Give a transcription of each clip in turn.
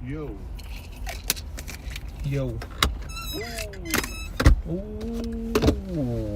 Yo. Yo. Ooh. Ooh.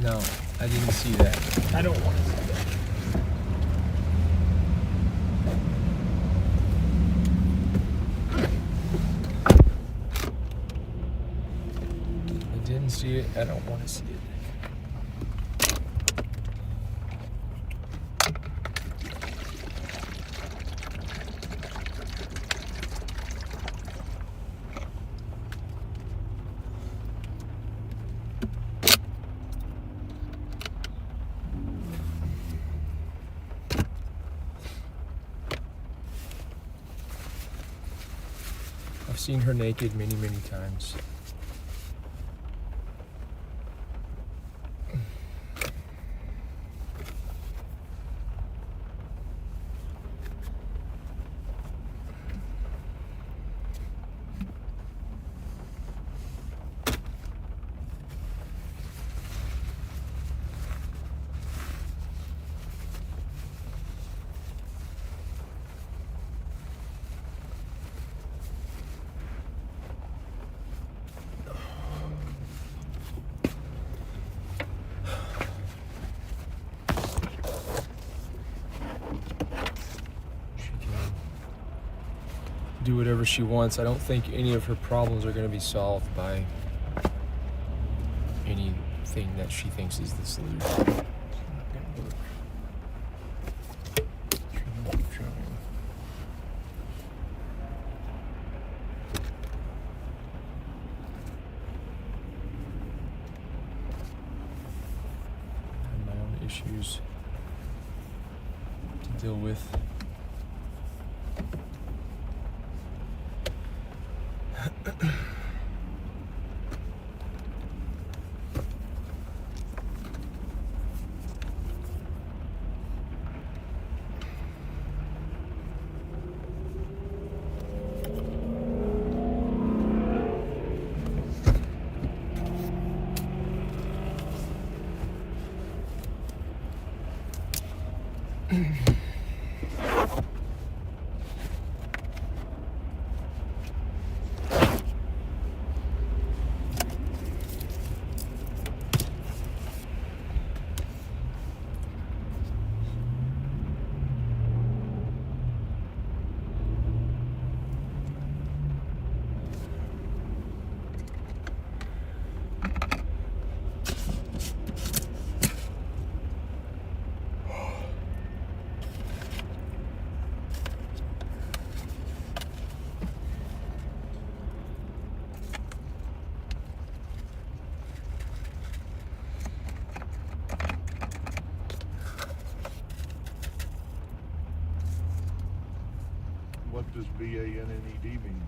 No, I didn't see that. I don't want to see that. I didn't see it. I don't want to see it. I've seen her naked many, many times. Do whatever she wants. I don't think any of her problems are going to be solved by anything that she thinks is the solution. It's not going to work. Keep trying. I have my own issues to deal with. What does BANNED mean?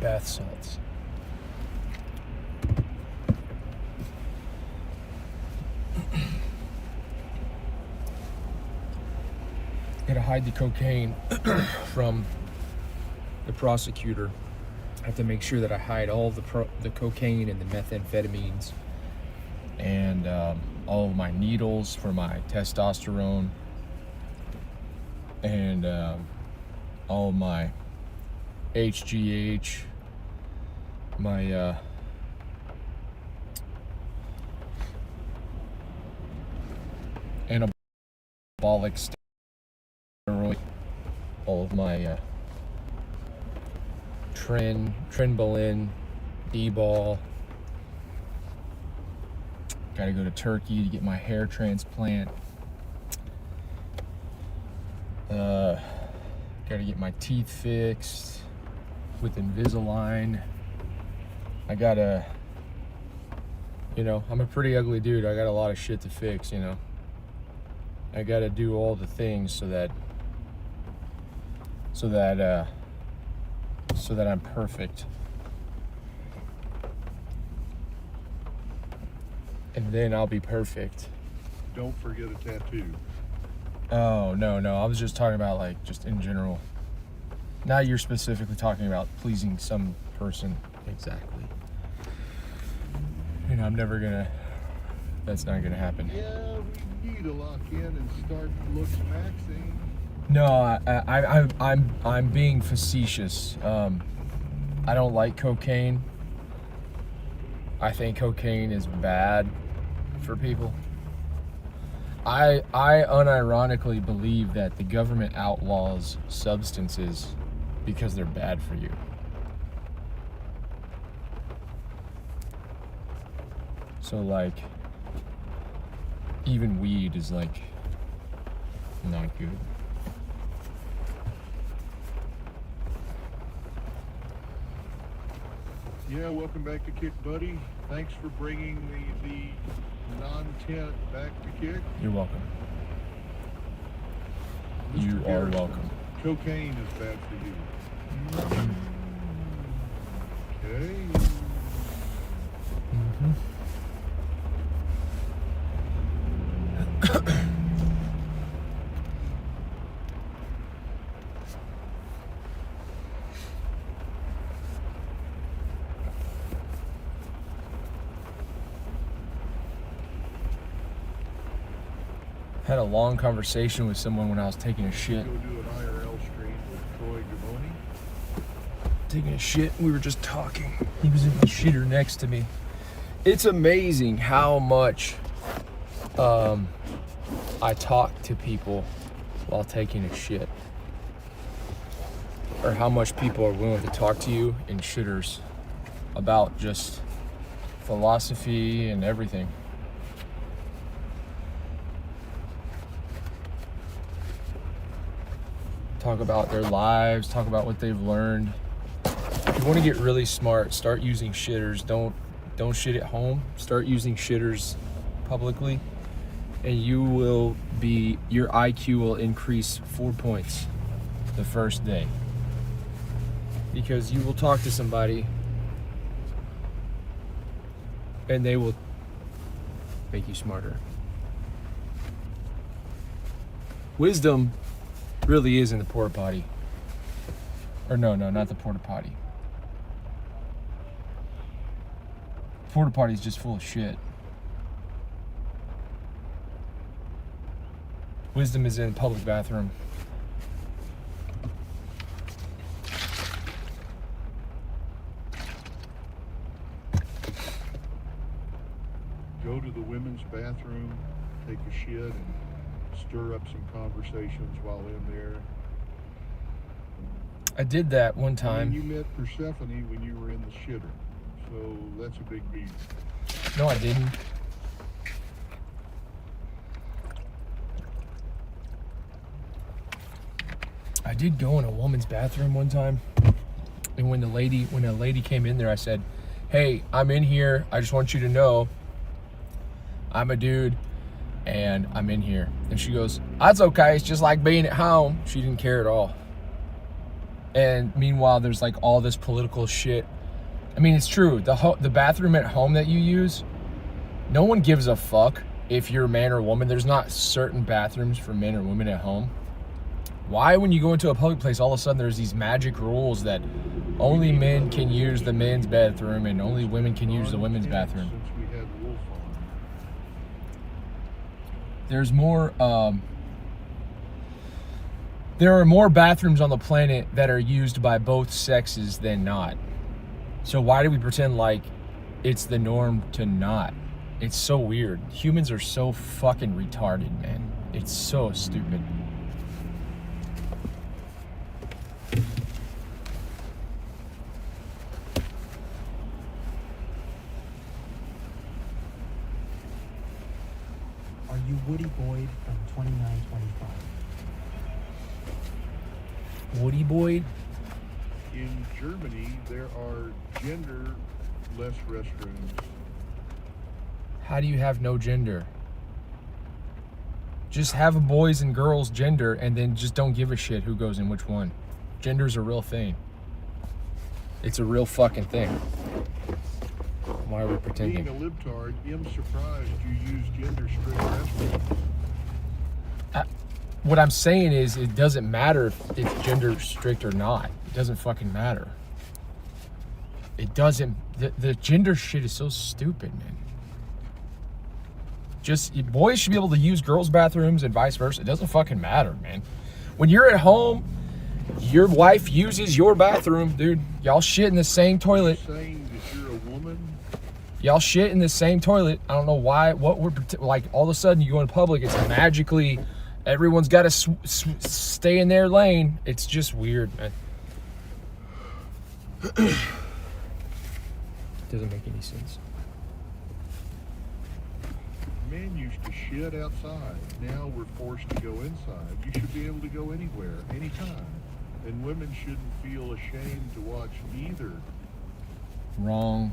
bath salts. Gotta hide the cocaine from the prosecutor. I have to make sure that I hide all the cocaine and the methamphetamines and all of my needles for my testosterone and all of my HGH, my anabolic steroid, all of my Trenbolin, D-ball. Gotta go to Turkey to get my hair transplant. Gotta get my teeth fixed with Invisalign. I gotta, I'm a pretty ugly dude. I got a lot of shit to fix, I gotta do all the things so that I'm perfect. And then I'll be perfect. Don't forget a tattoo. Oh, no. I was just talking about, just in general. Now you're specifically talking about pleasing some person. Exactly. I'm never gonna... That's not gonna happen. Yeah, we need to lock in and start looks maxing. No, I'm being facetious. I don't like cocaine. I think cocaine is bad for people. I unironically believe that the government outlaws substances because they're bad for you. So even weed is not good. Yeah, welcome back to Kick Buddy. Thanks for bringing the non-tent back to Kick. You're welcome. Mr. You are Garrison, welcome. Cocaine is bad for you. Okay. Had a long conversation with someone when I was taking a shit. Go do an IRL stream with Troy Gavoni. Taking a shit, we were just talking. He was in the shitter next to me. It's amazing how much I talk to people while taking a shit. Or how much people are willing to talk to you in shitters about just philosophy and everything. Talk about their lives, talk about what they've learned. If you want to get really smart, start using shitters. Don't shit at home. Start using shitters publicly, and your IQ will increase 4 points the first day. Because you will talk to somebody and they will make you smarter. Wisdom really is in the porta potty. Or no, not the porta potty. Porta potty is just full of shit. Wisdom is in the public bathroom. Go to the women's bathroom, take a shit, and stir up some conversations while in there. I did that one time. And you met Persephone when you were in the shitter, so that's a big beat. No, I didn't. I did go in a woman's bathroom one time, and when a lady came in there, I said, "Hey, I'm in here. I just want you to know, I'm a dude, and I'm in here." And she goes, "That's okay. It's just like being at home." She didn't care at all. And meanwhile, there's like all this political shit. I mean, it's true. The bathroom at home that you use, no one gives a fuck if you're a man or a woman. There's not certain bathrooms for men or women at home. Why, when you go into a public place, all of a sudden there's these magic rules that only men can use the men's bathroom and only women can use the women's bathroom? Since we had Wolf on. There's more, there are more bathrooms on the planet that are used by both sexes than not. So why do we pretend like it's the norm to not? It's so weird. Humans are so fucking retarded, man. It's so stupid. Are you Woody Boyd from 2925? Woody Boyd? In Germany, there are gender-less restrooms. How do you have no gender? Just have a boys and girls gender and then just don't give a shit who goes in which one. Gender's a real thing. It's a real fucking thing. Why are we pretending? Being a libtard, I'm surprised you use gender-strict restrooms. What I'm saying is it doesn't matter if it's gender strict or not. It doesn't fucking matter. It doesn't. The gender shit is so stupid, man. Just boys should be able to use girls' bathrooms and vice versa. It doesn't fucking matter, man. When you're at home, your wife uses your bathroom, dude. Y'all shit in the same toilet. You're saying that you're a woman? Y'all shit in the same toilet. I don't know why. What we're like. All of a sudden, you go in public, it's magically everyone's got to stay in their lane. It's just weird, man. Doesn't make any sense. Men used to shit outside. Now we're forced to go inside. You should be able to go anywhere, anytime. And women shouldn't feel ashamed to watch either. Wrong.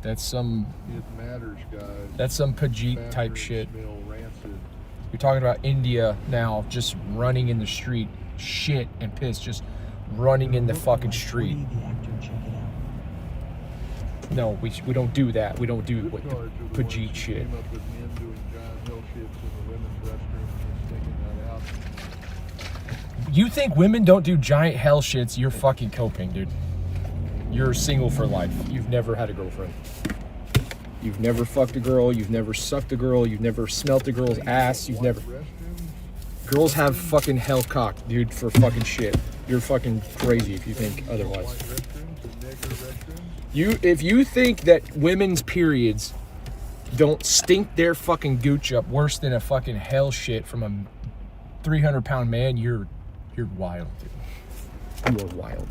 That's some. It matters, guys. That's some Pajit type Bathrooms shit. smell rancid. You're talking about India now, just running in the street, shit and piss, just running in the fucking street. Woody the actor, check it out. No, we don't do that. We don't do what Libtards are the ones Pajit who shit. Came up with men doing giant hell shits in the women's restroom and sticking that out. You think women don't do giant hell shits? You're fucking coping, dude. You're single for life. You've never had a girlfriend. You've never fucked a girl. You've never sucked a girl. You've never smelt a girl's ass. You've never. Restrooms? Girls have fucking hell cock, dude, for fucking shit. You're fucking crazy if you think White otherwise. restrooms and nigger restrooms? If you think that women's periods don't stink their fucking gooch up worse than a fucking hell shit from a 300-pound man, you're wild, dude. You are wild.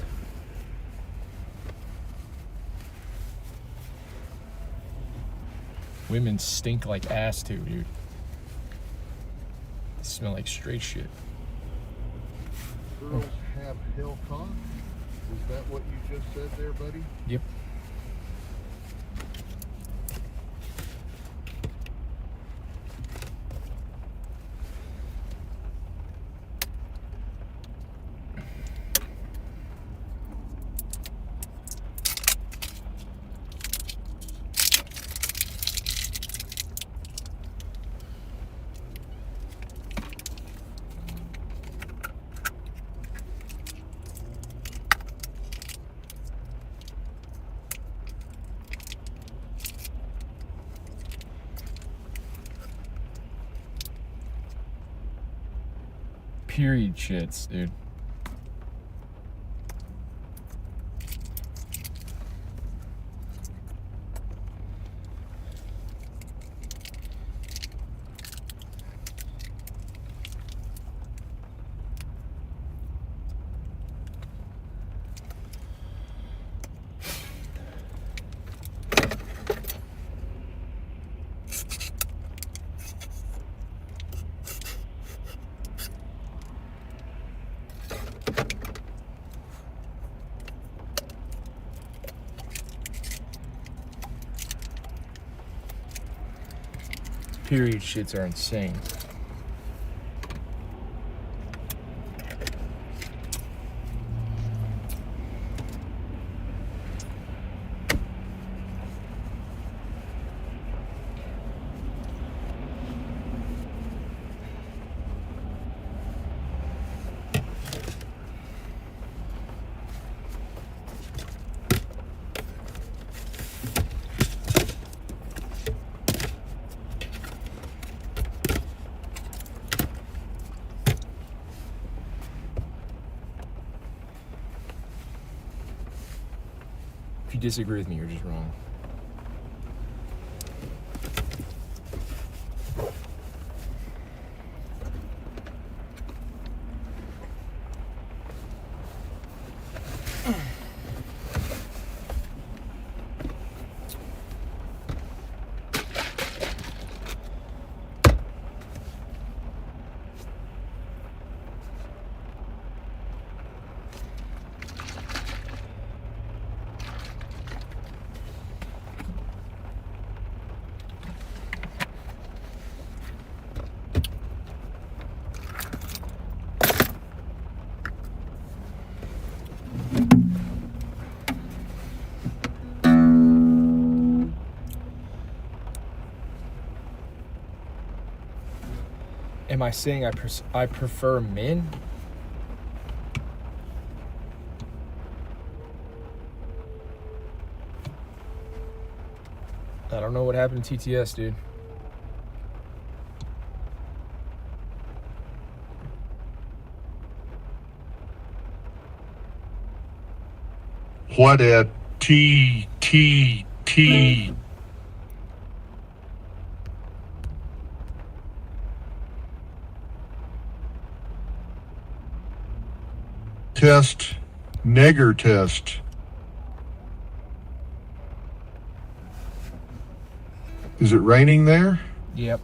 Women stink like ass too, dude. They smell like straight shit. Girls have hell cock? Is that what you just said there, buddy? Yep. Period shits, dude. Period shits are insane. you disagree with me, you're just wrong. Am I saying I prefer men? I don't know what happened to TTS, dude. What at T. Test, nigger test. Is it raining there? Yep.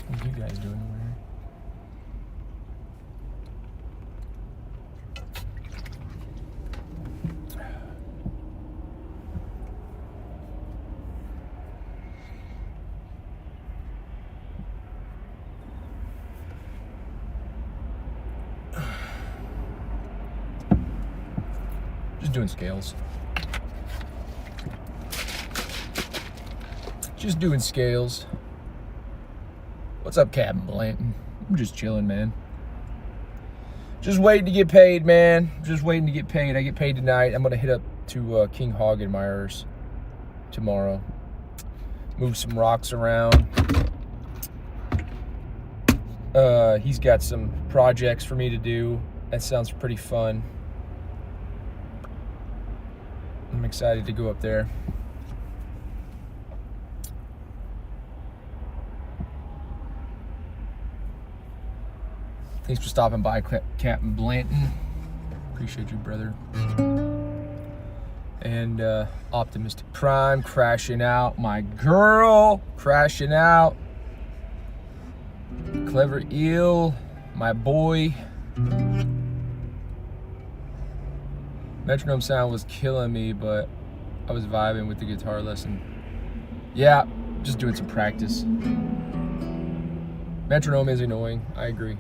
What are you guys doing over here? Just doing scales. Just doing scales. What's up, Captain Blanton? I'm just chilling, man. Just waiting to get paid, man. Just waiting to get paid. I get paid tonight. I'm gonna hit up to King Hagenmeyer's tomorrow. Move some rocks around. He's got some projects for me to do. That sounds pretty fun. I'm excited to go up there. Thanks for stopping by, Captain Blanton. Appreciate you, brother. And Optimistic Prime crashing out. My girl crashing out. Clever Eel, my boy. Metronome sound was killing me, but I was vibing with the guitar lesson. Yeah, just doing some practice. Metronome is annoying, I agree.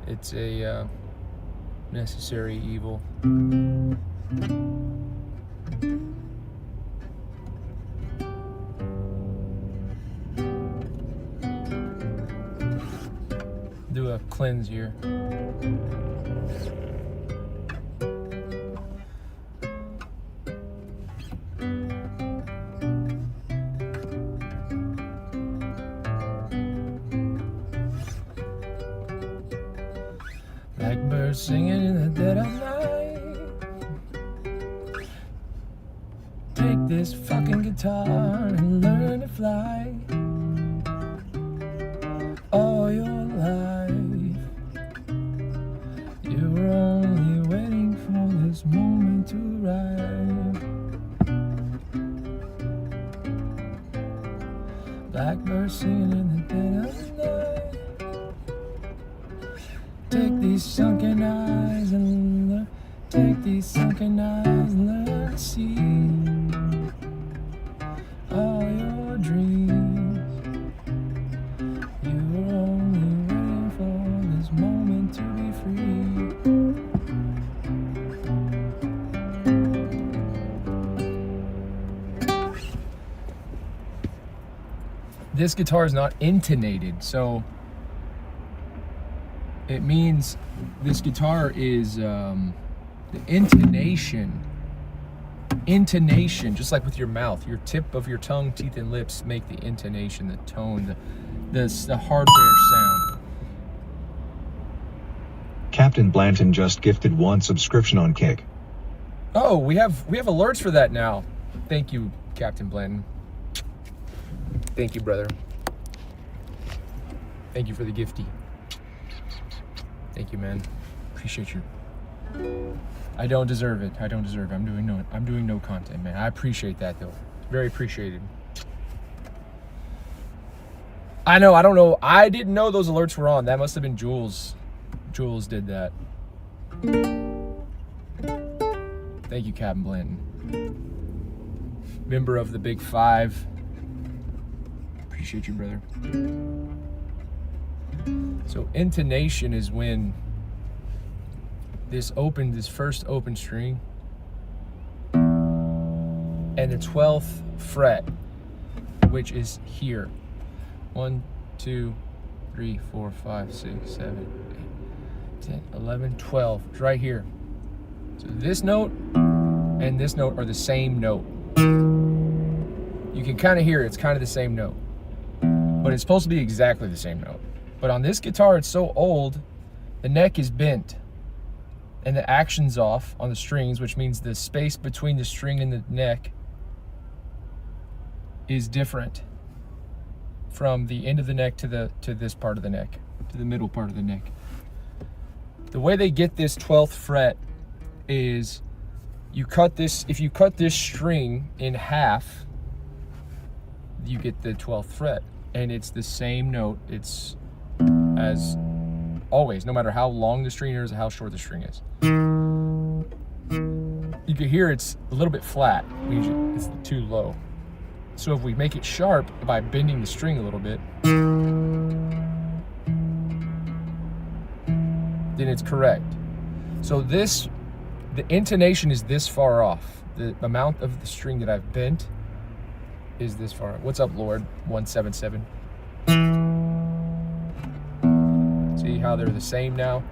It's a necessary evil. Do a cleanse here. Like birds singing in the dead of night. Take this fucking guitar and learn to fly. All your life, you were only waiting for this moment to arrive. Blackbird singing in the dead of night. Take these sunken eyes and learn. Take these sunken eyes and learn to see all your dreams. You were only waiting for this moment to be free. This guitar is not intonated, so it means this guitar is the intonation, just like with your mouth, your tip of your tongue, teeth, and lips make the intonation, the tone, the hardware sound. Captain Blanton just gifted 1 subscription on Kick. Oh, we have alerts for that now. Thank you, Captain Blanton. Thank you, brother. Thank you for the gifty. Thank you, man. Appreciate you. I don't deserve it. I'm doing no content, man. I appreciate that though. Very appreciated. I don't know. I didn't know those alerts were on. That must have been Jules. Jules did that. Thank you, Captain Blanton. Member of the Big Five. Appreciate you, brother. So intonation is when this first open string and the 12th fret, which is here. 1, 2, 3, 4, 5, 6, 7, 8, 10, 11, 12. It's right here. So this note and this note are the same note. You can kind of hear it's kind of the same note, but it's supposed to be exactly the same note. But on this guitar, it's so old, the neck is bent and the action's off on the strings, which means the space between the string and the neck is different from the end of the neck to this part of the neck, to the middle part of the neck. The way they get this 12th fret is if you cut this string in half, you get the 12th fret, and it's the same note. It's as always, no matter how long the string is or how short the string is. You can hear it's a little bit flat, it's too low. So if we make it sharp by bending the string a little bit, then it's correct. So the intonation is this far off. The amount of the string that I've bent is this far off. What's up, Lord 177? See how they're the same now?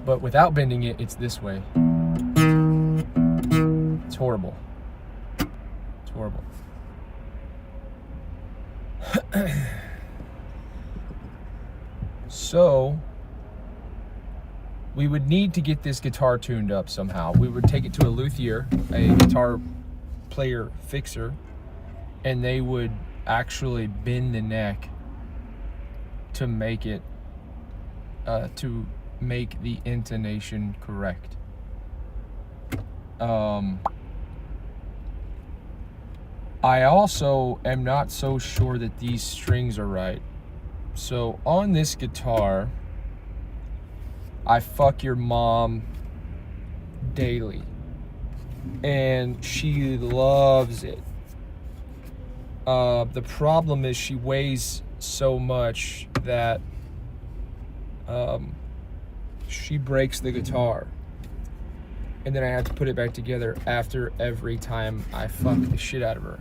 But without bending it, it's this way. It's horrible. horrible. So we would need to get this guitar tuned up somehow. We would take it to a luthier, a guitar player fixer, and they would actually bend the neck to make it to make the intonation correct. I also am not so sure that these strings are right. So on this guitar, I fuck your mom daily, and she loves it. The problem is she weighs so much that she breaks the guitar, and then I have to put it back together after every time I fuck the shit out of her.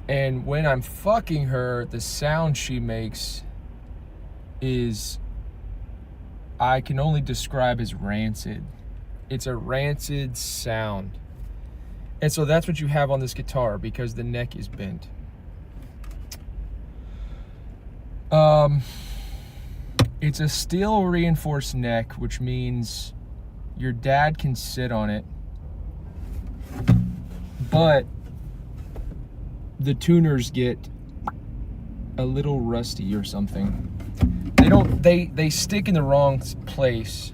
And when I'm fucking her, the sound she makes is, I can only describe as rancid. It's a rancid sound. And so that's what you have on this guitar because the neck is bent. It's a steel reinforced neck, which means your dad can sit on it, but the tuners get a little rusty or something. They stick in the wrong place,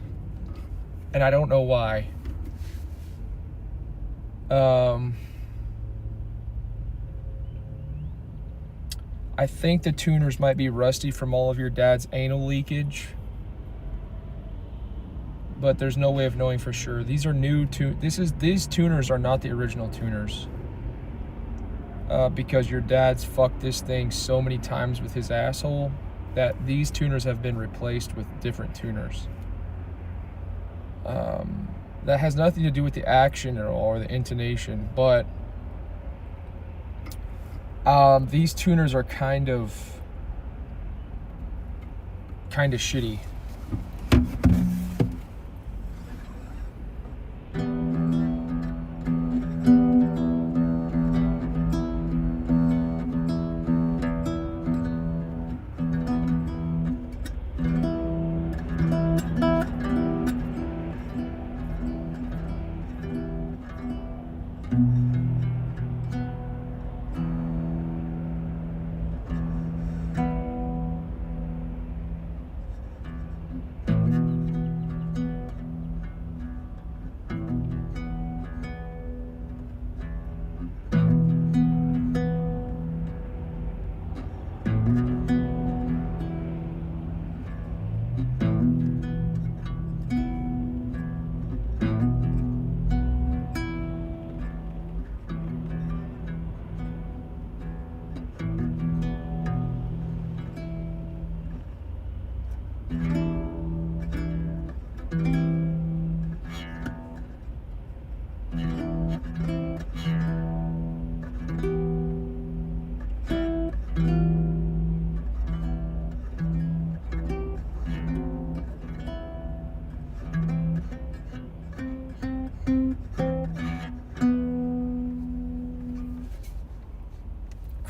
and I don't know why. I think the tuners might be rusty from all of your dad's anal leakage, but there's no way of knowing for sure. These are new these tuners are not the original tuners. Because your dad's fucked this thing so many times with his asshole that these tuners have been replaced with different tuners. That has nothing to do with the action at all or the intonation, but these tuners are kind of shitty.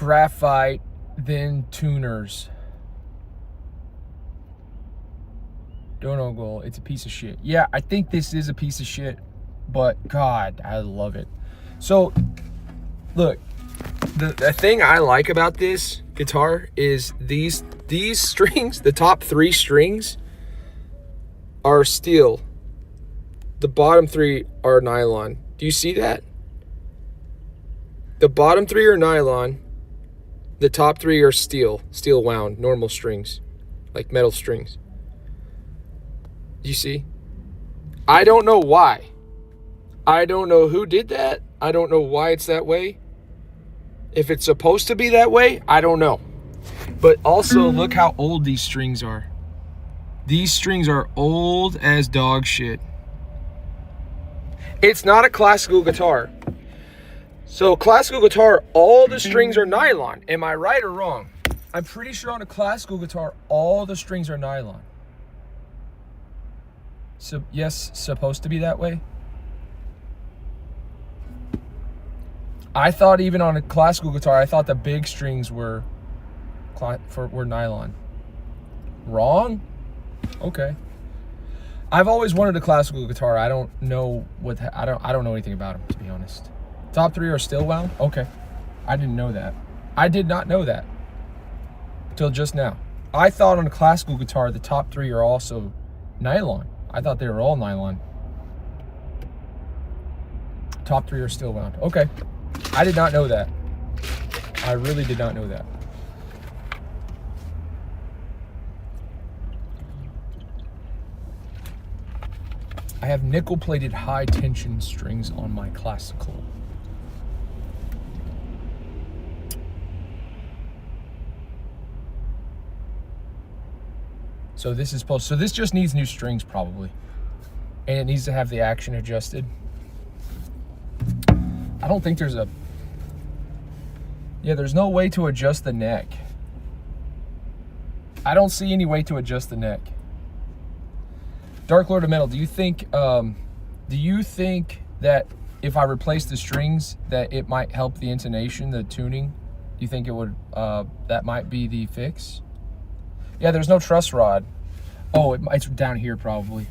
Graphite, then tuners. Donegal, it's a piece of shit. Yeah, I think this is a piece of shit, but God, I love it. So, look, the thing I like about this guitar is these strings, the top 3 strings are steel. The bottom 3 are nylon. Do you see that? The bottom 3 are nylon. The top 3 are steel wound, normal strings, like metal strings. You see? I don't know why. I don't know who did that. I don't know why it's that way. If it's supposed to be that way, I don't know. But also, look how old these strings are. These strings are old as dog shit. It's not a classical guitar. So classical guitar, all the strings are nylon. Am I right or wrong? I'm pretty sure on a classical guitar, all the strings are nylon. So yes, supposed to be that way. I thought even on a classical guitar, I thought the big strings were nylon. Wrong? Okay. I've always wanted a classical guitar. I don't know I don't know anything about them, to be honest. Top 3 are still wound? Okay. I didn't know that. I did not know that till just now. I thought on a classical guitar the top 3 are also nylon. I thought they were all nylon. Top 3 are still wound. Okay. I did not know that. I really did not know that. I have nickel-plated high-tension strings on my classical. So this is supposed. So this just needs new strings probably, and it needs to have the action adjusted. I don't think there's a. Yeah, there's no way to adjust the neck. I don't see any way to adjust the neck. Dark Lord of Metal, do you think that if I replace the strings that it might help the intonation, the tuning? Do you think it would, that might be the fix? Yeah, there's no truss rod. Oh, it's down here probably.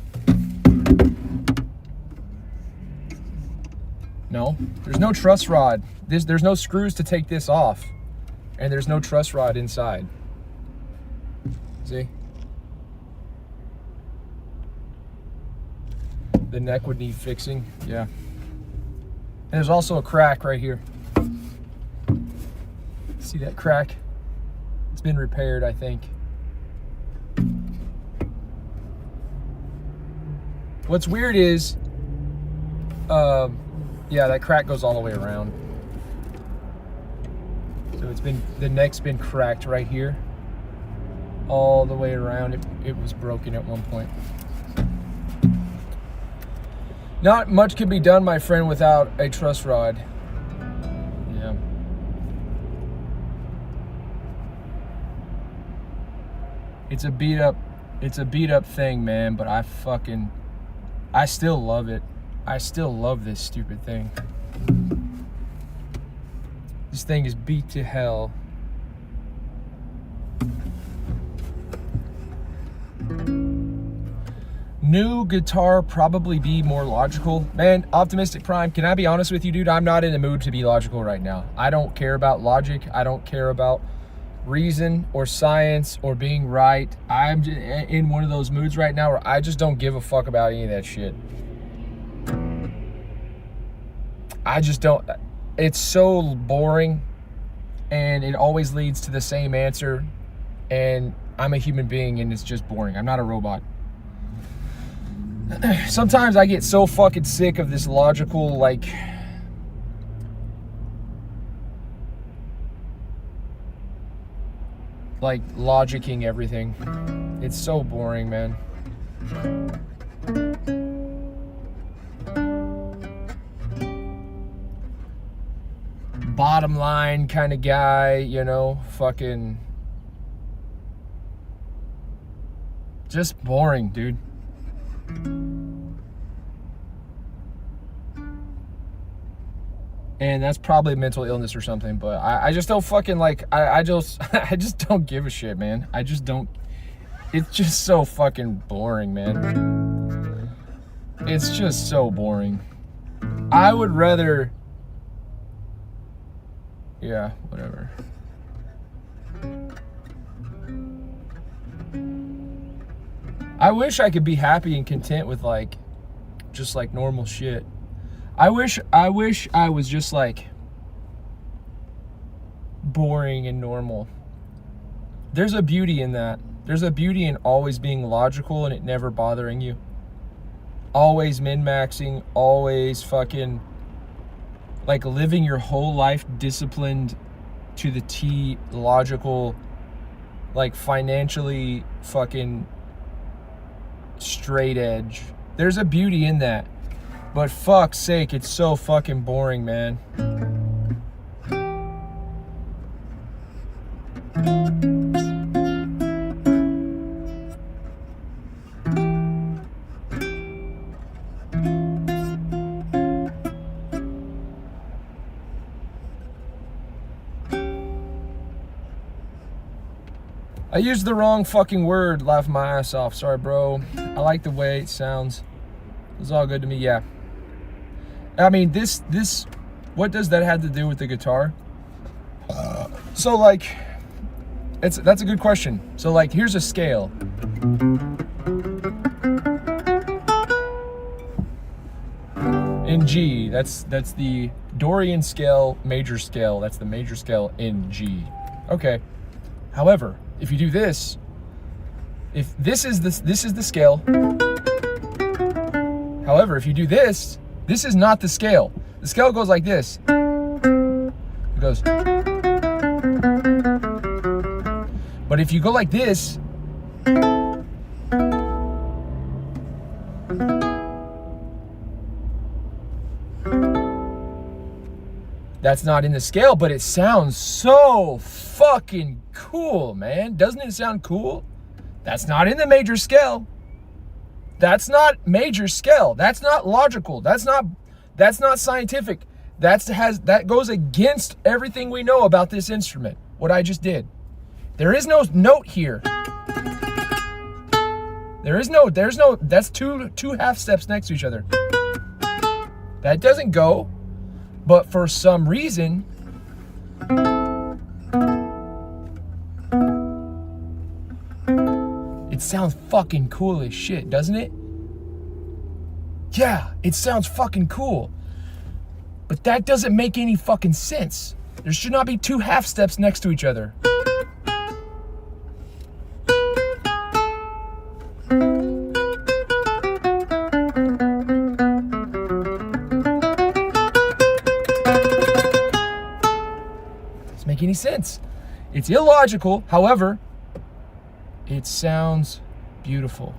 No, there's no truss rod. There's no screws to take this off. And there's no truss rod inside. See? The neck would need fixing, yeah. And there's also a crack right here. See that crack? It's been repaired, I think. What's weird is, yeah, that crack goes all the way around. So the neck's been cracked right here. All the way around. It was broken at one point. Not much can be done, my friend, without a truss rod. Yeah. It's a beat up thing, man, but I still love it. I still love this stupid thing. This thing is beat to hell. New guitar probably be more logical. Man, Optimistic Prime, can I be honest with you, dude? I'm not in the mood to be logical right now. I don't care about logic. I don't care about reason or science or being right. I'm in one of those moods right now where I just don't give a fuck about any of that shit. I just don't. It's so boring and it always leads to the same answer. And I'm a human being and it's just boring. I'm not a robot. Sometimes I get so fucking sick of this logical, like, logicking everything. It's so boring, man. Bottom line kind of guy, you know, fucking just boring, dude. And that's probably mental illness or something, but I just don't fucking like, I just don't give a shit, man. I just don't, it's just so fucking boring, man. It's just so boring. I would rather, yeah, whatever. I wish I could be happy and content with like, just like normal shit. I wish I was just like boring and normal. There's a beauty in that. There's a beauty in always being logical and it never bothering you. Always min-maxing, always fucking like living your whole life disciplined to the T, logical, like financially fucking straight edge. There's a beauty in that. But fuck's sake, it's so fucking boring, man. I used the wrong fucking word, laughing my ass off. Sorry, bro. I like the way it sounds. It's all good to me, yeah. I mean, this, what does that have to do with the guitar? So, like, that's a good question. So, like, here's a scale. In G, that's the Dorian scale, major scale. That's the major scale in G. Okay. However, if you do this, if this is the scale. However, if you do this is not the scale. The scale goes like this. It goes. But if you go like this, that's not in the scale, but it sounds so fucking cool, man. Doesn't it sound cool? That's not in the major scale. That's not major scale. That's not logical. That's not scientific. That goes against everything we know about this instrument. What I just did. There is no note here. There's no, that's two half steps next to each other. That doesn't go, but for some reason, it sounds fucking cool as shit, doesn't it? Yeah, it sounds fucking cool. But that doesn't make any fucking sense. There should not be two half steps next to each other. Doesn't make any sense. It's illogical, however, it sounds beautiful.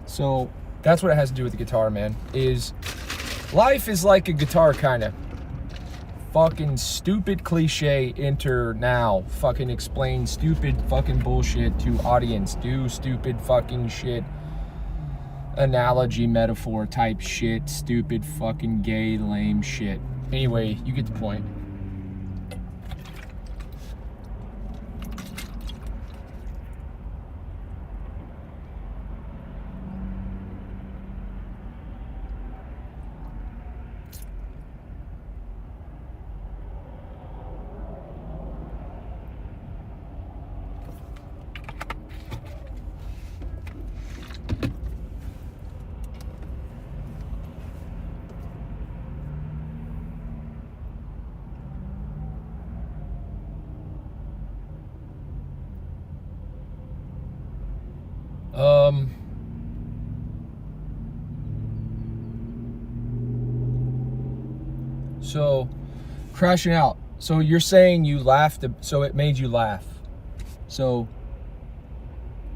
So that's what it has to do with the guitar, man. Is life is like a guitar, kind of. Fucking stupid cliche, enter now. Fucking explain stupid fucking bullshit to audience. Do stupid fucking shit. Analogy, metaphor type shit. Stupid fucking gay, lame shit. Anyway, you get the point. So, crashing out. So you're saying you laughed, so it made you laugh. So,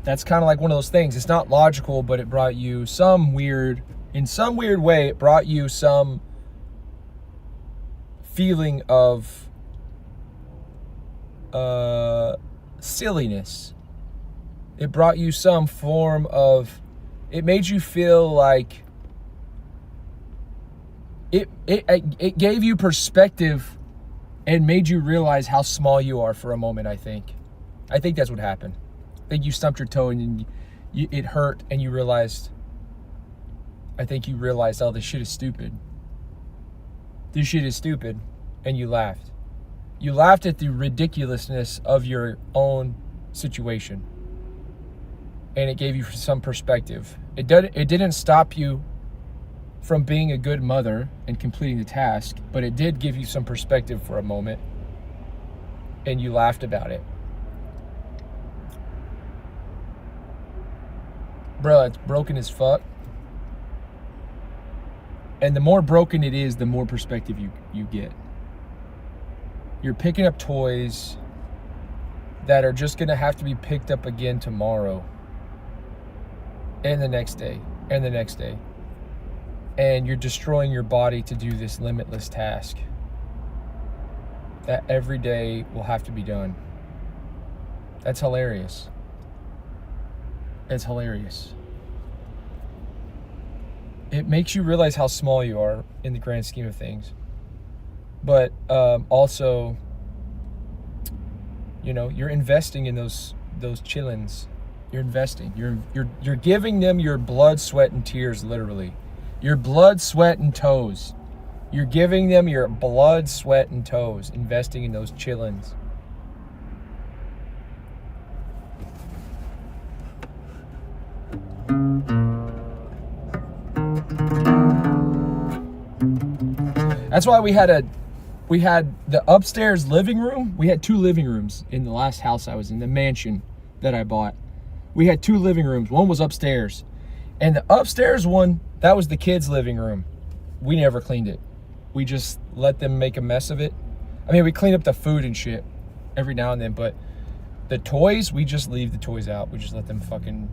that's kind of like one of those things. It's not logical, but it brought you in some weird way, it brought you some feeling of silliness. It brought you some form of, it made you feel like, it gave you perspective and made you realize how small you are for a moment, I think. I think that's what happened. I think you stumped your toe and it hurt and you realized, oh, this shit is stupid. This shit is stupid. And you laughed. You laughed at the ridiculousness of your own situation. And it gave you some perspective. It didn't stop you from being a good mother and completing the task, but it did give you some perspective for a moment, and you laughed about it. Bro, it's broken as fuck. And the more broken it is, the more perspective you get. You're picking up toys that are just gonna have to be picked up again tomorrow, and the next day, and the next day. And you're destroying your body to do this limitless task that every day will have to be done. That's hilarious. It's hilarious. it makes you realize how small you are in the grand scheme of things. But also, you know, you're investing in those chillins. You're investing. You're giving them your blood, sweat, and tears, literally. Your blood, sweat, and toes. You're giving them your blood, sweat, and toes, investing in those chillins. That's why we had the upstairs living room. We had 2 living rooms in the last house I was in, the mansion that I bought. We had 2 living rooms. One was upstairs. And the upstairs one, that was the kids' living room. We never cleaned it. We just let them make a mess of it. I mean, we clean up the food and shit every now and then, but the toys, we just leave the toys out. We just let them fucking...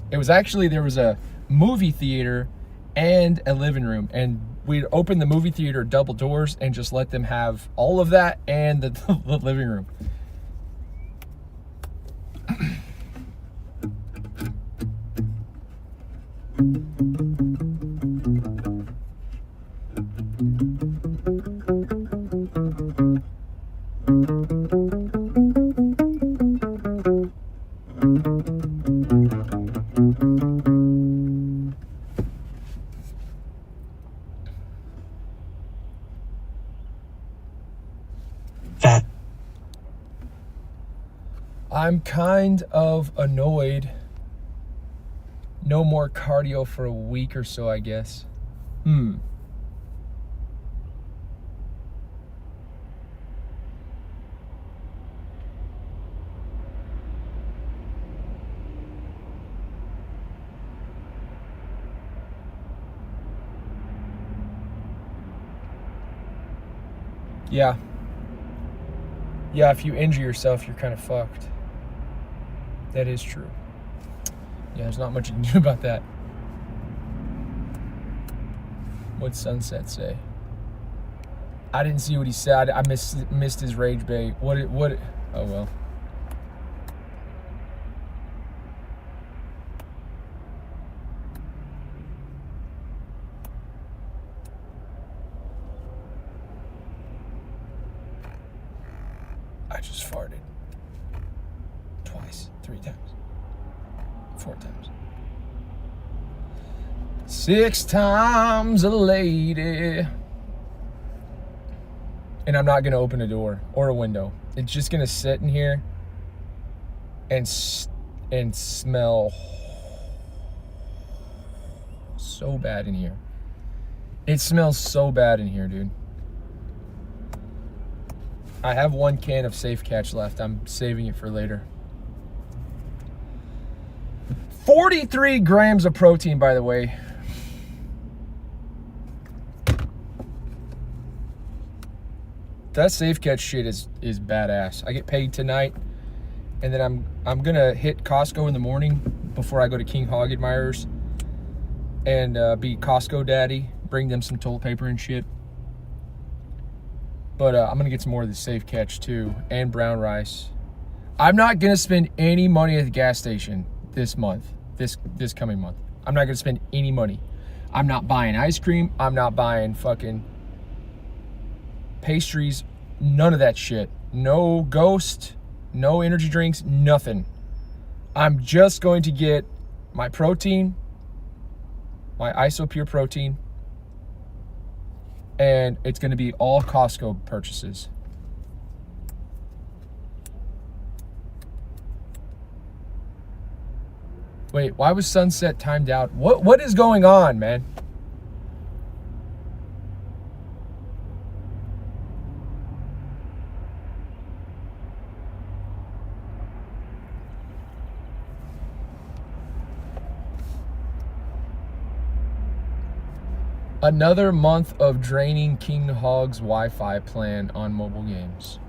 It was actually, there was a movie theater and a living room, and we'd open the movie theater double doors and just let them have all of that and the living room. Fat. I'm kind of annoyed. No more cardio for a week or so, I guess. Yeah. Yeah, if you injure yourself, you're kind of fucked. That is true. Yeah, there's not much you can do about that. What'd Sunset say? I didn't see what he said. I missed his rage bait. What? Oh well. I just farted. Twice, 3 times, 4 times. 6 times a lady. And I'm not gonna open a door or a window. It's just gonna sit in here and smell so bad in here. It smells so bad in here, dude. I have 1 can of Safe Catch left. I'm saving it for later. 43 grams of protein, by the way. That Safe Catch shit is badass. I get paid tonight, and then I'm gonna hit Costco in the morning before I go to King Hogedmeyer's and be Costco daddy. Bring them some toilet paper and shit. But I'm gonna get some more of the Safe Catch too, and brown rice. I'm not gonna spend any money at the gas station this month, this coming month. I'm not gonna spend any money. I'm not buying ice cream. I'm not buying fucking pastries, none of that shit. No Ghost, no energy drinks, nothing. I'm just going to get my protein, my Isopure protein, and it's going to be all Costco purchases. Wait, why was Sunset timed out? What is going on, man? Another month of draining King Hog's Wi-Fi plan on mobile games.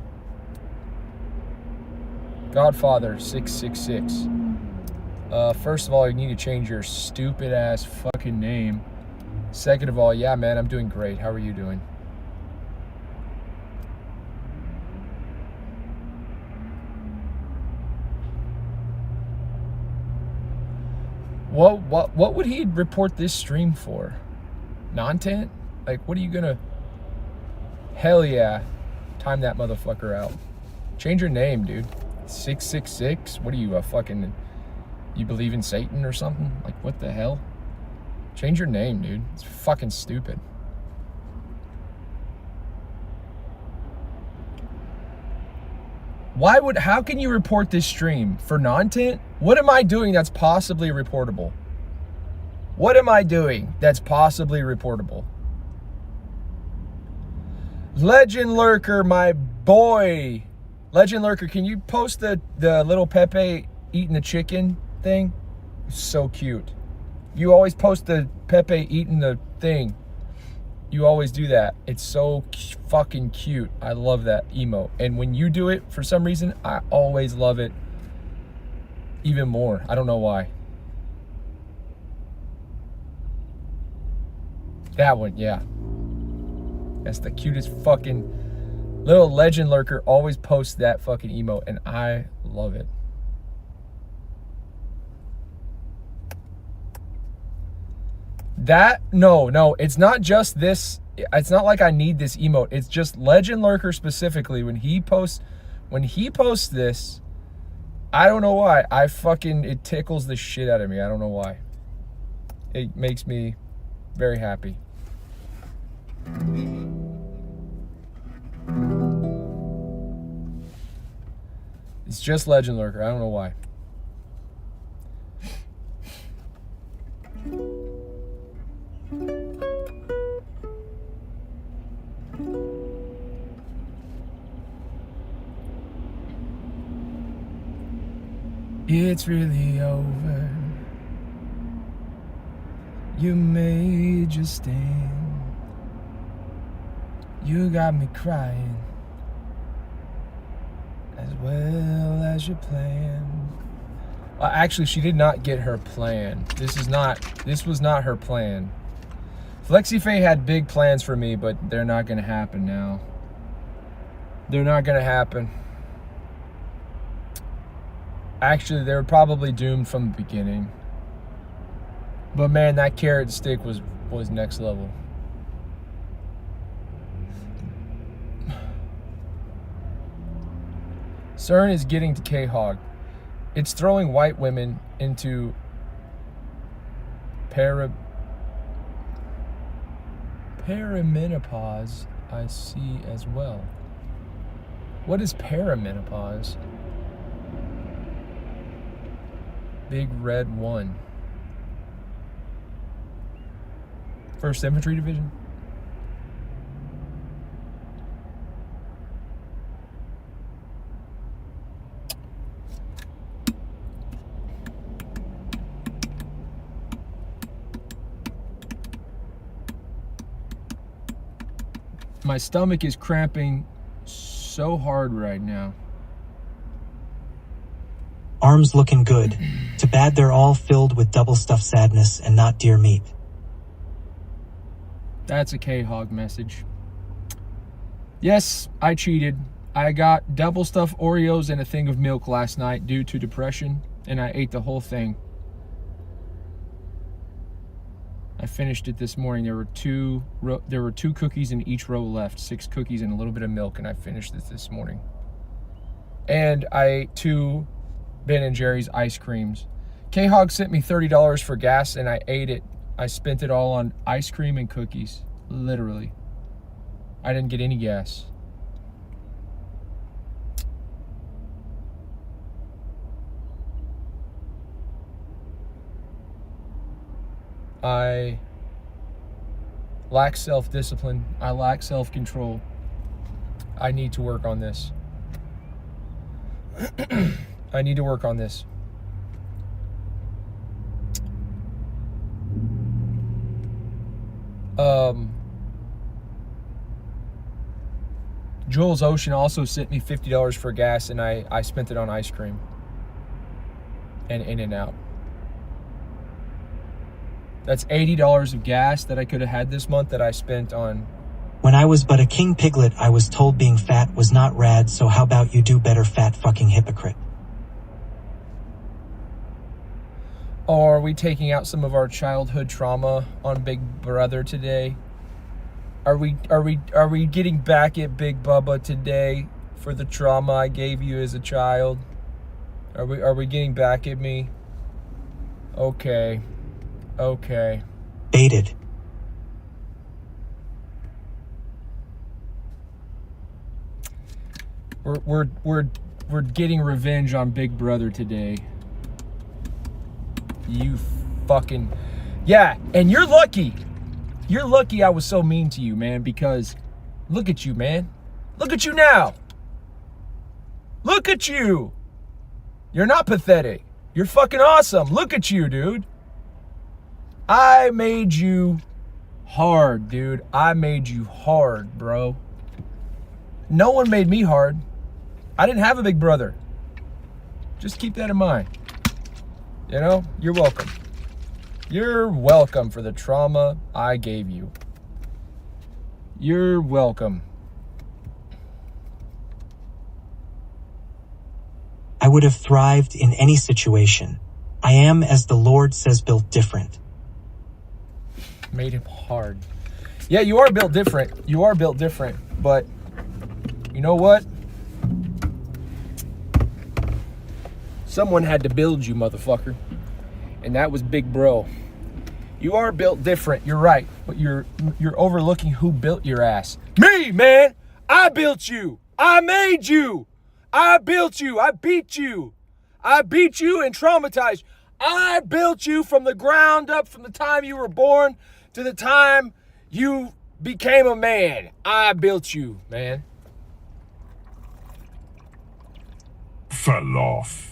Godfather 666. First of all, you need to change your stupid ass fucking name. Second of all, yeah, man, I'm doing great. How are you doing? What would he report this stream for? Non-tent? Like, what are you gonna... Hell yeah. Time that motherfucker out. Change your name, dude. 666? What are you, a fucking... You believe in Satan or something? Like, what the hell? Change your name, dude. It's fucking stupid. How can you report this stream? For non-tent? What am I doing that's possibly reportable? What am I doing that's possibly reportable? Legend Lurker, my boy. Legend Lurker, can you post the little Pepe eating the chicken thing? So cute. You always post the Pepe eating the thing. You always do that. It's so fucking cute. I love that emote. And when you do it, for some reason, I always love it even more. I don't know why. That one, yeah. That's the cutest fucking... Little Legend Lurker always posts that fucking emote, and I love it. No, it's not just this. It's not like I need this emote. It's just Legend Lurker specifically. When he posts this, I don't know why. It tickles the shit out of me. I don't know why. It makes me very happy. It's just Legend Lurker. I don't know why. It's really over. You made your stand. You got me crying, as well as your plan. Actually, she did not get her plan. This was not her plan. FlexiFae had big plans for me, but they're not gonna happen now. They're not gonna happen. Actually, they were probably doomed from the beginning. But man, that carrot stick was next level. CERN is getting to K-Hog. It's throwing white women into perimenopause, I see as well. What is perimenopause? Big Red 1. 1st Infantry Division. My stomach is cramping so hard right now. Arms looking good. Too bad they're all filled with double stuffed sadness and not deer meat. That's a K-Hog message. Yes, I cheated. I got double stuffed Oreos and a thing of milk last night due to depression, and I ate the whole thing. I finished it this morning. There were two cookies in each row left. 6 cookies and a little bit of milk, and I finished it this morning. And I ate 2 Ben & Jerry's ice creams. K-Hog sent me $30 for gas, and I ate it. I spent it all on ice cream and cookies. Literally. I didn't get any gas. I lack self-discipline. I lack self-control. I need to work on this. I need to work on this. Jules Ocean also sent me $50 for gas, and I spent it on ice cream and In-N-Out. That's $80 of gas that I could have had this month that I spent on. When I was but a king piglet, I was told being fat was not rad, so how about you do better, fat fucking hypocrite? Or are we taking out some of our childhood trauma on Big Brother today? Are we getting back at Big Bubba today for the trauma I gave you as a child? Are we getting back at me? Okay. Baited. We're getting revenge on Big Brother today. You fucking... Yeah, and you're lucky. You're lucky I was so mean to you, man, because look at you, man. Look at you now. Look at you. You're not pathetic. You're fucking awesome. Look at you, dude. I made you hard, dude. I made you hard, bro. No one made me hard. I didn't have a big brother. Just keep that in mind. You know, you're welcome. You're welcome for the trauma I gave you. You're welcome. I would have thrived in any situation. I am, as the Lord says, built different. Made him hard. Yeah, you are built different. You are built different. But you know what? Someone had to build you, motherfucker. And that was Big Bro. You are built different. You're right. But you're overlooking who built your ass. Me, man. I built you. I made you. I built you. I beat you. I beat you and traumatized you. I built you from the ground up, from the time you were born to the time you became a man. I built you, man. Fell off.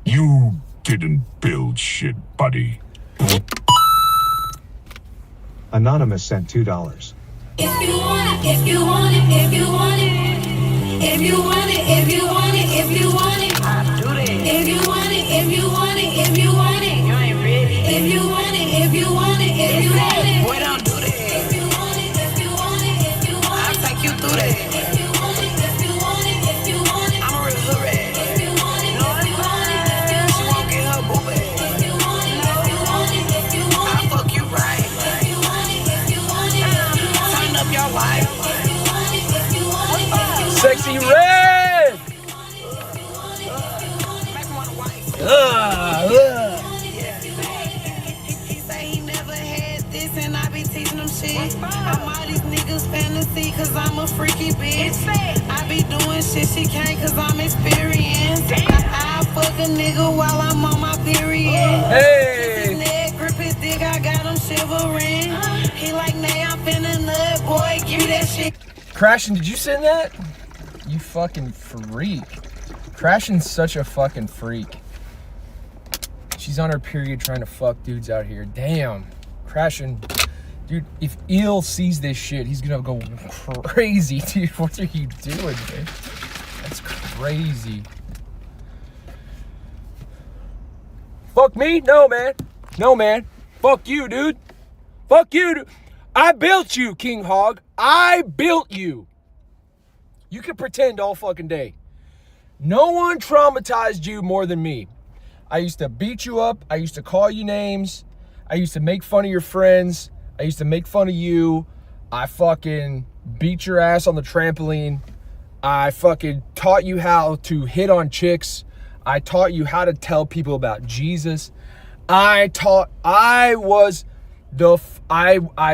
You didn't build shit, buddy. Anonymous sent $2. If you want it, if you want it, if you want it, if you want it, if you want it, if you want it, if you want it, if you want it, if you want it, you ain't ready. If you want it, if you want it, if you want it, boy, don't do that. If you want it, if you want it, if you want it, I'll take you through that. If you want it, if you want it, if you want it, I'm a real hood rat. If you want it, if you want it, if you want it, she won't get her boo back. If you want it, if you want it, if you want it, I'll fuck you right. If you want it, if you want it, if you want it, turn up your life. If you want it, if you want it, if you want it, Sexy Red! He say he never had this and I be teaching him shit. I'm all these niggas fantasy cause I'm a freaky bitch. I be doing shit she can't cause I'm experienced. I fuck a nigga while I'm on my period. Hey! His neck, grip his dick, I got him shivering. He like, nay, I'm finna nut, boy, give me that shit. Crashing, did you send that? You fucking freak. Crashing's such a fucking freak. She's on her period trying to fuck dudes out here. Damn. Crashing. Dude, if Eel sees this shit, he's gonna go crazy, dude. What are you doing, man? That's crazy. Fuck me? No, man. No, man. Fuck you, dude. Fuck you, dude. I built you, King Hog. I built you. You can pretend all fucking day. No one traumatized you more than me. I used to beat you up. I used to call you names. I used to make fun of your friends. I used to make fun of you. I fucking beat your ass on the trampoline. I fucking taught you how to hit on chicks. I taught you how to tell people about Jesus. I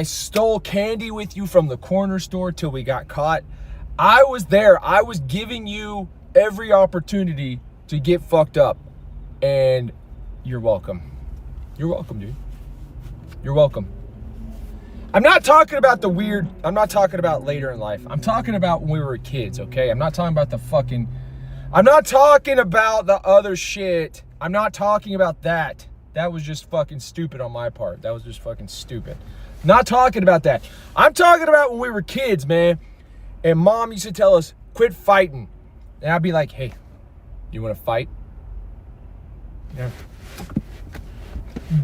stole candy with you from the corner store till we got caught. I was there. I was giving you every opportunity to get fucked up. And you're welcome. You're welcome, dude. You're welcome. I'm not talking about the weird, I'm not talking about later in life. I'm talking about when we were kids, okay? I'm not talking about I'm not talking about the other shit. I'm not talking about that. That was just fucking stupid on my part. That was just fucking stupid. Not talking about that. I'm talking about when we were kids, man. And mom used to tell us, quit fighting. And I'd be like, hey, you want to fight? Yeah.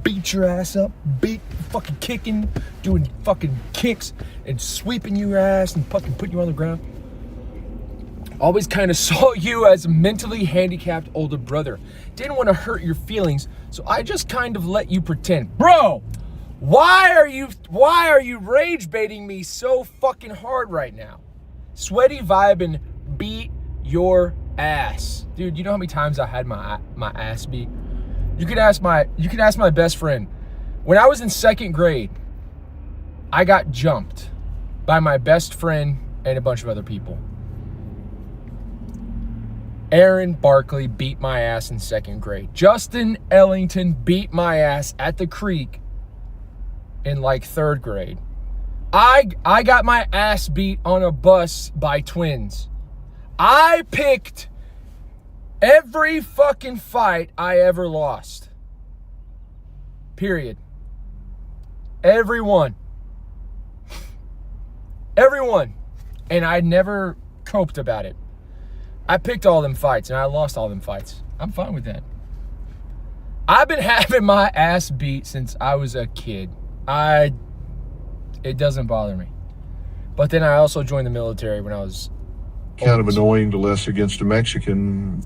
Beat your ass up, fucking kicking, doing fucking kicks and sweeping your ass and fucking putting you on the ground. Always kind of saw you as a mentally handicapped older brother. Didn't want to hurt your feelings, so I just kind of let you pretend. Bro, why are you rage baiting me so fucking hard right now? Sweaty vibing beat your ass. Dude, you know how many times I had my ass beat? You can ask my best friend. When I was in 2nd grade, I got jumped by my best friend and a bunch of other people. Aaron Barkley beat my ass in 2nd grade. Justin Ellington beat my ass at the creek in like 3rd grade. I got my ass beat on a bus by twins. I picked every fucking fight I ever lost. Period. Everyone. And I never coped about it. I picked all them fights and I lost all them fights. I'm fine with that. I've been having my ass beat since I was a kid. It doesn't bother me. But then I also joined the military when I was Kind of annoying to less against a Mexican.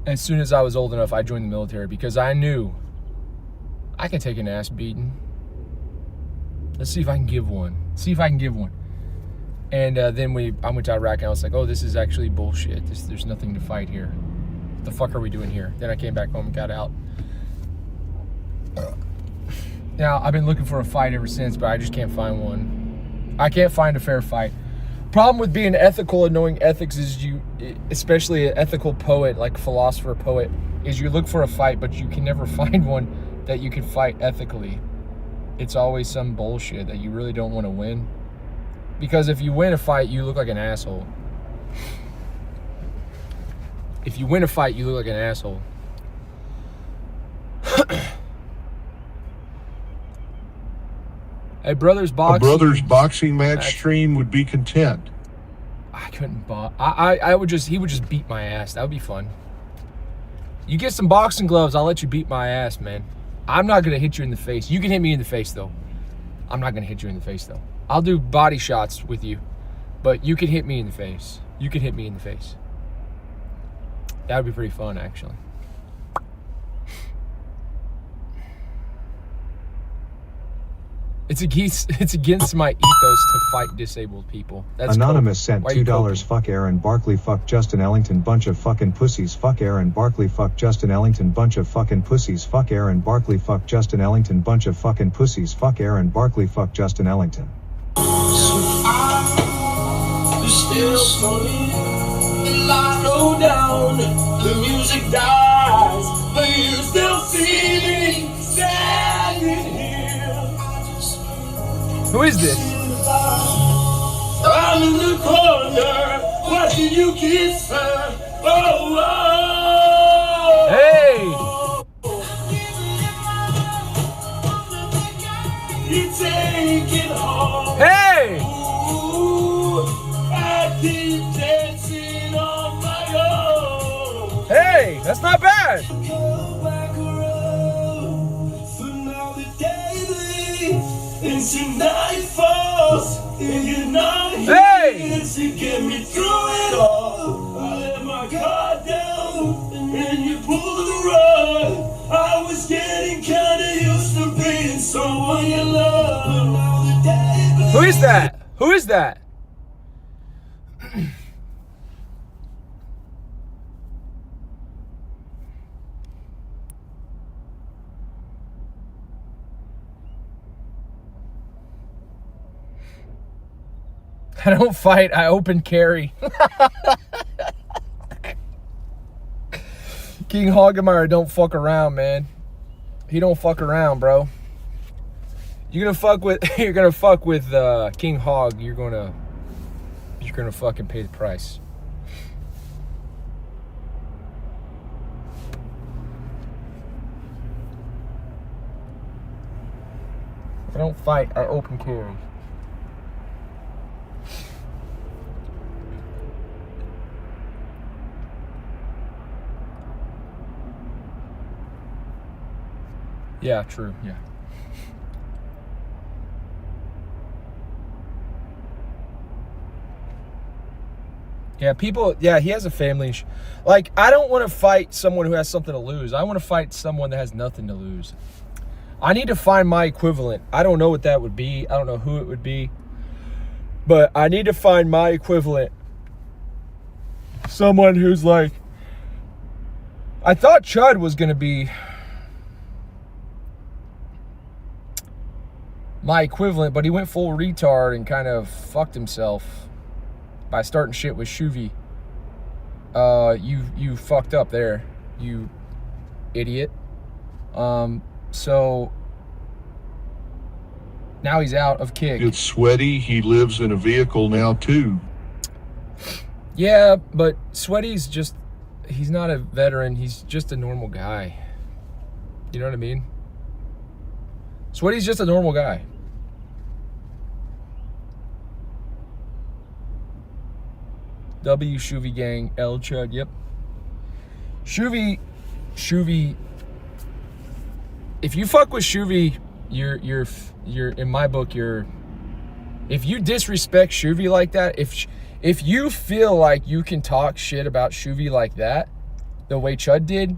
As soon as I was old enough, I joined the military because I knew I can take an ass beating. Let's see if I can give one. And then I went to Iraq and I was like, oh, this is actually bullshit. There's nothing to fight here. What the fuck are we doing here? Then I came back home and got out. Now, I've been looking for a fight ever since, but I just can't find one. I can't find a fair fight. Problem with being ethical and knowing ethics is especially an ethical poet, like philosopher poet, is you look for a fight, but you can never find one that you can fight ethically. It's always some bullshit that you really don't want to win. Because if you win a fight, you look like an asshole. If you win a fight, you look like an asshole. A brother's boxing match stream would be content. I couldn't box. He would just beat my ass. That would be fun. You get some boxing gloves, I'll let you beat my ass, man. I'm not gonna hit you in the face. You can hit me in the face though. I'm not gonna hit you in the face though. I'll do body shots with you, but you can hit me in the face. That would be pretty fun, actually. It's against my ethos to fight disabled people. That's Anonymous cool. sent Why are you $2. coping? Fuck Aaron Barkley. Fuck Justin Ellington. Bunch of fucking pussies. Fuck Aaron Barkley. Fuck Justin Ellington. Bunch of fucking pussies. Fuck Aaron Barkley. Fuck Justin Ellington. Bunch of fucking pussies. Fuck Aaron Barkley. Fuck Justin Ellington. Still smoking, the light go down, the music dies, but you still see me standing here. Who is this? I'm in the corner, watching you kiss her. Oh, oh. Hey! You take it home. Hey! Keep dancing on my own. Hey! That's not bad! Go back around. For now the day bleeds into night falls, and you're not here Hey! to get me through it all. I let my guard down, and then you pulled the rug. I was getting kinda used to being someone you love. Now the day bleeds. Who is that? Who is that? I don't fight, I open carry. King Hoggemeyer don't fuck around, man. He don't fuck around, bro. You're gonna fuck with King Hog, you're gonna fucking pay the price. I don't fight, I open carry. Yeah, true, yeah. Yeah, people, yeah, he has a family. Like, I don't want to fight someone who has something to lose. I want to fight someone that has nothing to lose. I need to find my equivalent. I don't know what that would be. I don't know who it would be. But I need to find my equivalent. Someone who's like, I thought Chud was going to be my equivalent, but he went full retard and kind of fucked himself by starting shit with Shuvi. You fucked up there, you idiot. So now he's out of Kick. It's Sweaty. He lives in a vehicle now too. Yeah, but Sweaty's just, he's not a veteran. He's just a normal guy. You know what I mean? Sweaty's just a normal guy. W Shuvi gang, L Chud, yep. Shuvi, if you fuck with Shuvi, you're in my book, if you disrespect Shuvi like that, if you feel like you can talk shit about Shuvi like that, the way Chud did,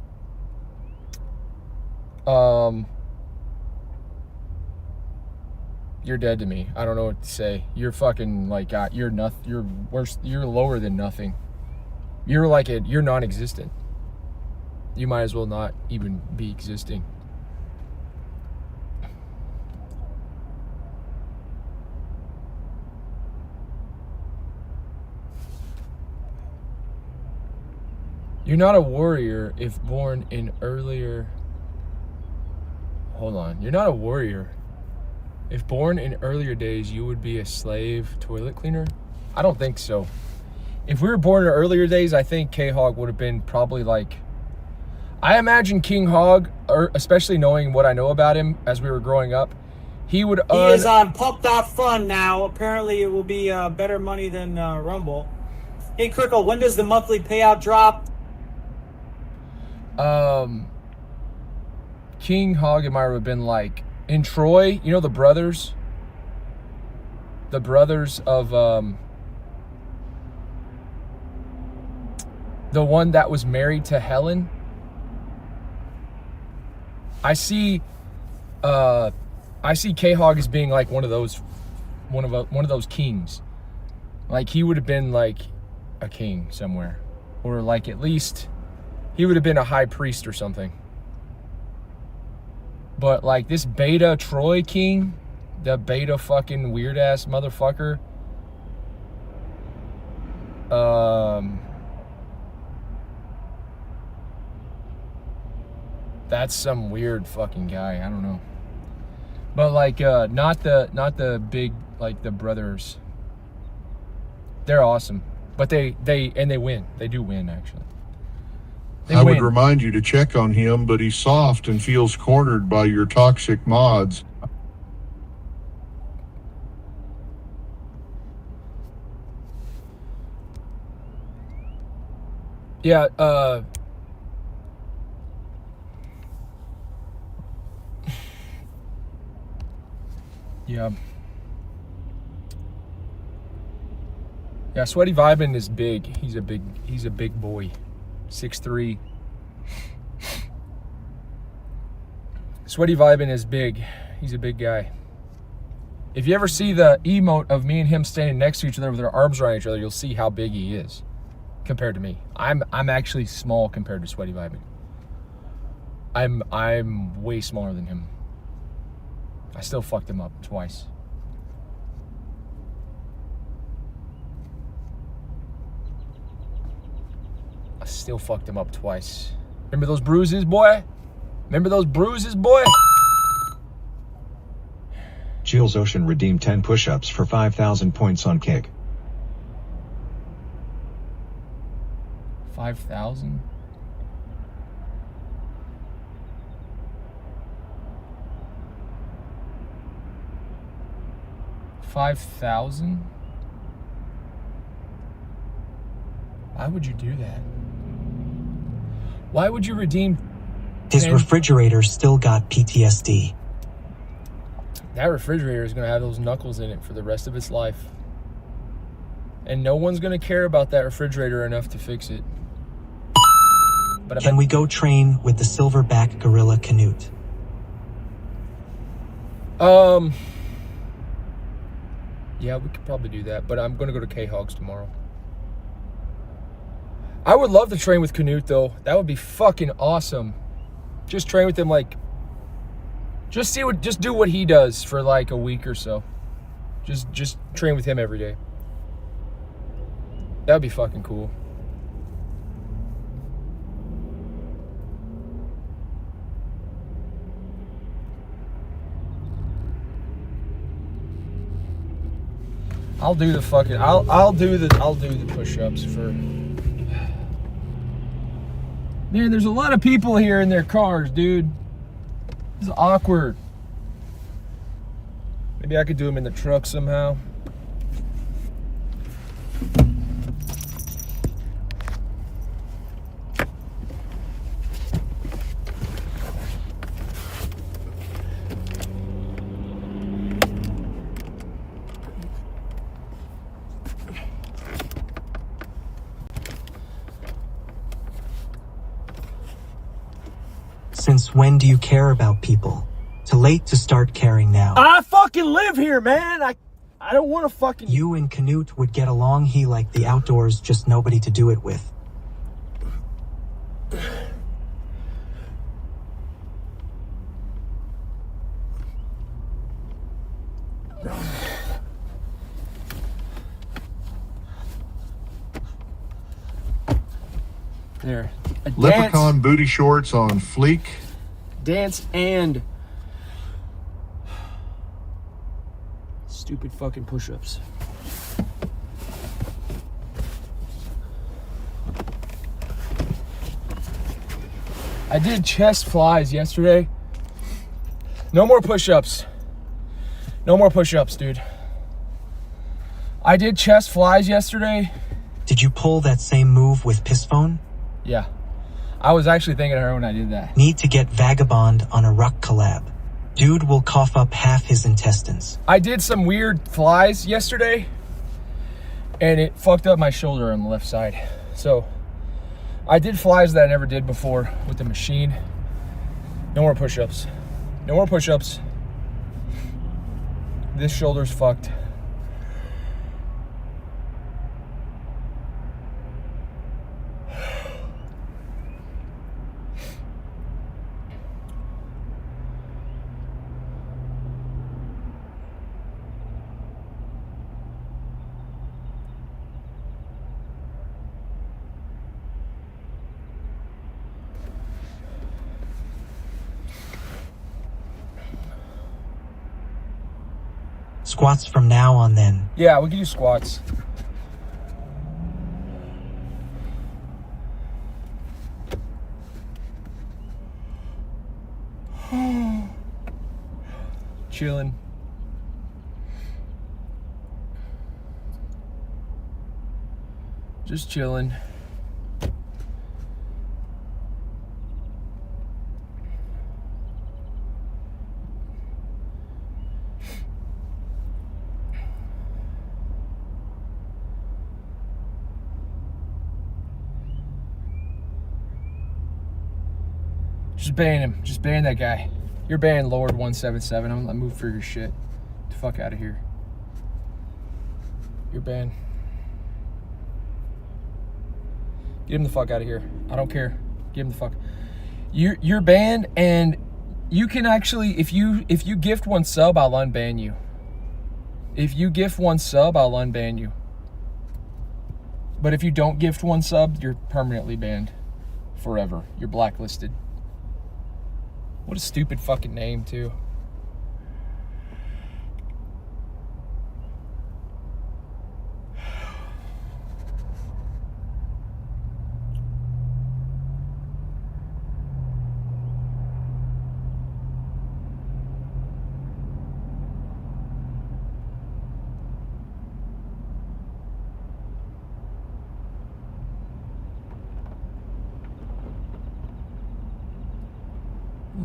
you're dead to me. I don't know what to say. You're fucking like, you're nothing. You're worse. You're lower than nothing. You're like you're non-existent. You might as well not even be existing. You're not a warrior if born in earlier. Hold on. You're not a warrior. If born in earlier days, you would be a slave toilet cleaner? I don't think so. If we were born in earlier days, I think K-Hog would have been probably like... I imagine King Hog, especially knowing what I know about him as we were growing up, he would... He is on Pulp.Fun now. Apparently it will be better money than Rumble. Hey, Crickle, when does the monthly payout drop? King Hog and Myra would have been like... In Troy, you know the brothers of the one that was married to Helen. I see K-Hog as being like one of those kings. Like he would have been like a king somewhere, or like at least he would have been a high priest or something. But like this beta Troy king, the beta fucking weird ass motherfucker. That's some weird fucking guy. I don't know. But like not the big, like the brothers. They're awesome. But they win. They do win actually. I would remind you to check on him, but he's soft and feels cornered by your toxic mods. Yeah, yeah. Yeah, Sweaty Vibin is big. He's a big boy. 6'3". Sweaty Vibin is big. He's a big guy. If you ever see the emote of me and him standing next to each other with their arms around each other, you'll see how big he is compared to me. I'm actually small compared to Sweaty Vibin. I'm way smaller than him. I still fucked him up twice. I still fucked him up twice. Remember those bruises, boy? Remember those bruises, boy? Jules Ocean redeemed 10 push-ups for 5,000 points on Kick. 5,000? $5,000? Why would you do that? Why would you redeem? His refrigerator still got PTSD. That refrigerator is going to have those knuckles in it for the rest of its life. And no one's gonna care about that refrigerator enough to fix it. But I Can bet we go train with the silverback gorilla Canute? Yeah, we could probably do that, but I'm gonna go to K-Hogs tomorrow. I would love to train with Canute though. That would be fucking awesome. Just train with him, like, just do what he does for like a week or so. Just train with him every day. That would be fucking cool. I'll do the fucking I'll do the push-ups for. Man, there's a lot of people here in their cars, dude. This is awkward. Maybe I could do them in the truck somehow. Since when do you care about people? Too late to start caring now. I fucking live here, man. I don't want to fucking... You and Canute would get along. He liked the outdoors, just nobody to do it with. There. A Leprechaun booty shorts on fleek. Dance and stupid fucking push-ups. I did chest flies yesterday. No more push-ups. No more push-ups, dude. I did chest flies yesterday. Did you pull that same move with Pissphone? Yeah. I was actually thinking of her when I did that. Need to get Vagabond on a Ruck collab. Dude will cough up half his intestines. I did some weird flies yesterday, and it fucked up my shoulder on the left side. So I did flies that I never did before with the machine. No more push-ups. No more push-ups. This shoulder's fucked. Squats from now on then. Yeah, we can do squats. Chilling. Just chilling. Just ban him. Just ban that guy. You're banned, Lord 177. I'm gonna move for your shit. Get the fuck out of here. You're banned. Get him the fuck out of here. I don't care. Get him the fuck. You're banned, and you can actually, if you gift one sub, I'll unban you. If you gift one sub, I'll unban you. But if you don't gift one sub, you're permanently banned. Forever. You're blacklisted. What a stupid fucking name, too.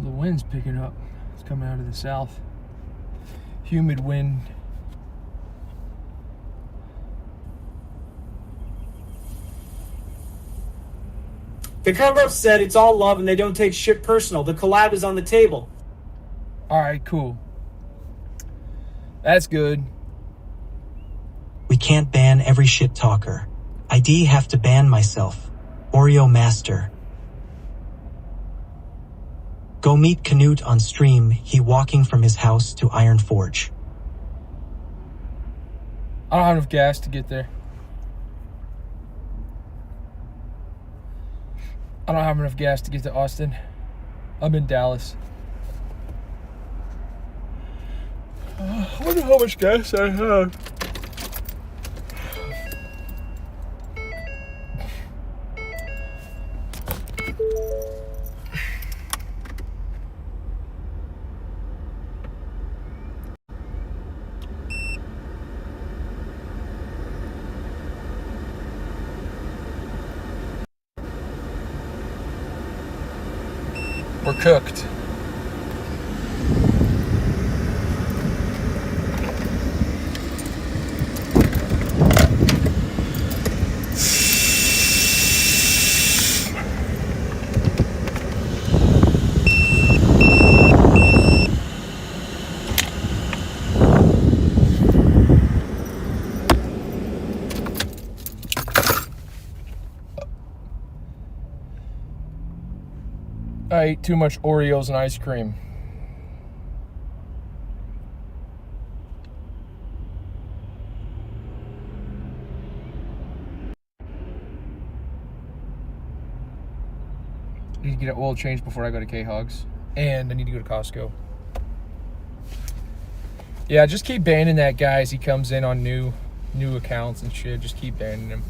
The wind's picking up. It's coming out of the south. Humid wind. The cover-up said it's all love and they don't take shit personal. The collab is on the table. All right, cool. That's good. We can't ban every shit talker. ID have to ban myself. Oreo Master. Go meet Canute on stream. He walking from his house to Iron Forge. I don't have enough gas to get there. I don't have enough gas to get to Austin. I'm in Dallas. I wonder how much gas I have. We're cooked. I ate too much Oreos and ice cream. I need to get an oil change before I go to K-Hogs. And I need to go to Costco. Yeah, just keep banning that guy as he comes in on new accounts and shit. Just keep banning him.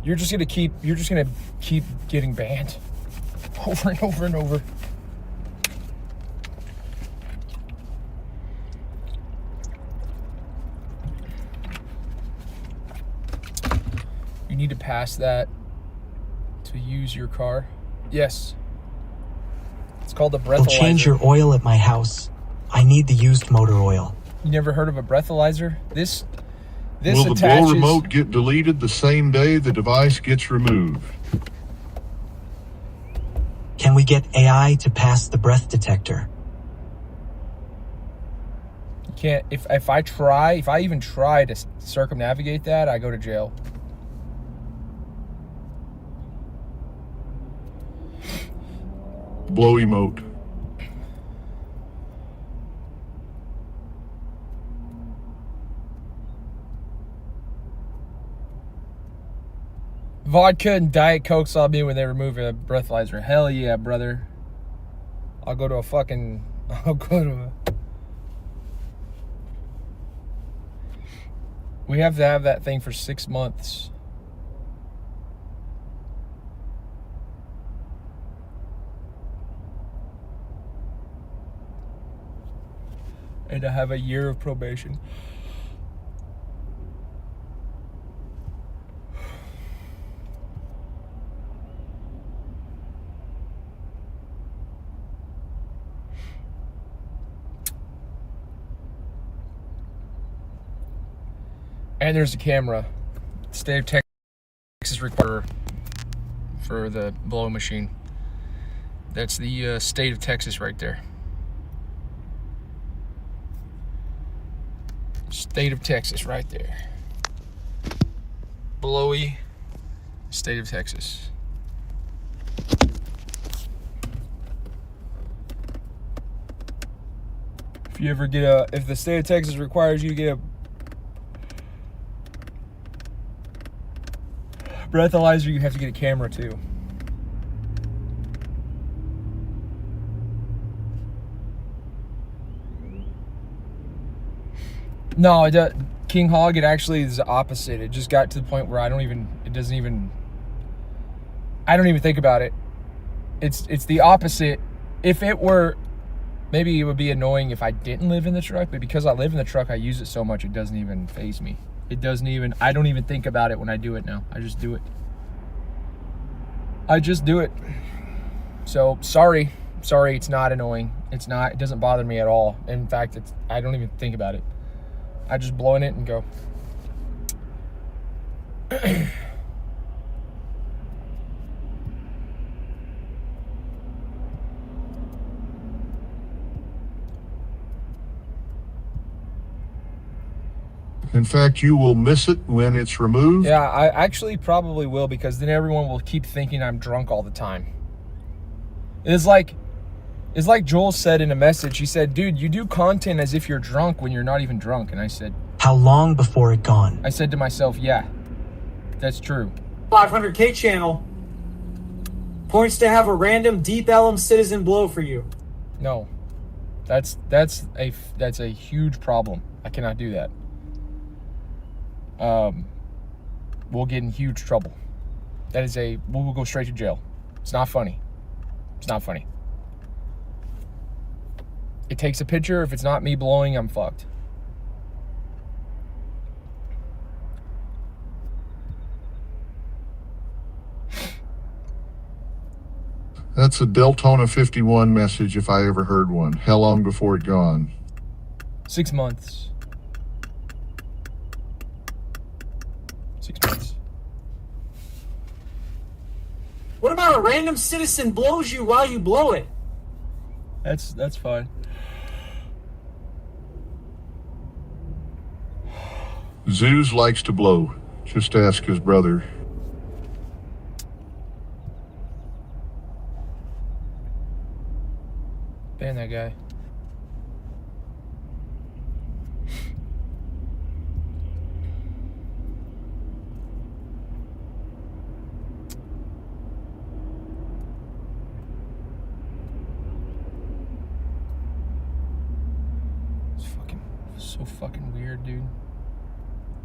You're just gonna keep getting banned. Over and over and over. You need to pass that to use your car. Yes. It's called a breathalyzer. They'll change your oil at my house. I need the used motor oil. You never heard of a breathalyzer? This Will the attaches. blow remote get deleted the same day the device gets removed? Can we get AI to pass the breath detector? You can't. If I even try to circumnavigate that, I go to jail. Blow emote. Vodka and Diet Coke saw me when they removed a breathalyzer. Hell yeah, brother. I'll go to We have to have that thing for 6 months. And to have a year of probation. And there's a camera. State of Texas require for the blow machine. That's the state of Texas right there. State of Texas right there. Blowy, state of Texas. If you ever get if the state of Texas requires you to get a breathalyzer, you have to get a camera too. No, King Hog, it actually is the opposite. It just got to the point where I don't even think about it. It's the opposite. If it were, maybe it would be annoying if I didn't live in the truck, but because I live in the truck, I use it so much, it doesn't even faze me. I don't even think about it when I do it now. I just do it. So, sorry, it's not annoying. It doesn't bother me at all. In fact, I don't even think about it. I just blow in it and go. In fact, you will miss it when it's removed. Yeah, I actually probably will, because then everyone will keep thinking I'm drunk all the time. It's like Joel said in a message. He said, dude, you do content as if you're drunk when you're not even drunk. And I said, How long before it gone? I said to myself, yeah, that's true. 500K channel points to have a random Deep Ellum citizen blow for you. No, that's a huge problem. I cannot do that. We'll get in huge trouble. We'll go straight to jail. It's not funny. It's not funny. It takes a picture. If it's not me blowing, I'm fucked. That's a Deltona 51 message if I ever heard one. How long before it gone? 6 months. 6 months. What about a random citizen blows you while you blow it? That's fine. Zeus likes to blow. Just ask his brother. Ban that guy. It's so fucking weird, dude.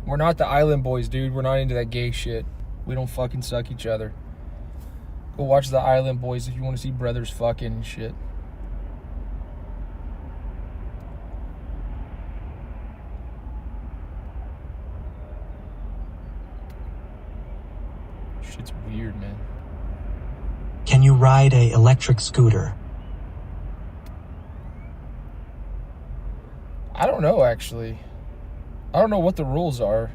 We're not the Island Boys, dude. We're not into that gay shit. We don't fucking suck each other. Go watch the Island Boys if you want to see brothers fucking and shit. Shit's weird, man. Can you ride a electric scooter? I don't know, actually. I don't know what the rules are.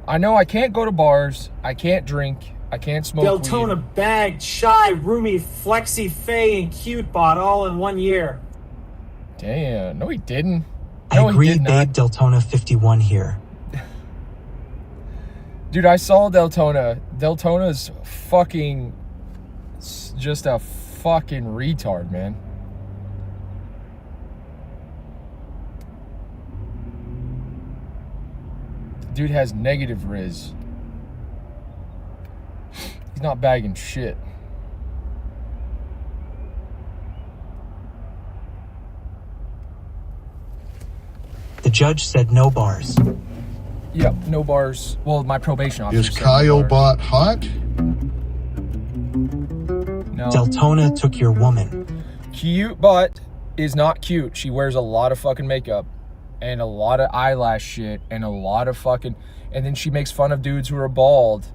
I know I can't go to bars. I can't drink. I can't smoke Deltona weed. bagged Shy, Roomy, Flexi, Faye, and Cutebot all in 1 year. Damn. No, he didn't. I No, he agree, did not. babe. Deltona 51 here. Dude, I saw Deltona. Deltona's fucking just a fucking retard, man. Dude has negative Riz. He's not bagging shit. The judge said no bars. Yep, no bars. Well, my probation officer Is said no Kyle bars. Bot hot? No. Deltona took your woman. Cute Bot is not cute. She wears a lot of fucking makeup and a lot of eyelash shit and a lot of fucking... And then she makes fun of dudes who are bald.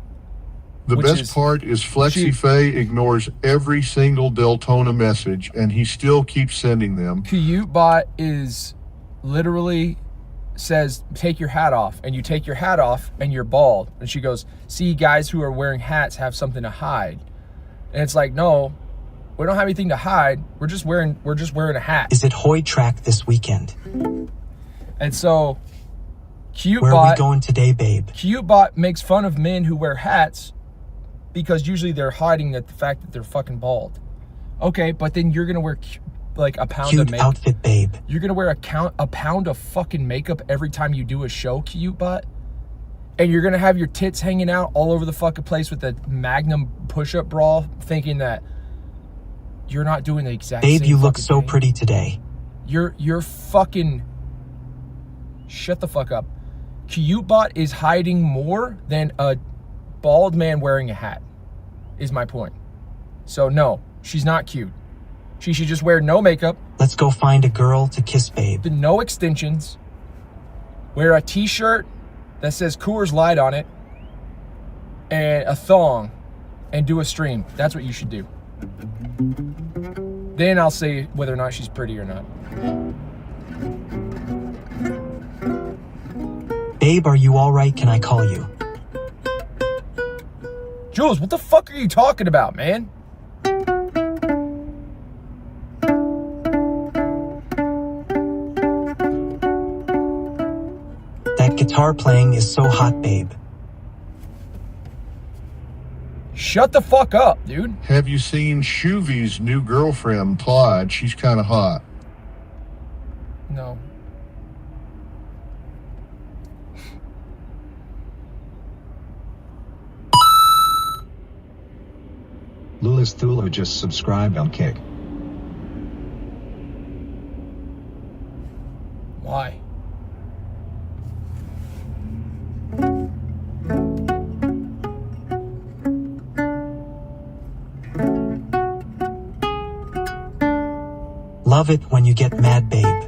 The Which best is- part is Flexi she- Faye ignores every single Deltona message, and he still keeps sending them. Cute Bot is literally says, take your hat off. And you take your hat off and you're bald. And she goes, see, guys who are wearing hats have something to hide. And it's like, no, we don't have anything to hide. We're just wearing a hat. Is it Hoy track this weekend? And so Cute Where are we Bot, going today, babe? Cute Bot makes fun of men who wear hats because usually they're hiding the fact that they're fucking bald. Okay, but then you're gonna wear like a pound of Cute makeup. outfit, babe. You're gonna wear a pound of fucking makeup every time you do a show, Cute Bot, and you're gonna have your tits hanging out all over the fucking place with a Magnum push-up bra, thinking that you're not doing the exact Babe, same you look fucking so thing. pretty today. You're fucking... Shut the fuck up. Cute Bot is hiding more than a bald man wearing a hat, is my point. So no, she's not cute. She should just wear no makeup, Let's go find a girl to kiss, babe. no extensions, wear a t-shirt that says Coors Light on it, and a thong, and do a stream. That's what you should do. Then I'll say whether or not she's pretty or not. Babe, are you alright? Can I call you? Jules, what the fuck are you talking about, man? guitar playing is so hot, babe. Shut the fuck up, dude. Have you seen Shuvy's new girlfriend, Clyde? She's kind of hot. No. Lulis Thulu just subscribed on Kick. Why? Love it when you get mad, babe.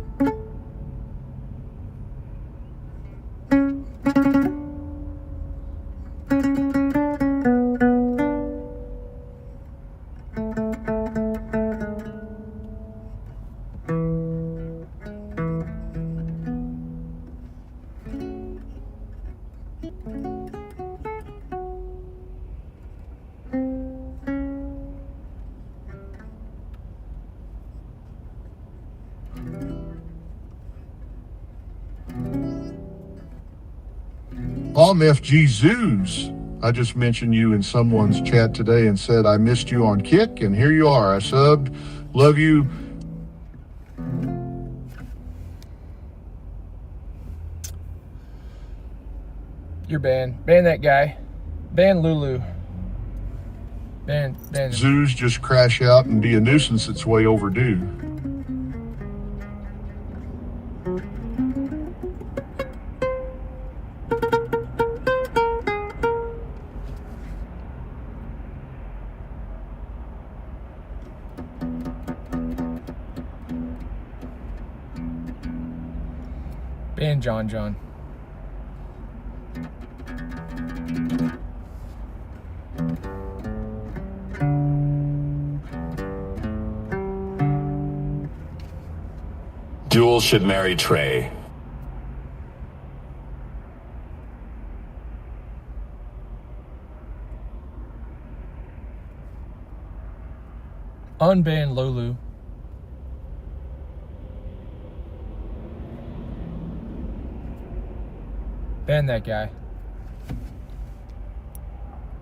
I'm FG Zoos. I just mentioned you in someone's chat today and said I missed you on Kick, and here you are. I subbed. Love you. You're banned. Ban that guy. Ban Lulu. Ban him. Zoos just crash out and be a nuisance. It's way overdue. Ban John. Jewel should marry Trey. Unban Lulu. Ban that guy.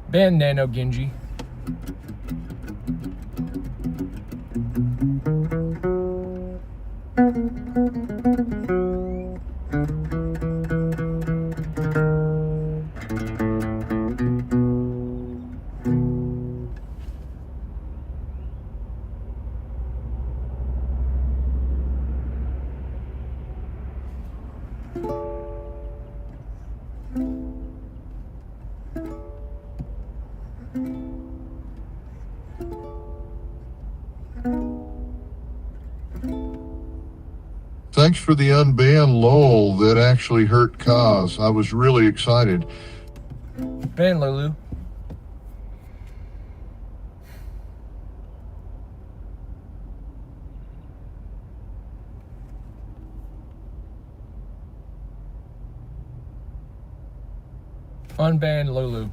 Ban Nano Genji. Thanks for the unban lol. That actually hurt Kaz. I was really excited. Ban Lulu. Unban Lulu.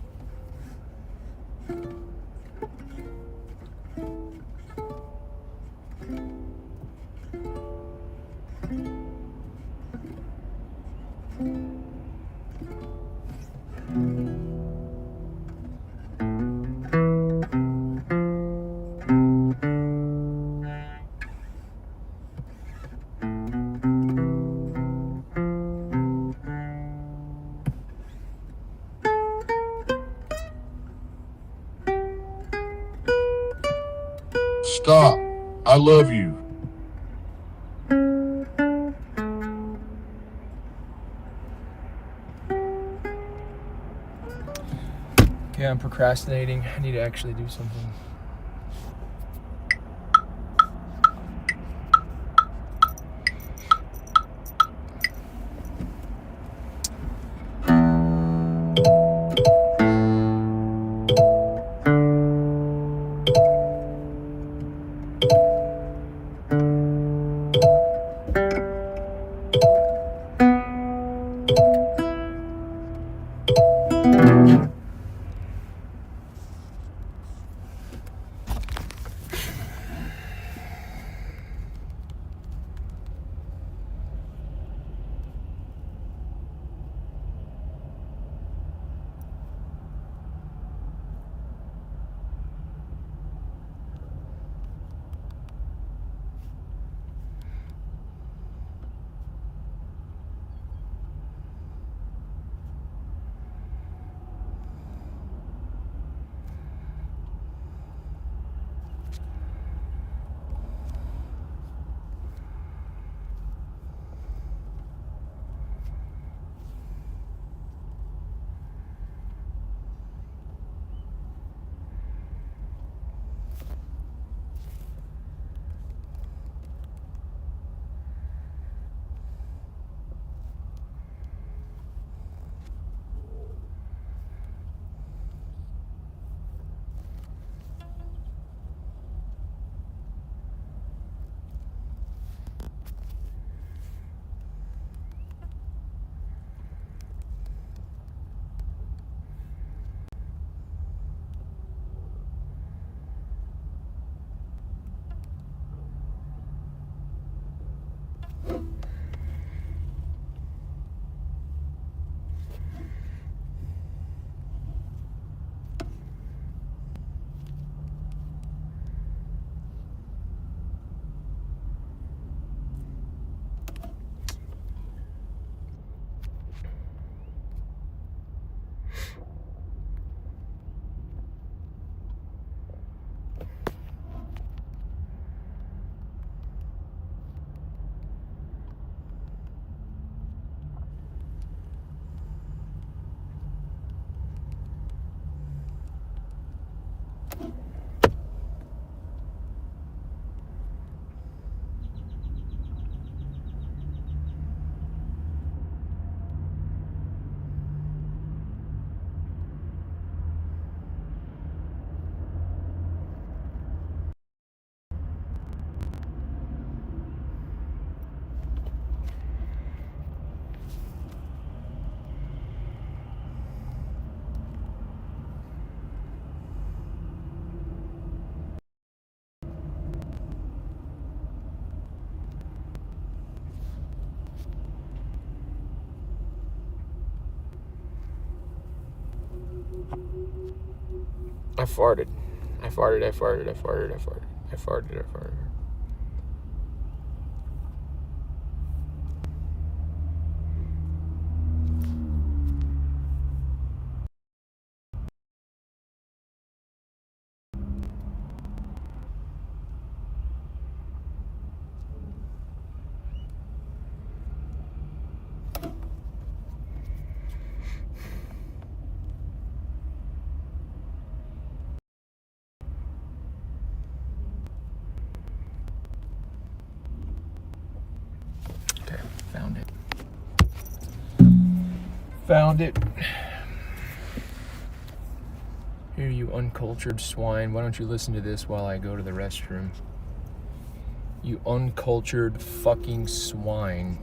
Stop. I love you. Okay, I'm procrastinating. I need to actually do something. I farted. I farted, I farted, I farted, I farted. I farted, I farted. Okay, found it. Found it. Here, you uncultured swine. Why don't you listen to this while I go to the restroom? You uncultured fucking swine.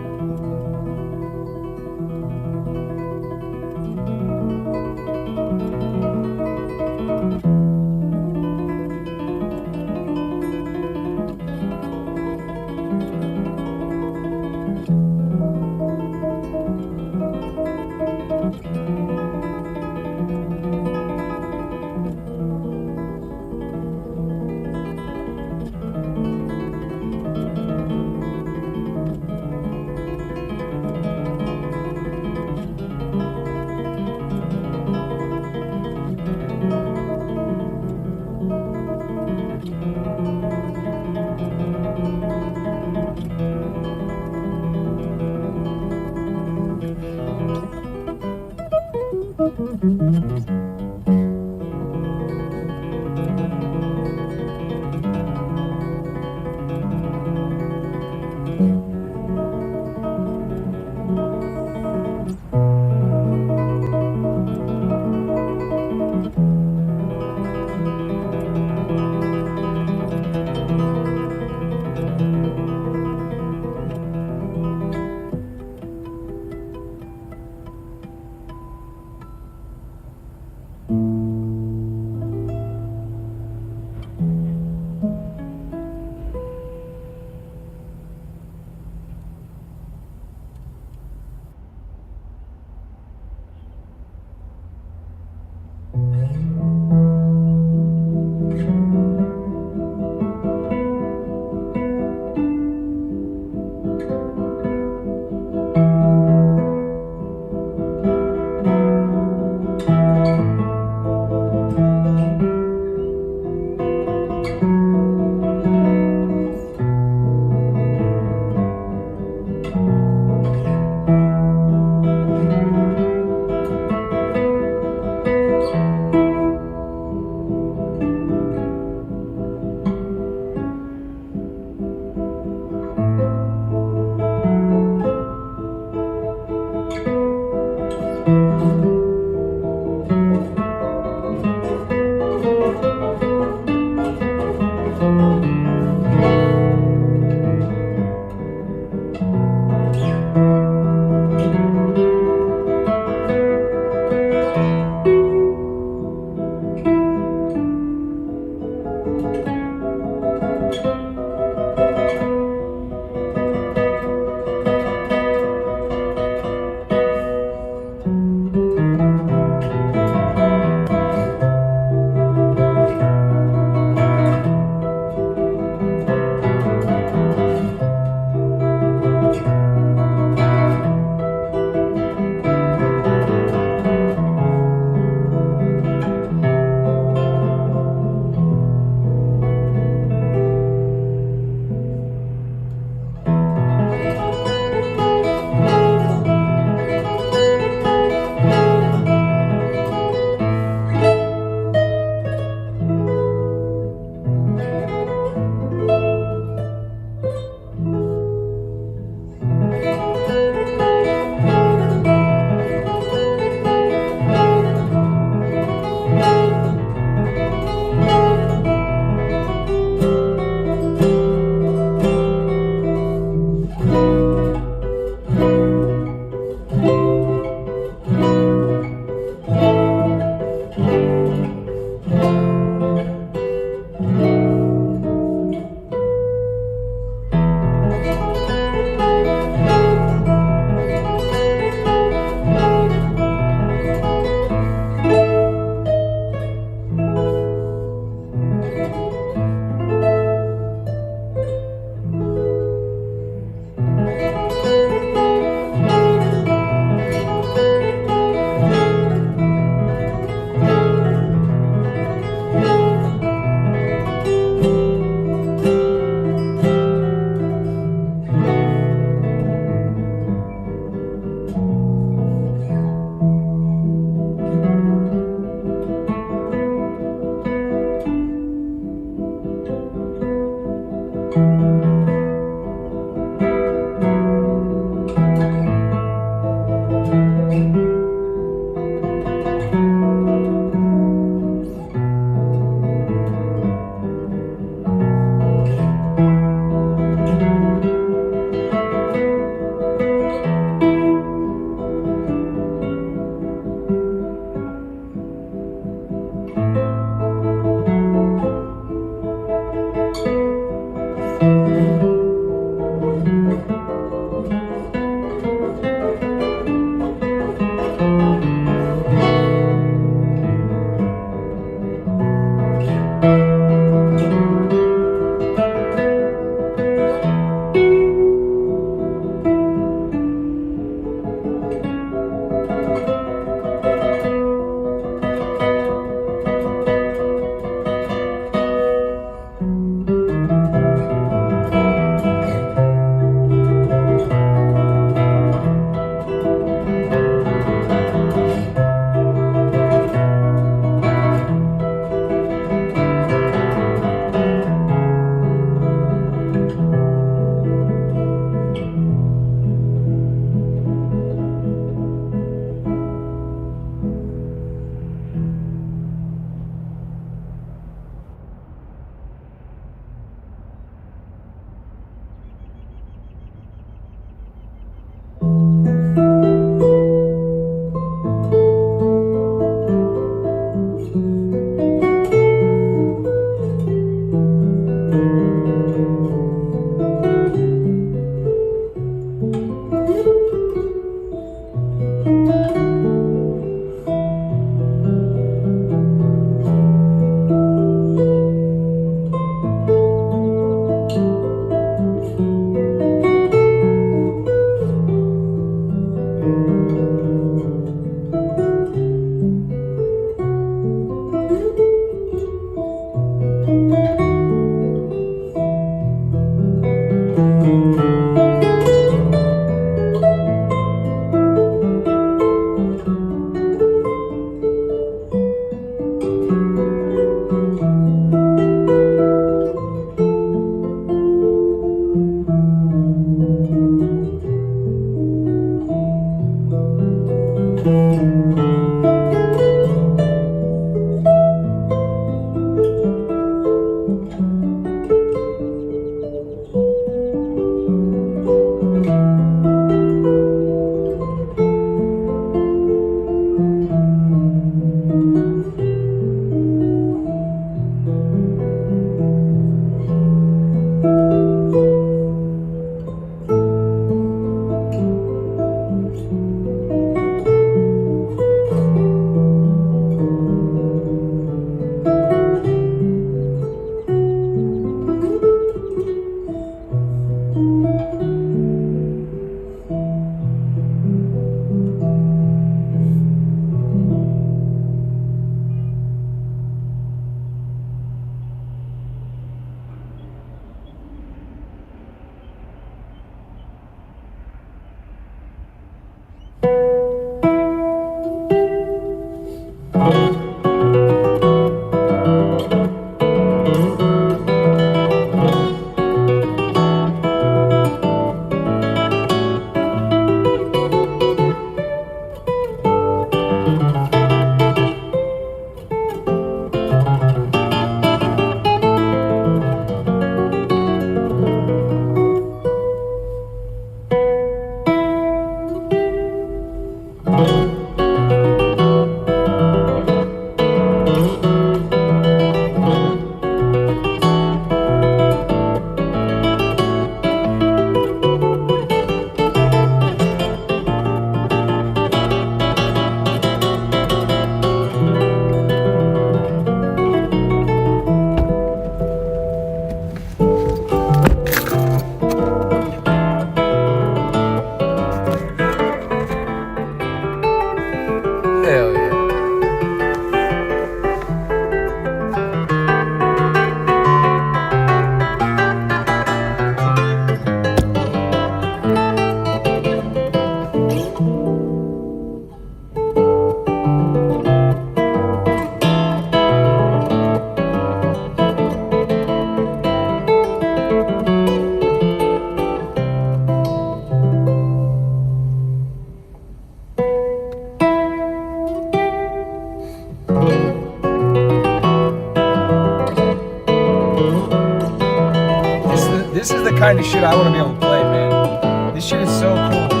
This is the kind of shit I want to be able to play, man. This shit is so cool.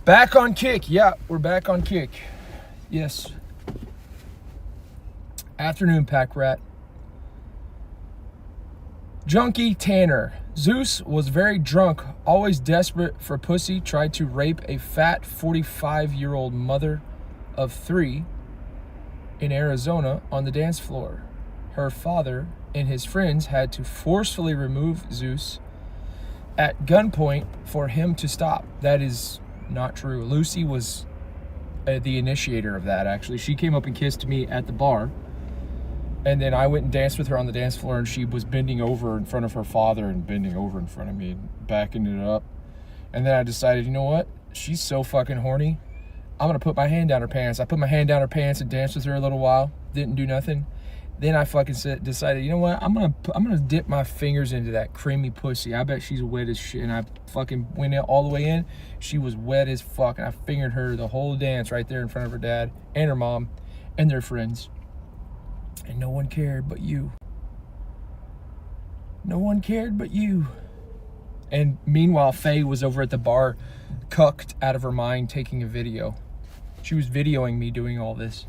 Back on Kick. Yeah, we're back on Kick. Yes. Afternoon, Pack Rat. Junkie Tanner. Zeus was very drunk, always desperate for pussy, tried to rape a fat 45-year-old mother of 3 in Arizona on the dance floor. Her father and his friends had to forcefully remove Zeus at gunpoint for him to stop. That is not true. Lucy was the initiator of that, actually. She came up and kissed me at the bar, and then I went and danced with her on the dance floor, and she was bending over in front of her father and bending over in front of me and backing it up. And then I decided, you know what? She's so fucking horny. I'm going to put my hand down her pants. I put my hand down her pants and danced with her a little while. Didn't do nothing. Then I fucking decided, you know what? I'm gonna dip my fingers into that creamy pussy. I bet she's wet as shit. And I fucking went all the way in. She was wet as fuck. And I fingered her the whole dance right there in front of her dad and her mom and their friends. And no one cared but you. No one cared but you. And meanwhile, Faye was over at the bar, cucked out of her mind, taking a video. She was videoing me doing all this,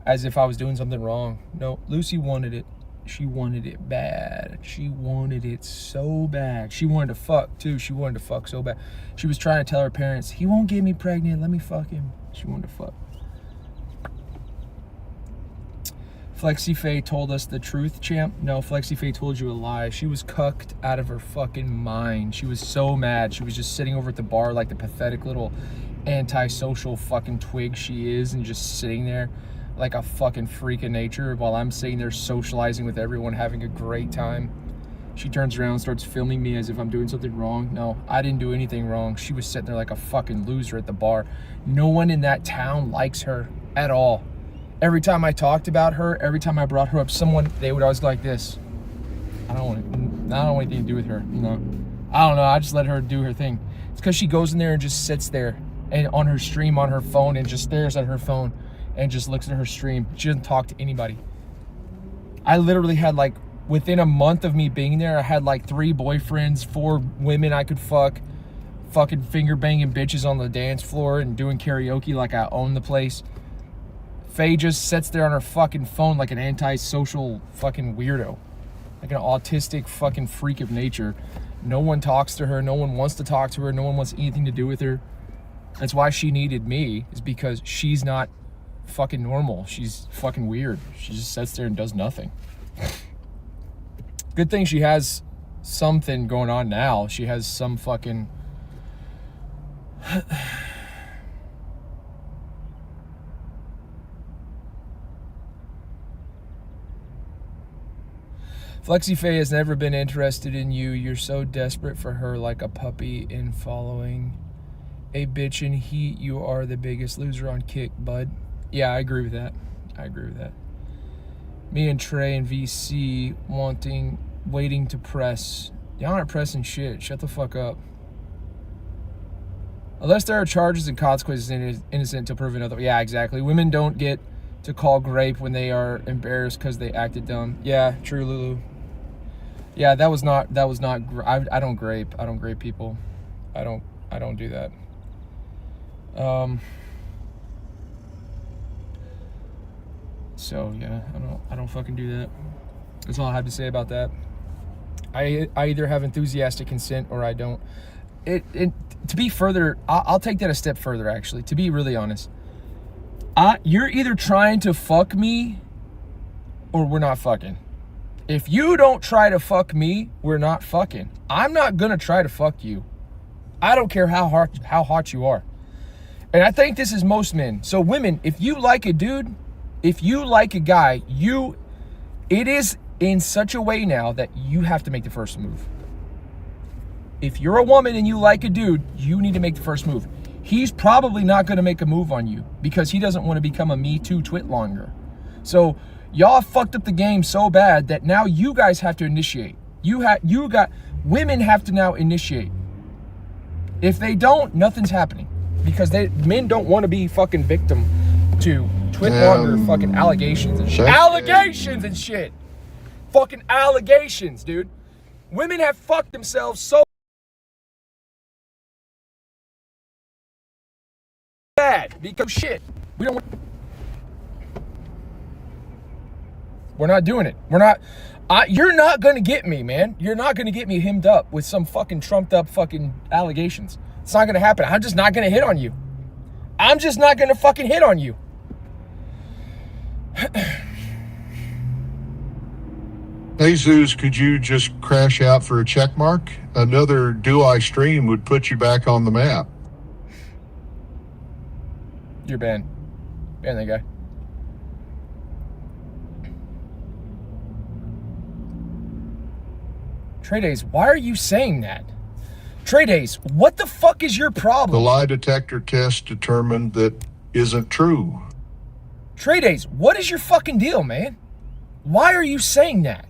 as if I was doing something wrong. No, Lucy wanted it. She wanted it bad. She wanted it so bad. She wanted to fuck, too. She wanted to fuck so bad. She was trying to tell her parents, he won't get me pregnant. Let me fuck him. She wanted to fuck. Flexi Faye told us the truth, champ. No, Flexi Faye told you a lie. She was cucked out of her fucking mind. She was so mad. She was just sitting over at the bar like the pathetic little antisocial fucking twig she is, and just sitting there like a fucking freak of nature while I'm sitting there socializing with everyone, having a great time. She turns around and starts filming me as if I'm doing something wrong. No, I didn't do anything wrong. She was sitting there like a fucking loser at the bar. No one in that town likes her at all. Every time I talked about her, every time I brought her up, they would always go like this. I don't want anything to do with her. No, I don't know. I just let her do her thing. It's because she goes in there and just sits there and on her stream on her phone and just stares at her phone and just looks at her stream. She doesn't talk to anybody. I literally had like, within a month of me being there, I had like 3 boyfriends, 4 women I could fuck, fucking finger banging bitches on the dance floor and doing karaoke like I own the place. Faye just sits there on her fucking phone like an antisocial fucking weirdo. Like an autistic fucking freak of nature. No one talks to her. No one wants to talk to her. No one wants anything to do with her. That's why she needed me, is because she's not fucking normal. She's fucking weird. She just sits there and does nothing. Good thing she has something going on now. She has some fucking... Flexi Faye has never been interested in you. You're so desperate for her, like a puppy in following a bitch in heat. You are the biggest loser on Kick, bud. Yeah, I agree with that. I agree with that. Me and Trey and VC waiting to press. Y'all aren't pressing shit. Shut the fuck up. Unless there are charges and consequences, innocent until proven otherwise. Yeah, exactly. Women don't get to call grape when they are embarrassed because they acted dumb. Yeah, true, Lulu. Yeah, that was not I don't grape. I don't grape people. I don't do that. So yeah, I don't fucking do that. That's all I have to say about that. I either have enthusiastic consent or I don't. To be further, I'll take that a step further, actually, to be really honest. You're either trying to fuck me or we're not fucking. If you don't try to fuck me, we're not fucking. I'm not gonna try to fuck you. I don't care how hot you are. And I think this is most men. So women, if you like a dude, if you like a guy, it is in such a way now that you have to make the first move. If you're a woman and you like a dude, you need to make the first move. He's probably not going to make a move on you because he doesn't want to become a Me Too twit longer. So y'all fucked up the game so bad that now you guys have to initiate. Women have to now initiate. If they don't, nothing's happening because men don't want to be fucking victim to twit longer fucking allegations and shit. Allegations and shit. Fucking allegations, dude. Women have fucked themselves so bad because shit. We're not doing it. You're not gonna get me, man. You're not gonna get me hemmed up with some fucking trumped up fucking allegations. It's not gonna happen. I'm just not gonna hit on you. I'm just not gonna fucking hit on you. Jesus, could you just crash out for a check mark? Another Do I stream would put you back on the map. You're banned. Ban that guy. Trey Days, why are you saying that? Trey Days, what the fuck is your The problem? lie detector test determined that isn't true. Trey Days, what is your fucking deal, man? Why are you saying that?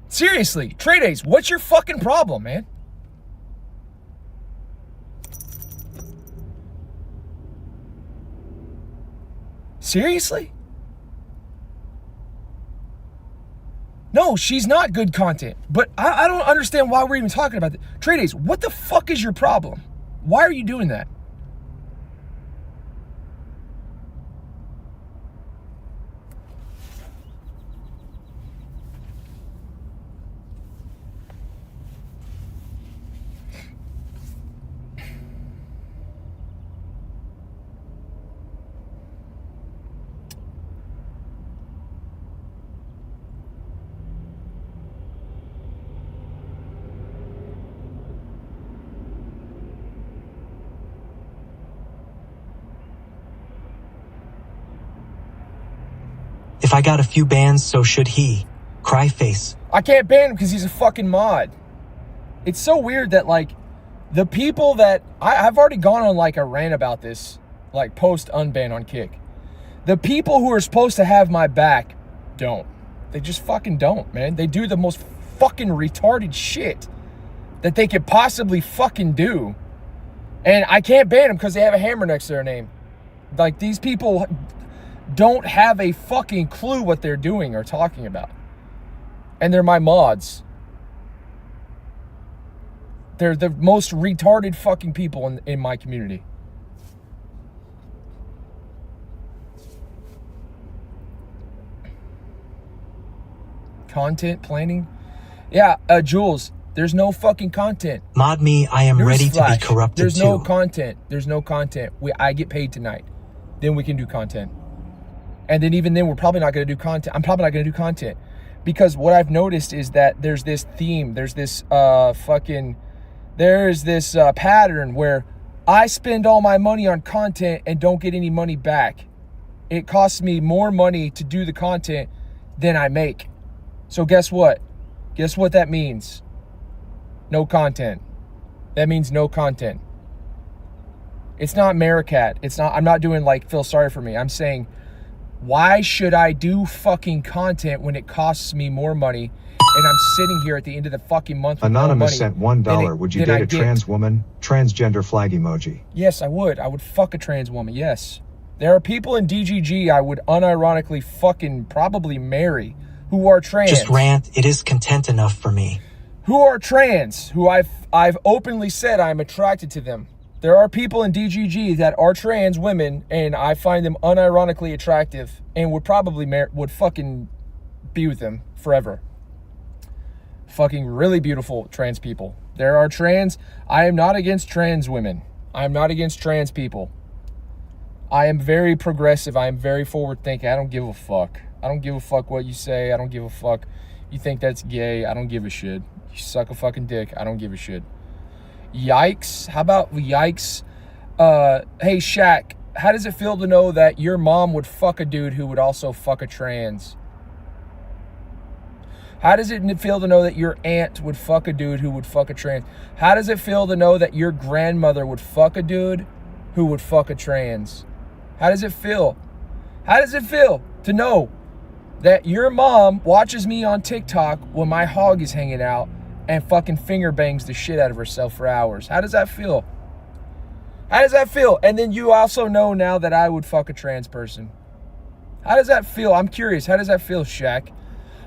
Seriously, Trey Days, what's your fucking problem, man? Seriously? No, she's not good content. But I don't understand why we're even talking about that. Trey Days, what the fuck is your problem? Why are you doing that? If I got a few bans, so should he. Cry face. I can't ban him because he's a fucking mod. It's so weird that, like, the people that... I've already gone on, like, a rant about this, like, post-unban on Kick. The people who are supposed to have my back don't. They just fucking don't, man. They do the most fucking retarded shit that they could possibly fucking do. And I can't ban them because they have a hammer next to their name. Like, these people don't have a fucking clue what they're doing or talking about. And they're my mods. They're the most retarded fucking people in my community. Content planning? Yeah, Jules, there's no fucking content. Mod me, I am ready to be Newsflash, corrupted There's too. no content. There's no content. I get paid tonight. Then we can do content. And then even then, we're probably not going to do content. I'm probably not going to do content. Because what I've noticed is that there's this theme. There's this pattern where I spend all my money on content and don't get any money back. It costs me more money to do the content than I make. So guess what? Guess what that means? No content. That means no content. It's not Maricat. It's not, I'm not doing like, feel sorry for me. I'm saying, why should I do fucking content when it costs me more money and I'm sitting here at the end of the fucking month with Anonymous no money sent $1. Would you than I date a get? trans woman? Transgender flag emoji. Yes, I would. I would fuck a trans woman, yes. There are people in DGG I would unironically fucking probably marry who are trans. Just rant, it is content enough for me. Who are trans, who I've openly said I'm attracted to them. There are people in DGG that are trans women, and I find them unironically attractive, and would probably would fucking be with them forever. Fucking really beautiful trans people. There are trans. I am not against trans women. I am not against trans people. I am very progressive. I am very forward thinking. I don't give a fuck. I don't give a fuck what you say. I don't give a fuck. You think that's gay? I don't give a shit. You suck a fucking dick. I don't give a shit. Yikes. How about yikes? Hey, Shaq, how does it feel to know that your mom would fuck a dude who would also fuck a trans? How does it feel to know that your aunt would fuck a dude who would fuck a trans? How does it feel to know that your grandmother would fuck a dude who would fuck a trans? How does it feel? How does it feel to know that your mom watches me on TikTok when my hog is hanging out and fucking finger bangs the shit out of herself for hours? How does that feel? How does that feel? And then you also know now that I would fuck a trans person. How does that feel? I'm curious. How does that feel, Shaq?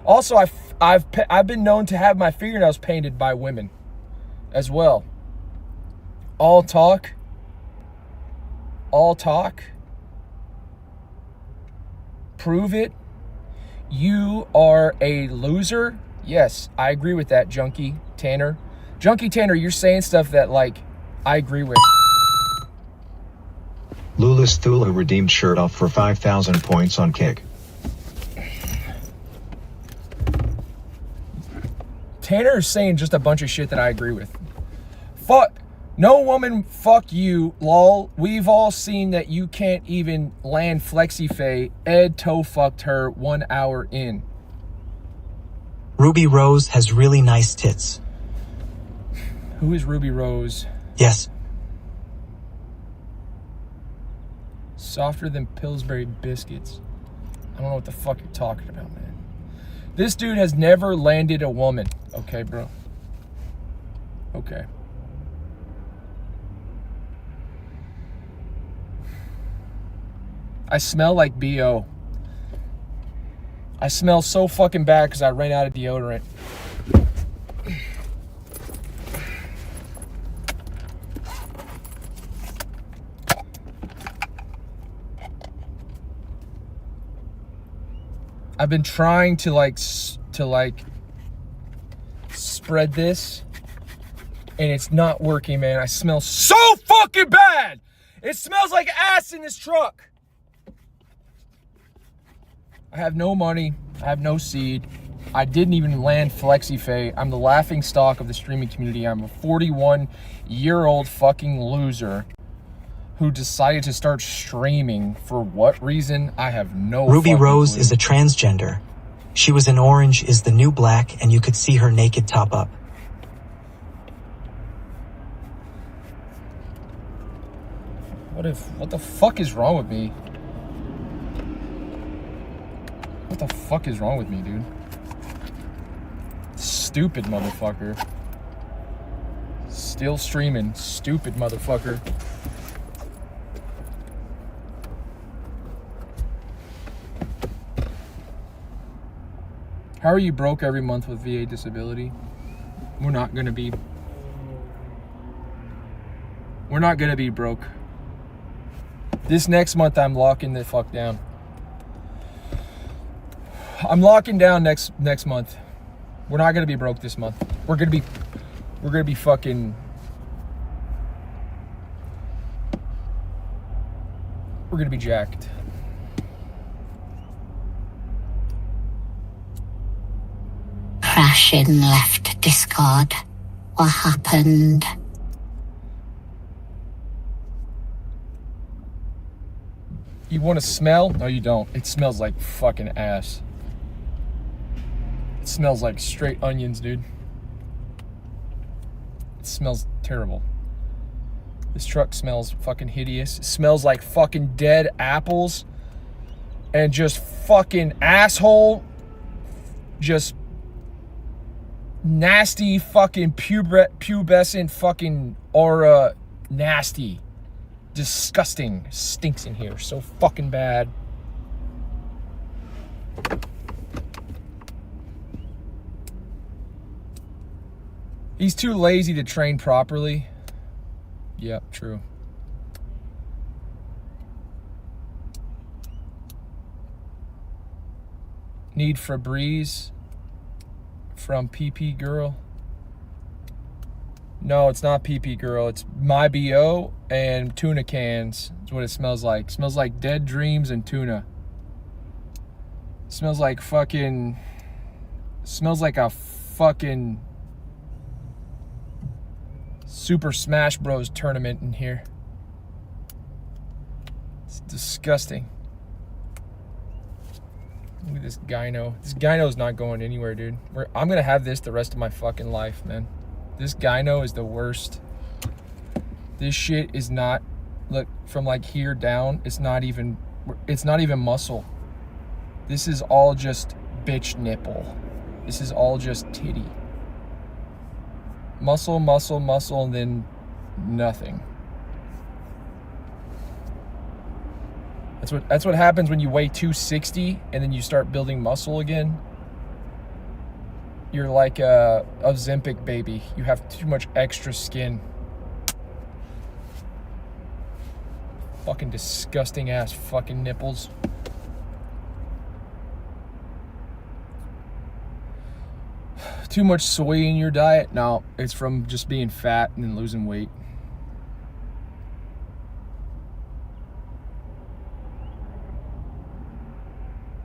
Also, I've been known to have my fingernails painted by women as well. All talk. All talk. Prove it. You are a loser. Yes, I agree with that, Junkie Tanner. Junkie Tanner, you're saying stuff that, like, I agree with. Lulis Thulu redeemed shirt off for 5,000 points on Kick. Tanner is saying just a bunch of shit that I agree with. Fuck. No woman, fuck you, lol. We've all seen that you can't even land FlexiFay. Ed toe fucked her 1 hour in. Ruby Rose has really nice tits. Who is Ruby Rose? Yes. Softer than Pillsbury biscuits. I don't know what the fuck you're talking about, man. This dude has never landed a woman. Okay, bro. Okay. I smell like BO. I smell so fucking bad because I ran out of deodorant. I've been trying to spread this, and it's not working, man. I smell so fucking bad. It smells like ass in this truck. I have no money. I have no seed. I didn't even land FlexiFay. I'm the laughing stock of the streaming community. I'm a 41-year-old fucking loser who decided to start streaming. For what reason? I have no Ruby fucking Rose clue. is a transgender. She was in Orange is the New Black, and you could see her naked top up. What the fuck is wrong with me? What the fuck is wrong with me, dude? Stupid motherfucker. Still streaming. Stupid motherfucker. How are you broke every month with VA disability? We're not gonna be. We're not gonna be broke. This next month, I'm locking the fuck down. I'm locking down next month. We're not gonna be broke this month. We're gonna be fucking. We're gonna be jacked. Crashing left Discord. What happened? You want to smell? No, you don't. It smells like fucking ass. It smells like straight onions, dude. It smells terrible. This truck smells fucking hideous. It smells like fucking dead apples and just fucking asshole. Just nasty fucking pubescent fucking aura. Nasty. Disgusting. Stinks in here so fucking bad. He's too lazy to train properly. Yep, true. Need Febreze from PP Girl. No, it's not PP Girl. It's My BO and tuna cans. That's what it smells like. It smells like dead dreams and tuna. It smells like fucking. Smells like a fucking. Super Smash Bros. Tournament in here. It's disgusting. Look at this gyno. This gyno's not going anywhere, dude. I'm gonna have this the rest of my fucking life, man. This gyno is the worst. This shit is not, look, from like here down, it's not even muscle. This is all just bitch nipple. This is all just titty. Muscle, muscle, muscle, and then nothing. That's what happens when you weigh 260 and then you start building muscle again. You're like a Ozempic baby. You have too much extra skin. Fucking disgusting ass fucking nipples. Too much soy in your diet? No, it's from just being fat and then losing weight.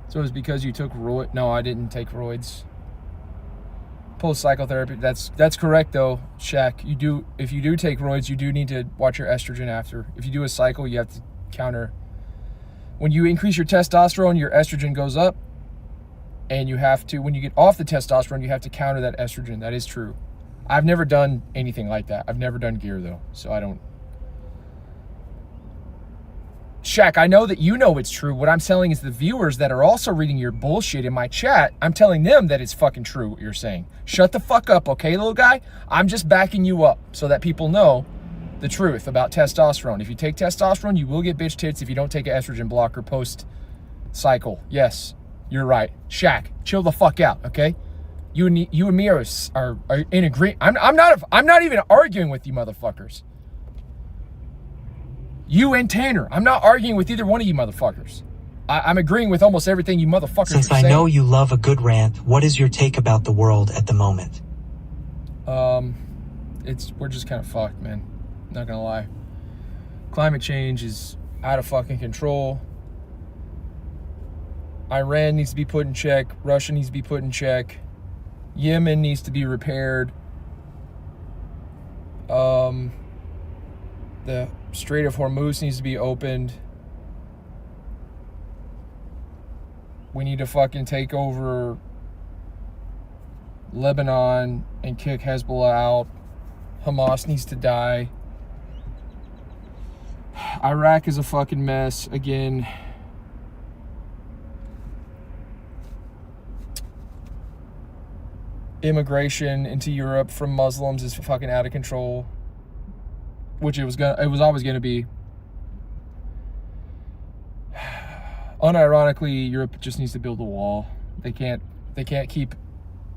So it was because you took roid? No, I didn't take roids. Post-psychotherapy, that's correct though, Shaq. You do, if you do take roids, you do need to watch your estrogen after. If you do a cycle, you have to counter. When you increase your testosterone, your estrogen goes up, and you have to, when you get off the testosterone, you have to counter that estrogen. That is true. I've never done anything like that. I've never done gear though, so I don't. Shaq, I know that you know it's true. What I'm telling is the viewers that are also reading your bullshit in my chat, I'm telling them that it's fucking true what you're saying. Shut the fuck up, okay, little guy? I'm just backing you up so that people know the truth about testosterone. If you take testosterone, you will get bitch tits if you don't take an estrogen blocker post-cycle. Yes, you're right. Shaq, chill the fuck out, okay? You and me are in agreement. I'm not even arguing with you motherfuckers. You and Tanner. I'm not arguing with either one of you motherfuckers. I'm agreeing with almost everything you motherfuckers Since are saying. I know you love a good rant, what is your take about the world at the moment? We're just kind of fucked, man. Not gonna lie. Climate change is out of fucking control. Iran needs to be put in check. Russia needs to be put in check. Yemen needs to be repaired. The Strait of Hormuz needs to be opened. We need to fucking take over Lebanon and kick Hezbollah out. Hamas needs to die. Iraq is a fucking mess again. Immigration into Europe from Muslims is fucking out of control. Which it was always gonna be. Unironically, Europe just needs to build a wall. They can't keep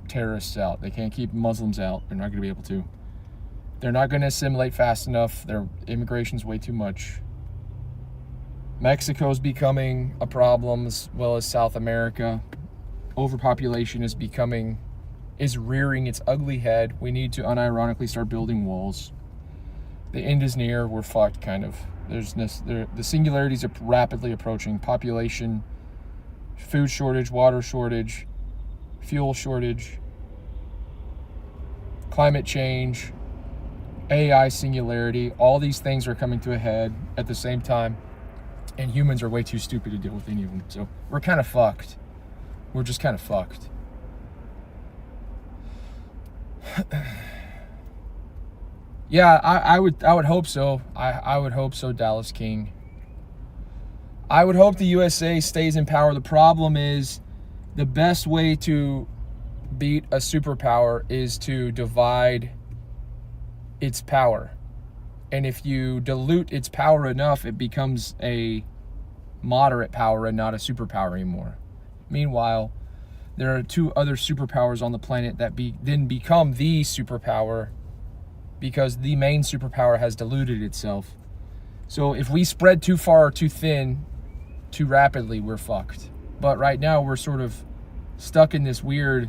terrorists out. They can't keep Muslims out. They're not gonna be able to. They're not gonna assimilate fast enough. Their immigration's way too much. Mexico's becoming a problem, as well as South America. Overpopulation is rearing its ugly head. We need to unironically start building walls. The end is near. We're fucked, kind of. The singularities are rapidly approaching. Population, food shortage, water shortage, fuel shortage, climate change, AI singularity. All these things are coming to a head at the same time, and humans are way too stupid to deal with any of them. So we're kind of fucked. We're just kind of fucked. Yeah, I would hope so. I would hope so, Dallas King. I would hope the USA stays in power. The problem is the best way to beat a superpower is to divide its power. And if you dilute its power enough, it becomes a moderate power and not a superpower anymore. Meanwhile, there are two other superpowers on the planet that then become the superpower, because the main superpower has diluted itself. So if we spread too far or too thin, too rapidly, we're fucked. But right now we're sort of stuck in this weird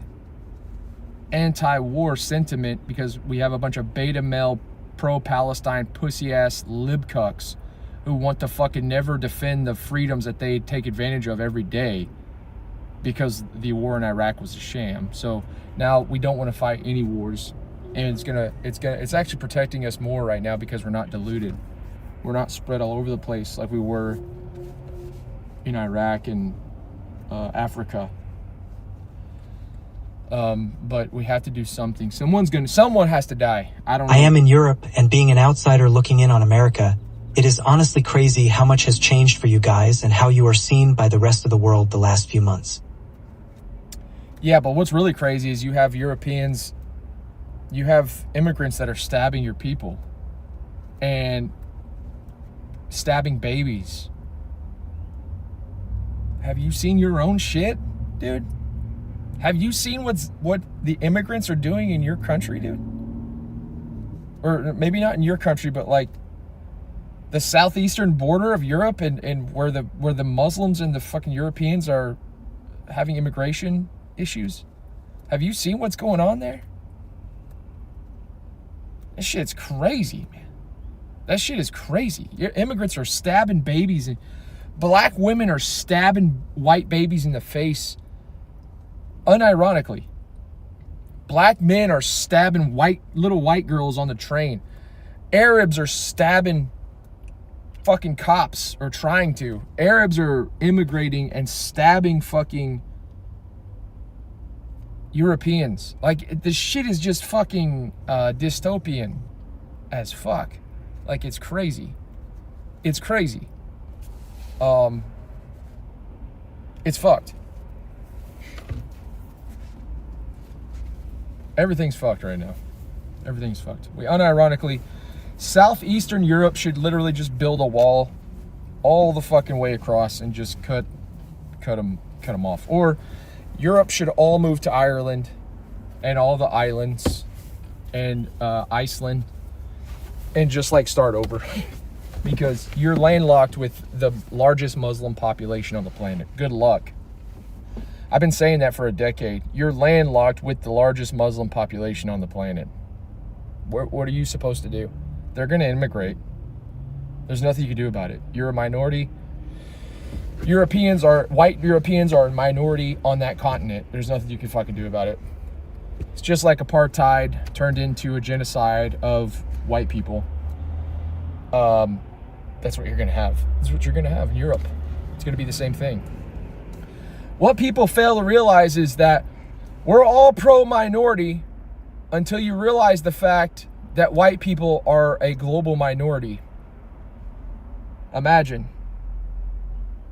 anti-war sentiment because we have a bunch of beta male pro-Palestine pussy-ass libcucks who want to fucking never defend the freedoms that they take advantage of every day because the war in Iraq was a sham. So now we don't want to fight any wars. And it's actually protecting us more right now because we're not diluted. We're not spread all over the place like we were in Iraq and Africa. But we have to do something. Someone has to die. I don't know. I am in Europe, and being an outsider looking in on America, it is honestly crazy how much has changed for you guys and how you are seen by the rest of the world the last few months. Yeah, but what's really crazy is you have Europeans, you have immigrants that are stabbing your people and stabbing babies. Have you seen your own shit, dude? Have you seen what the immigrants are doing in your country, dude? Or maybe not in your country, but like the southeastern border of Europe and where the Muslims and the fucking Europeans are having immigration issues. Have you seen what's going on there? That shit's crazy, man. That shit is crazy. Your immigrants are stabbing babies, and black women are stabbing white babies in the face. Unironically, black men are stabbing little white girls on the train. Arabs are stabbing fucking cops, or trying to. Arabs are immigrating and stabbing fucking Europeans. Like, this shit is just fucking dystopian as fuck. Like, it's crazy. It's crazy. It's fucked. Everything's fucked right now. Everything's fucked. We unironically, southeastern Europe should literally just build a wall all the fucking way across and just cut them off. Or Europe should all move to Ireland and all the islands and Iceland and just like start over. Because you're landlocked with the largest Muslim population on the planet. Good luck. I've been saying that for a decade. You're landlocked with the largest Muslim population on the planet. What are you supposed to do? They're going to immigrate. There's nothing you can do about it. You're a minority. White Europeans are a minority on that continent. There's nothing you can fucking do about it. It's just like apartheid turned into a genocide of white people. That's what you're going to have. That's what you're going to have in Europe. It's going to be the same thing. What people fail to realize is that we're all pro-minority until you realize the fact that white people are a global minority. Imagine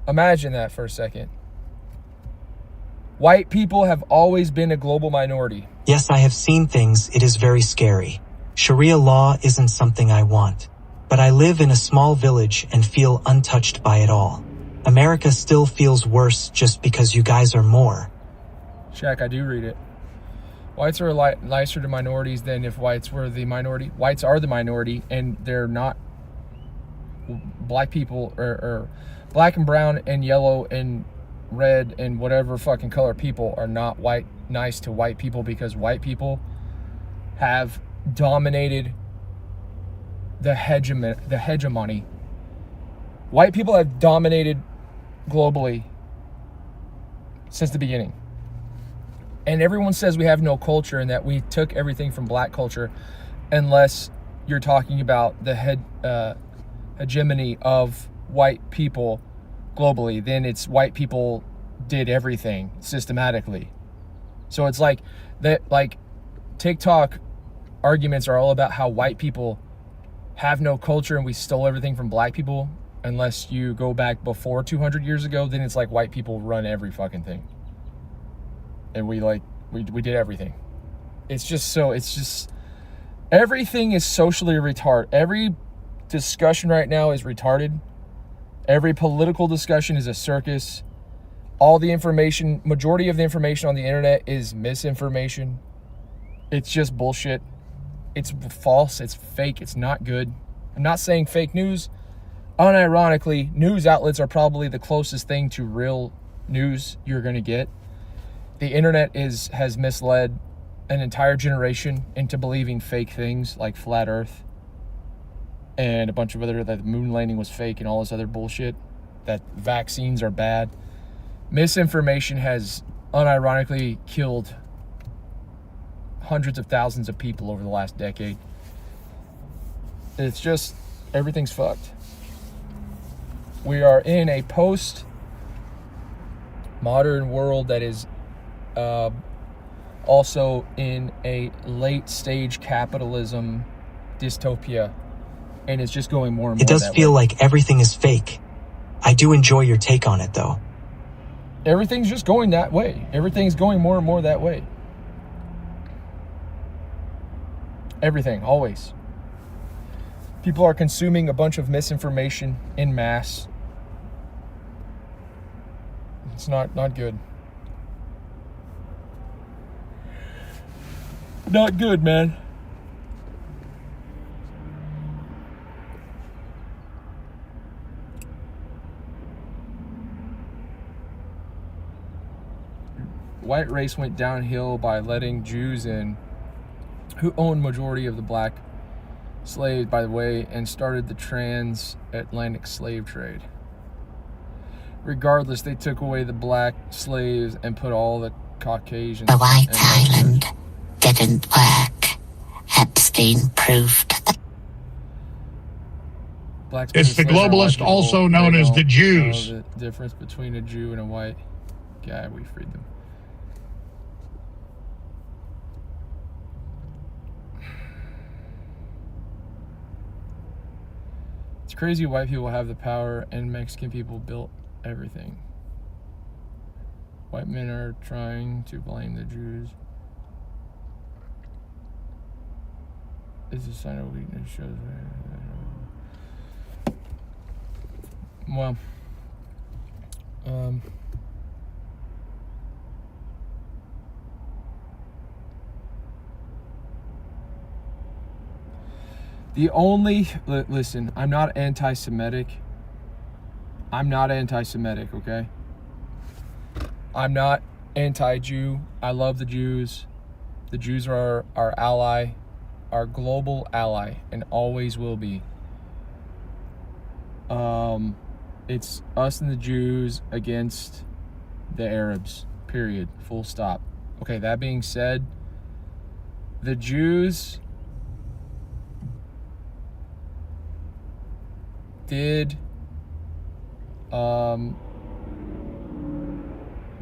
that for a second. White people have always been a global minority. Yes, I have seen things. It is very scary. Sharia law isn't something I want. But I live in a small village and feel untouched by it all. America still feels worse just because you guys are more. Shaq, I do read it. Whites are nicer to minorities than if whites were the minority. Whites are the minority, and they're not. Black people, or black and brown and yellow and red and whatever fucking color people are not nice to white people, because white people have dominated the hegemony. White people have dominated globally since the beginning. And everyone says we have no culture and that we took everything from black culture, unless you're talking about the hegemony of white people globally. Then it's white people did everything systematically. So it's like that, like TikTok arguments are all about how white people have no culture and we stole everything from black people. Unless you go back before 200 years ago, then it's like white people run every fucking thing. And we did everything. It's just everything is socially retarded. Every discussion right now is retarded. Every political discussion is a circus. All the information, majority of the information on the internet is misinformation. It's just bullshit. It's false. It's fake. It's not good. I'm not saying fake news. Unironically, news outlets are probably the closest thing to real news you're going to get. The internet has misled an entire generation into believing fake things like flat earth and a bunch of other, that the moon landing was fake and all this other bullshit, that vaccines are bad. Misinformation has unironically killed hundreds of thousands of people over the last decade. It's just, everything's fucked. We are in a post-modern world that is also in a late-stage capitalism dystopia, and it's just going more and more It does that feel way. like everything is fake. I do enjoy your take on it, though. Everything's just going that way. Everything's going more and more that way. Everything, always. People are consuming a bunch of misinformation in mass. It's not good. Not good, man. White race went downhill by letting Jews in, who owned majority of the black slaves, by the way, and started the transatlantic slave trade. Regardless, they took away the black slaves and put all the Caucasians. The White and Island didn't work. Epstein proved that. Blacks It's being the slaves are white globalists, people. also known They as don't the Jews. know the difference between a Jew and a white guy. We freed them. It's crazy white people have the power and Mexican people built everything. White men are trying to blame the Jews. It's a sign of weakness. Shows. Well, the only, listen, I'm not anti-Semitic. I'm not anti-Semitic, okay? I'm not anti-Jew. I love the Jews. The Jews are our ally, our global ally, and always will be. It's us and the Jews against the Arabs, period, full stop. Okay, that being said, the Jews did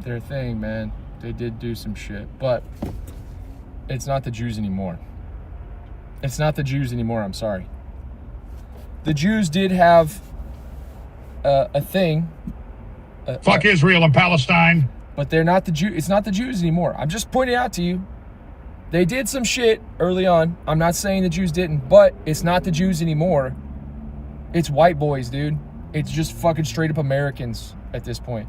their thing, man. They did do some shit, but it's not the Jews anymore. It's not the Jews anymore, I'm sorry. The Jews did have a thing. Fuck Israel and Palestine. But they're not the Jew. It's not the Jews anymore. I'm just pointing out to you. They did some shit early on. I'm not saying the Jews didn't, but it's not the Jews anymore. It's white boys, dude. It's just fucking straight up Americans at this point.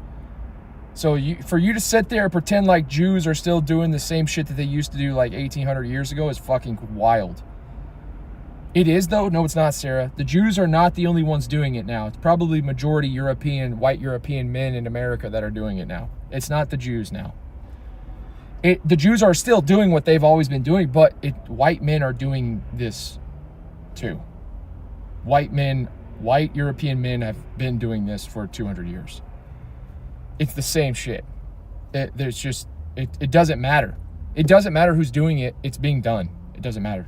So for you to sit there and pretend like Jews are still doing the same shit that they used to do like 1,800 years ago is fucking wild. It is, though. No, it's not, Sarah. The Jews are not the only ones doing it now. It's probably majority white European men in America that are doing it now. It's not the Jews now. The Jews are still doing what they've always been doing, but white men are doing this too. White European men have been doing this for 200 years. It's the same shit. It doesn't matter. It doesn't matter who's doing it. It's being done. It doesn't matter.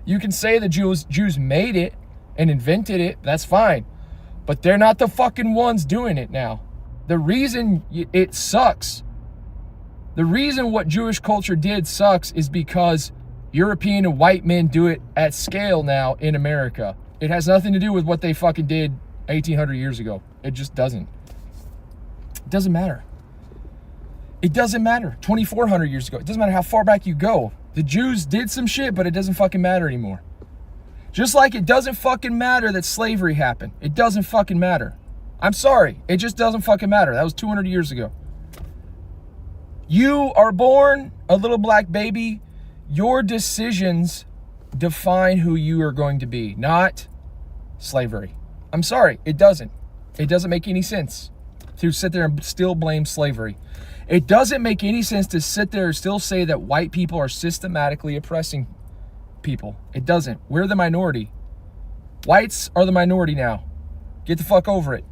You can say the Jews made it and invented it. That's fine. But they're not the fucking ones doing it now. The reason it sucks, the reason what Jewish culture did sucks is because European and white men do it at scale now in America. It has nothing to do with what they fucking did 1,800 years ago. It just doesn't. It doesn't matter. It doesn't matter. 2,400 years ago. It doesn't matter how far back you go. The Jews did some shit, but it doesn't fucking matter anymore. Just like it doesn't fucking matter that slavery happened. It doesn't fucking matter. I'm sorry. It just doesn't fucking matter. That was 200 years ago. You are born a little black baby. Your decisions define who you are going to be, not slavery. I'm sorry. It doesn't. It doesn't make any sense to sit there and still blame slavery. It doesn't make any sense to sit there and still say that white people are systematically oppressing people. It doesn't. We're the minority. Whites are the minority now. Get the fuck over it.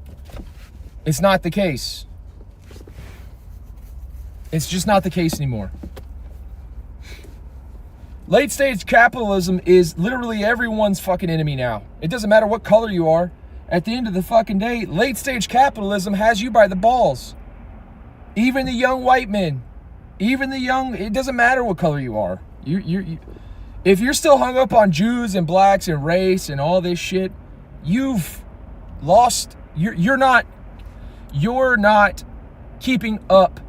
It's not the case. It's just not the case anymore. Late stage capitalism is literally everyone's fucking enemy now. It doesn't matter what color you are. At the end of the fucking day, late stage capitalism has you by the balls. Even the young white men, even the young, it doesn't matter what color you are. If you're still hung up on Jews and blacks and race and all this shit, you've lost, you're not keeping up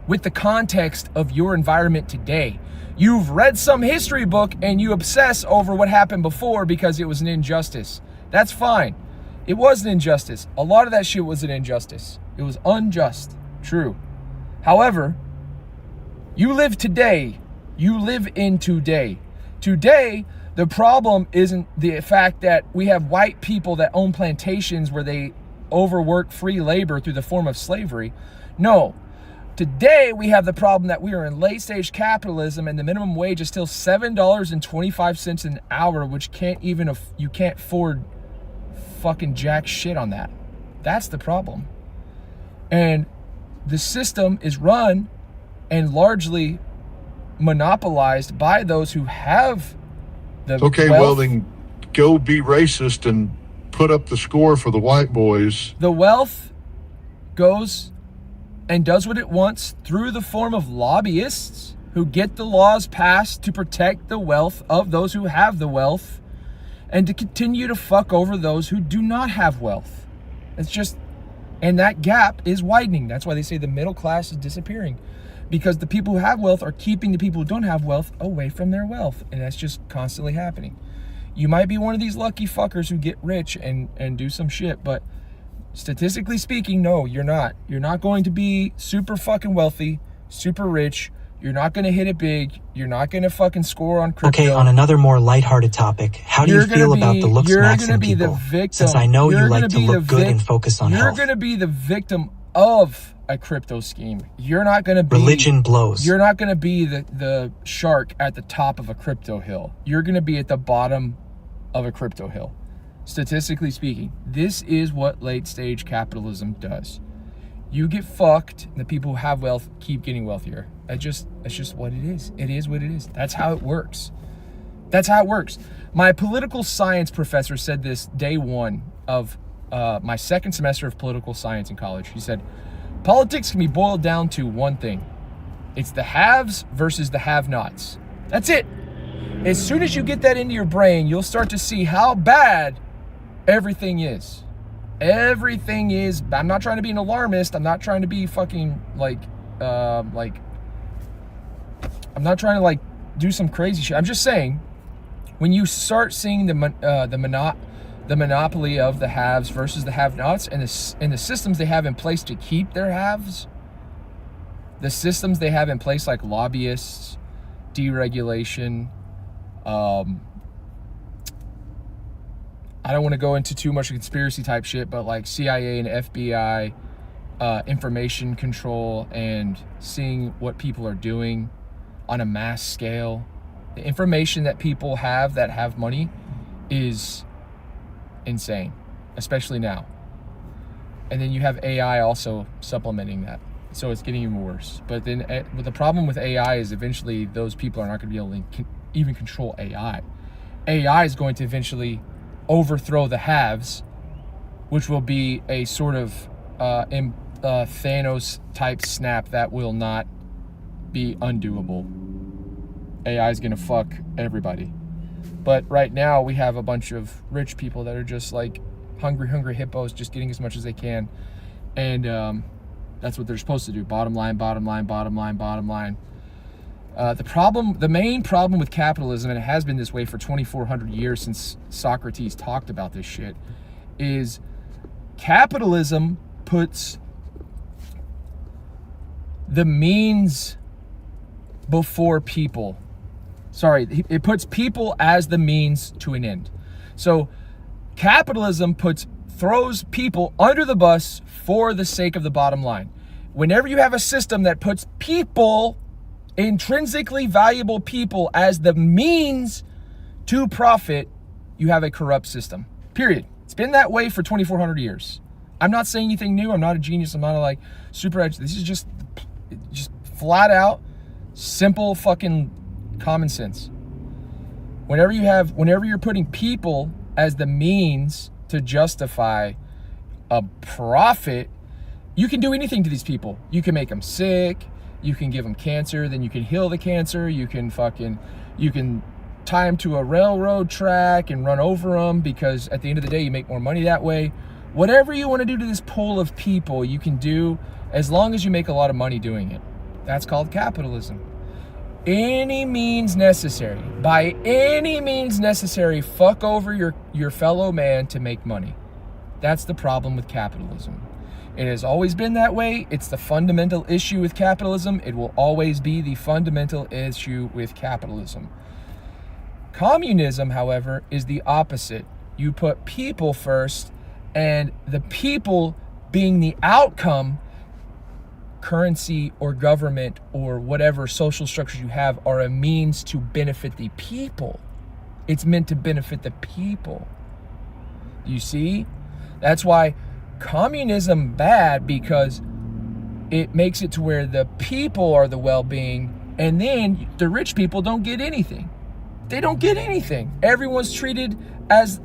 with the context of your environment today. You've read some history book and you obsess over what happened before because it was an injustice. That's fine. It was an injustice. A lot of that shit was an injustice. It was unjust. True. However, you live today. You live in today. Today, the problem isn't the fact that we have white people that own plantations where they overwork free labor through the form of slavery. No. Today, we have the problem that we are in late stage capitalism and the minimum wage is still $7.25 an hour, which you can't afford fucking jack shit on that. That's the problem. And the system is run and largely monopolized by those who have the Okay, wealth. well then go be racist and put up the score for the white boys. The wealth goes and does what it wants through the form of lobbyists who get the laws passed to protect the wealth of those who have the wealth and to continue to fuck over those who do not have wealth. It's just, and that gap is widening. That's why they say the middle class is disappearing, because the people who have wealth are keeping the people who don't have wealth away from their wealth, and that's just constantly happening. You might be one of these lucky fuckers who get rich and do some shit, but statistically speaking, no, you're not. You're not going to be super fucking wealthy, super rich. You're not going to hit it big. You're not going to fucking score on crypto. Okay, on another more lighthearted topic, how do you feel about the looks maxing people? Since I know you like to look good and focus on health. You're going to be the victim of a crypto scheme. You're not going to be... Religion blows. You're not going to be the shark at the top of a crypto hill. You're going to be at the bottom of a crypto hill. Statistically speaking, this is what late stage capitalism does. You get fucked, and the people who have wealth keep getting wealthier. It's just what it is. It is what it is. That's how it works. That's how it works. My political science professor said this day one of my second semester of political science in college. He said, politics can be boiled down to one thing. It's the haves versus the have-nots. That's it. As soon as you get that into your brain, you'll start to see how bad everything is. Everything is. I'm not trying to be an alarmist. I'm not trying to be fucking I'm not trying to like do some crazy shit. I'm just saying, when you start seeing the monopoly of the haves versus the have-nots and the systems they have in place to keep their haves, the systems they have in place like lobbyists, deregulation, I don't want to go into too much conspiracy type shit, but like CIA and FBI, information control and seeing what people are doing on a mass scale. The information that people have that have money is insane, especially now. And then you have AI also supplementing that. So it's getting even worse. But then the problem with AI is eventually those people are not going to be able to even control AI. AI is going to eventually overthrow the haves, which will be a sort of Thanos type snap that will not be undoable. AI is going to fuck everybody. But right now we have a bunch of rich people that are just like hungry hippos, just getting as much as they can. And that's what they're supposed to do. Bottom line. The main problem with capitalism, and it has been this way for 2,400 years since Socrates talked about this shit, is capitalism puts the means before people. Sorry, it puts people as the means to an end. So capitalism throws people under the bus for the sake of the bottom line. Whenever you have a system that puts people, intrinsically valuable people, as the means to profit, you have a corrupt system. Period. It's been that way for 2,400 years. I'm not saying anything new. I'm not a genius. I'm not a like super edge. This is just flat out simple fucking common sense. Whenever you're putting people as the means to justify a profit, you can do anything to these people. You can make them sick, you can give them cancer, then you can heal the cancer, you can tie them to a railroad track and run over them, because at the end of the day, you make more money that way. Whatever you want to do to this pool of people, you can do as long as you make a lot of money doing it. That's called capitalism. Any means necessary, by any means necessary, fuck over your fellow man to make money. That's the problem with capitalism. It has always been that way. It's the fundamental issue with capitalism. It will always be the fundamental issue with capitalism. Communism, however, is the opposite. You put people first, and the people being the outcome, currency or government or whatever social structures you have are a means to benefit the people. It's meant to benefit the people. You see? That's why communism bad, because it makes it to where the people are the well-being, and then the rich people don't get anything. They don't get anything. Everyone's treated as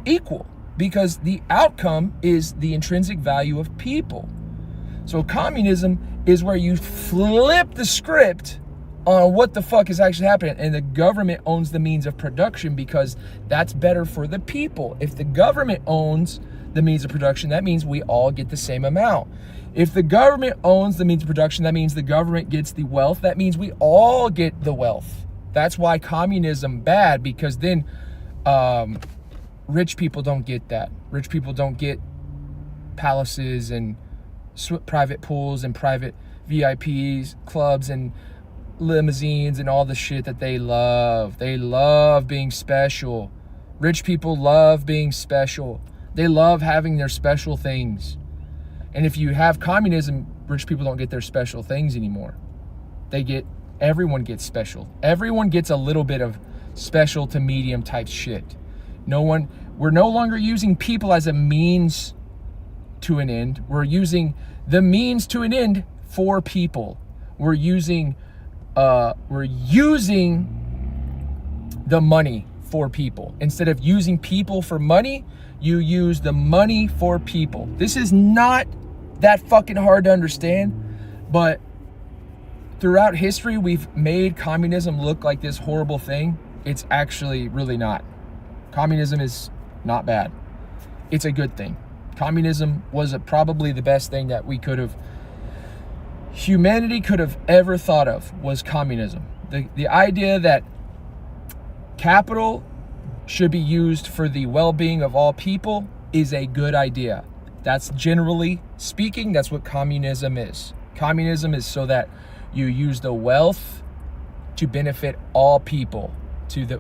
equal because the outcome is the intrinsic value of people. So communism is where you flip the script on what the fuck is actually happening, and the government owns the means of production because that's better for the people. If the government owns the means of production, that means we all get the same amount. If the government owns the means of production, that means the government gets the wealth. That means we all get the wealth. That's why communism bad, because then rich people don't get that. Rich people don't get palaces and private pools and private VIPs, clubs and limousines and all the shit that they love. They love being special. Rich people love being special. They love having their special things. And if you have communism, rich people don't get their special things anymore. Everyone gets special. Everyone gets a little bit of special to medium type shit. We're no longer using people as a means to an end. We're using the means to an end for people. We're using the money for people. Instead of using people for money, you use the money for people. This is not that fucking hard to understand, but throughout history, we've made communism look like this horrible thing. It's actually really not. Communism is not bad. It's a good thing. Communism was probably the best thing that humanity could have ever thought of, was communism. The idea that capital should be used for the well-being of all people is a good idea. That's generally speaking, that's what communism is. Communism is so that you use the wealth to benefit all people,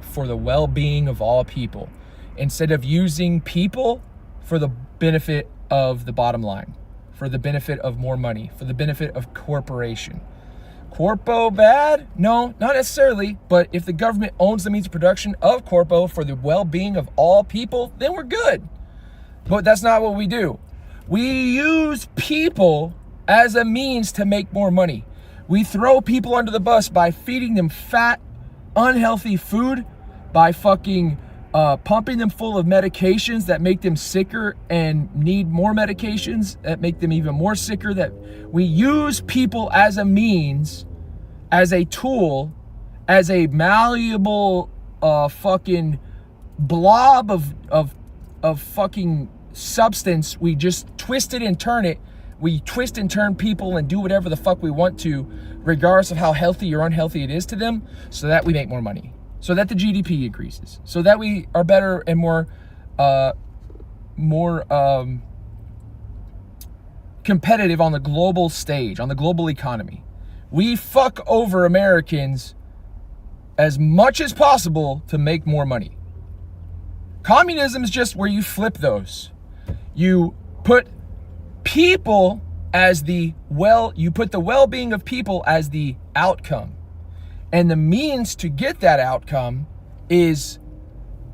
for the well-being of all people, instead of using people for the benefit of the bottom line, for the benefit of more money, for the benefit of corporation. Corpo bad? No, not necessarily. But if the government owns the means of production of corpo for the well-being of all people, then we're good. But that's not what we do. We use people as a means to make more money. We throw people under the bus by feeding them fat, unhealthy food, by fucking pumping them full of medications that make them sicker and need more medications that make them even more sicker. That we use people as a means, as a tool, as a malleable fucking blob of fucking substance. We just twist it and turn it. We twist and turn people and do whatever the fuck we want to, regardless of how healthy or unhealthy it is to them, so that we make more money, so that the GDP increases, so that we are better and more competitive on the global stage, on the global economy. We fuck over Americans as much as possible to make more money. Communism is just where you flip those. You put people as you put the well-being of people as the outcome. And the means to get that outcome is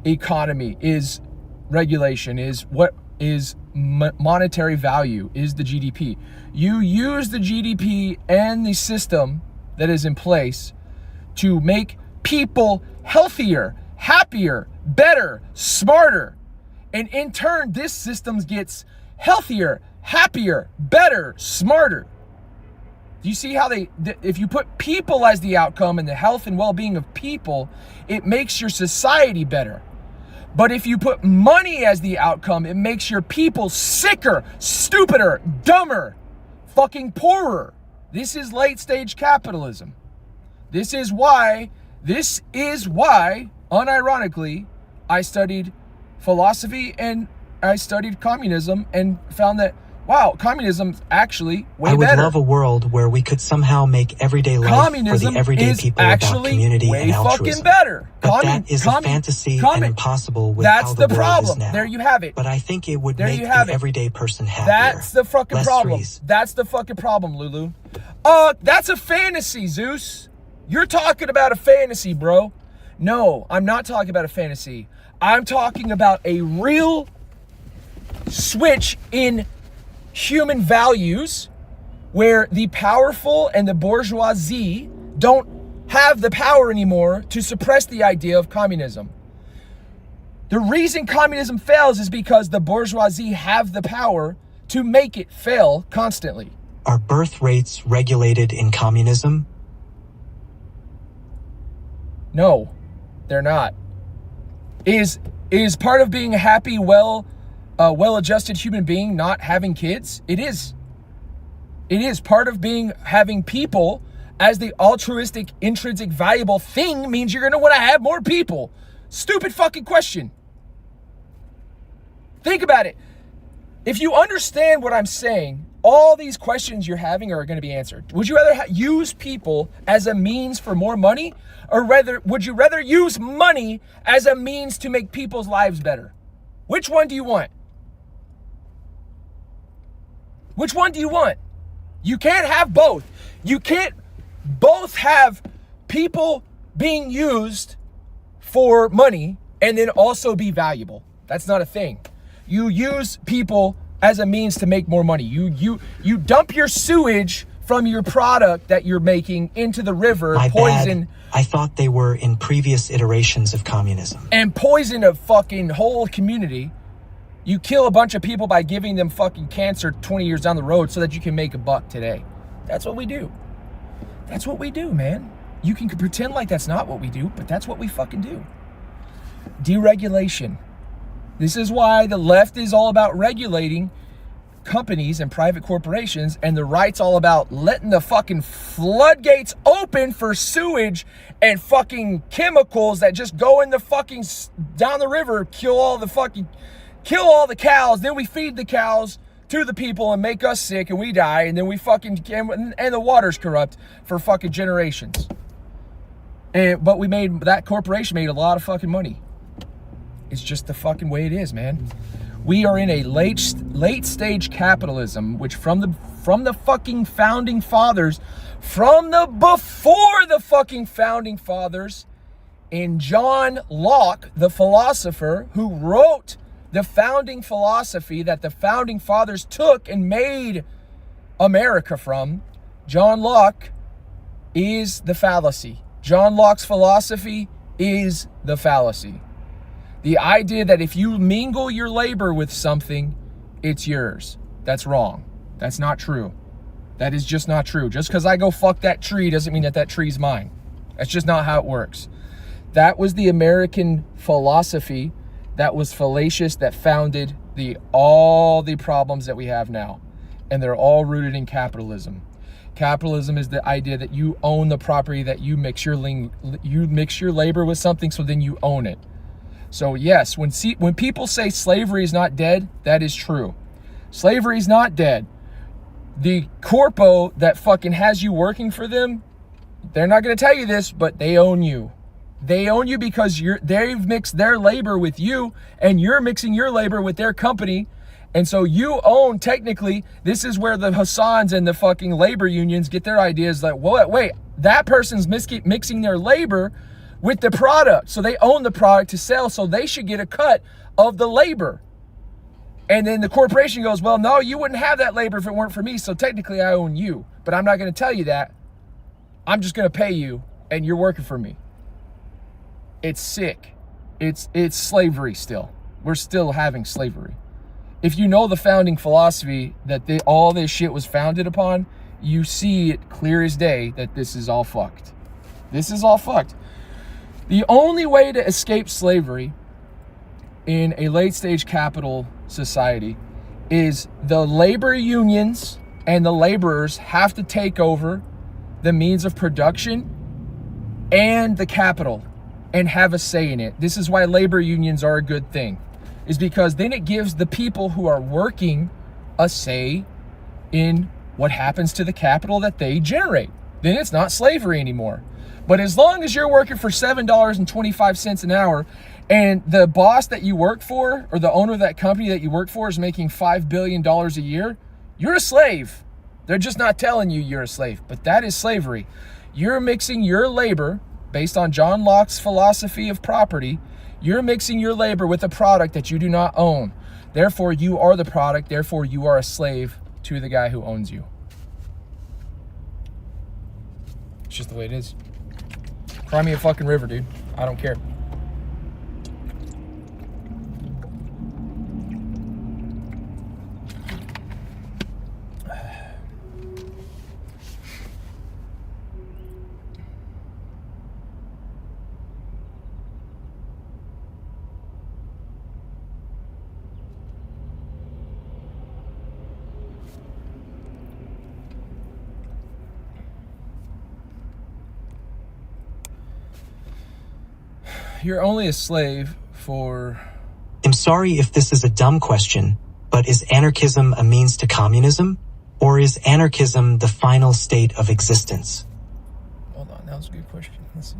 economy, is regulation, is what is monetary value, is the GDP. You use the GDP and the system that is in place to make people healthier, happier, better, smarter. And in turn, this system gets healthier, happier, better, smarter. Do you see how if you put people as the outcome and the health and well-being of people, it makes your society better. But if you put money as the outcome, it makes your people sicker, stupider, dumber, fucking poorer. This is late stage capitalism. This is why, unironically, I studied philosophy and I studied communism and found that, wow, communism's actually way better. I would love a world where we could somehow make everyday life for the everyday people about community and altruism. Fucking better. But that is a fantasy and impossible with how the world is now. There you have it. But I think it would make the everyday person happier. That's the fucking Less problem. trees. That's the fucking problem, Lulu. That's a fantasy, Zeus. You're talking about a fantasy, bro. No, I'm not talking about a fantasy. I'm talking about a real switch in human values where the powerful and the bourgeoisie don't have the power anymore to suppress the idea of communism. The reason communism fails is because the bourgeoisie have the power to make it fail constantly. Are birth rates regulated in communism? No, they're not. Is part of being a happy, well-adjusted human being not having kids? It is. It is part of having people as the altruistic, intrinsic, valuable thing means you're going to want to have more people. Stupid fucking question. Think about it. If you understand what I'm saying, all these questions you're having are going to be answered. Would you rather use people as a means for more money, or would you rather use money as a means to make people's lives better? Which one do you want? Which one do you want? You can't have both. You can't both have people being used for money and then also be valuable. That's not a thing. You use people as a means to make more money. You dump your sewage from your product that you're making into the river, poison. I thought they were in previous iterations of communism. And poison a fucking whole community. You kill a bunch of people by giving them fucking cancer 20 years down the road so that you can make a buck today. That's what we do. That's what we do, man. You can pretend like that's not what we do, but that's what we fucking do. Deregulation. This is why the left is all about regulating companies and private corporations, and the right's all about letting the fucking floodgates open for sewage and fucking chemicals that just go in the fucking down the river, kill all the cows. Then we feed the cows to the people and make us sick and we die, and then we fucking and the water's corrupt for fucking generations. But that corporation made a lot of fucking money. It's just the fucking way it is, man. We are in a late stage capitalism, which from the fucking founding fathers, before the fucking founding fathers, in John Locke, the philosopher who wrote the founding philosophy that the founding fathers took and made America from, John Locke is the fallacy. John Locke's philosophy is the fallacy. The idea that if you mingle your labor with something, it's yours. That's wrong. That's not true. That is just not true. Just because I go fuck that tree doesn't mean that tree's mine. That's just not how it works. That was the American philosophy that was fallacious, that founded all the problems that we have now. And they're all rooted in capitalism. Capitalism is the idea that you own the property, that you mix your labor with something, so then you own it. So yes, when people say slavery is not dead, that is true. Slavery is not dead. The corpo that fucking has you working for them, they're not going to tell you this, but they own you. They own you because they've mixed their labor with you, and you're mixing your labor with their company. And so you own, technically, this is where the Hassans and the fucking labor unions get their ideas like, wait, that person's mixing their labor with the product. So they own the product to sell, so they should get a cut of the labor. And then the corporation goes, well, no, you wouldn't have that labor if it weren't for me, so technically I own you. But I'm not going to tell you that. I'm just going to pay you, and you're working for me. It's sick. It's slavery still. We're still having slavery. If you know the founding philosophy that all this shit was founded upon, you see it clear as day that this is all fucked. This is all fucked. The only way to escape slavery in a late stage capital society is the labor unions and the laborers have to take over the means of production and the capital and have a say in it. This is why labor unions are a good thing, is because then it gives the people who are working a say in what happens to the capital that they generate. Then it's not slavery anymore. But as long as you're working for $7.25 an hour and the boss that you work for or the owner of that company that you work for is making $5 billion a year, you're a slave. They're just not telling you you're a slave, but that is slavery. You're mixing your labor based on John Locke's philosophy of property. You're mixing your labor with a product that you do not own. Therefore, you are the product. Therefore, you are a slave to the guy who owns you. It's just the way it is. Cry me a fucking river, dude. I don't care. You're only a slave for... I'm sorry if this is a dumb question, but is anarchism a means to communism? Or is anarchism the final state of existence? Hold on, that was a good question. Let's see.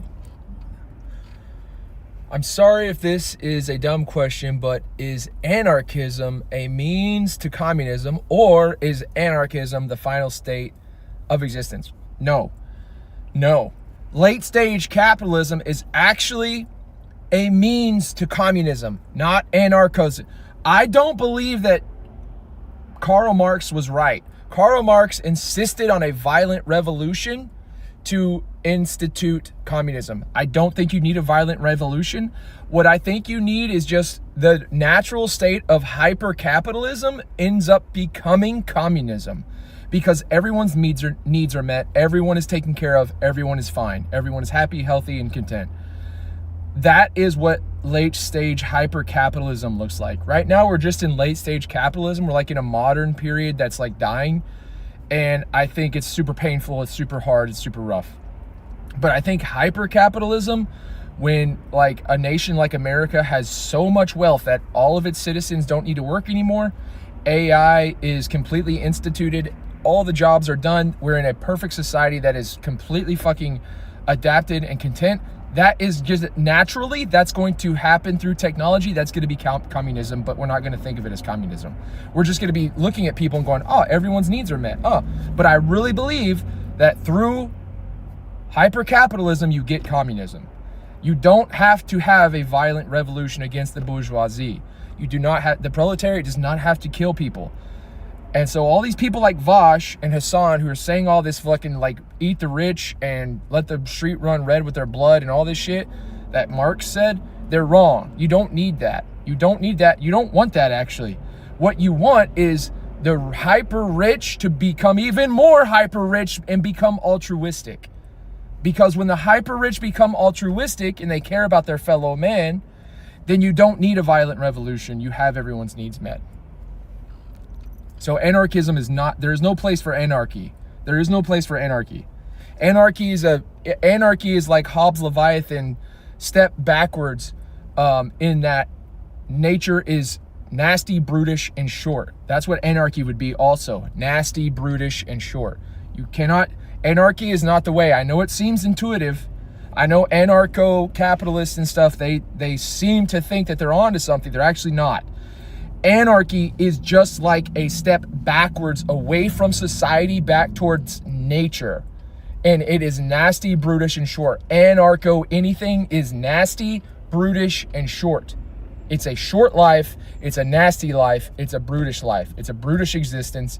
I'm sorry if this is a dumb question, but is anarchism a means to communism, or is anarchism the final state of existence? No. No. Late stage capitalism is actually a means to communism, not anarchism. I don't believe that Karl Marx was right. Karl Marx insisted on a violent revolution to institute communism. I don't think you need a violent revolution. What I think you need is just the natural state of hyper-capitalism ends up becoming communism, because everyone's needs are met, everyone is taken care of, everyone is fine, everyone is happy, healthy, and content. That is what late stage hyper-capitalism looks like. Right now, we're just in late stage capitalism. We're like in a modern period that's like dying. And I think it's super painful, it's super hard, it's super rough. But I think hyper-capitalism, when like a nation like America has so much wealth that all of its citizens don't need to work anymore, AI is completely instituted, all the jobs are done, we're in a perfect society that is completely fucking adapted and content. That is just naturally, that's going to happen through technology. That's going to be communism, but we're not going to think of it as communism. We're just going to be looking at people and going, oh, everyone's needs are met. Oh, but I really believe that through hyper-capitalism, you get communism. You don't have to have a violent revolution against the bourgeoisie. You do not have, the proletariat does not have to kill people. And so all these people like Vosh and Hassan who are saying all this fucking like eat the rich and let the street run red with their blood and all this shit that Marx said, they're wrong. You don't need that. You don't need that. You don't want that actually. What you want is the hyper rich to become even more hyper rich and become altruistic. Because when the hyper rich become altruistic and they care about their fellow man, then you don't need a violent revolution. You have everyone's needs met. So anarchism is not, there is no place for anarchy. There is no place for anarchy. Anarchy is like Hobbes' Leviathan step backwards in that nature is nasty, brutish, and short. That's what anarchy would be also. Nasty, brutish, and short. You cannot, anarchy is not the way. I know it seems intuitive. I know anarcho-capitalists and stuff, they seem to think that they're onto something. They're actually not. Anarchy is just like a step backwards away from society back towards nature. And it is nasty, brutish, and short. Anarcho anything is nasty, brutish, and short. It's a short life. It's a nasty life. It's a brutish life. It's a brutish existence.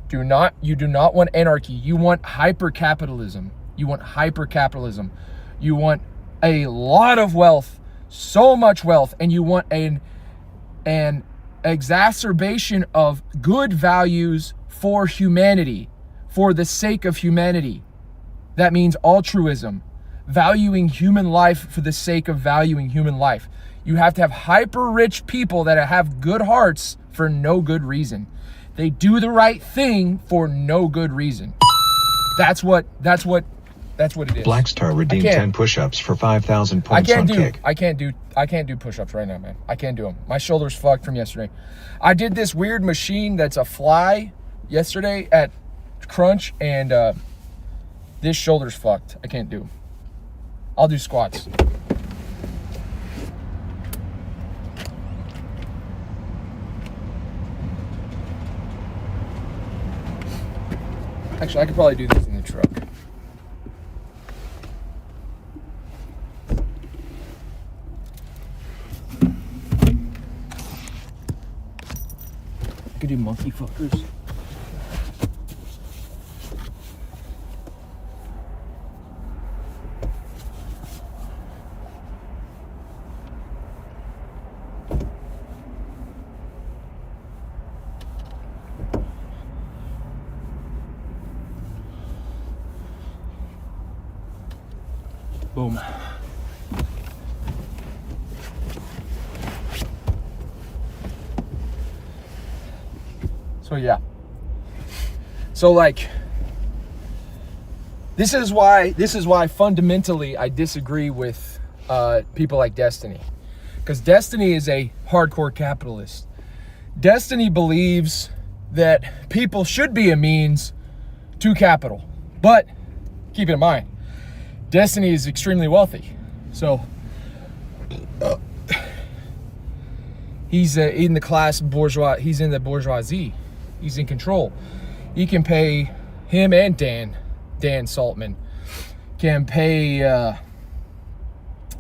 You do not want anarchy. You want hyper-capitalism. You want hyper-capitalism. You want a lot of wealth, so much wealth, and you want an exacerbation of good values for humanity, for the sake of humanity. That means altruism, valuing human life for the sake of valuing human life. You have to have hyper rich people that have good hearts for no good reason. They do the right thing for no good reason. That's what it is. Blackstar redeemed 10 push-ups for 5,000 points on Kick. I can't do push-ups right now, man. I can't do them. My shoulder's fucked from yesterday. I did this weird machine that's a fly yesterday at Crunch, and this shoulder's fucked. I can't do them. I'll do squats. Actually, I could probably do this in the truck. I could do monkey fuckers. Boom. So yeah. So like, this is why fundamentally I disagree with people like Destiny. Because Destiny is a hardcore capitalist. Destiny believes that people should be a means to capital. But keep it in mind, Destiny is extremely wealthy. So he's in the class bourgeois. He's in the bourgeoisie. He's in control. He can pay him and Dan Saltman can pay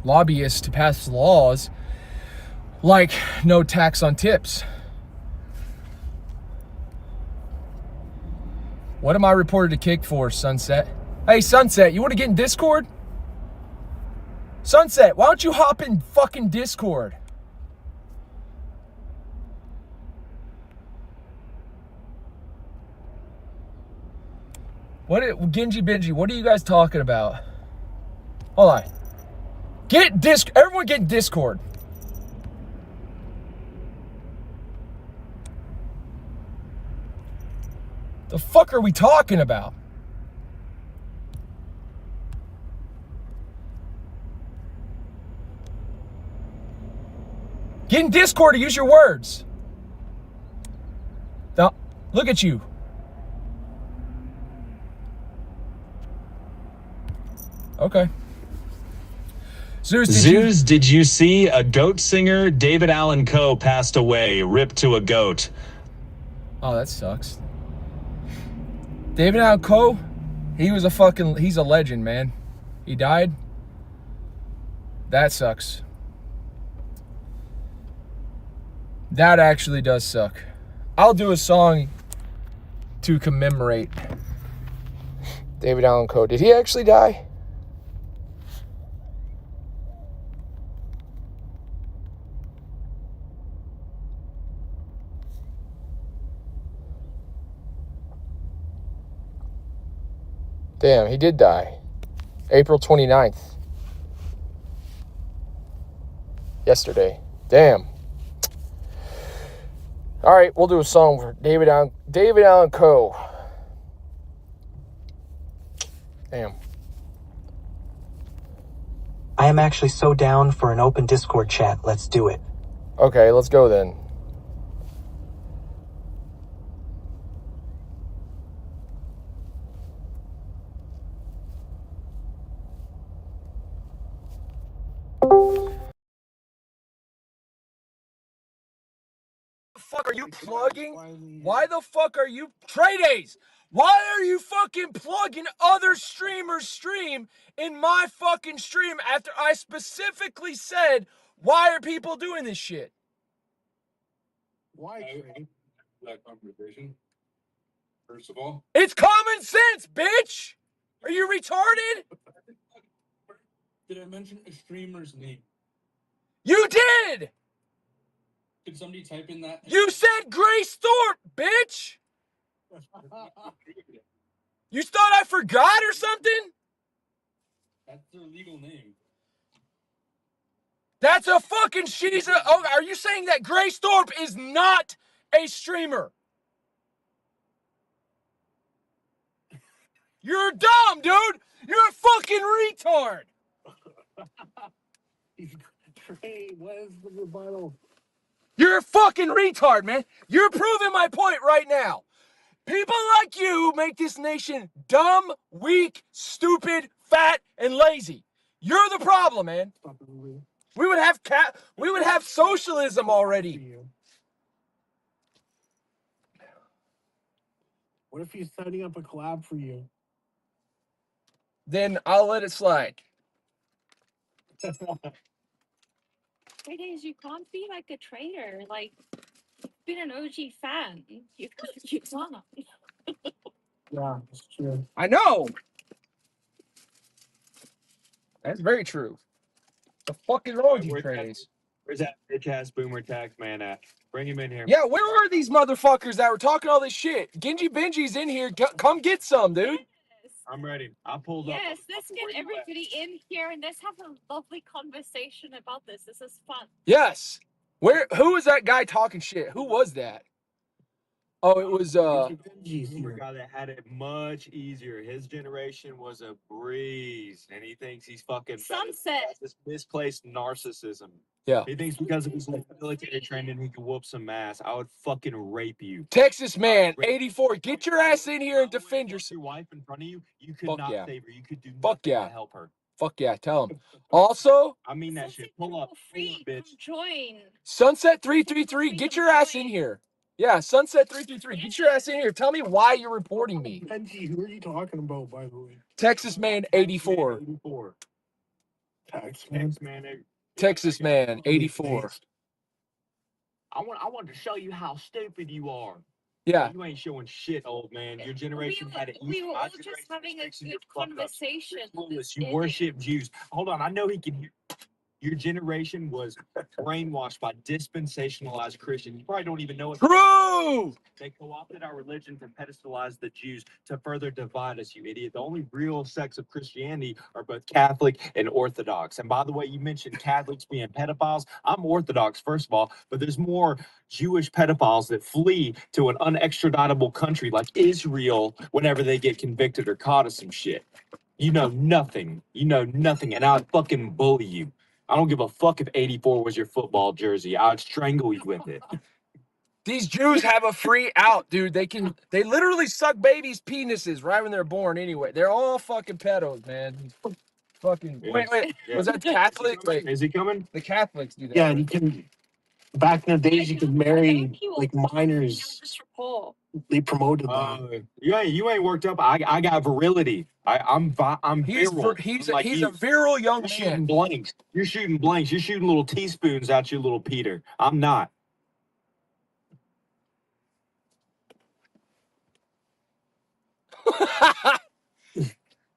lobbyists to pass laws like no tax on tips. What am I reported to Kick for, Sunset? Hey, Sunset, you want to get in Discord? Sunset, why don't you hop in fucking Discord? Genji Benji, what are you guys talking about? Hold on. Everyone get in Discord. The fuck are we talking about? Get in Discord to use your words. Now, look at you. Okay. Zeus, did you see a goat singer? David Allan Coe passed away. Rip to a goat. Oh, that sucks. David Allan Coe, he's a legend, man. He died. That sucks. That actually does suck. I'll do a song to commemorate David Allan Coe. Did he actually die? Damn, he did die. April 29th. Yesterday. Damn. All right, we'll do a song for David Allan Coe. Damn. I am actually so down for an open Discord chat. Let's do it. Okay, let's go then. Fuck are you plugging? Why the fuck are you Trey Days? Why are you fucking plugging other streamers' stream in my fucking stream after I specifically said, why are people doing this shit? Why, Trey? That conversation. First of all, it's common sense, bitch. Are you retarded? Did I mention a streamer's name? You did! Did somebody type in that? You said Grace Thorpe, bitch! You thought I forgot or something? That's their legal name. That's a fucking oh, are you saying that Grace Thorpe is not a streamer? You're dumb, dude! You're a fucking retard! Trey, where's the rebuttal? You're a fucking retard, man. You're proving my point right now. People like you make this nation dumb, weak, stupid, fat, and lazy. You're the problem, man. We would have socialism already. What if he's setting up a collab for you? Then I'll let it slide. It is. You can't be like a traitor. Like, you've been an OG fan. You can't. Yeah, it's true. I know. That's very true. The fuck is wrong with you, Trace? Where's that bitch ass boomer tax man at? Bring him in here. Yeah, where are these motherfuckers that were talking all this shit? Genji Benji's in here. Come get some, dude. I'm ready. I pulled up. Yes, let's get everybody in here and let's have a lovely conversation about this. This is fun. Yes. Who was that guy talking shit? Who was that? Oh, it was Boomer guy that had it much easier. His generation was a breeze, and he thinks he's fucking Sunset. This misplaced narcissism. Yeah. He thinks because of his military training, he can whoop some ass. I would fucking rape you. Texas man, 84. Get your ass in here and defend yourself. Your wife in front of you, you could not save her. You could do nothing Fuck yeah. to help her. Fuck yeah, tell him. Also, I mean that shit. Pull up, bitch. Join. Sunset 333, get your ass in here. Yeah, Sunset 333, get your ass in here. Tell me why you're reporting me. Benji, who are you talking about, by the way? Texas man 84. Texas man 84. I want to show you how stupid you are. Yeah. You ain't showing shit, old man. Your generation had it. We were all just having a good conversation. You worship Jews. Hold on, I know he can hear. Your generation was brainwashed by dispensationalized Christians. You probably don't even know it. True! They co-opted our religion to pedestalize the Jews to further divide us, you idiot. The only real sects of Christianity are both Catholic and Orthodox. And by the way, you mentioned Catholics being pedophiles. I'm Orthodox, first of all, but there's more Jewish pedophiles that flee to an unextraditable country like Israel whenever they get convicted or caught of some shit. You know nothing. You know nothing, and I'd fucking bully you. I don't give a fuck if 84 was your football jersey. I'd strangle you with it. These Jews have a free out, dude. They literally suck babies' penises right when they're born anyway. They're all fucking pedos, man. Fucking wait. Was that Catholic? Wait, is he coming? The Catholics do that. Yeah, you can. Back in the days, you could marry like minors. They promoted that. You ain't worked up. I got virility. I'm virile. He's a virile young man. Shooting blanks. You're shooting blanks. You're shooting little teaspoons out your little Peter. I'm not.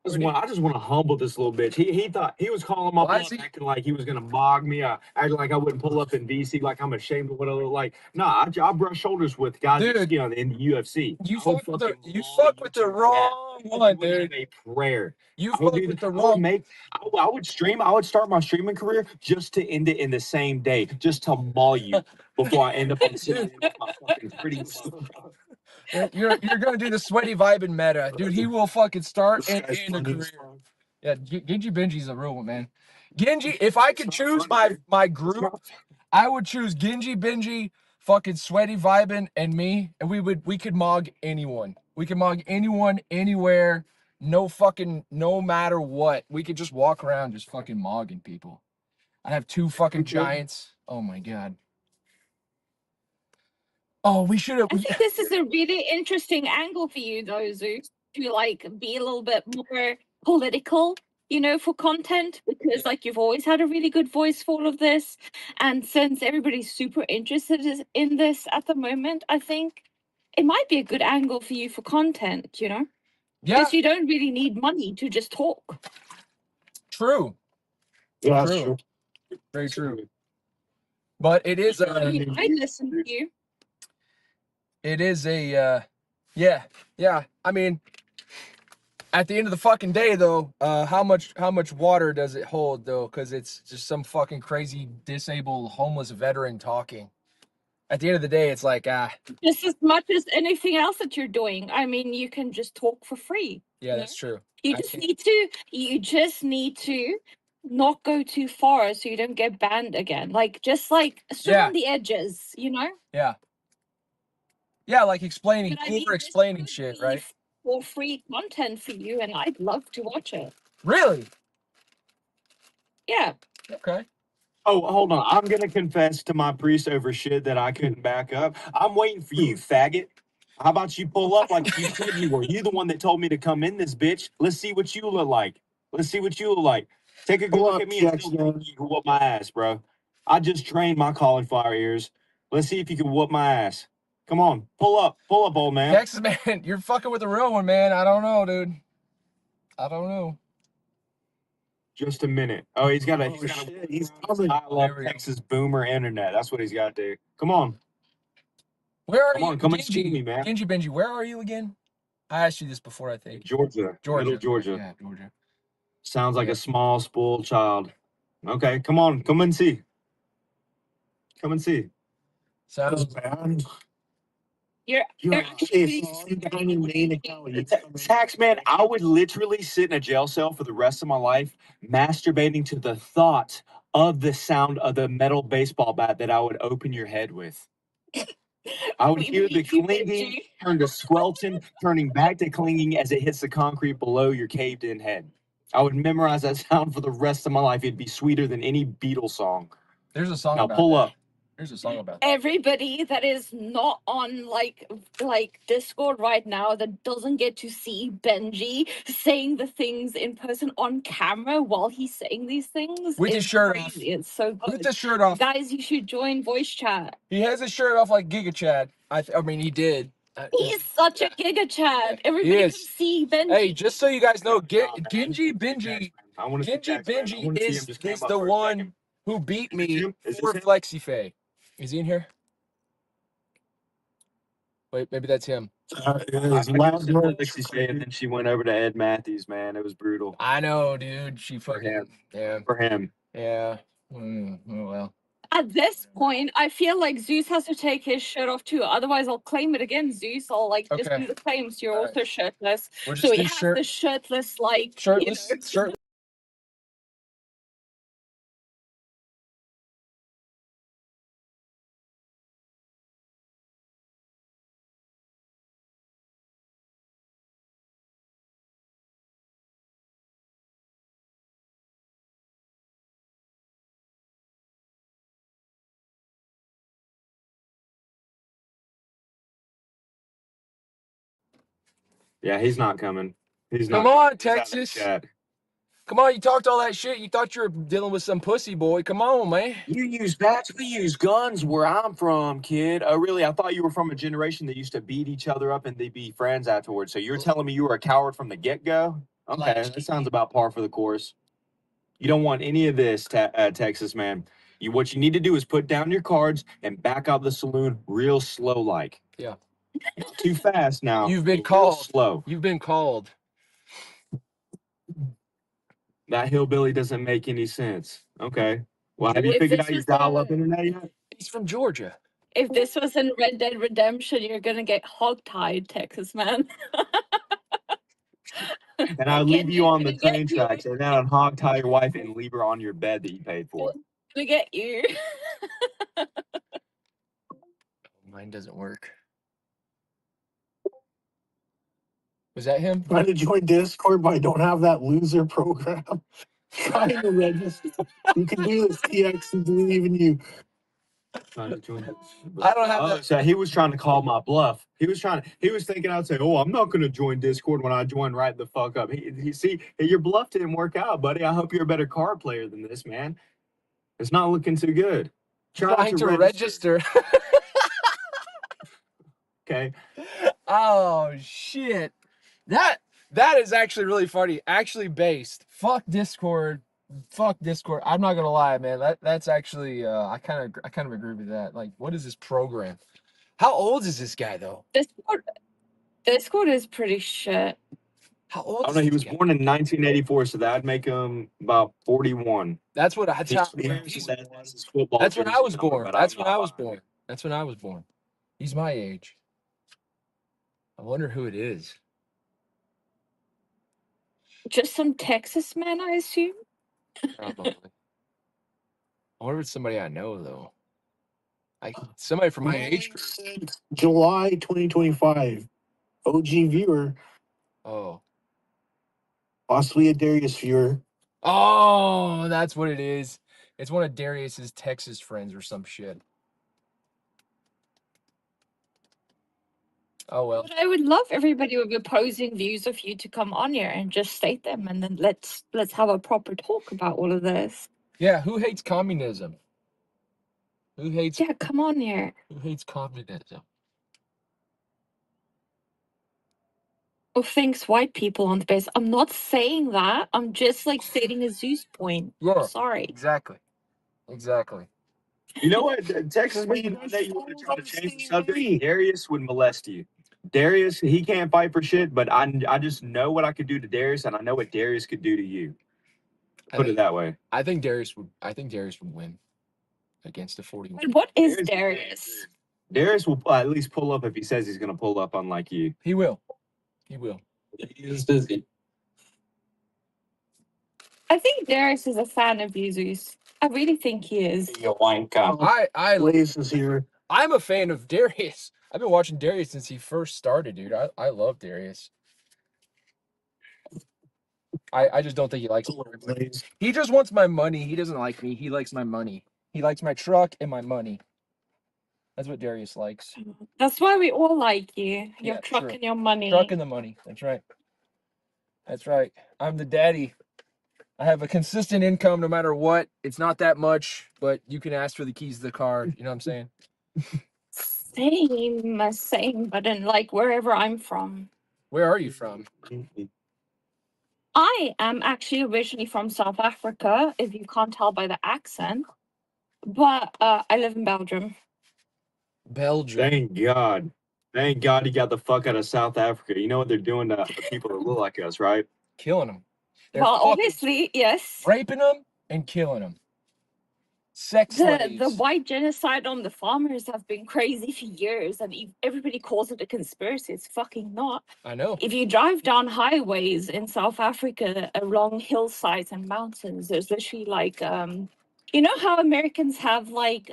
I just want to humble this little bitch. He thought he was calling my bluff, acting like he was gonna mog me, acting like I wouldn't pull up in VC, like I'm ashamed of what I look like. Nah, I brush shoulders with guys in the UFC. You fuck with the wrong one, dude. A prayer. You fuck with the wrong. I would stream. I would start my streaming career just to end it in the same day, just to maul you before I end up on sitting with my fucking pretty. You're gonna do the sweaty vibing meta, dude. He will fucking start and end a career. Yeah, Genji Benji's a real one, man. Genji, if I could choose my group, I would choose Genji Benji, fucking sweaty vibing, and me, and we could mog anyone. We could mog anyone, anywhere, no matter what. We could just walk around just fucking mogging people. I have two fucking giants. Oh my god. Oh, we should have. I think this is a really interesting angle for you, though, Zeus, to like be a little bit more political, for content, because like you've always had a really good voice for all of this, and since everybody's super interested in this at the moment, I think it might be a good angle for you for content, Yeah. because you don't really need money to just talk. True. Yeah, that's True. true. Very true. But it is I listen to you. it is a yeah. I mean, at the end of the fucking day though, how much water does it hold though? Because it's just some fucking crazy disabled homeless veteran talking. At the end of the day, it's like Just as much as anything else that you're doing. I mean, you can just talk for free. yeah, that's true. You just need to not go too far so you don't get banned again. Like just like swim Yeah. on the edges, you know? Yeah, like explaining, But I mean, over explaining shit, right? For free content for you, and I'd love to watch it. Really? Yeah. Okay. Oh, hold on. I'm gonna confess to my priest over shit that I couldn't back up. I'm waiting for you, faggot. How about you pull up like you said you were? You the one that told me to come in this bitch. Let's see what you look like. Take a good look at me and see if you can whoop my ass, bro. I just trained my cauliflower ears. Let's see if you can whoop my ass. Come on, pull up, old man. Texas man, you're fucking with the real one, man. I don't know, dude. I don't know. Just a minute. Oh, he's got a He's coming. I love Texas boomer internet. That's what he's got to do. Come on. Where are Come you? on, come and Genji? see me, man. Genji Benji, where are you again? I asked you this before, I think. Georgia. Middle Georgia. Yeah, Georgia. Sounds like a small, spoiled child. Okay, come on. Come and see. Come and see. Sounds bad. You're actually down your main account. Tax man, I would literally sit in a jail cell for the rest of my life, masturbating to the thought of the sound of the metal baseball bat that I would open your head with. I would hear the clinging turn to squelching, turning back to clinging as it hits the concrete below your caved-in head. I would memorize that sound for the rest of my life. It'd be sweeter than any Beatles song. There's a song Now about pull that. up. There's a song about that. everybody that is not on like Discord right now that doesn't get to see Benji saying the things in person on camera while he's saying these things. With his is shirt off. crazy. It's so good. With the shirt off. Guys, you should join voice chat. He has his shirt off like Giga Chad. I mean, he did. He's such a giga Chad. Everybody He can is. see Benji. Hey, just so you guys know, Genji Benji is the one who beat me for FlexiFay. Is he in here? Wait, maybe that's him. And then she went over to Ed Matthews, man. It was brutal. I know, dude. She fucking For him. Yeah. Oh well. At this point, I feel like Zeus has to take his shirt off too. Otherwise, I'll claim it against Zeus. I'll just Okay. do the claims. You're also shirtless. We'll So just he do has the shirtless, shirtless. Yeah, he's not coming. He's Come not. on, He's out of the Texas. chat. Come on, you talked all that shit. You thought you were dealing with some pussy boy. Come on, man. You use bats, we use guns where I'm from, kid. Oh, really? I thought you were from a generation that used to beat each other up and they'd be friends afterwards. So you're telling me you were a coward from the get-go? Okay, that sounds about par for the course. You don't want any of this, Texas man. What you need to do is put down your cards and back out of the saloon real slow like. Yeah. Not too fast now. You've been real called. slow. You've been called. That hillbilly doesn't make any sense. Okay. Well, have you If figured this out your was dial-up internet yet? He's from Georgia. If this was in Red Dead Redemption, you're gonna get hogtied, Texas man. And I'll leave you on the train tracks, and then I'll hog tie your wife and leave her on your bed that you paid for. Gonna get you. Mine doesn't work. Was that him? Trying to join Discord, but I don't have that loser program. Trying to register. You can do this, TX, and believe in you. I don't have that. So he was trying to call my bluff. He was thinking I'd say, "Oh, I'm not going to join Discord when I join right the fuck up." See, your bluff didn't work out, buddy. I hope you're a better card player than this, man. It's not looking too good. Trying to register. Okay. Oh shit. That is actually really funny. Actually based. Fuck Discord. Fuck Discord. I'm not gonna lie, man. That's actually I kind of agree with that. Like, what is this program? How old is this guy though? Discord is pretty shit. How I old? don't know. He was born in 1984, so that'd make him about 41. That's what I. That's his football That's when I jersey was number, born. but That's I'm when not I was buying it. born. That's when I was born. He's my age. I wonder who it is. Just some Texas man, I assume. Probably. I wonder if it's somebody I know though. Somebody from my age group. Said July 2025. OG viewer, Oh. possibly a Darius viewer. Oh, that's what it is. It's one of Darius's Texas friends or some shit. Oh well. But I would love everybody with opposing views of you to come on here and just state them, and then let's have a proper talk about all of this. Yeah, who hates communism? Who hates? Yeah, come on here. Who hates communism? Or thinks white people aren't the best. I'm not saying that. I'm just like stating a Zeus point. Yeah. Sorry. Exactly. Exactly. You know what? Texas man, that you want to try to change the subject. Darius would molest you. Darius, he can't fight for shit, but I just know what I could do to Darius, and I know what Darius could do to you. Put it that way. I think Darius would win against the 41. But what is Darius? Darius will at least pull up if he says he's going to pull up, unlike you. He will. He will. He is busy. I think Darius is a fan of you, Zeus. I really think he is. You wine cop. Blaze is here. I'm a fan of Darius. I've been watching Darius since he first started, dude. I love Darius. I just don't think he likes me. He just wants my money. He doesn't like me. He likes my money. He likes my truck and my money. That's what Darius likes. That's why we all like you. Your Yeah, truck true. and your money. Truck and the money. That's right. That's right. I'm the daddy. I have a consistent income no matter what. It's not that much, but you can ask for the keys to the car. You know what I'm saying? Same, but in like wherever I'm from. Where are you from? I am actually originally from South Africa, if you can't tell by the accent. But I live in Belgium. Belgium. Thank God. Thank God he got the fuck out of South Africa. You know what they're doing to the people that look like us, right? Killing them. They're Well, fucking obviously, yes. raping them and killing them. Sex slaves. The white genocide on the farmers have been crazy for years, and everybody calls it a conspiracy. It's fucking not. I know. If you drive down highways in South Africa along hillsides and mountains, there's literally like, you know how Americans have like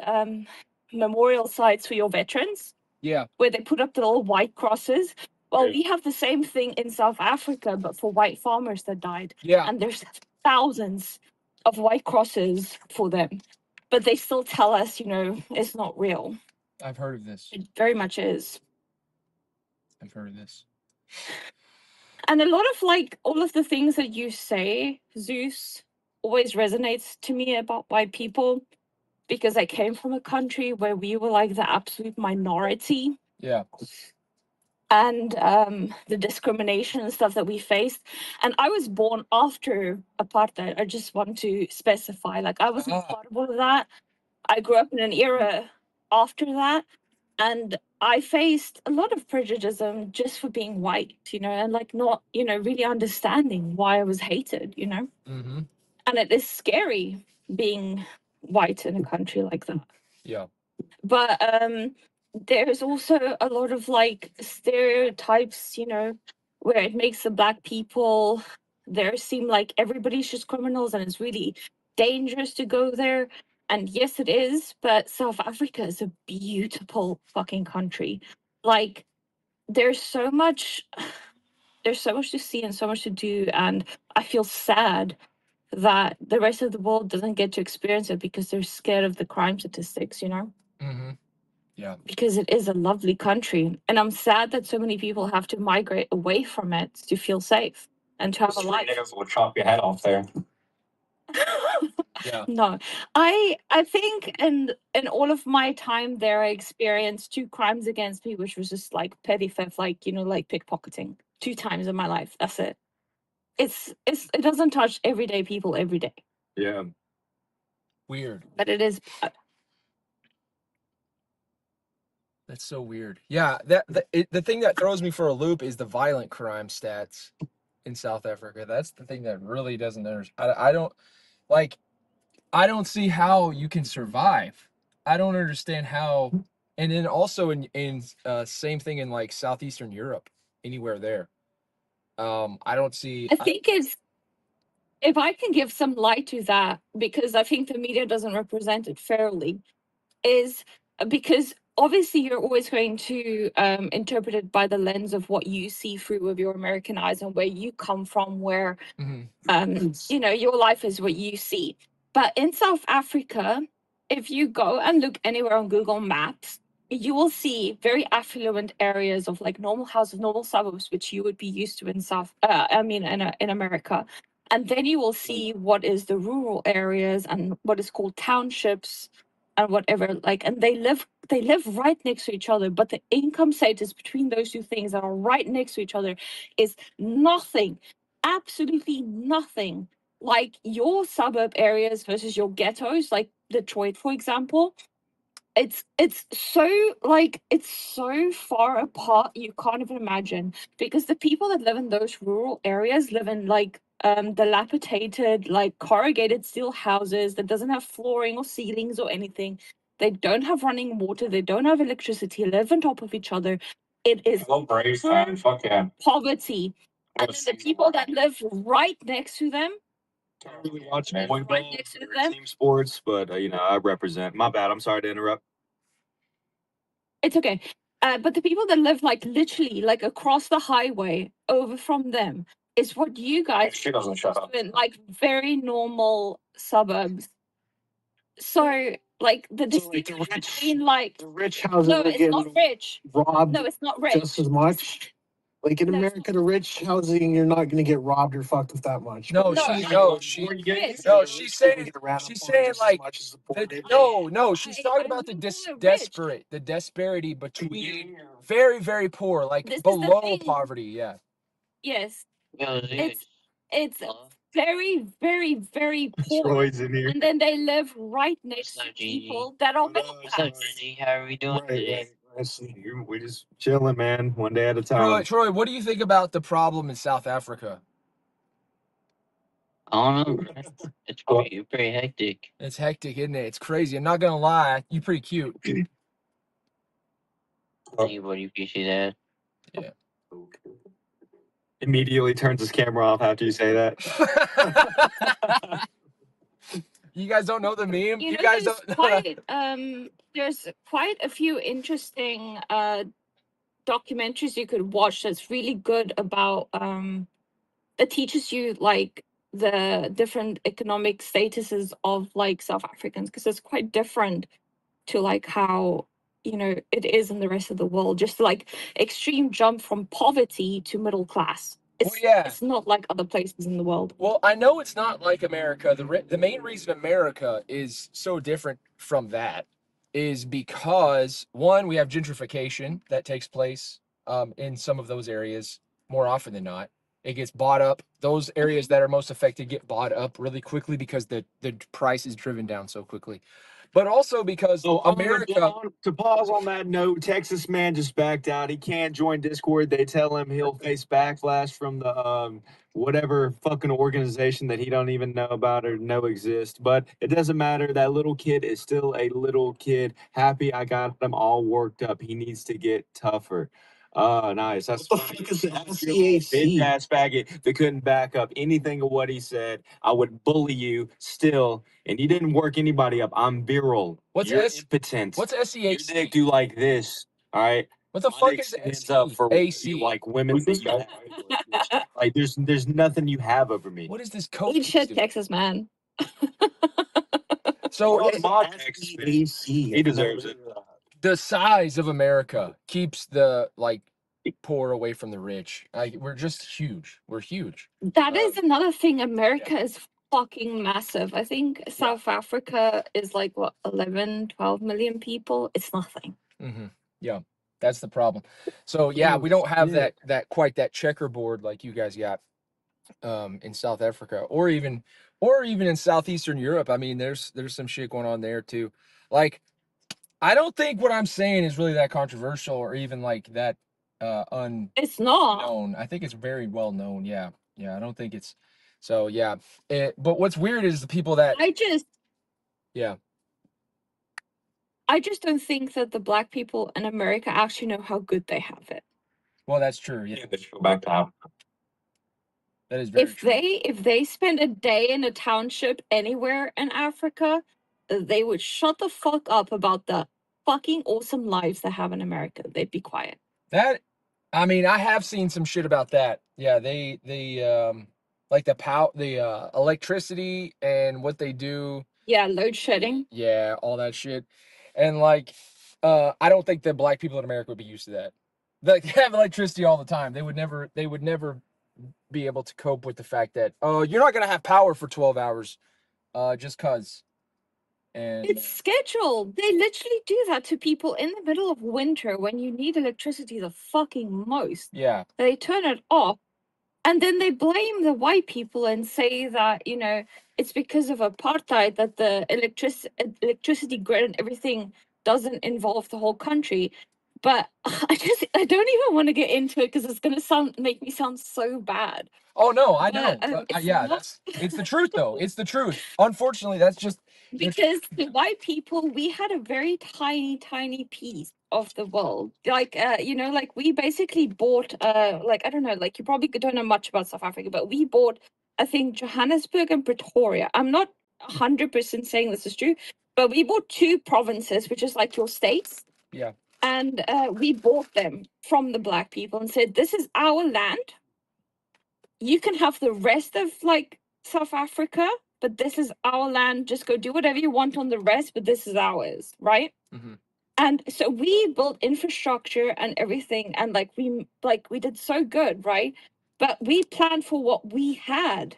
memorial sites for your veterans? Yeah. Where they put up the little white crosses. Well, we have the same thing in South Africa, but for white farmers that died. Yeah. And there's thousands of white crosses for them. But they still tell us, you know, it's not real. I've heard of this. It very much is. I've heard of this. And a lot of like all of the things that you say, Zeus, always resonates to me about white people, because I came from a country where we were like the absolute minority. Yeah. And the discrimination and stuff that we faced. And I was born after apartheid. I just want to specify, like, I wasn't part of all of that. I grew up in an era after that. And I faced a lot of prejudice just for being white, you know, and like not, you know, really understanding why I was hated, you know. Mm-hmm. And it is scary being white in a country like that. Yeah. But there's also a lot of like stereotypes, you know, where it makes the black people there seem like everybody's just criminals and it's really dangerous to go there. And yes, it is, but South Africa is a beautiful fucking country. Like, there's so much to see and so much to do, and I feel sad that the rest of the world doesn't get to experience it because they're scared of the crime statistics, you know? Mm-hmm. Yeah. Because it is a lovely country. And I'm sad that so many people have to migrate away from it to feel safe and to have a life. Niggas will chop your head off there. Yeah. No, I think in all of my time there, I experienced 2 crimes against me, which was just like petty theft, like, you know, like pickpocketing 2 times in my life. That's it. It doesn't touch everyday people every day. Yeah. Weird. But it is. That's so weird. Yeah, the thing that throws me for a loop is the violent crime stats in South Africa. That's the thing that really doesn't I don't like. I don't see how you can survive. I don't understand how. And then also in same thing in like southeastern Europe, anywhere there. I don't see. I think it's, if I can give some light to that, because I think the media doesn't represent it fairly, is because obviously you're always going to interpret it by the lens of what you see through with your American eyes and where you come from, where you know, your life is what you see. But in South Africa, if you go and look anywhere on Google Maps, you will see very affluent areas of like normal houses, normal suburbs, which you would be used to in in America. And then you will see what is the rural areas and what is called townships and whatever, like, and they live right next to each other, but the income status between those two things that are right next to each other is nothing, absolutely nothing like your suburb areas versus your ghettos, like Detroit, for example. It's so far apart, you can't even imagine, because the people that live in those rural areas live in like dilapidated, like corrugated steel houses that doesn't have flooring or ceilings or anything. They don't have running water, they don't have electricity, live on top of each other. It is Hello, Braves fan. Fuck yeah. poverty. And then the people that live right next to them, Can't really watch live volleyball right next to or them. team sports, but you know, I represent. My bad. I'm sorry to interrupt. It's okay. But the people that live like literally like across the highway over from them is what you guys She doesn't shut up. in like very normal suburbs. So like the So like distinction between like the rich houses no, are it's getting not rich. robbed No, it's not rich. just as much. Like in No, it's America, the rich housing, you're not gonna get robbed or fucked with that much. No, But she's saying like much as the poor did. no, she's talking about the the disparity between very, very poor, like This is the below thing. poverty. Yeah. Yes. It's very, very, very poor. Troy's in here. And then they live right next to people that are middle class. How are we doing today? We're just chilling, man. One day at a time. Troy, what do you think about the problem in South Africa? I don't know. It's pretty hectic. It's hectic, isn't it? It's crazy. I'm not gonna lie. You're pretty cute. Anybody appreciate that? Yeah. Immediately turns his camera off after you say that. You guys don't know the meme? You know, guys there's don't there's quite a few interesting documentaries you could watch that's really good about that teaches you like the different economic statuses of like South Africans, because it's quite different to like how, you know, it is in the rest of the world. Just like extreme jump from poverty to middle class. It's not like other places in the world. Well, I know it's not like America. The main reason America is so different from that is because, one, we have gentrification that takes place in some of those areas more often than not. It gets bought up. Those areas that are most affected get bought up really quickly because the price is driven down so quickly. But also because America. To pause on that note, Texas man just backed out. He can't join Discord. They tell him he'll face backlash from the whatever fucking organization that he don't even know about or know exists. But it doesn't matter. That little kid is still a little kid. Happy I got him all worked up. He needs to get tougher. Oh, nice. That's what the fuck is the SCAC? Big ass faggot that couldn't back up anything of what he said. I would bully you still, and you didn't work anybody up. I'm virile. What's You're impotent. What's SCAC? Your dick do like this. All right. What the My fuck dick is stands up for AC? like women. Like there's nothing you have over me. What is this Eat shit, Texas man. So he deserves it. The size of America keeps the like poor away from the rich. We're just huge. We're huge. That is another thing. America is fucking massive. I think South Africa is like what, 11, 12 million people. It's nothing. Yeah, that's the problem. So yeah, we don't have that quite that checkerboard like you guys got in South Africa, or even or even in Southeastern Europe. I mean, there's some shit going on there too. Like, I don't think what I'm saying is really that controversial or even like that It's not. unknown. I think it's very well known. Yeah. Yeah. I don't think it's so yeah. But what's weird is the people that yeah. I just don't think that the black people in America actually know how good they have it. Well, that's true. Yeah. They should go back to Africa. That is very true. If they spend a day in a township anywhere in Africa, they would shut the fuck up about the fucking awesome lives they have in America. They'd be quiet. That, I mean, I have seen some shit about that. Yeah, they like the electricity and what they do. Yeah, load shedding. Yeah, all that shit. And like, I don't think that black people in America would be used to that. Like, they have electricity all the time. They would never be able to cope with the fact that, oh, you're not gonna have power for 12 hours, just cause. And It's scheduled. They literally do that to people in the middle of winter when you need electricity the fucking most. yeah, They turn it off, and then they blame the white people and say that, you know, it's because of apartheid that the electricity grid and everything doesn't involve the whole country. But I don't even want to get into it because it's gonna make me sound so bad. oh no, I know. But, But, it's yeah, not- it's the truth though. It's the truth. Unfortunately, that's just because the white people, we had a very tiny piece of the world. Like, you know, like we basically bought, like, I don't know, like you probably don't know much about South Africa, but we bought, I think, Johannesburg and Pretoria. I'm not 100% saying this is true, but we bought 2 provinces, which is like your states. yeah. And we bought them from the black people and said, this is our land. You can have the rest of like South Africa, but this is our land. Just go do whatever you want on the rest, but this is ours, right? Mm-hmm. And so we built infrastructure and everything, and like we did so good, right? But we planned for what we had.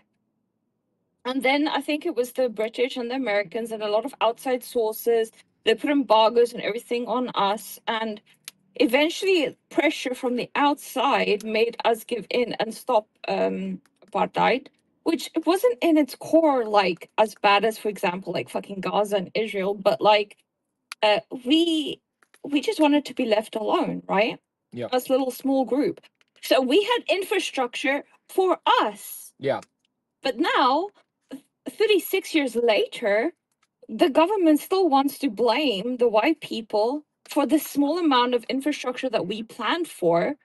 And then I think it was the British and the Americans and a lot of outside sources. They put embargoes and everything on us, and eventually pressure from the outside made us give in and stop apartheid, which it wasn't in its core like as bad as, for example, like fucking Gaza and Israel, but like we just wanted to be left alone, right? Yeah. Us little small group. So we had infrastructure for us. Yeah. But now, 36 years later, the government still wants to blame the white people for the small amount of infrastructure that we planned for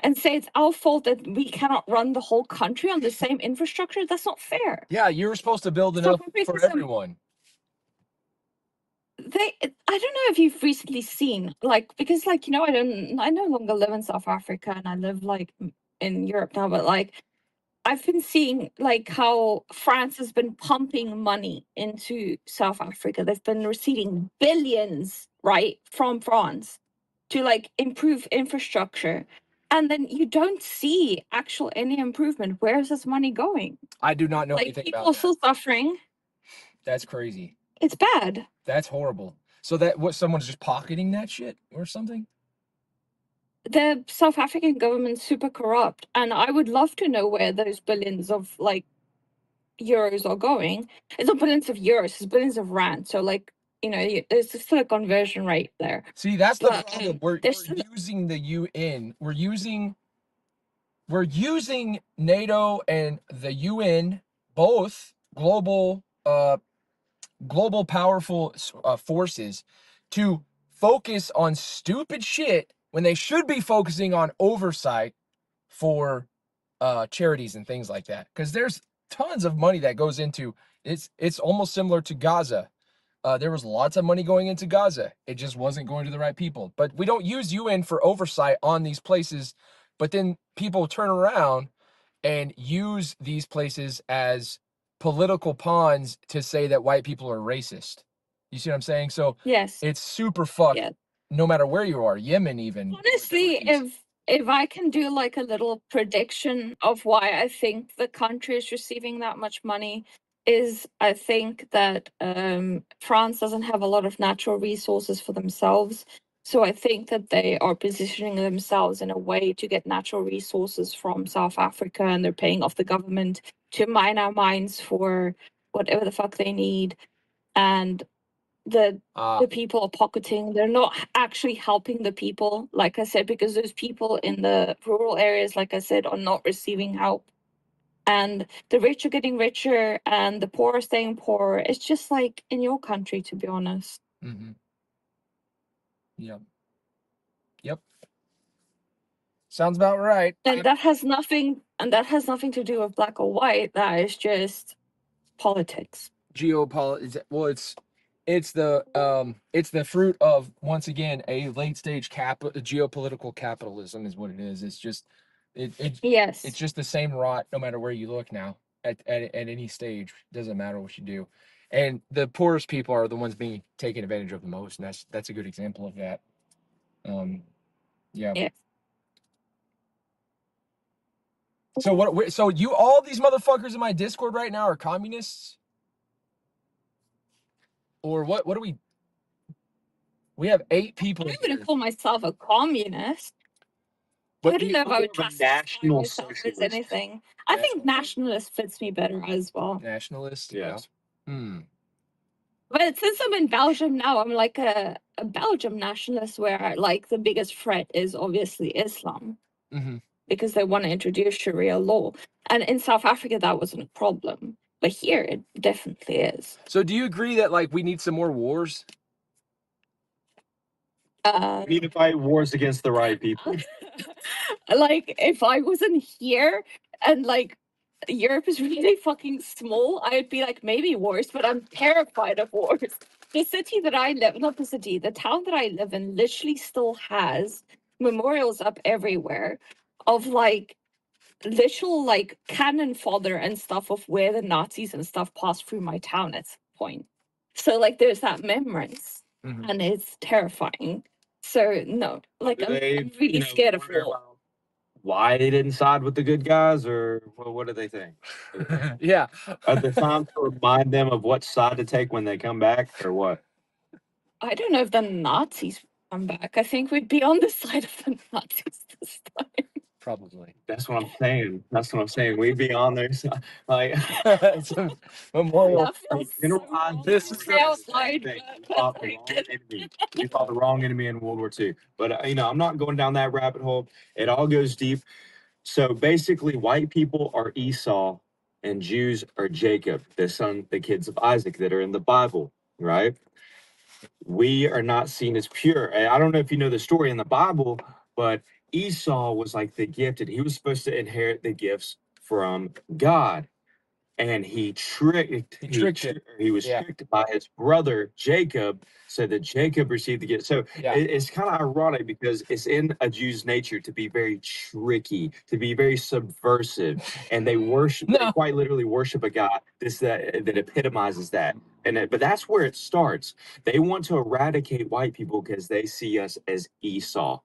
and say it's our fault that we cannot run the whole country on the same infrastructure. That's not fair. Yeah, you were supposed to build So enough for racism- everyone. I don't know if you've recently seen, like, because like, you know, I no longer live in South Africa and I live like in Europe now, but like I've been seeing like how France has been pumping money into South Africa. They've been receiving billions, right, from France to like improve infrastructure. And then you don't see actual any improvement. Where is this money going? I do not know Like anything people about are that. still suffering. That's crazy. It's bad. That's horrible. So that what someone's just pocketing that shit or something? The South African government's super corrupt, and I would love to know where those billions of like euros are going. It's not billions of euros, it's billions of rand. So like, you know, there's still a conversion rate there. See, that's the But, problem. We're using the UN. We're using NATO and the UN, both global powerful forces, to focus on stupid shit when they should be focusing on oversight for charities and things like that. Because there's tons of money that goes into it's almost similar to Gaza. There was lots of money going into Gaza. It just wasn't going to the right people. But we don't use UN for oversight on these places. But then people turn around and use these places as political pawns to say that white people are racist. You see what I'm saying? So yes, it's super fucked. No matter where you are, Yemen even. honestly, if I can do like a little prediction of why I think the country is receiving that much money, is I think that France doesn't have a lot of natural resources for themselves. So I think that they are positioning themselves in a way to get natural resources from South Africa, and they're paying off the government to mine our mines for whatever the fuck they need, and the people are pocketing. They're not actually helping the people, like I said, because those people in the rural areas, like I said, are not receiving help. And the rich are getting richer and the poor are staying poorer. It's just like in your country, to be honest. Mm-hmm. Yep. Yep. Sounds about right. And that has nothing to do with black or white. That is just politics. Geopolitics. Well, it's the fruit of, once again, a late stage geopolitical capitalism is what it is. It's just yes. It's just the same rot no matter where you look now at any stage. Doesn't matter what you do. And the poorest people are the ones being taken advantage of the most, and that's a good example of that. Yeah. So so all these motherfuckers in my Discord right now are communists? Or what do we have 8 people. I wouldn't call myself a communist. But I don't know if I would classify myself as socialist. anything. I think nationalist fits me better as well. Nationalist? Yes. Yeah. But since I'm in Belgium now, I'm like a Belgium nationalist, where like the biggest threat is obviously Islam. Mm-hmm. Because they want to introduce Sharia law. And in South Africa, that wasn't a problem. But here, it definitely is. So do you agree that, like, we need some more wars? We need to fight wars against the right people. Like, if I wasn't here and, like, Europe is really fucking small, I'd be like, maybe wars, but I'm terrified of wars. The city that I live, not the city, the town that I live in literally still has memorials up everywhere of, like, literal, like, cannon fodder and stuff of where the Nazis and stuff passed through my town at some point. So, like, there's that memories, and it's terrifying. So, no, like, I'm really scared of war. Why they didn't side with the good guys, or what do they think? Yeah. Are there times to remind them of what side to take when they come back, or what? I don't know if the Nazis come back. I think we'd be on the side of the Nazis this time. Probably. That's what I'm saying. That's what I'm saying. We'd be on their side. Like, it's a memorial. This is we fought the wrong enemy in World War II. But I'm not going down that rabbit hole. It all goes deep. So basically, white people are Esau, and Jews are Jacob, the kids of Isaac that are in the Bible, right? We are not seen as pure. I don't know if you know the story in the Bible, but Esau was like the gifted. He was supposed to inherit the gifts from God. And he was tricked by his brother Jacob, so that Jacob received the gift. So it's kind of ironic, because it's in a Jew's nature to be very tricky, to be very subversive, and they quite literally worship a God that epitomizes that. But that's where it starts. They want to eradicate white people because they see us as Esau.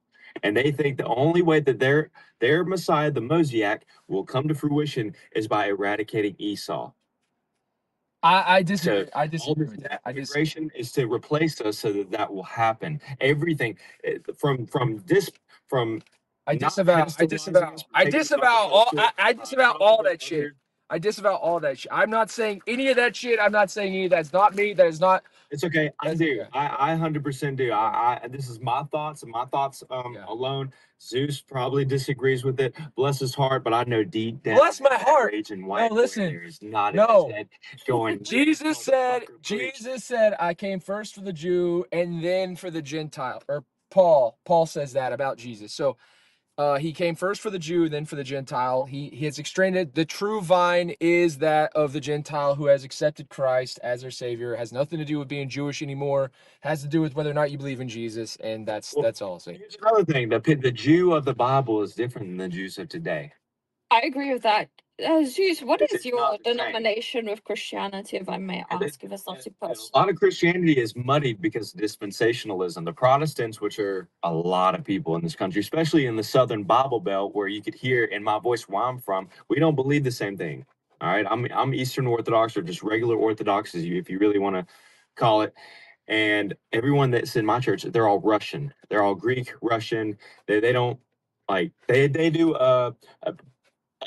And they think the only way that their Messiah, the Mosaic, will come to fruition is by eradicating Esau. I disagree. I disagree with that. Immigration is to replace us so that will happen. Everything from I disavow all that shit. I disavow all that shit. I'm not saying any of that shit. I'm not saying any of that's not me. That is not. It's okay. I do. I 100% do. This is my thoughts and my thoughts alone. Zeus probably disagrees with it. Bless his heart, but I know deep down. Bless my heart. And white listen. Is not in his head going. Jesus said, I came first for the Jew and then for the Gentile. Or Paul says that about Jesus. So he came first for the Jew, then for the Gentile. He has extended. The true vine is that of the Gentile who has accepted Christ as their Savior. It has nothing to do with being Jewish anymore. It has to do with whether or not you believe in Jesus, and that's all I'll say. Here's another thing: the Jew of the Bible is different than the Jews of today. I agree with that. Zeus, what is your denomination with Christianity, if I may ask, if it's not too personal? A lot of Christianity is muddied because of dispensationalism. The Protestants, which are a lot of people in this country, especially in the Southern Bible Belt, where you could hear in my voice where I'm from, we don't believe the same thing. All right, I'm Eastern Orthodox, or just regular Orthodox, if you really want to call it. And everyone that's in my church, they're all Russian. They're all Greek, Russian. They don't like they do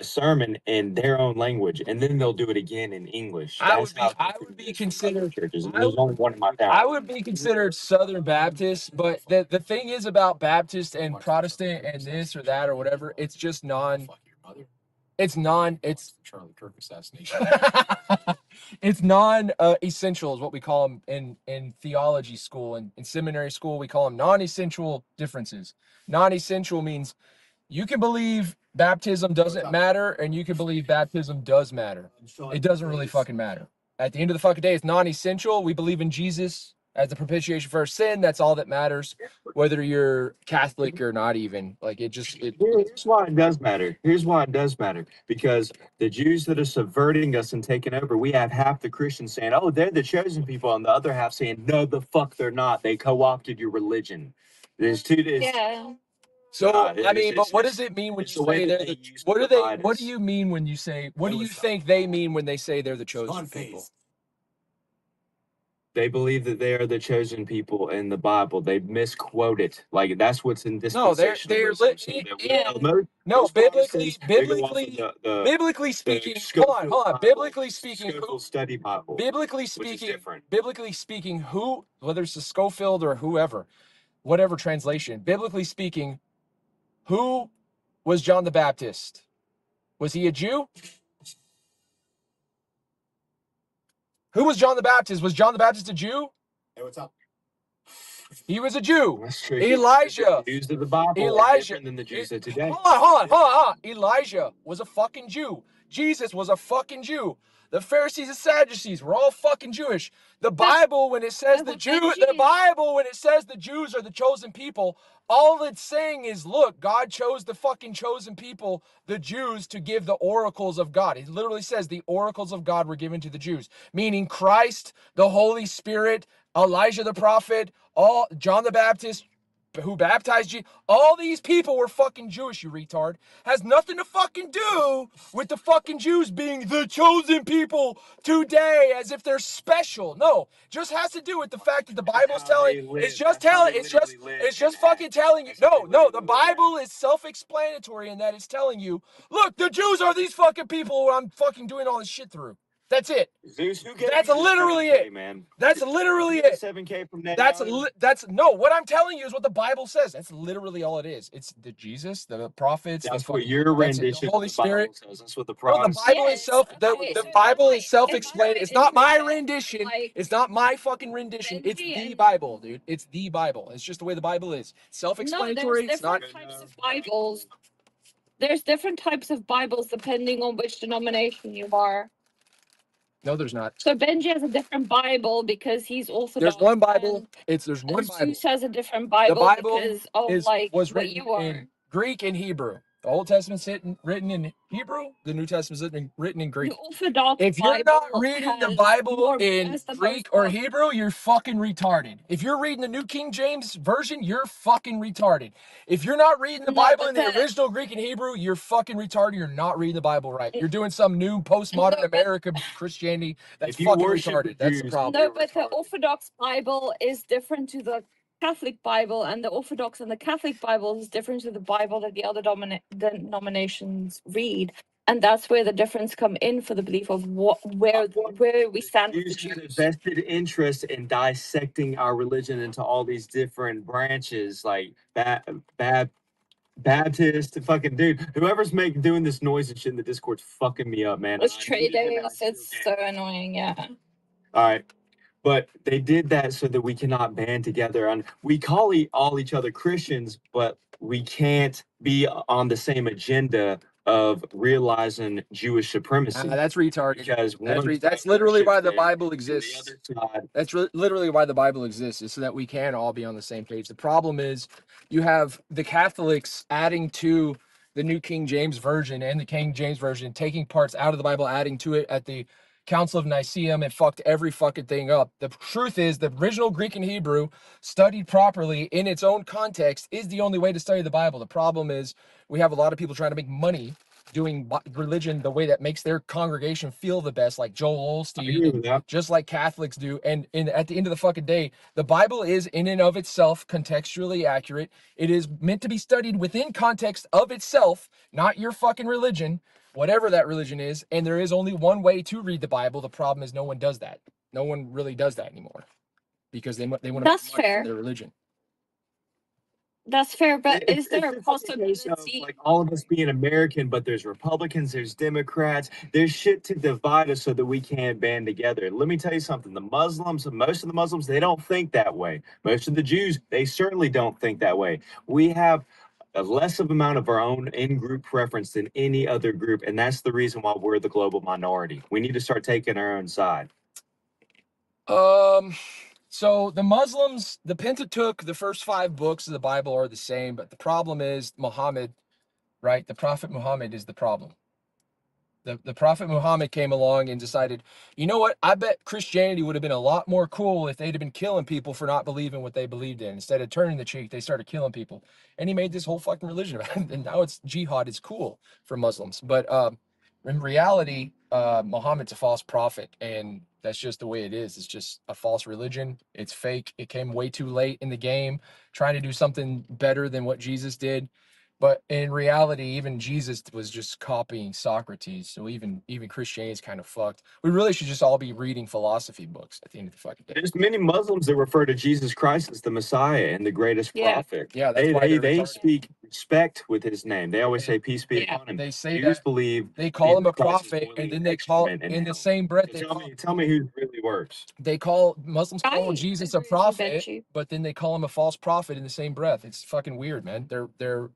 a sermon in their own language, and then they'll do it again in English. I That's how I would be considered churches. I There's only one in my town. I would be considered Southern Baptist, but the thing is about Baptist and Protestant and this or that or whatever, it's just it's Charlie Kirk assassination. It's non-essential is what we call them in theology school and in seminary school. We call them non-essential differences. Non-essential means you can believe baptism doesn't matter and you can believe baptism does matter. It doesn't really fucking matter. At the end of the fucking day, it's non-essential. We believe in Jesus as the propitiation for our sin. That's all that matters, whether you're Catholic or not even. Like, here's why it does matter. Here's why it does matter. Because the Jews that are subverting us and taking over, we have half the Christians saying, oh, they're the chosen people, and the other half saying, no, the fuck they're not. They co-opted your religion. There's two. Yeah. So I mean, but what does it mean when you say they're the? What do you mean when you say? What do you think they mean when they say they're the chosen people? They believe that they are the chosen people in the Bible. They misquote it. Like, that's what's in this. No, they're no, biblically speaking. Hold on. Biblically speaking, study Bible. Biblically speaking, who, whether it's the Schofield or whoever, whatever translation, biblically speaking, who was John the Baptist? Was he a Jew? Who was John the Baptist? Was John the Baptist a Jew? Hey, what's up? He was a Jew. That's true. Elijah. The Jews of the Bible Elijah. are different than the Jews of today. Hold on. Elijah was a fucking Jew. Jesus was a fucking Jew. The Pharisees and Sadducees were all fucking Jewish. The Bible, when it says the Jews are the chosen people, all it's saying is, look, God chose the fucking chosen people, the Jews, to give the oracles of God. It literally says the oracles of God were given to the Jews, meaning Christ, the Holy Spirit, Elijah the prophet, all John the Baptist, who baptized you. All these people were fucking Jewish, you retard. Has nothing to fucking do with the fucking Jews being the chosen people today as if they're special. No, just has to do with the fact that the Bible's telling, it's just fucking telling you. No, the Bible is self-explanatory in that it's telling you, look, the Jews are these fucking people who I'm fucking doing all this shit through. That's it. Zeus, that's literally it, man. That's literally it. 7K from now. That's no. What I'm telling you is what the Bible says. That's literally all it is. It's the Jesus, the prophets. That's what your rendition. The Holy Spirit says. That's what the prophet. The Bible itself. The Bible is self-explanatory. It's not my rendition. It's not my fucking rendition. It's the Bible, dude. It's the Bible. It's just the way the Bible is. Self-explanatory. No, there's different types of Bibles. There's different types of Bibles depending on which denomination you are. No, there's not. So Benji has a different Bible because he's Orthodox. There's one Bible. There's one Bible. Zeus has a different Bible. The Bible because of was what written you are. in Greek and Hebrew. The Old Testament's written in Hebrew. The New Testament's written in Greek. The Orthodox If you're not Bible reading the has Bible more in verse than Greek most or Hebrew, you're fucking retarded. If you're reading the New King James Version, you're fucking retarded. If you're not reading the Bible in the original Greek and Hebrew, you're fucking retarded. You're not reading the Bible right. You're doing some new postmodern American Christianity that's fucking retarded. That's the problem. No, but the Orthodox Bible is different to the Catholic Bible, and the Orthodox and the Catholic Bible is different to the Bible that the other denominations read, and that's where the difference come in for the belief of where we stand with the Jews have a Jews. vested interest in dissecting our religion into all these different branches, like Baptist, fucking dude. Whoever's doing this noise and shit in the Discord's fucking me up, man. It's trading. It's so annoying. Yeah. All right. But they did that so that we cannot band together. And we call all each other Christians, but we can't be on the same agenda of realizing Jewish supremacy. That's retarded. Because that's literally why the Bible exists. That's literally why the Bible exists, is so that we can all be on the same page. The problem is you have the Catholics adding to the New King James Version and the King James Version, taking parts out of the Bible, adding to it at the Council of Nicaea, and fucked every fucking thing up. The truth is, the original Greek and Hebrew, studied properly in its own context, is the only way to study the Bible. The problem is we have a lot of people trying to make money doing religion the way that makes their congregation feel the best, like Joel agree Osteen, with that. just like Catholics do. And at the end of the fucking day, the Bible is in and of itself contextually accurate. It is meant to be studied within context of itself, not your fucking religion, whatever that religion is. And there is only one way to read the Bible. The problem is no one does that. No one really does that anymore because they want to make That's money fair. from their religion. That's fair, but is there a It's just a case of, possibility? like all of us being American, but there's Republicans, there's Democrats, there's shit to divide us so that we can't band together. Let me tell you something: the Muslims, most of the Muslims, they don't think that way. Most of the Jews, they certainly don't think that way. We have a less of amount of our own in-group preference than any other group, and that's the reason why we're the global minority. We need to start taking our own side. So the Muslims, the Pentateuch, the first 5 books of the Bible are the same, but the problem is Muhammad, right? The Prophet Muhammad is the problem. The Prophet Muhammad came along and decided, you know what? I bet Christianity would have been a lot more cool if they'd have been killing people for not believing what they believed in. Instead of turning the cheek, they started killing people. And he made this whole fucking religion about it. And now it's jihad is cool for Muslims. But in reality, Muhammad's a false prophet, and that's just the way it is. It's just a false religion. It's fake. It came way too late in the game, trying to do something better than what Jesus did. But in reality, even Jesus was just copying Socrates. So even Christianity is kind of fucked. We really should just all be reading philosophy books at the end of the fucking day. There's many Muslims that refer to Jesus Christ as the Messiah and the greatest Yeah. prophet. Yeah, that's why they're They retarded. speak respect with his name. They always say peace be Yeah. upon him. They say Jews that believe they call him a Jesus Christ is prophet, boiling and then they call excrement in in the hell. same breath they Tell me who really works. Muslims call I Jesus a agree with prophet, you. but then they call him a false prophet in the same breath. It's fucking weird, man. They're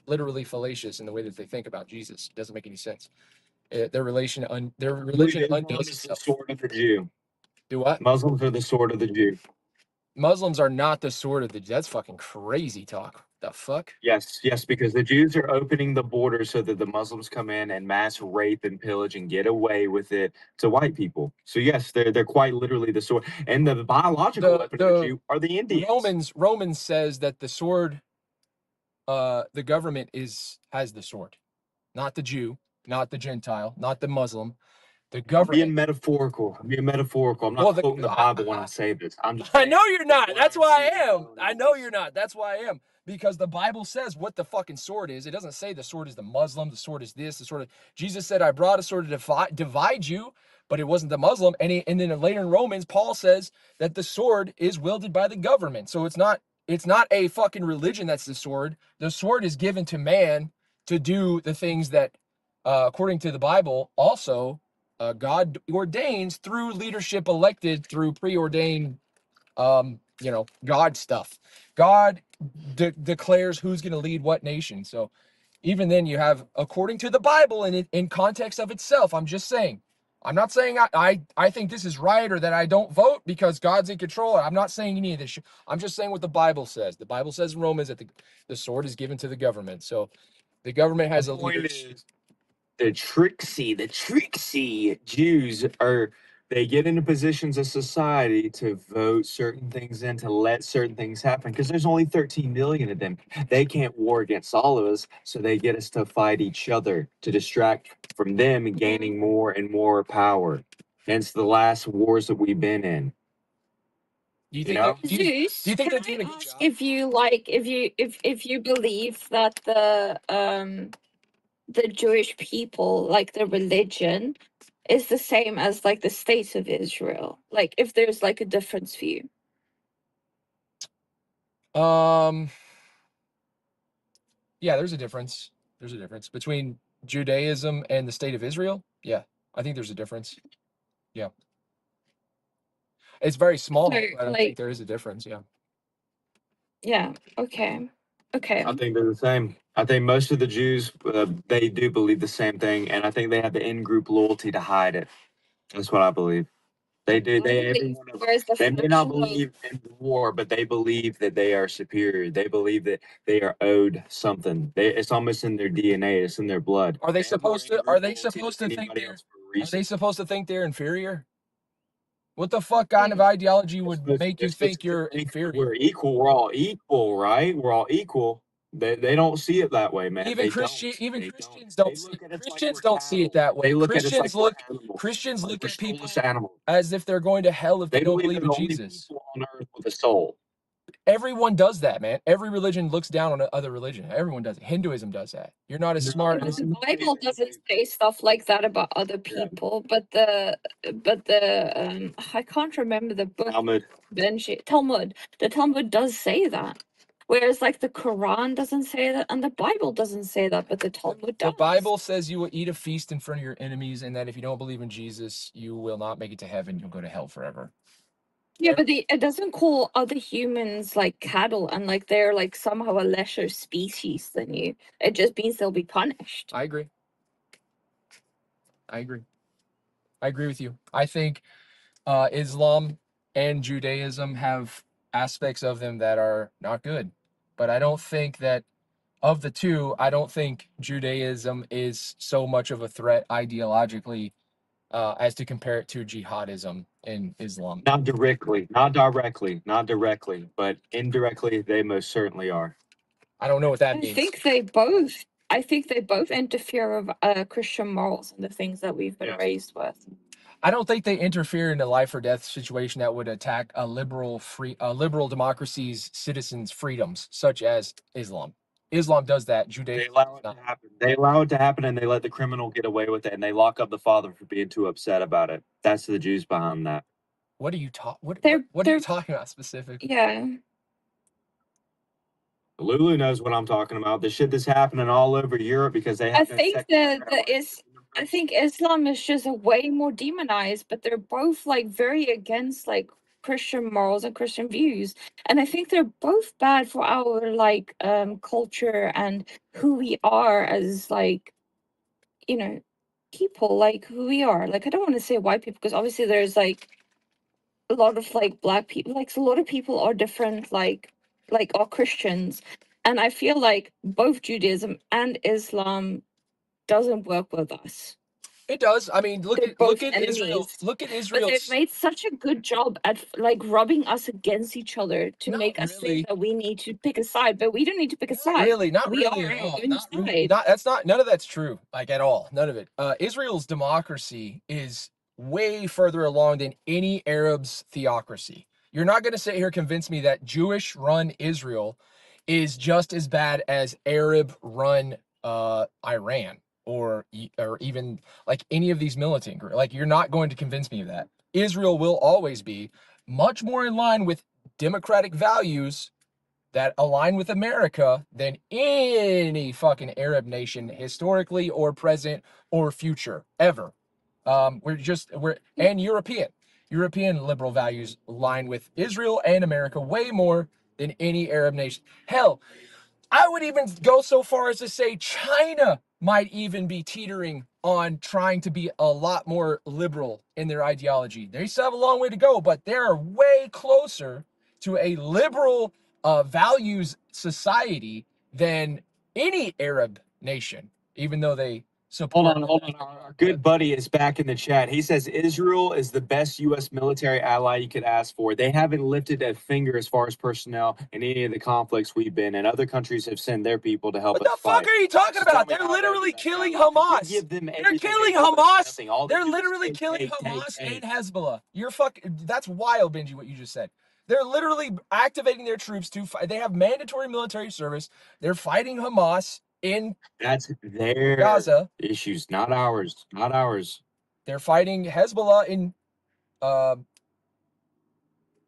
literally fallacious in the way that they think about Jesus. It doesn't make any sense. Their religion Islam undoes is the itself. sword of the Jew. Do what? Muslims are the sword of the Jew. Muslims are not the sword of the. That's fucking crazy talk. The fuck? Yes, because the Jews are opening the border so that the Muslims come in and mass rape and pillage and get away with it to white people. So yes, they're quite literally the sword. And the biological weapon of the Jew are the Indians. Romans says that the sword, the government has the sword, not the Jew, not the Gentile, not the Muslim. The I'm government. being metaphorical. I'm not quoting the Bible when I say this. I'm just I know you're not. That's why I am. I know you're not. That's why I am. Because the Bible says what the fucking sword is. It doesn't say the sword is the Muslim, the sword is this, the sword is... Jesus said, I brought a sword to divide you, but it wasn't the Muslim. And then later in Romans, Paul says that the sword is wielded by the government. So it's not a fucking religion that's the sword. The sword is given to man to do the things that, according to the Bible, also God ordains through leadership elected through preordained God stuff. God declares who's going to lead what nation. So even then you have, according to the Bible and in context of itself, I'm just saying, I'm not saying I think this is right or that I don't vote because God's in control. I'm not saying any of this shit. I'm just saying what the Bible says. The Bible says in Romans that the sword is given to the government. So the government has a leadership. The tricksy Jews they get into positions of society to vote certain things in, to let certain things happen, because there's only 13 million of them. They can't war against all of us, so they get us to fight each other to distract from them and gaining more and more power. Hence the last wars that we've been in. Do you think Zeus, do you think can they're doing I a good ask job? if you believe that the Jewish people, like the religion, is the same as like the state of Israel? Like if there's like a difference for you? Yeah, there's a difference. There's a difference between Judaism and the state of Israel. Yeah, I think there's a difference. Yeah. It's very small, So, but I like- think there is a difference. Yeah. Yeah. Okay. Okay. I think they're the same. I think most of the Jews, they do believe the same thing, and I think they have the in-group loyalty to hide it. That's what I believe. They do. Every one of them. They may not believe in war, but they believe that they are superior. They believe that they are owed something. It's almost in their DNA. It's in their blood. Are they supposed to? Are they supposed to think anybody they're? else for a Are reason. they supposed to think they're inferior? What the fuck kind of ideology would make you think you're inferior? We're equal. We're all equal, right? We're all equal. They don't see it that way, man. Even They Christians They don't see look at it like Christians we're don't see it cattle. that way. They look at us like Christians we're look animals, Christians like look we're at people soulless animals. as if they're going to hell if they They don't believe believe they're in the only Jesus. people on earth with a soul. Everyone does that, man. Every religion looks down on other religion. Everyone does it. Hinduism does that. You're not as smart But as the Bible doesn't say stuff like that about other people, but the I can't remember the book. Talmud. Talmud. The Talmud does say that. Whereas like the Quran doesn't say that and the Bible doesn't say that, but the Talmud The does. Bible says you will eat a feast in front of your enemies, and that if you don't believe in Jesus, you will not make it to heaven. You'll go to hell forever. Yeah, but it doesn't call other humans like cattle and like they're like somehow a lesser species than you. It just means they'll be punished. I agree. I agree with you. I think Islam and Judaism have aspects of them that are not good. But I don't think that of the two, I don't think Judaism is so much of a threat ideologically as to compare it to jihadism in Islam. Not directly, but indirectly, they most certainly are. I don't know what that I means. think they both interfere with Christian morals and the things that we've been raised with. I don't think they interfere in a life or death situation that would attack a liberal democracy's citizens' freedoms, such as Islam. Islam does that. Judaism They allow it to happen. They allow it to happen, and they let the criminal get away with it, and they lock up the father for being too upset about it. That's the Jews behind that. What are you what are you talking about specifically? Yeah. Lulu knows what I'm talking about. The shit that's happening all over Europe because they have I think Islam is just way more demonized, but they're both like very against like Christian morals and Christian views. And I think they're both bad for our like culture and who we are as like, you know, people, like who we are. Like I don't want to say white people because obviously there's like a lot of like black people, like a lot of people are different, like are Christians. And I feel like both Judaism and Islam doesn't work with us. It does. I mean, look at Israel. Look at Israel. But they've made such a good job at like rubbing us against each other to make us think that we need to pick a side, but we don't need to pick a side. Not we really are at our all. own side. None of that's true, like at all. None of it. Israel's democracy is way further along than any Arab's theocracy. You're not going to sit here and convince me that Jewish-run Israel is just as bad as Arab-run Iran or even like any of these militant groups. Like you're not going to convince me of that. Israel will always be much more in line with democratic values that align with America than any fucking Arab nation historically or present or future ever. And European liberal values align with Israel and America way more than any Arab nation. Hell, I would even go so far as to say China might even be teetering on trying to be a lot more liberal in their ideology. They still have a long way to go, but they're way closer to a liberal values society than any Arab nation, even though they support. Hold on. Our good buddy is back in the chat. He says Israel is the best U.S. military ally you could ask for. They haven't lifted a finger as far as personnel in any of the conflicts we've been in. Other countries have sent their people to help us What the fuck are you talking about? They're literally killing Hamas. They're killing Hamas. They're literally killing Hamas and Hezbollah. That's wild, Benji, what you just said. They're literally activating their troops to fight. They have mandatory military service. They're fighting Hamas in their Gaza issues, not ours. They're fighting Hezbollah in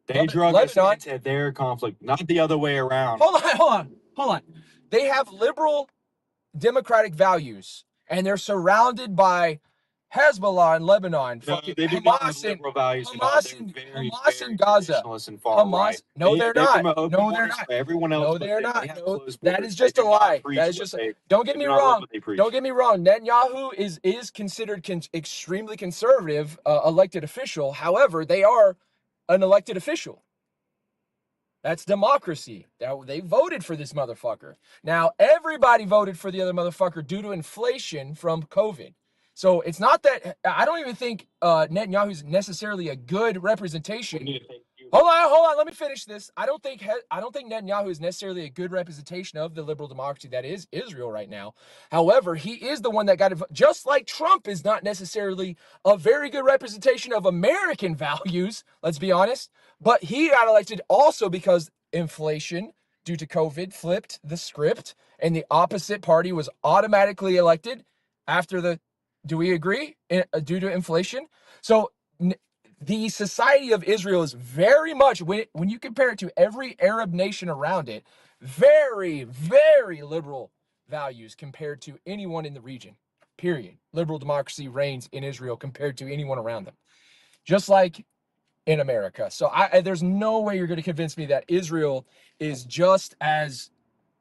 they drug us into their conflict, not the other way around. Hold on. They have liberal democratic values and they're surrounded by Hezbollah in Lebanon, Hamas in Gaza. They're not. No, they're not. Everyone else, no, they're not. No, that is just a lie. That is just. Don't get me wrong. Don't get me wrong. Netanyahu is considered extremely conservative elected official. However, they are an elected official. That's democracy. They voted for this motherfucker. Now everybody voted for the other motherfucker due to inflation from COVID. So it's not that I don't even think Netanyahu is necessarily a good representation. Hold on. Let me finish this. I don't think Netanyahu is necessarily a good representation of the liberal democracy that is Israel right now. However, he is the one that got it. Just like Trump is not necessarily a very good representation of American values. Let's be honest. But he got elected also because inflation due to COVID flipped the script, and the opposite party was automatically elected after the. Do we agree? Due to inflation, so. The society of Israel is very much, when you compare it to every Arab nation around it, very, very liberal values compared to anyone in the region, period. Liberal democracy reigns in Israel compared to anyone around them, just like in America. So there's no way you're going to convince me that Israel is just as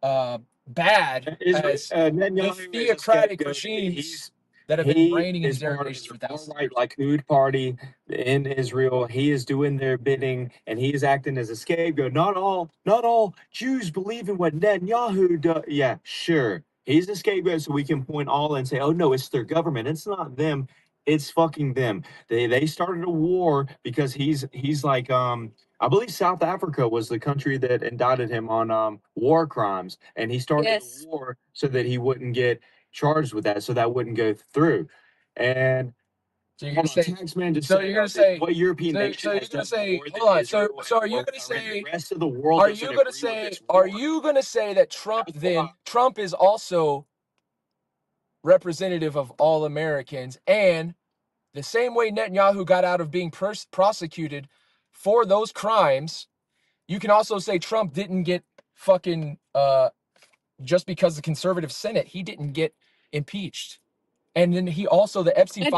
bad as the theocratic regimes that have been reigning in their nations for thousands. Right, like Likud in Israel, he is doing their bidding, and he is acting as a scapegoat. Not all Jews believe in what Netanyahu does. Yeah, sure, he's a scapegoat, so we can point all and say, "Oh no, it's their government. It's not them. It's fucking them." They started a war because he's like I believe South Africa was the country that indicted him on war crimes, and he started a war so that he wouldn't get charged with that, so that wouldn't go through. And so you're gonna say, Taxman just so you're gonna say, what European nation? So you're gonna say, hold on. So are you gonna say the rest of the world? Are you gonna say that Trump is also representative of all Americans, and the same way Netanyahu got out of being prosecuted for those crimes, you can also say Trump didn't get fucking just because the conservative Senate, he didn't get impeached. And then he also, the Epstein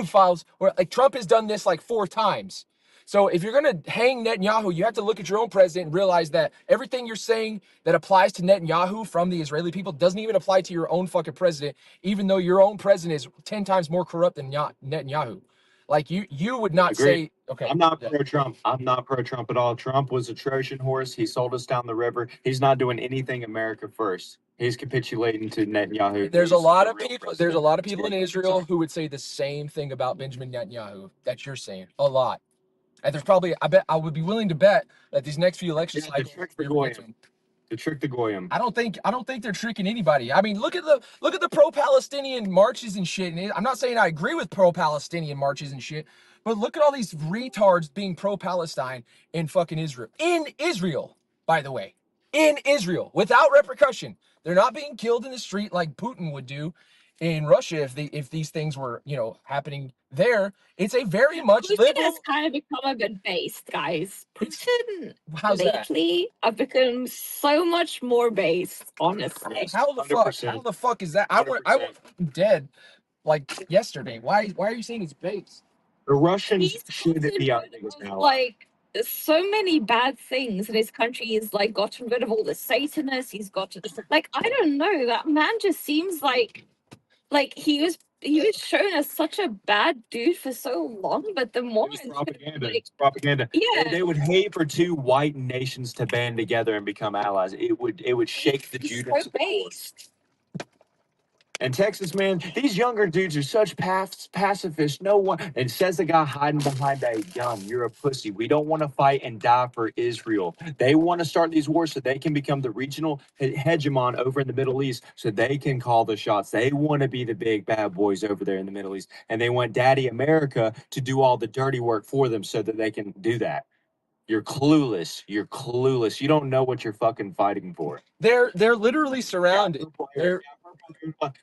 files were like, Trump has done this like 4 times. So if you're going to hang Netanyahu, you have to look at your own president and realize that everything you're saying that applies to Netanyahu from the Israeli people doesn't even apply to your own fucking president, even though your own president is 10 times more corrupt than Netanyahu. Like you would not say, okay. I'm not pro-Trump. I'm not pro-Trump at all. Trump was a Trojan horse. He sold us down the river. He's not doing anything America first. He's capitulating to Netanyahu. There's a lot of people in Israel who would say the same thing about Benjamin Netanyahu that you're saying. A lot. And there's probably, I would be willing to bet that these next few elections, to trick the goyim. I don't think they're tricking anybody. I mean, look at the pro-Palestinian marches and shit. And I'm not saying I agree with pro-Palestinian marches and shit, but look at all these retards being pro-Palestine in fucking Israel. In Israel, by the way. In Israel, without repercussion. They're not being killed in the street like Putin would do in Russia if these things were, happening there. It's a very much Putin liberal. has kind of become a bit based, guys. Putin How's lately have become so much more based, honestly. How the fuck is that? I went dead like yesterday. Why are you saying he's based? The Russians should be out now. Like so many bad things in his country. He's like gotten rid of all the Satanists. He's gotten like, I don't know. That man just seems like he was shown as such a bad dude for so long, but the more it's propaganda. Yeah, they would hate for 2 white nations to band together and become allies. It would shake the Judas. So based. And Texas, man, these younger dudes are such pacifists. No one, and says the guy hiding behind a gun, "You're a pussy. We don't want to fight and die for Israel." They want to start these wars so they can become the regional hegemon over in the Middle East, so they can call the shots. They want to be the big bad boys over there in the Middle East, and they want Daddy America to do all the dirty work for them so that they can do that. You're clueless. You're clueless. You don't know what you're fucking fighting for. They're literally surrounded.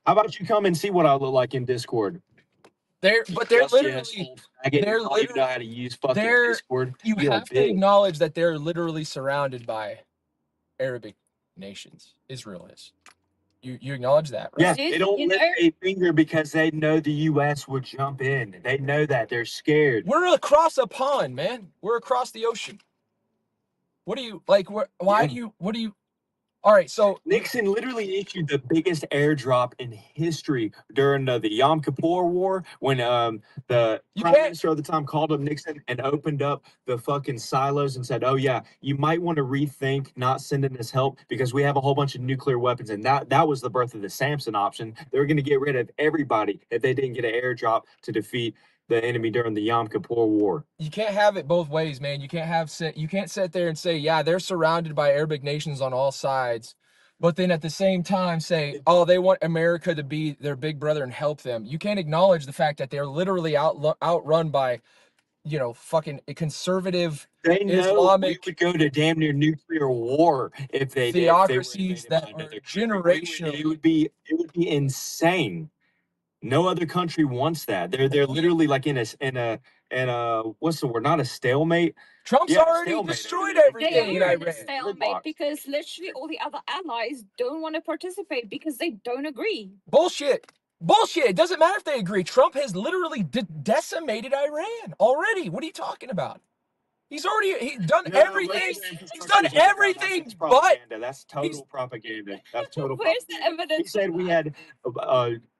How about you come and see what I look like in Discord? They're literally. You know how to use fucking Discord. You have to acknowledge that they're literally surrounded by Arabic nations. Israel is. You acknowledge that, right? Yeah, they don't lift a finger because they know the U.S. would jump in. They know that. They're scared. We're across a pond, man. We're across the ocean. What do you like? Why do you? All right, so Nixon literally issued the biggest airdrop in history during the Yom Kippur War when the prime minister at the time called up Nixon and opened up the fucking silos and said, "Oh yeah, you might want to rethink not sending us help because we have a whole bunch of nuclear weapons." And that was the birth of the Samson option. They were going to get rid of everybody if they didn't get an airdrop to defeat the enemy during the Yom Kippur War. You can't have it both ways, man. You can't sit there and say, yeah, they're surrounded by Arabic nations on all sides, but then at the same time say, oh, they want America to be their big brother and help them. You can't acknowledge the fact that they're literally outrun by, you know, fucking conservative They know Islamic we would go to damn near nuclear war if they theocracies that are It generationally. would be insane. No other country wants that. They're literally like in a what's the word? Not a stalemate. Trump's Yeah, already stalemate. destroyed They everything in are in a Iran. stalemate because literally all the other allies don't want to participate because they don't agree. Bullshit. Bullshit. It doesn't matter if they agree. Trump has literally decimated Iran already. What are you talking about? He's done everything. He's done everything but propaganda. That's total propaganda. That's total Where's the propaganda. evidence? He said we had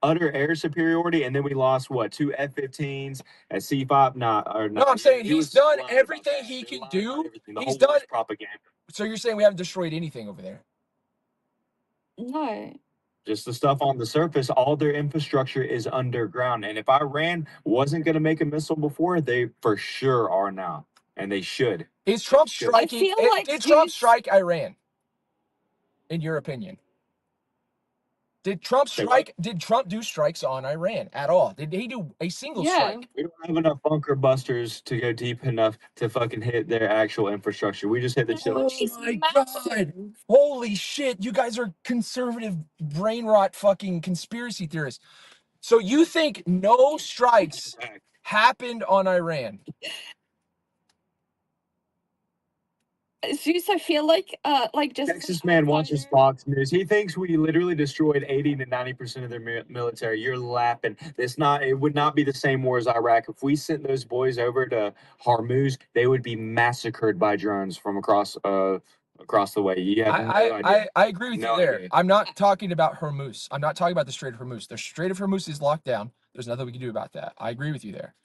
utter air superiority, and then we lost what, 2 F-15s at C5. No, I'm saying he's done everything he can do. He's done propaganda. So you're saying we haven't destroyed anything over there? No. Just the stuff on the surface, all their infrastructure is underground. And if Iran wasn't going to make a missile before, they for sure are now. And they should. Is Trump striking? I feel like Did Trump strike Iran? In your opinion, did Trump strike? Did Trump do strikes on Iran at all? Did he do a single strike? We don't have enough bunker busters to go deep enough to fucking hit their actual infrastructure. We just hit the Oh my god! Holy shit! You guys are conservative brain rot fucking conspiracy theorists. So you think no strikes happened on Iran? Zeus, I feel like just Texas man watches Fox News. He thinks we literally destroyed 80 to 90% of their military. You're laughing. It would not be the same war as Iraq. If we sent those boys over to Hormuz, they would be massacred by drones from across the way. You have no idea. I agree with you there. I'm not talking about Hormuz. I'm not talking about the Strait of Hormuz. The Strait of Hormuz is locked down. There's nothing we can do about that. I agree with you there.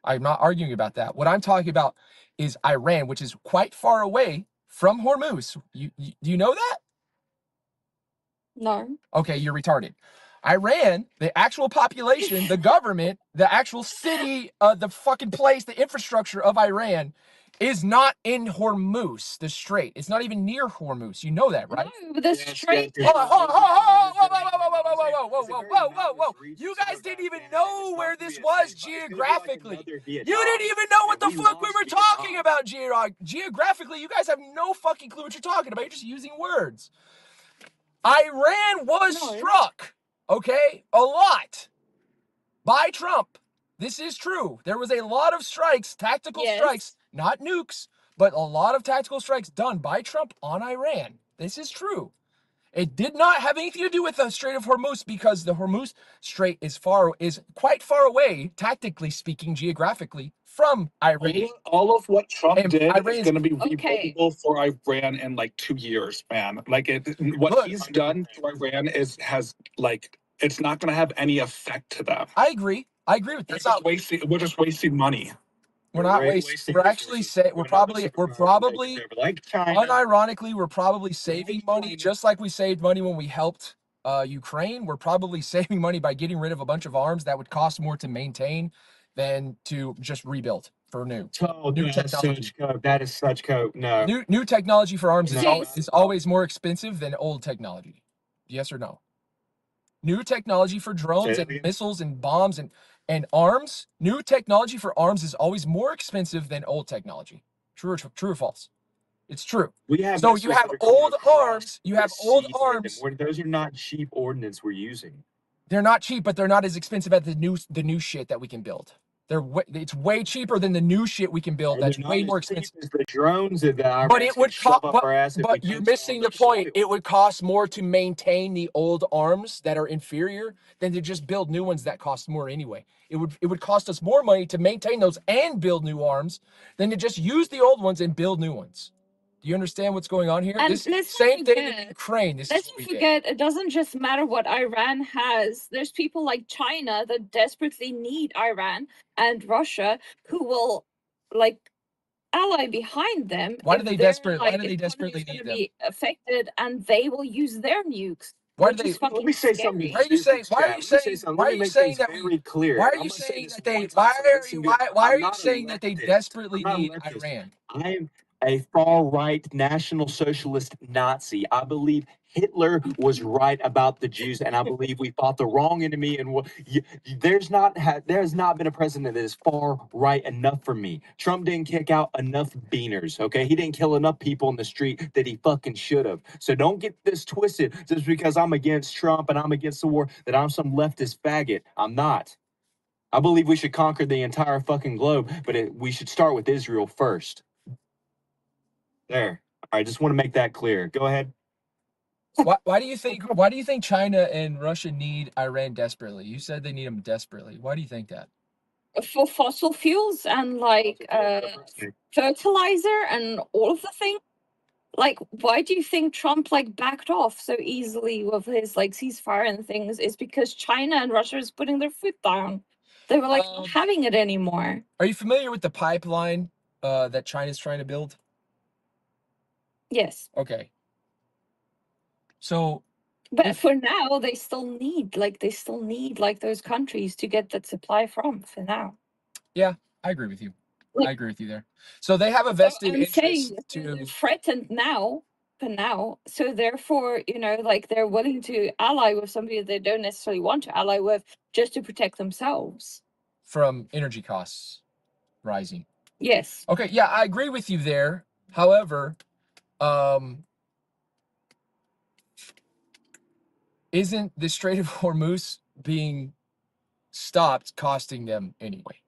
I'm not arguing about that. What I'm talking about is Iran, which is quite far away from Hormuz. Do you know that? No. Okay, you're retarded. Iran, the actual population, the government, the actual city, the fucking place, the infrastructure of Iran is not in Hormuz, the strait. It's not even near Hormuz. You know that, right? No, the strait. Whoa. You guys didn't even know where this was geographically. You didn't even know what the fuck we were talking about geographically. You guys have no fucking clue what you're talking about. You're just using words. Iran was struck, okay, a lot by Trump. This is true. There was a lot of strikes, tactical strikes, not nukes, but a lot of tactical strikes done by Trump on Iran. This is true. It did not have anything to do with the Strait of Hormuz because the Hormuz Strait is quite far away, tactically speaking, geographically, from Iran. All of what Trump did is Iran's- going to be rebuildable for Iran in like 2 years, man. Like what he's done to Iran it's not going to have any effect to them. I agree. I agree with that. We're just wasting money. We're not wasting. We're actually we're probably unironically we're probably saving money, just like we saved money when we helped Ukraine. We're probably saving money by getting rid of a bunch of arms that would cost more to maintain than to just rebuild for new technology. That is such coke. No. New technology for arms is always more expensive than old technology. Yes or no? New technology for drones and missiles and bombs and arms, new technology for arms is always more expensive than old technology. True or false? It's true. You have old arms. You have old arms. Those are not cheap ordnance we're using. They're not cheap, but they're not as expensive as the new shit that we can build. It's way cheaper than the new shit we can build. That's way more expensive. The drones that but it would cost. But you're missing the point. It would cost more to maintain the old arms that are inferior than to just build new ones that cost more anyway. It would cost us more money to maintain those and build new arms than to just use the old ones and build new ones. Do you understand what's going on here? And This same thing in Ukraine. Let's not forget, it doesn't just matter what Iran has. There's people like China that desperately need Iran and Russia who will ally behind them. Why do they desperately need them? Be affected, and they will use their nukes. Why which do they? is fucking Let me say something. scary. Why are you saying? Why are you Let me say saying? something. Why Let are me you make saying things that we? very clear. Why And are I'm you gonna say saying this that one they? time. Why So are listen you? good. Why are I'm you not a saying that they leftist. desperately I'm not a need leftist. Iran? I am a far right National Socialist Nazi. I believe Hitler was right about the Jews, and I believe we fought the wrong enemy. And there's there has not been a president that is far right enough for me. Trump didn't kick out enough beaners. Okay, he didn't kill enough people in the street that he fucking should have. So don't get this twisted. Just because I'm against Trump and I'm against the war, that I'm some leftist faggot. I'm not. I believe we should conquer the entire fucking globe, but we should start with Israel first. There. I just want to make that clear. Go ahead. Why do you think? Why do you think China and Russia need Iran desperately? You said they need them desperately. Why do you think that? For fossil fuels and like fertilizer and all of the things. Like, why do you think Trump like backed off so easily with his like ceasefire and things? Is because China and Russia is putting their foot down. They were like not having it anymore. Are you familiar with the pipeline that China's trying to build? Yes. Okay. So, but for now, they still need like those countries to get that supply from. For now. Yeah, I agree with you. I agree with you there. So they have a vested I'm interest saying to they're threatened now. For now, so therefore, like they're willing to ally with somebody they don't necessarily want to ally with just to protect themselves from energy costs rising. Yes. Okay, yeah, I agree with you there. However, isn't the Strait of Hormuz being stopped costing them anyway?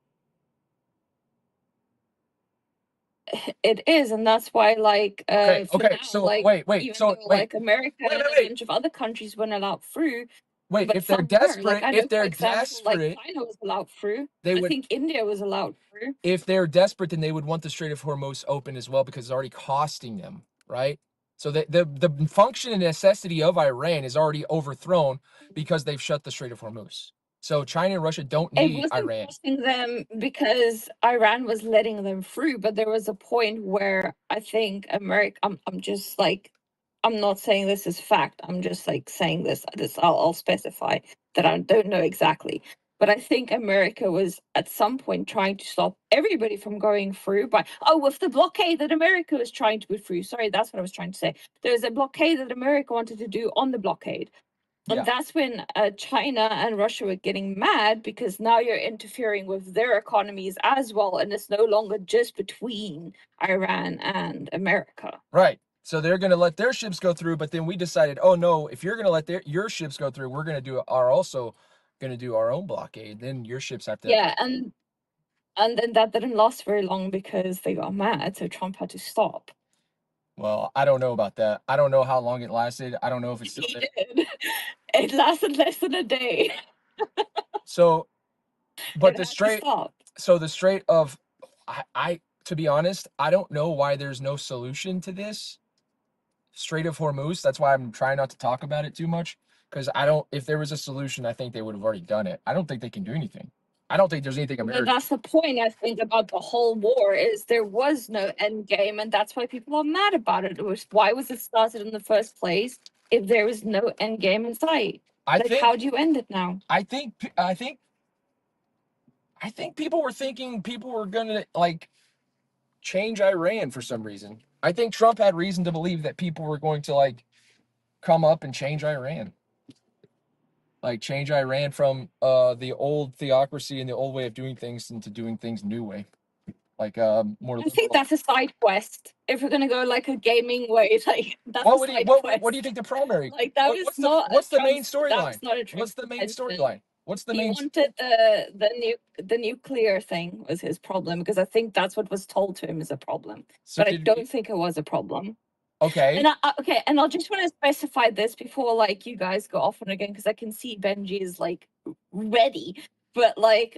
It is, and that's why, like, okay, now, so like, wait, even so though, wait, like America and a bunch of other countries weren't allowed through. Wait, but if they're some were. desperate, Like, I know, if they're for example, like desperate, China was allowed through. they I would- think India was allowed through. if they're desperate, then they would want the Strait of Hormuz open as well because it's already costing them, right? So the function and necessity of Iran is already overthrown because they've shut the Strait of Hormuz. So China and Russia don't It need wasn't Iran. costing them because Iran was letting them through, but there was a point where I think America. I'm just like, I'm not saying this is fact. I'm just like saying this. I'll specify that I don't know exactly. But I think America was at some point trying to stop everybody from going through with the blockade that America was trying to put through. Sorry, that's what I was trying to say. There was a blockade that America wanted to do on the blockade. And that's when China and Russia were getting mad because now you're interfering with their economies as well. And it's no longer just between Iran and America. Right. So they're going to let their ships go through, but then we decided, oh no, if you're going to let your ships go through, we're going to also going to do our own blockade. Then your ships have to. Yeah, and then that didn't last very long because they got mad, so Trump had to stop. Well, I don't know about that. I don't know how long it lasted. I don't know if it's still there. It lasted less than a day. So, but It the had to Strait, stop. so the Strait of, I to be honest, I don't know why there's no solution to this Strait of Hormuz. That's why I'm trying not to talk about it too much because if there was a solution, I think they would have already done it. I don't think they can do anything. I don't think there's anything But American. that's the point, I think, about the whole war is there was no end game, and that's why people are mad about it. Why was it started in the first place if there was no end game in sight? How do you end it now? I think people were thinking people were gonna like change Iran for some reason. I think Trump had reason to believe that people were going to like come up and change Iran. Like change Iran from the old theocracy and the old way of doing things into doing things new way. Like more I think that's a side quest. If we're gonna go like a gaming way, like that's what a side quest. What do you think the primary? Like that was not. What's the main storyline? That's not a What's the main intention. storyline? What's the He main? wanted the nuclear thing was his problem because I think that's what was told to him is a problem. So but I don't think it was a problem. Okay. And and I'll just want to specify this before like you guys go off on again because I can see Benji is like ready, but like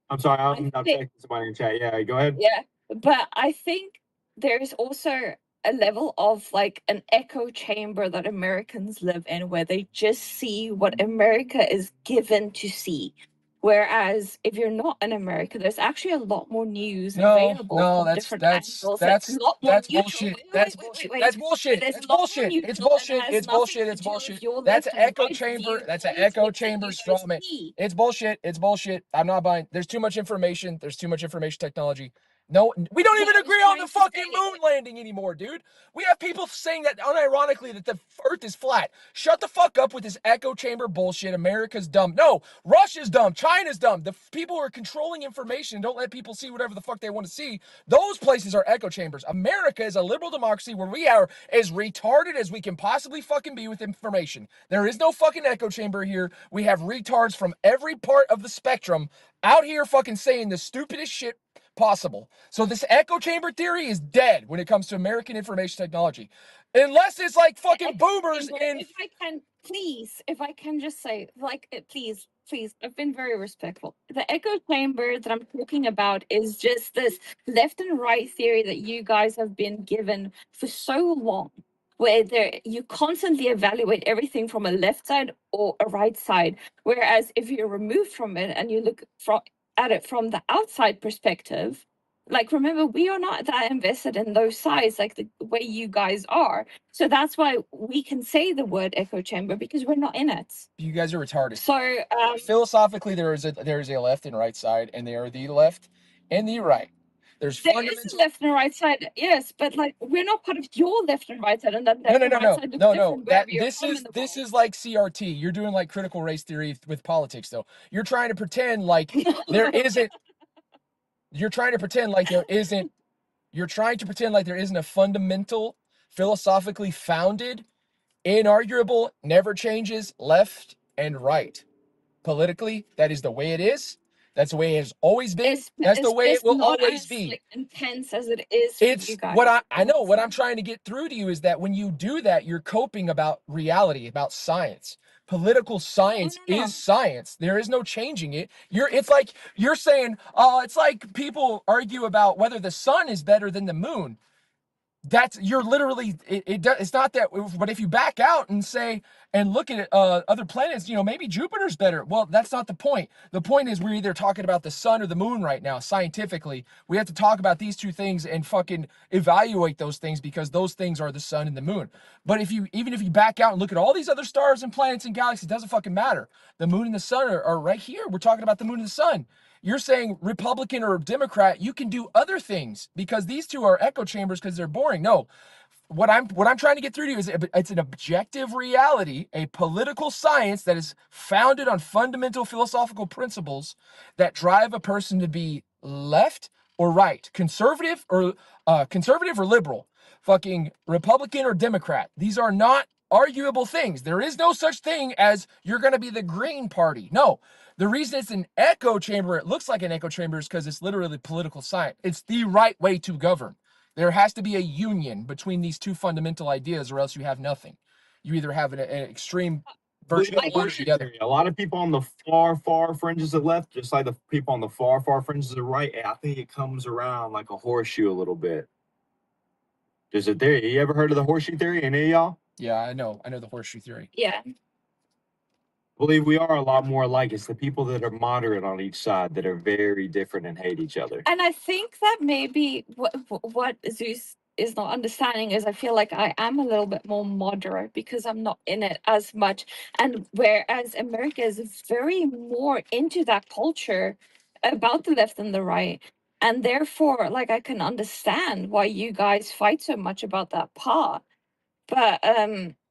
I'm sorry, I'm taking somebody in chat. Yeah, go ahead. yeah, but I think there's also a level of like an echo chamber that Americans live in where they just see what America is given to see. Whereas if you're not in America, there's actually a lot more news No, available no, from that's different that's angles. that's That's a lot more that's neutral. bullshit. Wait, That's wait, wait, bullshit. wait, That's wait. bullshit. There's It's a lot more bullshit. It's neutral and bullshit. has It's nothing bullshit. to It's do with bullshit. your That's left an and echo right chamber. view That's an echo politics that chamber you straw guys man. see. It's bullshit. It's bullshit. I'm not buying. There's too much information. There's too much information technology. No, we don't What even I was agree on trying the to fucking say. moon landing anymore, dude. We have people saying that unironically that the Earth is flat. Shut the fuck up with this echo chamber bullshit. America's dumb. No, Russia's dumb. China's dumb. The people who are controlling information and don't let people see whatever the fuck they want to see, those places are echo chambers. America is a liberal democracy where we are as retarded as we can possibly fucking be with information. There is no fucking echo chamber here. We have retards from every part of the spectrum out here fucking saying the stupidest shit possible. So this echo chamber theory is dead when it comes to American information technology. Unless it's like fucking boomers in... If I can, please, if I can just say, like, please, I've been very respectful. The echo chamber that I'm talking about is just this left and right theory that you guys have been given for so long, where you constantly evaluate everything from a left side or a right side. Whereas if you're removed from it and you look at it from the outside perspective, like, remember, we are not that invested in those sides like the way you guys are. So that's why we can say the word echo chamber, because we're not in it. You guys are retarded. So philosophically, there is a left and right side, and they are the left and the right. There's there fundamental... is a left and right side, yes, but like we're not part of your left and right side, and that left and right side looks different wherever you're from in the This is like CRT. You're doing like critical race theory with politics, though. You're trying to pretend like there isn't. You're trying to pretend like there isn't. You're trying to pretend like there isn't a fundamental, philosophically founded, inarguable, never changes left and right. Politically, that is the way it is. That's the way it has always been. That's the way it will always be. Like, intense as it is for It's you guys. what I know. What I'm trying to get through to you is that when you do that, you're coping about reality, about science. Political science is science. There is no changing it. It's like you're saying, it's like people argue about whether the sun is better than the moon. You're literally it's not that. But if you back out and say and look at other planets, maybe Jupiter's better. Well, that's not the point. The point is we're either talking about the sun or the moon right now. Scientifically, we have to talk about these two things and fucking evaluate those things because those things are the sun and the moon. But even if you back out and look at all these other stars and planets and galaxies, it doesn't fucking matter. The moon and the sun are right here. We're talking about the moon and the sun. You're saying Republican or Democrat, you can do other things because these two are echo chambers because they're boring. No, what I'm trying to get through to you is it's an objective reality, a political science that is founded on fundamental philosophical principles that drive a person to be left or right, conservative or liberal, fucking Republican or Democrat. These are not arguable things. There is no such thing as you're going to be the Green Party. No. The reason it's an echo chamber, it looks like an echo chamber, is because it's literally political science. It's the right way to govern. There has to be a union between these two fundamental ideas, or else you have nothing. You either have an extreme version of one or the other. A lot of people on the far fringes of the left, just like the people on the far fringes of the right, I think it comes around like a horseshoe a little bit. There's a theory. You ever heard of the horseshoe theory? Any of y'all? Yeah, I know the horseshoe theory. Yeah. I believe we are a lot more alike. It's the people that are moderate on each side that are very different and hate each other. And I think that maybe what Zeus is not understanding is I feel like I am a little bit more moderate because I'm not in it as much. And whereas America is very more into that culture about the left and the right. And therefore, like, I can understand why you guys fight so much about that part. But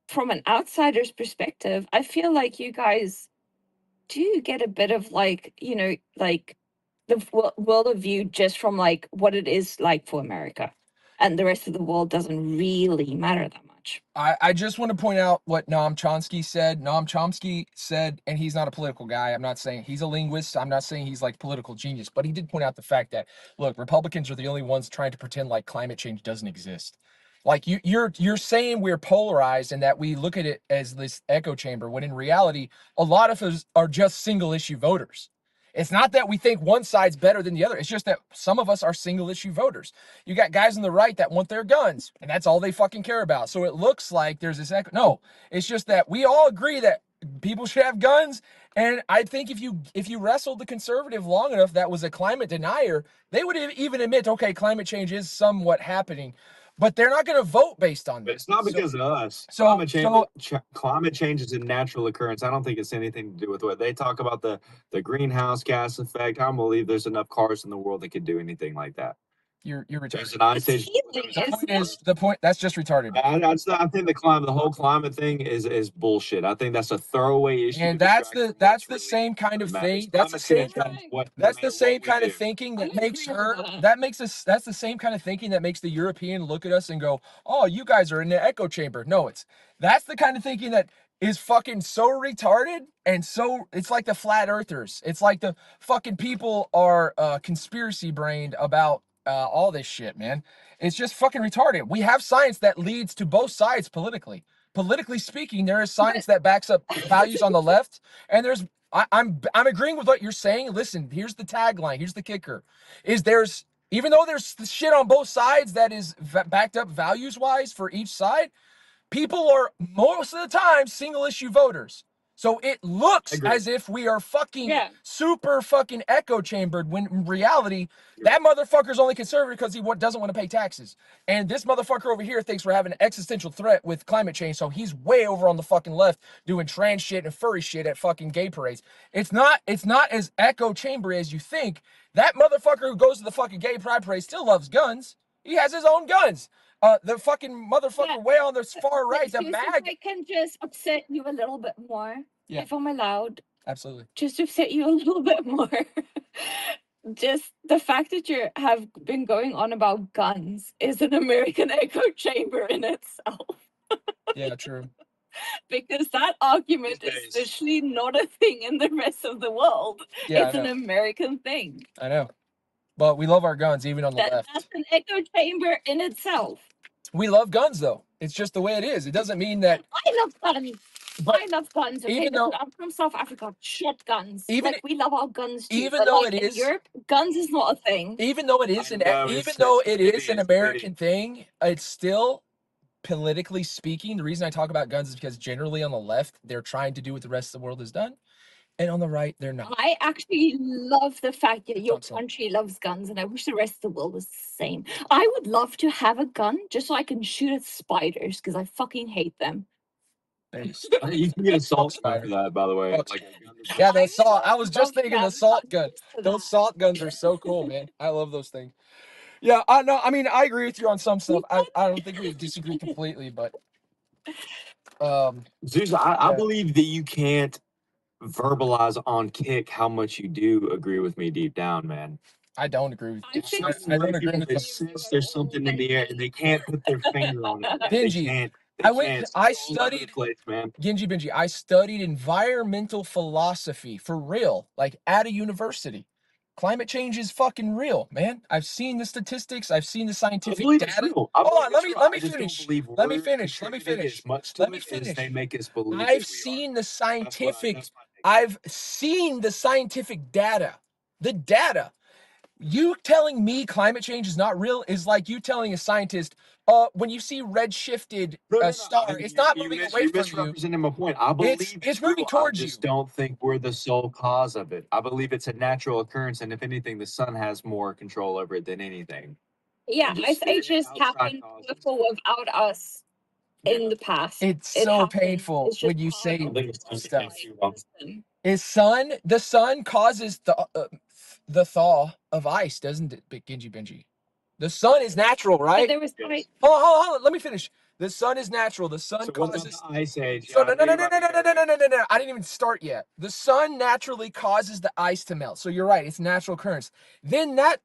from an outsider's perspective, I feel like you guys do get a bit of like, like the world of view just from like what it is like for America, and the rest of the world doesn't really matter that much. I just want to point out what Noam Chomsky said. Noam Chomsky said, and he's not a political guy. I'm not saying he's a linguist. I'm not saying he's like political genius, but he did point out the fact that, look, Republicans are the only ones trying to pretend like climate change doesn't exist. Like you're saying we're polarized and that we look at it as this echo chamber, when in reality, a lot of us are just single issue voters. It's not that we think one side's better than the other. It's just that some of us are single issue voters. You got guys on the right that want their guns, and that's all they fucking care about. So it looks like there's this echo. No, it's just that we all agree that people should have guns And I think if you wrestled the conservative long enough that was a climate denier, they would even admit, okay, climate change is somewhat happening, but they're not going to vote based on But this. it's not because of us. So Climate change is a natural occurrence. I don't think it's anything to do with what they talk about, the greenhouse gas effect. I don't believe there's enough cars in the world that could do anything like that. You're There's retarded. an ice age. The point that's just retarded. I think the whole climate thing is bullshit. I think that's a throwaway issue. And that's the same kind of thing. That's the same kind of thinking that makes her. That's the same kind of thinking that makes the European look at us and go, "Oh, you guys are in the echo chamber." No, that's the kind of thinking that is fucking so retarded and so it's like the flat earthers. It's like the fucking people are conspiracy brained about all this shit, man. It's just fucking retarded. We have science that leads to both sides politically. Politically speaking, there is science that backs up values on the left, and I'm agreeing with what you're saying. Listen, here's the tagline. Here's the kicker: even though there's shit on both sides that is backed up values wise for each side, people are most of the time single issue voters. So it looks as if we are fucking super fucking echo chambered when in reality, that motherfucker's only conservative because he doesn't want to pay taxes. And this motherfucker over here thinks we're having an existential threat with climate change. So he's way over on the fucking left doing trans shit and furry shit at fucking gay parades. It's not as echo chamber as you think. That motherfucker who goes to the fucking gay pride parade still loves guns. He has his own guns. The fucking motherfucker way on the far right, the mag. If I can just upset you a little bit more, if I'm allowed. Absolutely. Just to upset you a little bit more. Just the fact that you have been going on about guns is an American echo chamber in itself. Yeah, true. Because that argument is literally not a thing in the rest of the world. Yeah, It's an American thing. I know. But we love our guns, even on the left. That's an echo chamber in itself. We love guns, though. It's just the way it is. It doesn't mean that. I love guns. I love guns. Okay? Even though I'm from South Africa, shit guns. Even we love our guns too. Even but though like it is in Europe, guns is not a thing. Even though it is an American thing, it's still politically speaking. The reason I talk about guns is because generally on the left, they're trying to do what the rest of the world has done. And on the right, they're not. I actually love the fact that your country loves guns, and I wish the rest of the world was the same. I would love to have a gun just so I can shoot at spiders because I fucking hate them. You can get a salt gun for that, by the way. Yeah, the assault. I was just thinking the salt gun. Those salt guns are so cool, man. I love those things. Yeah, I know. I mean, I agree with you on some stuff. I don't think we disagree completely, but Zeus, I believe that you can't verbalize on kick how much you do agree with me deep down, man. I don't agree with you. I don't agree with you. There's something in the air and they can't put their finger on it. Benji, I studied Benji, I studied environmental philosophy for real, like at a university. Climate change is fucking real, man. I've seen the statistics. I've seen the scientific data. Hold on, let me finish. Let me finish. They make us believe. I've seen the scientific data. The data. You telling me climate change is not real is like you telling a scientist, when you see red-shifted star, it's not moving away from you. Misrepresenting my point. I believe it's moving towards you. I just don't think we're the sole cause of it. I believe it's a natural occurrence, and if anything, the sun has more control over it than anything. Yeah, it just happened before without us in the past. It's so painful when you say stuff. The sun causes the thaw of ice, doesn't it, Genji Benji? The sun is natural, right? Hold on. Let me finish. The sun is natural. The sun causes the ice age. So no. I didn't even start yet. The sun naturally causes the ice to melt. So you're right. It's a natural occurrence. Then that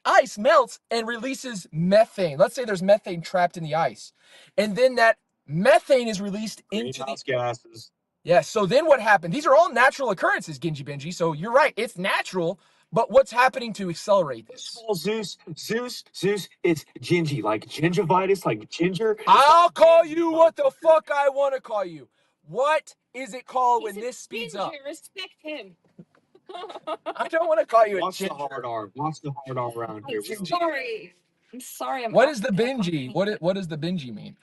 ice melts and releases methane. Let's say there's methane trapped in the ice, and then that methane is released into the gases. Yeah. So then what happened? These are all natural occurrences, Genji Benji. So you're right. It's natural. But what's happening to accelerate this? Zeus, it's gingy, like gingivitis, like ginger. I'll call you what the fuck I want to call you. What is it called when this speeds up? Respect him. I don't want to call you a Watch ginger. the hard R. Watch the hard R around here. I'm sorry. What is the Benji? What does the Benji mean?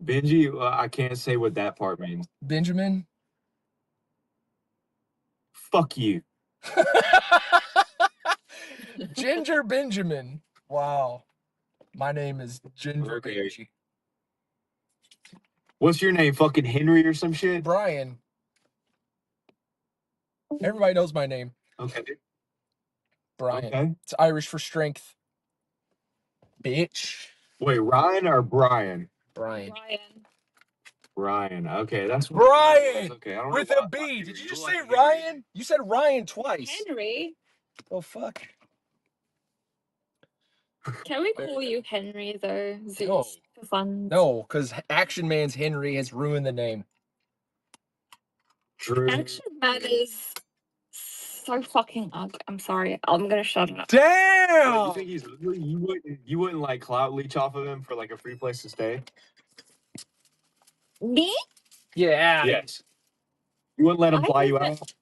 Benji, I can't say what that part means. Benjamin? Fuck you. Ginger Benjamin. Wow. My name is Ginger Okay. Benji. What's your name? Fucking Henry or some shit? Brian. Everybody knows my name. Okay. Brian. Okay. It's Irish for strength. Bitch. Wait, Ryan or Brian? Brian. Brian. Ryan. Okay, that's what Brian! Okay, I don't With know a why- B. Did you just like say Henry. Ryan? You said Ryan twice. Henry. Oh, fuck. Can we call you Henry though? Zeus, No. for fun. No, because Action Man's Henry has ruined the name. Drew. Action Man is so fucking ugly. I'm sorry. I'm gonna shut it up. Damn! You think he's ugly? You wouldn't like clout leech off of him for like a free place to stay? Me? Yeah. Yes. You wouldn't let him I fly you wouldn't- out?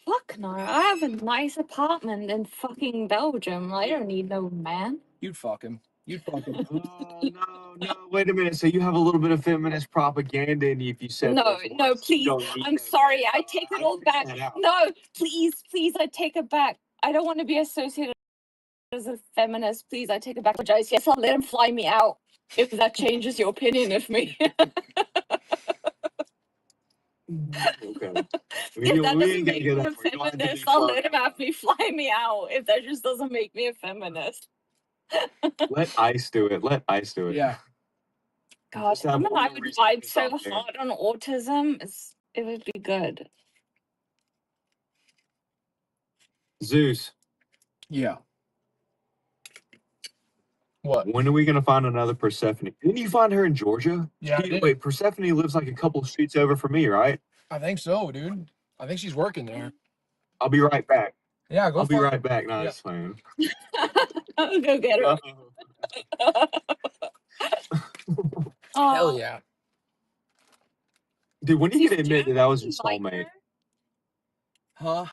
Fuck no. I have a nice apartment in fucking Belgium. I don't need no man. You'd fuck him. You'd fuck him. No, wait a minute. So you have a little bit of feminist propaganda in you if you said No, those no, words. You please. don't need I'm no sorry. man. I take it I all figured back. that out. No, please, I take it back. I don't want to be associated as a feminist. Please, I take it back. Apologize. Yes, I'll let him fly me out if that changes your opinion of me. Okay. If that we doesn't ain't gonna make get me that a far. You'll have to be feminist, I'll flown let him out. have me fly me out if that just doesn't make me a feminist. Let Ice do it. Let Ice do it. Yeah. God, Just have him and one I more would reason vibe to so stop there. hard on autism. It would be good. Zeus, Yeah. What? when are we gonna find another Persephone? Didn't you find her in Georgia? Yeah, I did. Wait, Persephone lives like a couple streets over from me, right? I think so, dude. I think she's working there. I'll be right back. Yeah, go I'll be fuck right her. back. No, Yeah. it's fine. I'll go get her. Hell Oh, yeah. Dude, when are you gonna do you admit that was your like soulmate? her? Huh?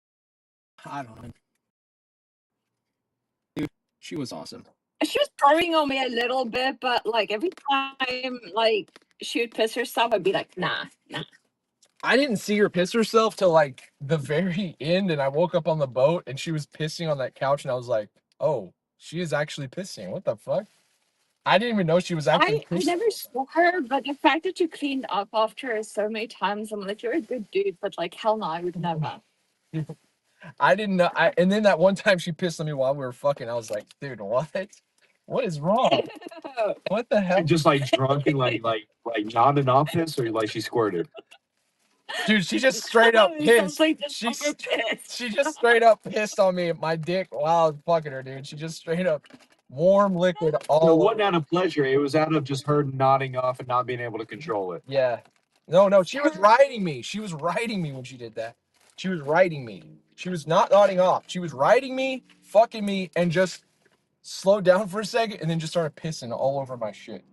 I don't know. Dude, she was awesome. She was growing on me a little bit, but like every time like she would piss herself, I'd be like, nah. I didn't see her piss herself till like the very end, and I woke up on the boat and she was pissing on that couch, and I was like, oh, she is actually pissing. What the fuck? I didn't even know she was actually I pissing. never saw her, but the fact that you cleaned up after her so many times, I'm like, you're a good dude, but like, hell no, I would never. I didn't know. And then that one time she pissed on me while we were fucking, I was like, dude, what? What is wrong? What the hell? Just like drunk and like nodding off this, or like she squirted. Dude, she just straight up It sounds pissed. like the summer piss. She just straight up pissed on me, my dick, while I was fucking her, dude. She just straight up warm liquid all No, it over. wasn't out of pleasure. It was out of just her nodding off and not being able to control it. Yeah. No, she was riding me. She was riding me when she did that. She was riding me. She was not nodding off. She was riding me, fucking me, and just slowed down for a second and then just started pissing all over my shit.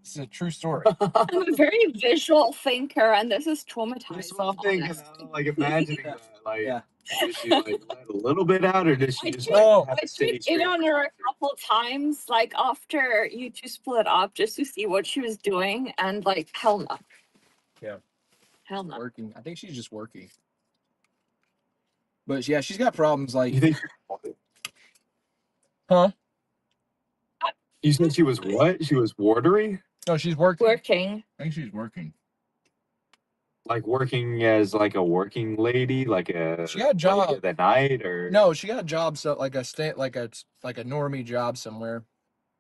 This is a true story. I'm a very visual thinker, and this is traumatizing. That's what I'm thinking. honestly. Like imagining that. Like, Yeah. did she like let a little bit out, or did she just like No. have I a city checked in stream? on her a couple times, like after you two split up, just to see what she was doing, and like, hell no. Yeah. Hell no. Working. I think she's just working. But yeah, she's got problems like. You think? Huh? You said she was what? She was wardery? No, she's working. Working. I think she's working. Like working as like a working lady, like a She got a lady job. of the night, or No, she got a job, so like a normie job somewhere,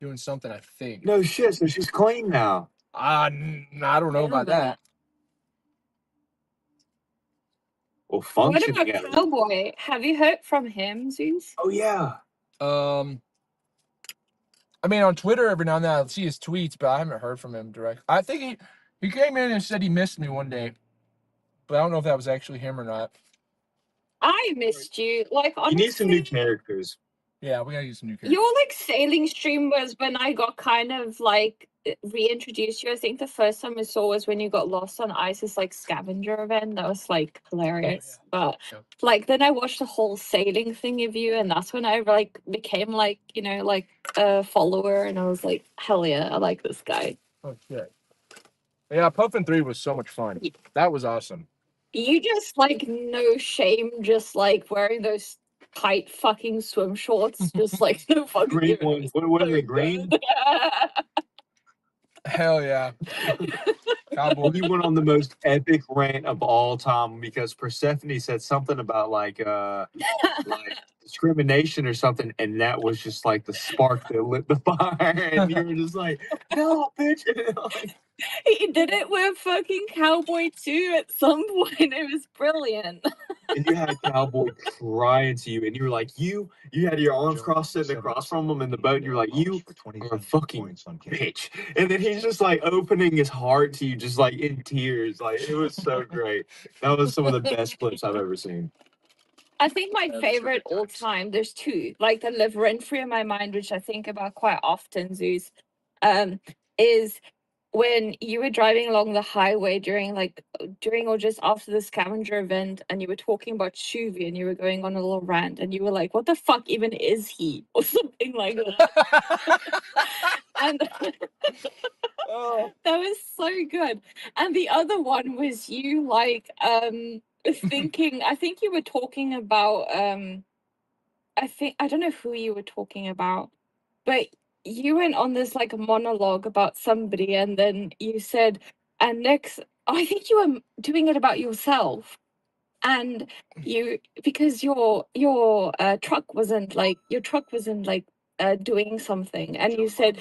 doing something. I think. no shit. So she's clean now. I don't know about that. Well, What functioning about at least. Cowboy? Have you heard from him, Zeus? Oh yeah. I mean, on Twitter every now and then I'll see his tweets, but I haven't heard from him direct. I think he came in and said he missed me one day, but I don't know if that was actually him or not. I missed you. Like, You honestly, need some new characters. Yeah, we gotta use some new characters. your like sailing stream was when I got kind of like reintroduced you. I think the first time I saw was when you got lost on Ice's like scavenger event. That was like hilarious. But like then I watched the whole sailing thing of you, and that's when I like became like, you know, like a follower, and I was like, hell yeah, I like this guy. Oh shit. Yeah, Puffin 3 was so much fun. That was awesome. You just like no shame, just like wearing those tight fucking swim shorts, just like no fucking. Green ones. What are they? Green? Hell yeah. Cowboy. And you went on the most epic rant of all time because Persephone said something about like discrimination or something, and that was just like the spark that lit the fire, and you were just like, "No, bitch!" Like, He did it with fucking Cowboy too. At some point, it was brilliant. and you had Cowboy crying to you, and you were like, you had your arms crossed sitting across from him in the boat, and you're like, "You are a fucking bitch," and then he's just like opening his heart to you, just like in tears. Like it was so great. That was some of the best clips I've ever seen. I think my favorite all time, there's two, like that live rent free in my mind, which I think about quite often, Zeus, is when you were driving along the highway during or just after the scavenger event, and you were talking about Shuvi, and you were going on a little rant, and you were like, "What the fuck even is he?" or something like that. And that was so good. And the other one was you like thinking, I think you were talking about I don't know who you were talking about, but you went on this like monologue about somebody, and then you said, and next, I think you were doing it about yourself, and you, because your truck wasn't like doing something, and you said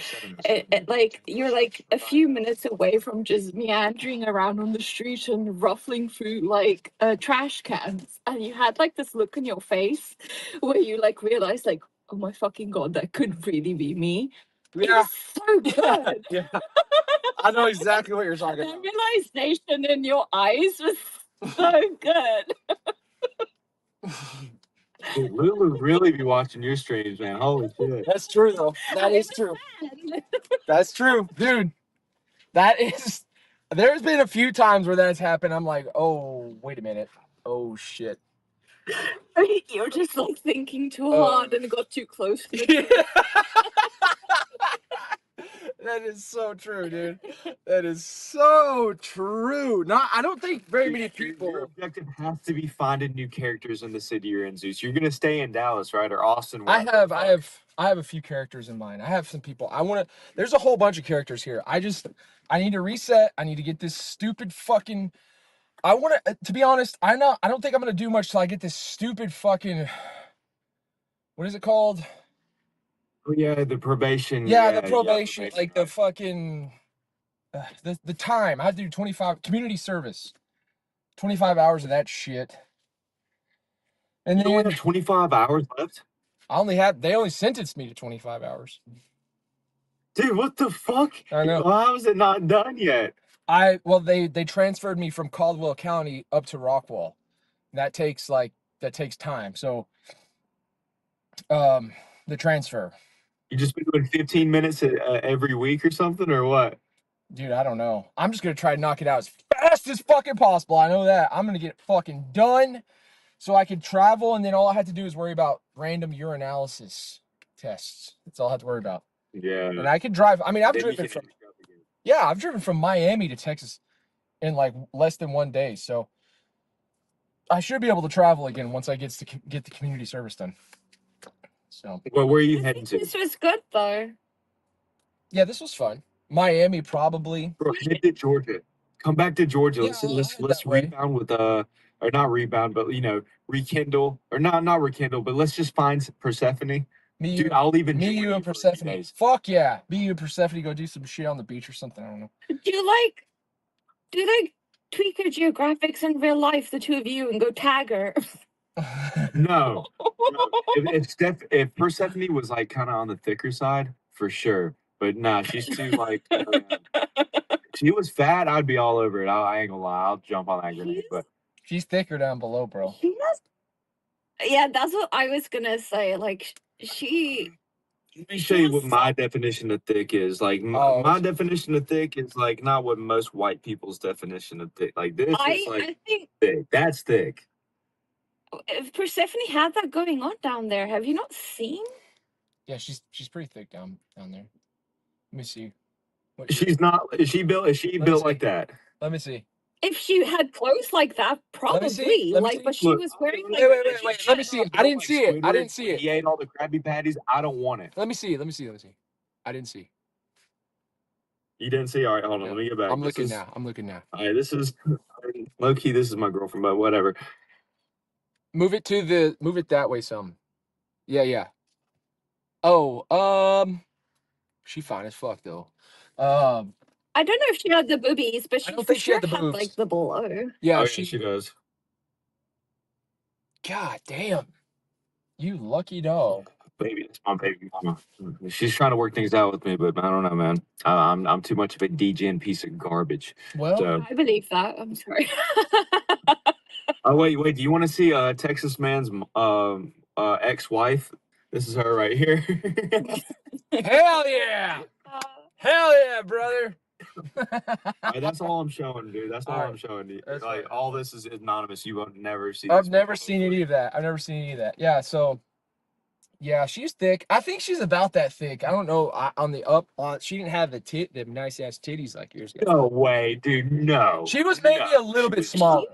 like you're like a few minutes away from just meandering around on the street and ruffling through like trash cans, and you had like this look in your face where you like realized like, oh my fucking god, that could really be me. It Yeah. was so good. Yeah. I know exactly what you're talking The about. realization in your eyes was so good. Dude, Lulu really be watching your streams, man. Holy shit. That's true though. That is true. That's true, dude. That is. There's been a few times where that's happened. I'm like, oh, wait a minute. Oh shit. You're just like thinking too hard and got too close to the That is so true, dude. That is so true. I don't think very many people. Your objective has to be finding new characters in the city you're in, Zeus. You're gonna stay in Dallas, right, or Austin? I have a few characters in mind. I have some people. I want to. There's a whole bunch of characters here. I need to reset. I need to get this stupid fucking. I want to be honest. I don't think I'm gonna do much till I get this stupid fucking. What is it called? Oh yeah, the probation. Yeah, the probation. Like the fucking. The time. I have to do 25 community service. 25 hours of that shit. And you then only have 25 hours left. They only sentenced me to 25 hours. Dude, what the fuck? I know. How is it not done yet? They transferred me from Caldwell County up to Rockwall. That takes time. So the transfer. You just been doing 15 minutes every week or something, or what? Dude, I don't know. I'm just gonna try to knock it out as fast as fucking possible. I know that. I'm gonna get it fucking done so I can travel, and then all I have to do is worry about random urinalysis tests. That's all I have to worry about. Yeah. And I can drive. I mean, I've Then you driven can from I've driven from Miami to Texas in like less than 1 day. So I should be able to travel again once I get the community service done. So Well, where are you heading to? This was good though. yeah, this was fun. Miami probably. Bro, head to Georgia. Come back to Georgia. Yeah, Let's rebound with or not rebound, but rekindle, or not rekindle, but let's just find Persephone. Dude, I'll even Me, join you, and for Persephone. 2 days. Fuck yeah. Me, you, and Persephone go do some shit on the beach or something. I don't know. Do you like tweak your geographics in real life, the two of you, and go tag her? No. If Persephone was like kind of on the thicker side, for sure. But nah, she's too like. If she was fat, I'd be all over it. I ain't gonna lie, I'll jump on that grenade. But she's thicker down below, bro. Yeah, that's what I was gonna say. Like she. let me show you what my definition of thick is. Like my definition of thick is like not what most white people's definition of thick. Like this is like I think thick. That's thick. if Persephone had that going on down there, have you not seen? Yeah, she's pretty thick down there. Let me see. She's not. Is she built? Is she built like that? Let me see. If she had clothes like that, Let me see. probably. Let me Like, see. but she Look, was wearing like. Wait. Let me see. I didn't see it. I didn't see He it. ate all the Krabby Patties. I don't want it. Let me see. I didn't see. You didn't see? All right, hold on. Let me get back. I'm This looking is- now. I'm looking now. All right, this is low key. This is my girlfriend, but whatever. Move it that way some. Yeah. Oh, she fine as fuck though. I don't know if she had the boobies, but she don't for think she sure had the boobs. like the below. Yeah, Oh, she does. God damn. You lucky dog. Baby, it's my baby mama. She's trying to work things out with me, but I don't know, man. I'm too much of a degen piece of garbage. Well, So. I believe that. I'm sorry. Oh wait. Do you want to see Texas man's ex-wife? This is her right here. Hell yeah. Hell yeah, brother. All right, that's all I'm showing, dude. That's all All I'm right. showing you. That's Like fine. all this is anonymous. You won't never see. I've this never before. seen any of that. Yeah, so yeah, she's thick. I think she's about that thick. I don't know. She didn't have the nice ass titties like yours. No way, dude. No. She was maybe a little bit smaller.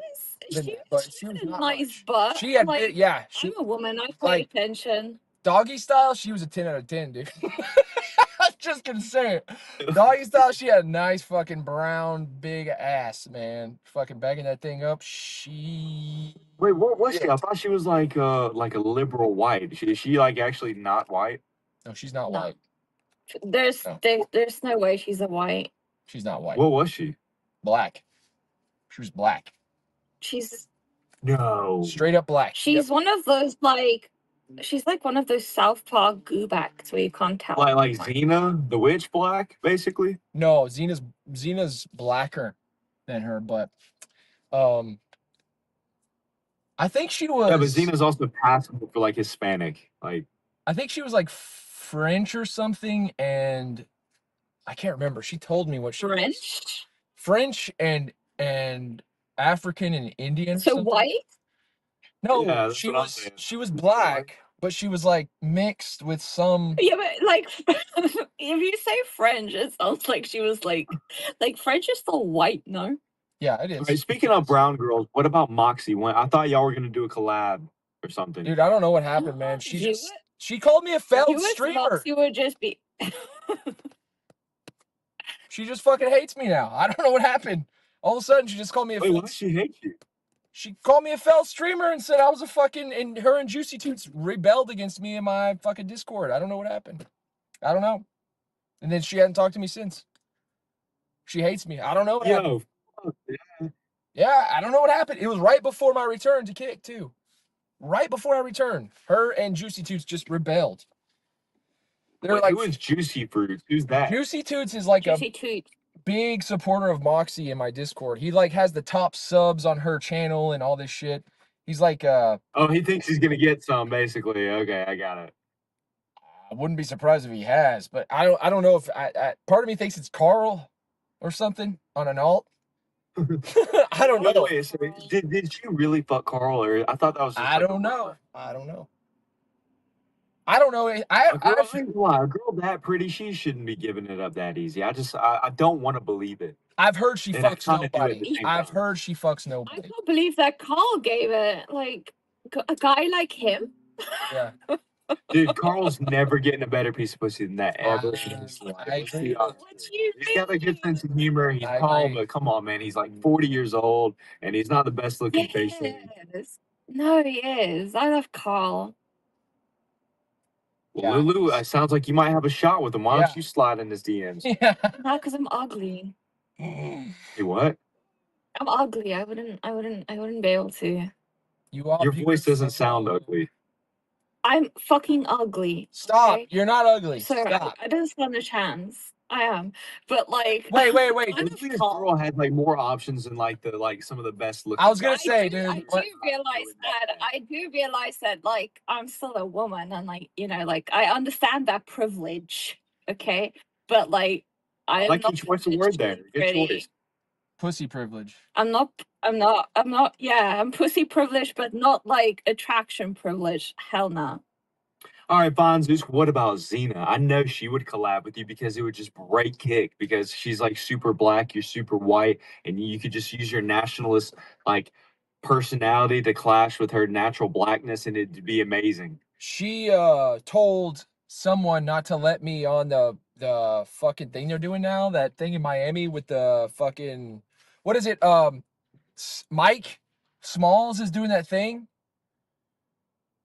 She but had a nice butt. She had, like, yeah. I'm a woman. I pay like- attention. Doggy style, she was a 10 out of 10, dude. I'm just gonna say it. Doggy style, she had a nice fucking brown big ass, man. Fucking bagging that thing up. Wait, what was she? I thought she was like a liberal white. Is she like actually not white? No, she's not No. white. There's no way she's a white. She's not white. What was she? Black. She was black. She's No. Straight up black. She's one of those like. She's like one of those Southpaw goobacks where you can't tell. Like Xena, the witch black, basically? No, Xena's blacker than her, but I think she was. Yeah, but Xena's also passable for like Hispanic. Like I think she was like French or something, and I can't remember. She told me what she was. French and African and Indian. or So something. white? No, Yeah, that's she what I'm was saying. she was black, but she was like mixed with some. Yeah, but like if you say French, it sounds like she was like French is still white, no? Yeah, it all is. right, speaking of brown girls, what about Moxie? I thought y'all were gonna do a collab or something. Dude, I don't know what happened, man. You She called me a failed You streamer. You would just be. She just fucking hates me now. I don't know what happened. All of a sudden, she just called me a. Wait, why does she hate you? She called me a failed streamer and said I was a fucking. And her and Juicy Toots rebelled against me in my fucking Discord. I don't know what happened. I don't know. And then she hadn't talked to me since. She hates me. I don't know what happened. Yeah, I don't know what happened. It was right before my return to Kick too. Right before I returned, her and Juicy Toots just rebelled. They're Wait, like, who is Juicy Fruit? Who's that? Juicy Toots is like Juicy a Toots. big supporter of Moxie in my Discord. He like has the top subs on her channel and all this shit. He's like, Oh, he thinks he's gonna get some, basically. Okay, I got it. I wouldn't be surprised if he has, but I don't know if part of me thinks it's Carl or something on an alt. I don't know. Wait, so did she really fuck Carl, or I thought that was? Just I don't know. I don't know. I don't know. A girl that pretty, she shouldn't be giving it up that easy. I don't want to believe it. I've heard she And I'm fucks trying to do it at nobody. the same I've time. heard she fucks I nobody. can't believe that Carl gave it. Like a guy like him. Yeah. Dude, Carl's never getting a better piece of pussy than that ever. I agree. He's got a good sense of humor. He's calm, but come on, man. He's like 40 years old, and he's not the best looking face. Yes. No, he is. I love Carl. Well, Lulu, it sounds like you might have a shot with him. Why Yeah. don't you slide in his DMs? Yeah. Not because I'm ugly. Hey, what? I'm ugly. I wouldn't be able to. You are. Your voice doesn't sound ugly. I'm fucking ugly. Stop. okay? You're not ugly. So Stop. I don't stand a chance. I am. But like Wait. This girl had like more options than like some of the best looking. I was gonna say, dude. I do realize that like I'm still a woman and like like I understand that privilege, okay? But like I am like not your choice of word there. Good pretty. choice. Pussy privilege. I'm not yeah, I'm pussy privileged, but not like attraction privileged. Hell no. All right, fine, Zeus. What about Xena? I know she would collab with you because it would just break kick because she's like super black, you're super white, and you could just use your nationalist like personality to clash with her natural blackness, and it'd be amazing. She told someone not to let me on the fucking thing they're doing now. That thing in Miami with the fucking what is it? Mike Smalls is doing that thing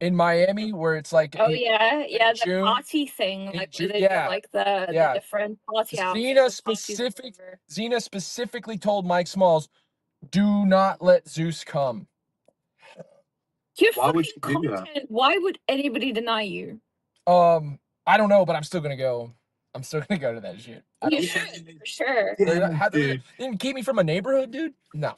in Miami where it's like Oh yeah, yeah, the June. party thing, like June, where they do yeah, like the yeah. different party outfits. Xena specifically told Mike Smalls, "Do not let Zeus come." You're Why would fucking you do that? content. Why would anybody deny you? I don't know, but I'm still gonna go. I'm still gonna go to that shit. You should, for sure. They're Dude. didn't keep me from a neighborhood, dude. No.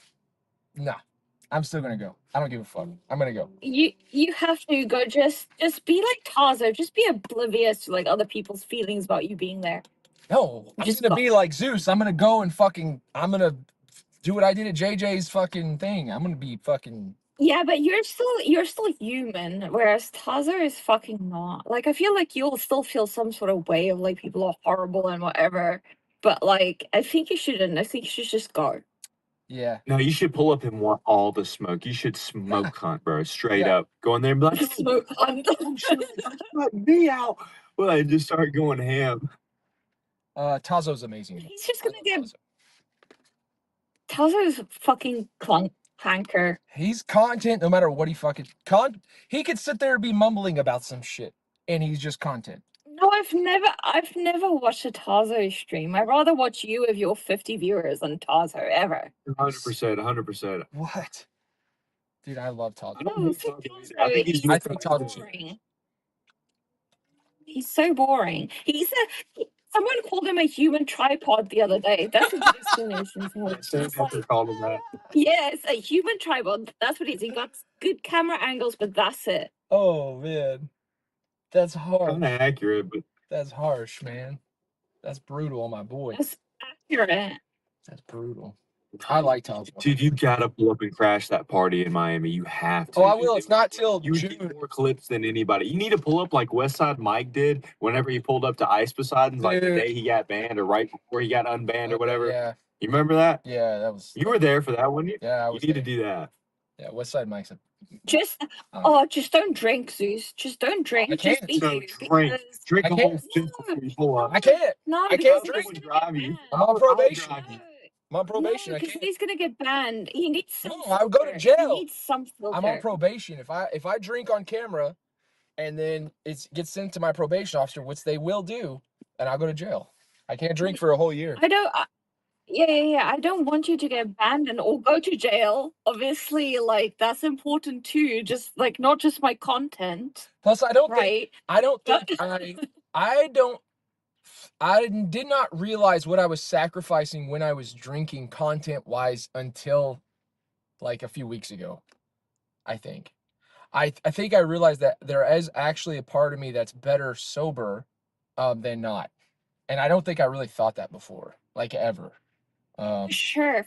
I'm still gonna go. I don't give a fuck. I'm gonna go. You have to go. Just be like Tazo. Just be oblivious to like other people's feelings about you being there. No, I'm just gonna be like Zeus. I'm gonna go and I'm gonna do what I did at JJ's fucking thing. I'm gonna be fucking. Yeah, but you're still human, whereas Tazo is fucking not. Like I feel like you'll still feel some sort of way of like people are horrible and whatever. But like I think you shouldn't. I think you should just go. Yeah. No, you should pull up and want all the smoke. You should smoke hunt, bro. Straight up. Go in there and be like, Smoke hunt. let me out. Well, I just start going ham. Tazo's amazing. He's just gonna get. Tazo's fucking clanker. He's content no matter what he fucking he could sit there and be mumbling about some shit and he's just content. No, I've never watched a Tazo stream. I'd rather watch you with your 50 viewers than Tazo ever. 100%. What? Dude, I love Tazo. No, I think he's I think Tazo's boring. He's so boring. Someone called him a human tripod the other day. That's a good explanation for him. Sam Pepper called him that. Yes, a human tripod. That's what he is. He got good camera angles, but that's it. Oh man. That's harsh. Kind of accurate, but That's harsh, man. That's brutal on my boy. That's accurate. That's brutal. I like Tazo. dude, you gotta pull up and crash that party in Miami. You have to. Oh, I dude. will. It's not till You June. get more clips than anybody. You need to pull up like Westside Mike did whenever he pulled up to Ice Poseidon's, like the Dude. day he got banned or right before he got unbanned or whatever. Yeah, You remember that? yeah, that was. You were there for that one. Yeah, I You was. need to there. do that. Yeah, Westside Mike's a. Just just don't drink, Zeus. Just don't drink. I Just can't. be No, you. drink. because- Drink I a can't. whole fifth before you pull up. I can't. No, I because can't he's drink. gonna drive get you. I'm on I'll probation. drive you. I'm on probation. No, I because can't. he's gonna get banned. He needs some. No, I would go to filter. jail. He needs some filter. I'm on probation. If I drink on camera, and then it gets sent to my probation officer, which they will do, and I'll go to jail. I can't drink for a whole year. I don't. Yeah. I don't want you to get banned or go to jail. Obviously, like that's important too. Just like not just my content, Plus, I don't think right? I did not realize what I was sacrificing when I was drinking content wise until like a few weeks ago. I think. I think I realized that there is actually a part of me that's better sober than not. And I don't think I really thought that before, like ever. For sure.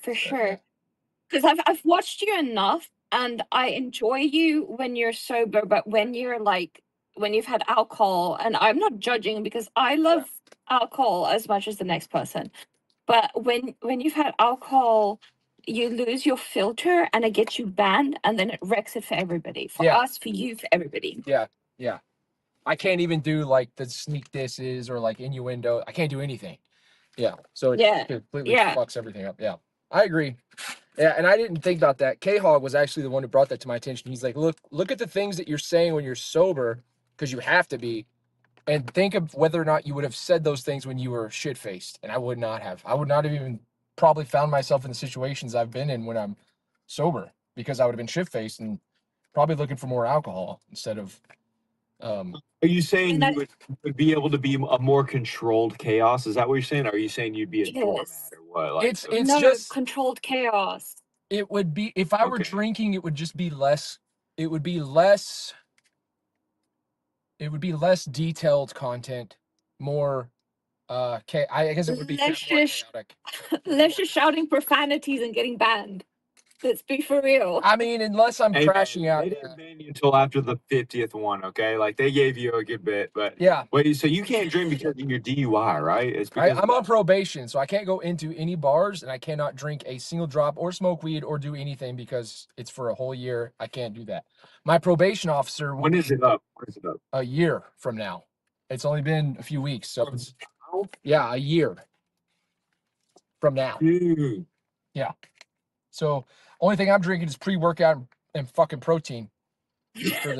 Because I've watched you enough, and I enjoy you when you're sober. But when you're like when you've had alcohol, and I'm not judging because I love alcohol as much as the next person. But when you've had alcohol, you lose your filter, and it gets you banned, and then it wrecks it for everybody. For Yeah. us, for you, for everybody. Yeah. I can't even do like the sneak disses or like innuendo. I can't do anything. Yeah. So it Yeah. completely Yeah. fucks everything up. Yeah. I agree. Yeah, and I didn't think about that. K-Hog was actually the one who brought that to my attention. He's like, look at the things that you're saying when you're sober, because you have to be, and think of whether or not you would have said those things when you were shit-faced. And I would not have. I would not have even probably found myself in the situations I've been in when I'm sober, because I would have been shit-faced and probably looking for more alcohol instead of Are you saying And you would be able to be a more controlled chaos? Is that what you're saying? Or are you saying you'd be a doormat Yes. or what? Like, it's No, just controlled chaos. it would be, if I were Okay. drinking, it would just be less, it would be less detailed content, more I guess it would be Less more just chaotic. less just shouting profanities and getting banned. Let's be for real. I mean, unless I'm Hey, crashing man, out. they didn't ban you until after the 50th one, okay? Like they gave you a good bit, but Yeah. wait, so you can't drink because of your DUI, right? It's because I'm on probation, so I can't go into any bars and I cannot drink a single drop or smoke weed or do anything because it's for a whole year. I can't do that. My probation officer will when is it up? When is it up? a year from now. It's only been a few weeks, so it's a year from now. Dude. Yeah. So only thing I'm drinking is pre-workout and fucking protein for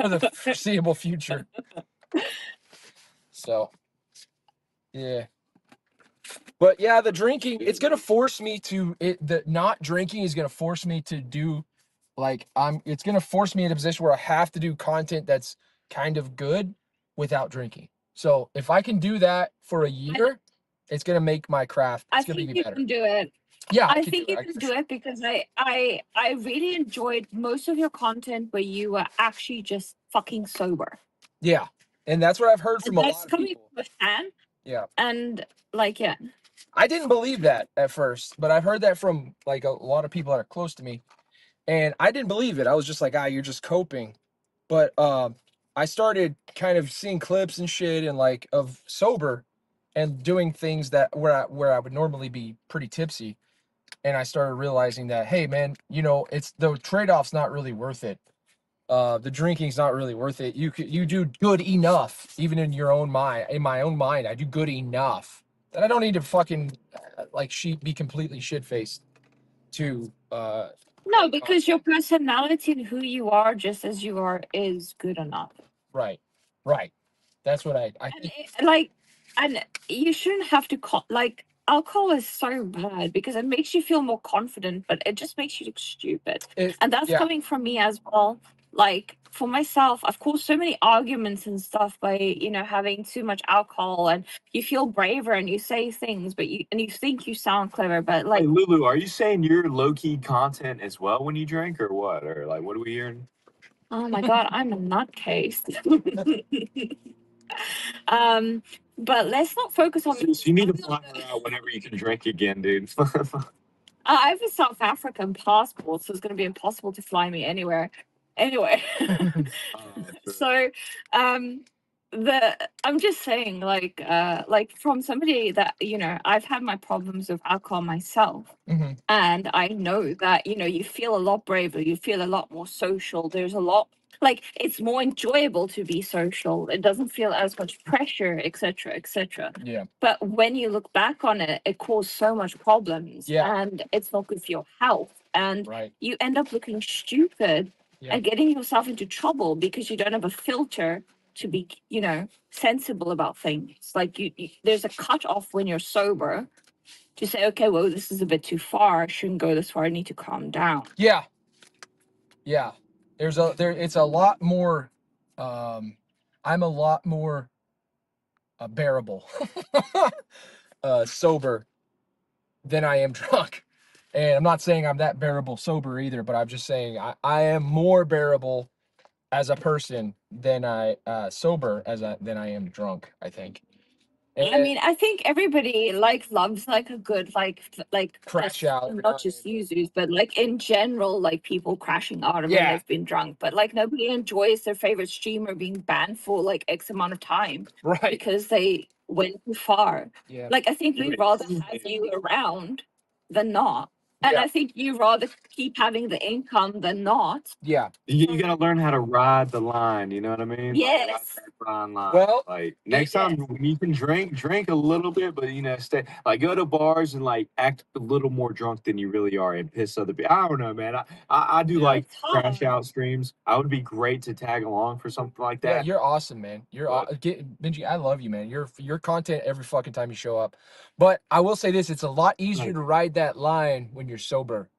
the foreseeable future. So yeah. But yeah, the drinking, it's gonna force me to the not drinking is gonna force me to do it's gonna force me in a position where I have to do content that's kind of good without drinking. So if I can do that for a year, it's gonna make my craft. I It's gonna think be you better. can do it. Yeah, I think you can do it because I really enjoyed most of your content where you were actually just fucking sober. Yeah, and that's what I've heard from a That's lot of coming people. from a fan. Yeah, And like, yeah. I didn't believe that at first, but I've heard that from like a lot of people that are close to me, and I didn't believe it. I was just like, you're just coping. But I started kind of seeing clips and shit and like of sober and doing things that where I would normally be pretty tipsy. And I started realizing that, hey man, it's the trade-off's not really worth it. The drinking's not really worth it. You do good enough, even in your own mind. In my own mind, I do good enough that I don't need to fucking be completely shit-faced to No, because your personality and who you are, just as you are, is good enough. Right. That's what I think. And you shouldn't have to alcohol is so bad because it makes you feel more confident, but it just makes you look stupid. And that's coming from me as well. Like for myself, I've caused so many arguments and stuff by, having too much alcohol, and you feel braver and you say things, but you think you sound clever, but like Hey, Lulu, are you saying you're low-key content as well when you drink or what? Or like, what are we hearing? oh my god, I'm a nutcase. But let's not focus on So you need to fly her out whenever you can drink again, dude. I have a South African passport, so it's going to be impossible to fly me anywhere. Anyway, so I'm just saying, like from somebody that I've had my problems with alcohol myself, and I know that you feel a lot braver, you feel a lot more social. There's a lot. Like it's more enjoyable to be social. It doesn't feel as much pressure, etc., etc. Yeah. But when you look back on it, it caused so much problems, and it's not good for your health, and you end up looking stupid and getting yourself into trouble because you don't have a filter to be, sensible about things. Like you there's a cutoff when you're sober to say, okay, well, this is a bit too far. I shouldn't go this far. I need to calm down. Yeah. It's a lot more. I'm a lot more bearable, sober than I am drunk. And I'm not saying I'm that bearable sober either, but I'm just saying I am more bearable as a person than I sober than I am drunk, I think. I mean, I think everybody loves a good crash out. Not just users, but in general, people crashing out when they've been drunk. But nobody enjoys their favorite streamer being banned for X amount of time, right? Because they went too far. Yeah. I think we'd rather have you around than not. And I think you rather keep having the income than not. Yeah. You gotta learn how to ride the line, you know what I mean? Yes. Ride that fine line. Well, next time when you can drink a little bit, but stay go to bars and act a little more drunk than you really are and piss other people. I don't know, man. I do crash out streams. I would be great to tag along for something like that. Yeah, you're awesome, man. Benji, I love you, man. Your content every fucking time you show up. But I will say this, it's a lot easier to ride that line when you're sober.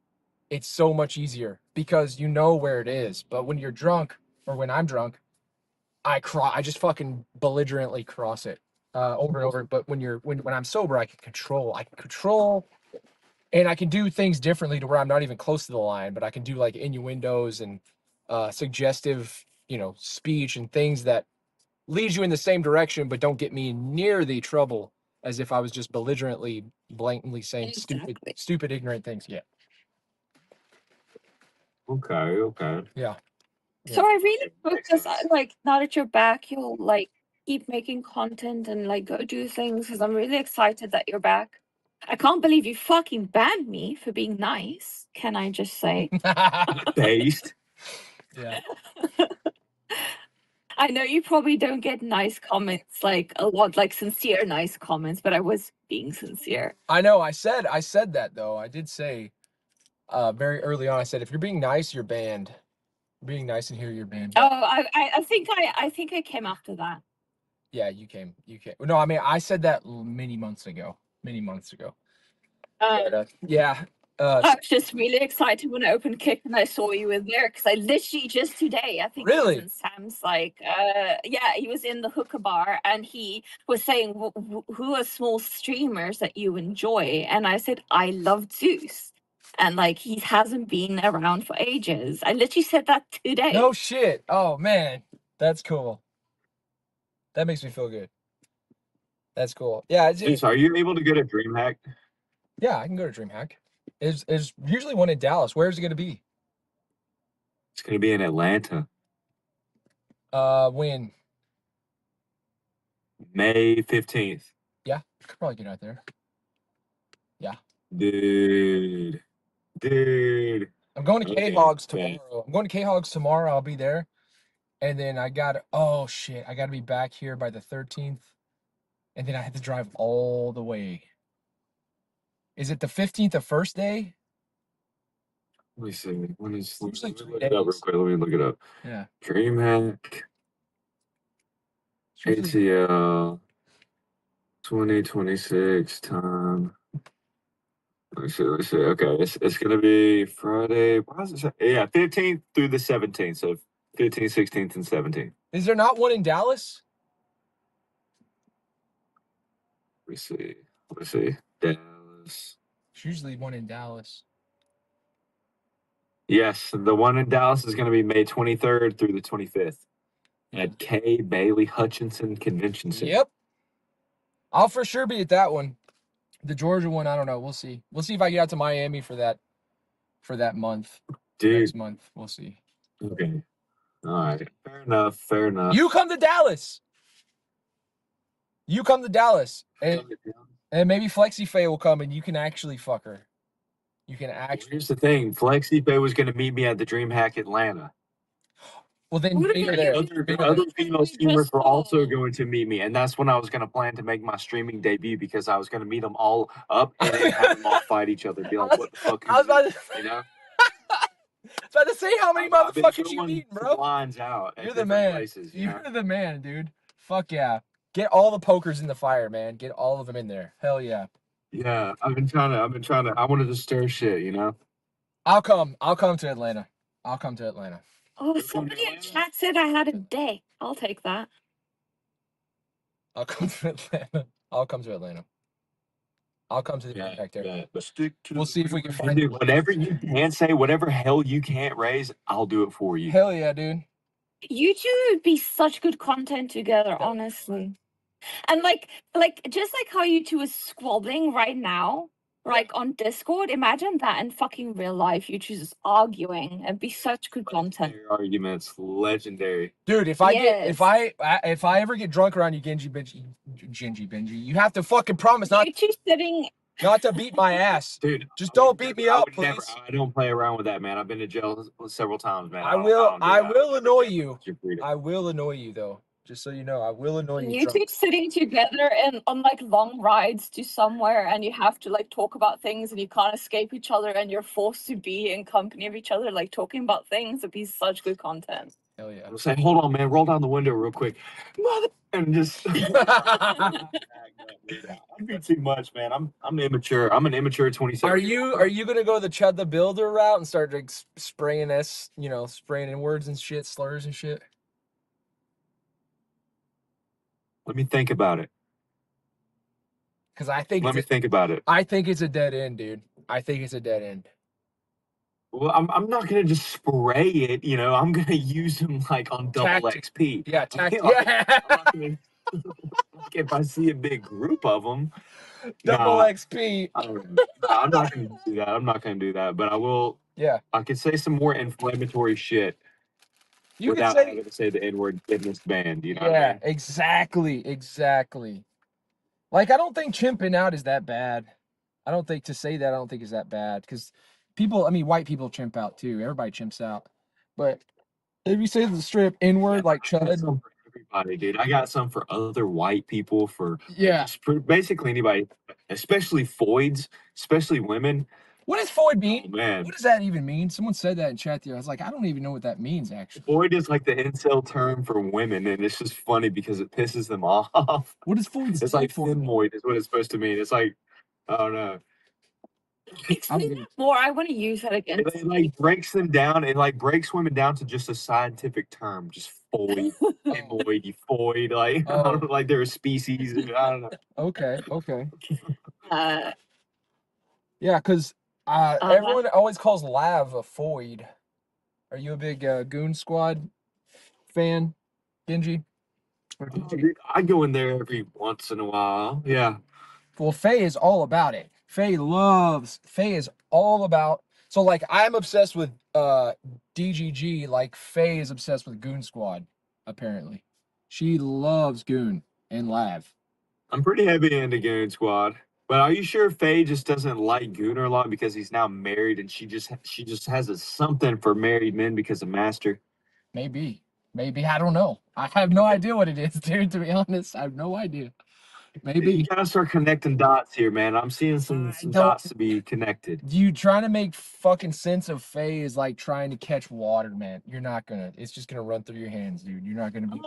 It's so much easier because you know where it is. But when you're drunk, or when I'm drunk, I just fucking belligerently cross it over and over. But when I'm sober, I can control, and I can do things differently to where I'm not even close to the line. But I can do innuendos and suggestive, speech and things that lead you in the same direction, but don't get me near the trouble as if I was just belligerently, blatantly saying stupid, ignorant things. Yeah. Okay. Yeah. So I really hope that, like, now that you're back, you'll like keep making content and like go do things. Because I'm really excited that you're back. I can't believe you fucking banned me for being nice. Can I just say? Based. Yeah. I know you probably don't get nice comments, like a lot, like sincere nice comments, but I was being sincere. I know. I said that though. I did say very early on. I said if you're being nice, you're banned. Being nice in here, you're banned. Oh, I think I came after that. Yeah, you came. No, I mean I said that many months ago. Yeah. I was just really excited when I opened Kick and I saw you were there because I literally just today, I think Really? it was in Sam's yeah, he was in the hookah bar and he was saying, who are small streamers that you enjoy? And I said, I love Zeus. And like, he hasn't been around for ages. I literally said that today. No shit. Oh man, that's cool. That makes me feel good. That's cool. Yeah. Zeus, are you able to get a DreamHack? Yeah, I can go to DreamHack. There's usually one in Dallas. Where's it going to be? It's going to be in Atlanta. When? May 15th. Yeah, I could probably get out there. Yeah. Dude. I'm going to K-Hogs tomorrow. I'll be there. And then I got to be back here by the 13th. And then I have to drive all the way. Is it the 15th the first day? Let me see. When is Usually let 3 me look it up real days. quick. Let me look it up. Yeah. DreamHack ATL 2026 time. Let's see. Okay, it's gonna be Friday. Why does it say? Yeah, 15th through the 17th. So 15th, 16th, and 17th. Is there not one in Dallas? Let's see. Dallas. There's usually one in Dallas. Yes, the one in Dallas is going to be May 23rd through the 25th at K. Bailey Hutchinson Convention Center. Yep. I'll for sure be at that one. The Georgia one, I don't know. We'll see. We'll see if I get out to Miami for that month. Dude. Next month. We'll see. Okay. All right. Fair enough. You come to Dallas. And maybe Flexi Faye will come and you can actually fuck her. Here's the thing. Flexi Faye was going to meet me at the DreamHack Atlanta. Well, then meet her there. Other female streamers were also going to meet me, and that's when I was going to plan to make my streaming debut because I was going to meet them all up and then have them all fight each other. Be like, what the fuck? I was about you know? to say how many motherfuckers you meeting, bro? Lines out. You're the man. Places, You're the man, dude. Fuck yeah. Get all the pokers in the fire, man. Get all of them in there. Hell yeah. Yeah, I've been trying to. I wanted to stir shit, you know. I'll come to Atlanta. Oh, somebody in chat said I had a day. I'll take that. I'll come to Atlanta. I'll come to the impact there. We'll see if we can find Dude, whatever you can say, whatever hell you can't raise, I'll do it for you. Hell yeah, dude. You two would be such good content together, honestly. And like just like how you two are squabbling right now, like on Discord, imagine that in fucking real life. You two just arguing. It'd be such good content. Your arguments legendary, dude. If I ever get drunk around you, Genji Benji, you have to fucking promise not to beat my ass, dude. Just don't beat me up, please. I don't play around with that, man. I've been to jail several times, man. I will annoy you. I will annoy you though. Just so you know, I will annoy you. You two sitting together on like long rides to somewhere, and you have to like talk about things, and you can't escape each other, and you're forced to be in company of each other, like talking about things. It'd be such good content. Hell yeah! I'm saying, hold on, man. Roll down the window real quick, and just. That'd be too much, man. I'm immature. I'm an immature 27. Are you gonna go the Chud the Builder route and start like spraying in words and shit, slurs and shit? Let me think about it. Because I think. Let me think about it. I think it's a dead end, dude. I think it's a dead end. Well, I'm not gonna just spray it. You know, I'm gonna use them like on double XP. Yeah, Like if I see a big group of them, double XP. I'm not gonna do that. But I will. Yeah. I could say some more inflammatory shit You could without say having to say the N-word in this band. You know what I yeah, mean? exactly. Like I don't think chimping out is that bad. I don't think to say that I don't think is that bad because people, I mean, white people chimp out too. Everybody chimps out, but if you say the strip N-word like I got chud, some for everybody, dude. I got some for other white people, for yeah. just for basically anybody, especially foids, especially women. What does Foid mean? Oh, man. What does that even mean? Someone said that in chat the other. I was like, I don't even know what that means actually. Foid is like the incel term for women, and it's just funny because it pisses them off. What does Foid It's stand like for? femoid is what it's supposed to mean. It's like, I don't know. Explain that more. I want to use that again. It like breaks them down. It like breaks women down to just a scientific term, just foid, femoid, foid. Like I don't know, like they're a species. I don't know. Okay. Uh, Yeah, because everyone always calls Lav a Foid. Are you a big Goon Squad fan, Genji? Or Oh, Genji? dude, I go in there every once in a while. Yeah. Well, Faye is all about it. Faye is all about. So like I'm obsessed with DGG, like Faye is obsessed with Goon Squad, apparently. She loves Goon and Lav. I'm pretty heavy into Goon Squad. But are you sure Faye just doesn't like Gooner a lot because he's now married and she just has a something for married men because of Master? Maybe. I don't know. I have no idea what it is, dude, to be honest. I have no idea. Maybe. You gotta start connecting dots here, man. I'm seeing some dots to be connected. You trying to make fucking sense of Faye is like trying to catch water, man. You're not gonna. It's just gonna run through your hands, dude. You're not gonna be.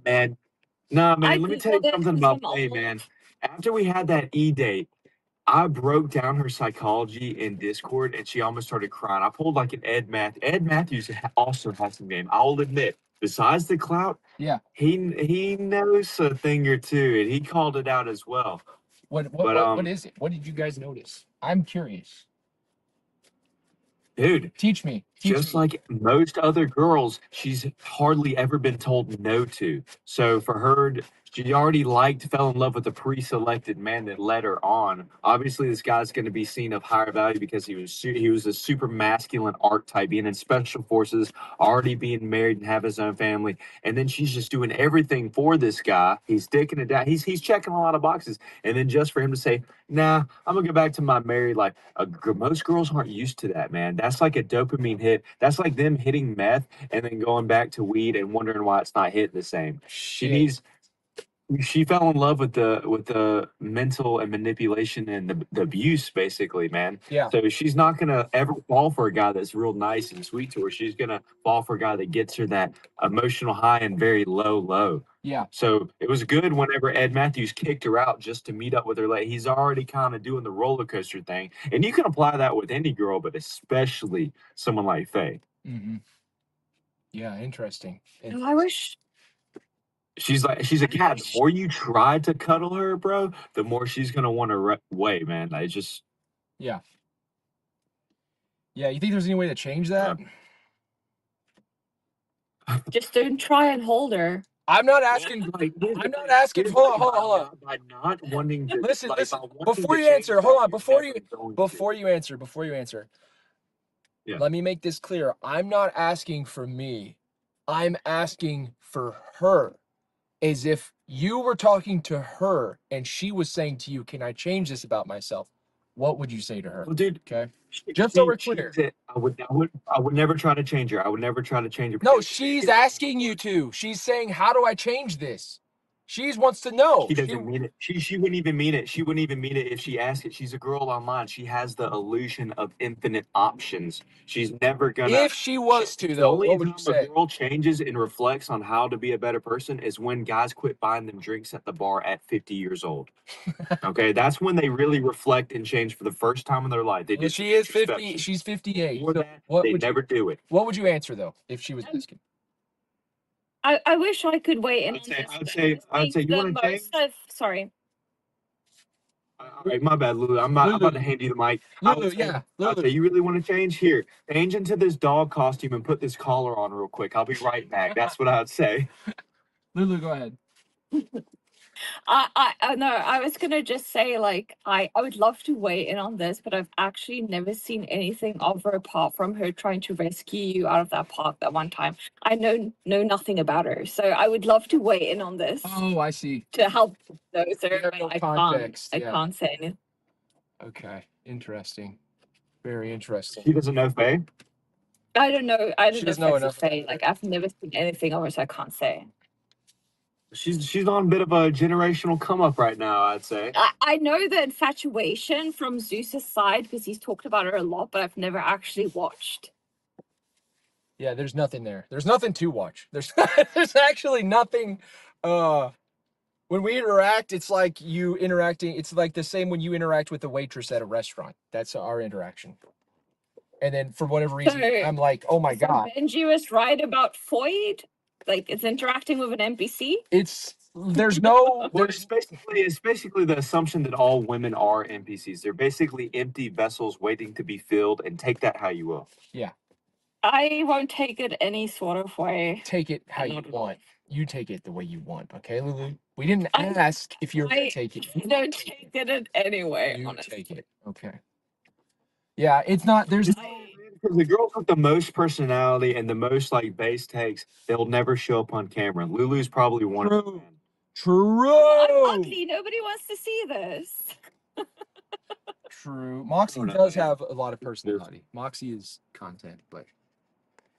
Man. Nah, man, I let me tell you Googled it something 'cause about I'm Faye, old. man. After we had that E-date, I broke down her psychology in Discord and she almost started crying. I pulled like an Ed Matthews also has some game. I'll admit, besides the clout, Yeah. he knows a thing or two, and he called it out as well. What is it? What did you guys notice? I'm curious. Dude, teach me. Just like most other girls, she's hardly ever been told no to. So for her, she already fell in love with a pre-selected man that led her on. Obviously, this guy's going to be seen of higher value because he was a super masculine archetype, being in special forces, already being married and have his own family. And then she's just doing everything for this guy. He's dicking it down. He's checking a lot of boxes. And then just for him to say, nah, I'm gonna go back to my married life. Most girls aren't used to that, man. That's like a dopamine hit. That's like them hitting meth and then going back to weed and wondering why it's not hitting the same. She fell in love with the mental and manipulation and the abuse, basically, man. Yeah. So she's not gonna ever fall for a guy that's real nice and sweet to her. She's gonna fall for a guy that gets her that emotional high and very low. Yeah. So it was good whenever Ed Matthews kicked her out just to meet up with her. Like he's already kind of doing the roller coaster thing, and you can apply that with any girl, but especially someone like Faye. Mm-hmm. Yeah, interesting. I wish. She's a cat. The more you try to cuddle her, bro, the more she's gonna want to run away, man. I just Yeah. You think there's any way to change that? Just don't try and hold her. I'm not asking. I'm not asking. Hold on. By not wanting to Listen. by wanting Before to you change answer, that, hold on. you're Before you answer. Yeah. Let me make this clear. I'm not asking for me. I'm asking for her. As if you were talking to her and she was saying to you, "Can I change this about myself?" What would you say to her? Well, dude, okay. Just so we're clear. I would never try to change her. I would never try to change her. No, she's asking you to. She's saying, "How do I change this?" She wants to know. She doesn't mean it. She wouldn't even mean it. She wouldn't even mean it if she asked it. She's a girl online. She has the illusion of infinite options. She's never gonna. If she was to, The though, only what would you time say? a girl changes and reflects on how to be a better person is when guys quit buying them drinks at the bar at 50 years old. Okay, that's when they really reflect and change for the first time in their life. They Well, do she is 50. She's 58. Before So that, what they would never you, do it. What would you answer though if she was asking? I wish I could weigh in on this. I'd say you want to change. Sorry. All right, my bad, Lulu. I'm about to hand you the mic. Lulu, I'd say you really want to change? Here, change into this dog costume and put this collar on real quick. I'll be right back. That's what I'd say. Lulu, go ahead. I no, I was gonna just say like I would love to weigh in on this, but I've actually never seen anything of her apart from her trying to rescue you out of that park that one time. I know nothing about her, so I would love to weigh in on this Oh, I see. to help those. You have no I context, can't. yeah. I can't say anything. Okay, interesting. Very interesting. She doesn't know Faye. I don't know. I She don't know doesn't if know it's a enough Faye. Like I've never seen anything of her, so I can't say. She's on a bit of a generational come up right now, I'd say. I know the infatuation from Zeus's side because he's talked about her a lot, but I've never actually watched. Yeah, there's nothing there. There's nothing to watch. There's there's actually nothing. When we interact, it's like you interacting. It's like the same when you interact with the waitress at a restaurant. That's our interaction. And then for whatever reason, So- I'm like, oh my god, Benji was right about Foyd. Like it's interacting with an NPC. there's no. Well, it's basically the assumption that all women are NPCs. They're basically empty vessels waiting to be filled, and take that how you will. Yeah, I won't take it any sort of way. take it how you want. You take it the way you want, okay, Lulu? We didn't ask if you're gonna take it. I don't take it in any way. You Honestly. take it, okay? Yeah, it's not. There's Because the girls with the most personality and the most like base takes, they'll never show up on camera. Lulu's probably one of them. True. I'm ugly. Nobody wants to see this. True. Moxie does have a lot of personality. Moxie is content, but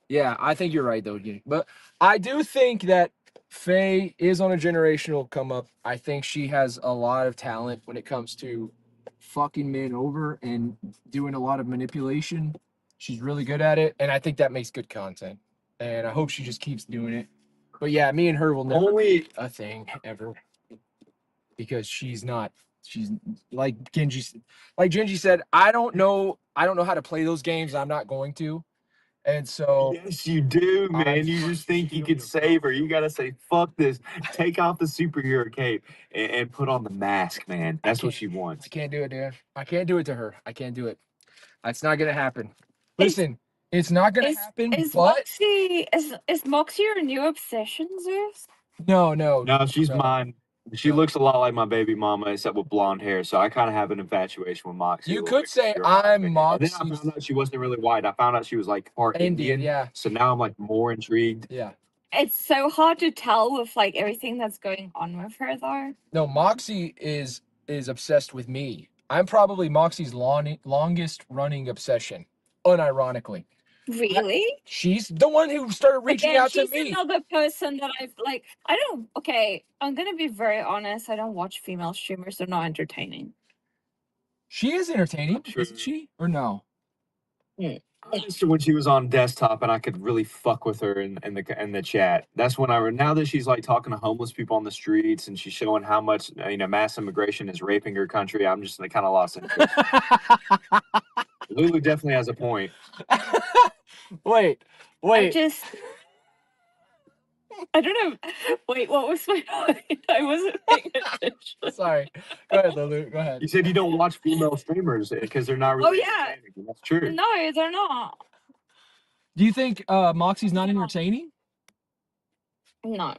yeah, I think you're right though. But I do think that Faye is on a generational come up. I think she has a lot of talent when it comes to fucking men over and doing a lot of manipulation. She's really good at it, and I think that makes good content. And I hope she just keeps doing it. But yeah, me and her will never be a thing ever because she's not. She's like Genji said, I don't know how to play those games. I'm not going to. And so Yes, you do, man. You just think you could save her. You gotta say, fuck this. Take off the superhero cape and put on the mask, man. That's what she wants. I can't do it, dude. I can't do it to her. I can't do it. It's not gonna happen. Listen, it's not gonna happen. Is But Moxie is Moxie your new obsession, Zeus? no. No, she's mine. She looks a lot like my baby mama, except with blonde hair. So I kind of have an infatuation with Moxie. You could say I'm Moxie. And then I found out she wasn't really white. I found out she was like part Indian. yeah. So now I'm like more intrigued. Yeah. It's so hard to tell with like everything that's going on with her, though. No, Moxie is obsessed with me. I'm probably Moxie's longest running obsession, unironically. Really? She's the one who started reaching Again, out to she's me. another person that I've like. I don't. Okay, I'm gonna be very honest. I don't watch female streamers. They're not entertaining. She is entertaining, isn't she? Or no? I missed her when she was on desktop, and I could really fuck with her in the chat. That's when now that she's like talking to homeless people on the streets, and she's showing how much mass immigration is raping her country. I'm just kind of lost interest. Lulu definitely has a point. Wait. I don't know. Wait, what was my point? I wasn't paying attention. Sorry. Go ahead, Lulu. Go ahead. You said you don't watch female streamers because they're not Oh really. yeah. That's true. No, they're not. Do you think Moxie's not entertaining? No.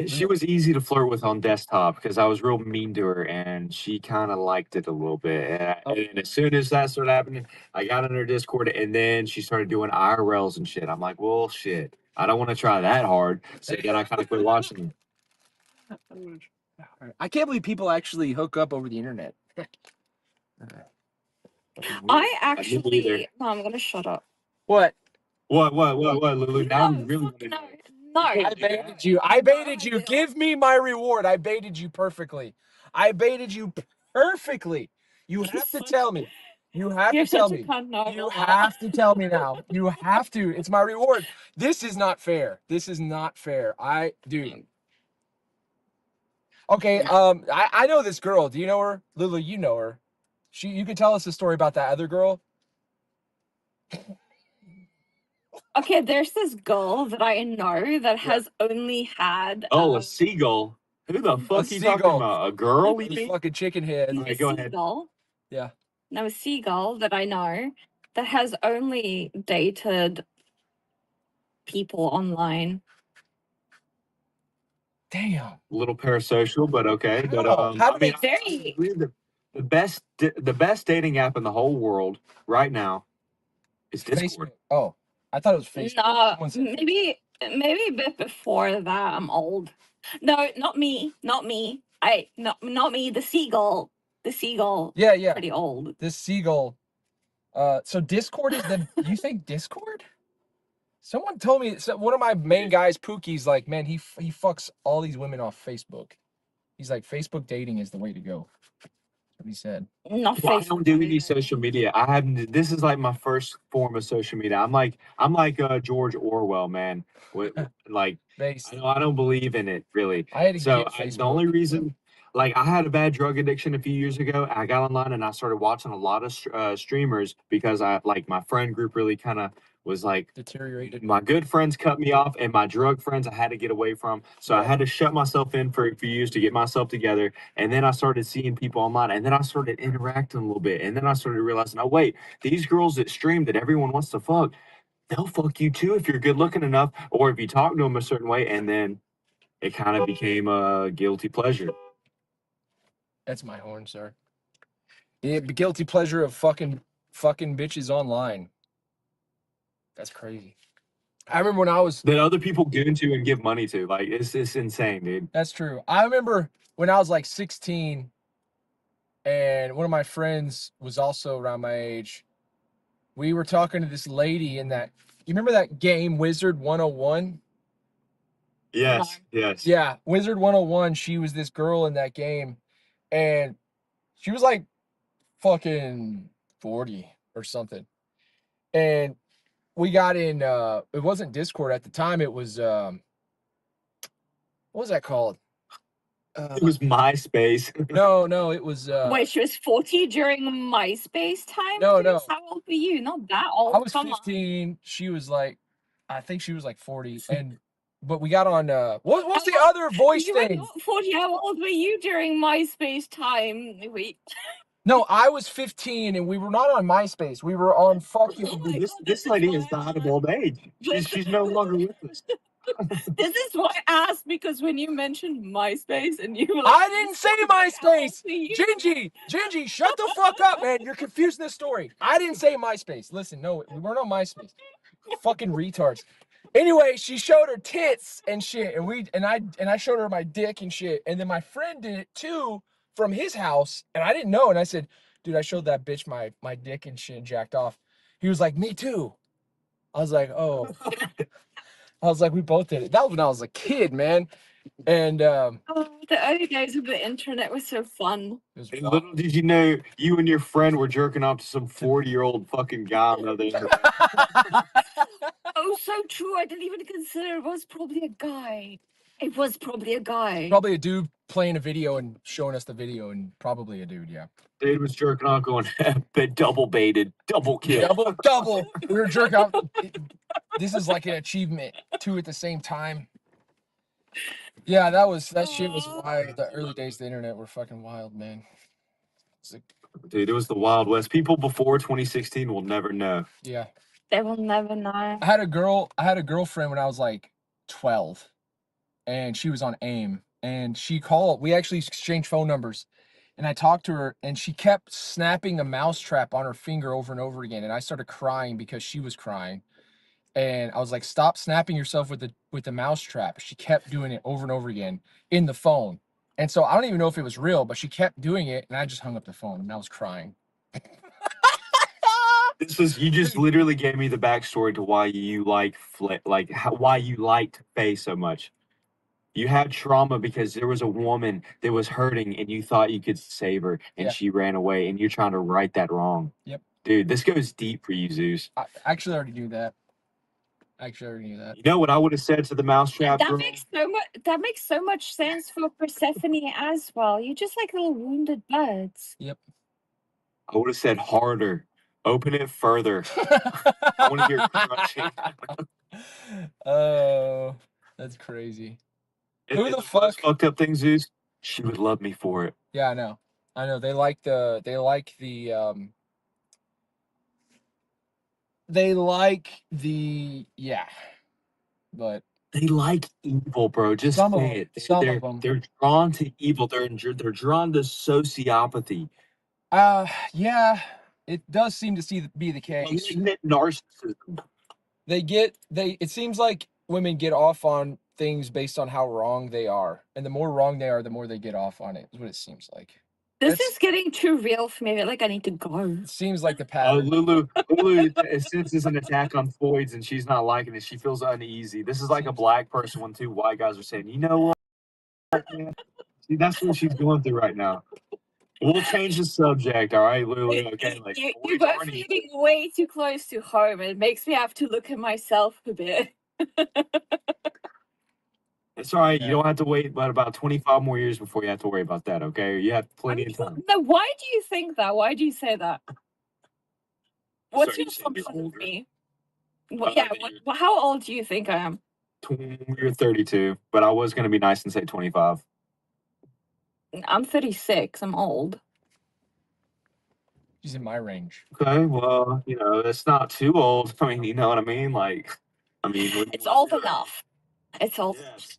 She was easy to flirt with on desktop because I was real mean to her, and she kind of liked it a little bit. And as soon as that started happening, I got in her Discord, and then she started doing IRLs and shit. I'm like, well, shit, I don't want to try that hard. So then I kind of quit watching them. I can't believe people actually hook up over the internet. I actually. No, I'm gonna shut up. What? What, Lulu? Now you really want to know. No. I baited you. Give me my reward. I baited you perfectly. You have to tell me. You have to tell me. You have to tell me now. You have to. It's my reward. This is not fair. Dude. Okay, I know this girl. Do you know her? Lulu, you know her. You could tell us a story about that other girl. Okay, there's this girl that I know that has only had. Oh, a seagull. Who the fuck are you talking about? A girl? You mean? Fucking chicken head. Right, go ahead. Yeah. Now, a seagull that I know that has only dated people online. Damn. A little parasocial, but okay. But How I mean, Very. I believe the best dating app in the whole world right now is Discord. Facebook. Oh, I thought it was Facebook. No, Someone said maybe a bit before that. I'm old. No, not me. Not me. Not me. The seagull. The seagull. Yeah. Pretty old. This seagull. So Discord is the. You think Discord? Someone told me. So one of my main guys, Pookie's like, man, he fucks all these women off Facebook. He's like, Facebook dating is the way to go. That's what he said. Not Well, I Facebook. don't do any social media. I haven't. This is like my first form of social media. I'm like George Orwell, man. Like I don't believe in it really. I had to So get the only reason, like, I had a bad drug addiction a few years ago. I got online and I started watching a lot of streamers because my friend group really kind of was like deteriorated. My good friends cut me off, and my drug friends I had to get away from. So I had to shut myself in for a few years to get myself together. And then I started seeing people online, and then I started interacting a little bit. And then I started realizing, oh wait, these girls that stream that everyone wants to fuck, they'll fuck you too if you're good looking enough, or if you talk to them a certain way. And then it kind of became a guilty pleasure. That's my horn, sir. Yeah, the guilty pleasure of fucking bitches online. That's crazy. I remember when I was that other people get into and give money to. Like it's insane, dude. That's true. I remember when I was like 16, and one of my friends was also around my age. We were talking to this lady in that. You remember that game Wizard 101? Yes. Yeah, Wizard 101. She was this girl in that game, and she was like fucking 40 or something. And we got in it wasn't Discord at the time, it was what was that called? It was MySpace. No, it was Wait, she was 40 during MySpace time? No. How old were you? Not that old. I was Come 15. She was like, I think she was like 40. But we got on what's the other voice you were thing? not 40. How old were you during MySpace time? Wait. No, I was 15 and we were not on MySpace. We were on fucking This lady is died of old age. She's no longer with us. This is why I asked, because when you mentioned MySpace and you were like, I didn't say MySpace. Gingy, shut the fuck up, man. You're confusing the story. I didn't say MySpace. Listen, no, we weren't on MySpace. Fucking retards. Anyway, she showed her tits and shit, and I showed her my dick and shit, and then my friend did it too from his house, and I didn't know, and I said, dude, I showed that bitch my dick and shit and jacked off. He was like, me too. I was like, oh. I was like, we both did it. That was when I was a kid, man. And oh, the early days of the internet were so fun. And little did you know, you and your friend were jerking off to some 40-year-old fucking guy on the internet. Oh, so true. I didn't even consider it was probably a guy. It was probably a guy. Probably a dude playing a video and showing us the video, and probably a dude, yeah. Dude was jerking off going, double baited, double kill. Double. We were jerking off. This is like an achievement, two at the same time. Yeah, that shit was wild. The early days of the internet were fucking wild, man. Dude, it was the Wild West. People before 2016 will never know. Yeah. They will never know. I had a girlfriend when I was like 12, and she was on AIM, and she called. We actually exchanged phone numbers, and I talked to her, and she kept snapping a mousetrap on her finger over and over again, and I started crying because she was crying. And I was like, stop snapping yourself with the mousetrap. She kept doing it over and over again in the phone. And so I don't even know if it was real, but she kept doing it, and I just hung up the phone, and I was crying. You just literally gave me the backstory to why you why you liked Faye so much. You had trauma because there was a woman that was hurting and you thought you could save her, and she ran away, and you're trying to right that wrong. Yep. Dude, this goes deep for you, Zeus. I actually already knew that. You know what I would have said to the mousetrap girl? That makes so much sense for Persephone as well. You're just like little wounded birds. Yep. I would have said harder. Open it further. I want to hear crushing. Oh, that's crazy. Who the fuck fucked up thing, Zeus? She would love me for it. Yeah, I know. They like the yeah. But They like evil, bro. Just Some of say them. it. Some They're, of them. they're drawn to evil. They're drawn to sociopathy. Yeah, it does seem to be the case. Malignant narcissism. It seems like women get off on things based on how wrong they are. And the more wrong they are, the more they get off on it, is what it seems like. This is getting too real for me. I feel like I need to go. It seems like the Oh, pattern. Lulu senses an attack on Floyd's and she's not liking it. She feels uneasy. This is like a black person when two white guys are saying, you know what, man? See, that's what she's going through right now. We'll change the subject, all right, Lulu? Okay, like You're both getting way too close to home. It makes me have to look at myself a bit. it's all right. You don't have to wait but about 25 more years before you have to worry about that, okay? You have plenty of time. No, why do you think that? Why do you say that? What's Sorry, your you said me assumption of older. me? How old do you think I am? You're 32, but I was going to be nice and say 25. I'm 36. I'm old. She's in my range. Okay, well, that's not too old. I mean, you know what I mean? It's old enough. It's old.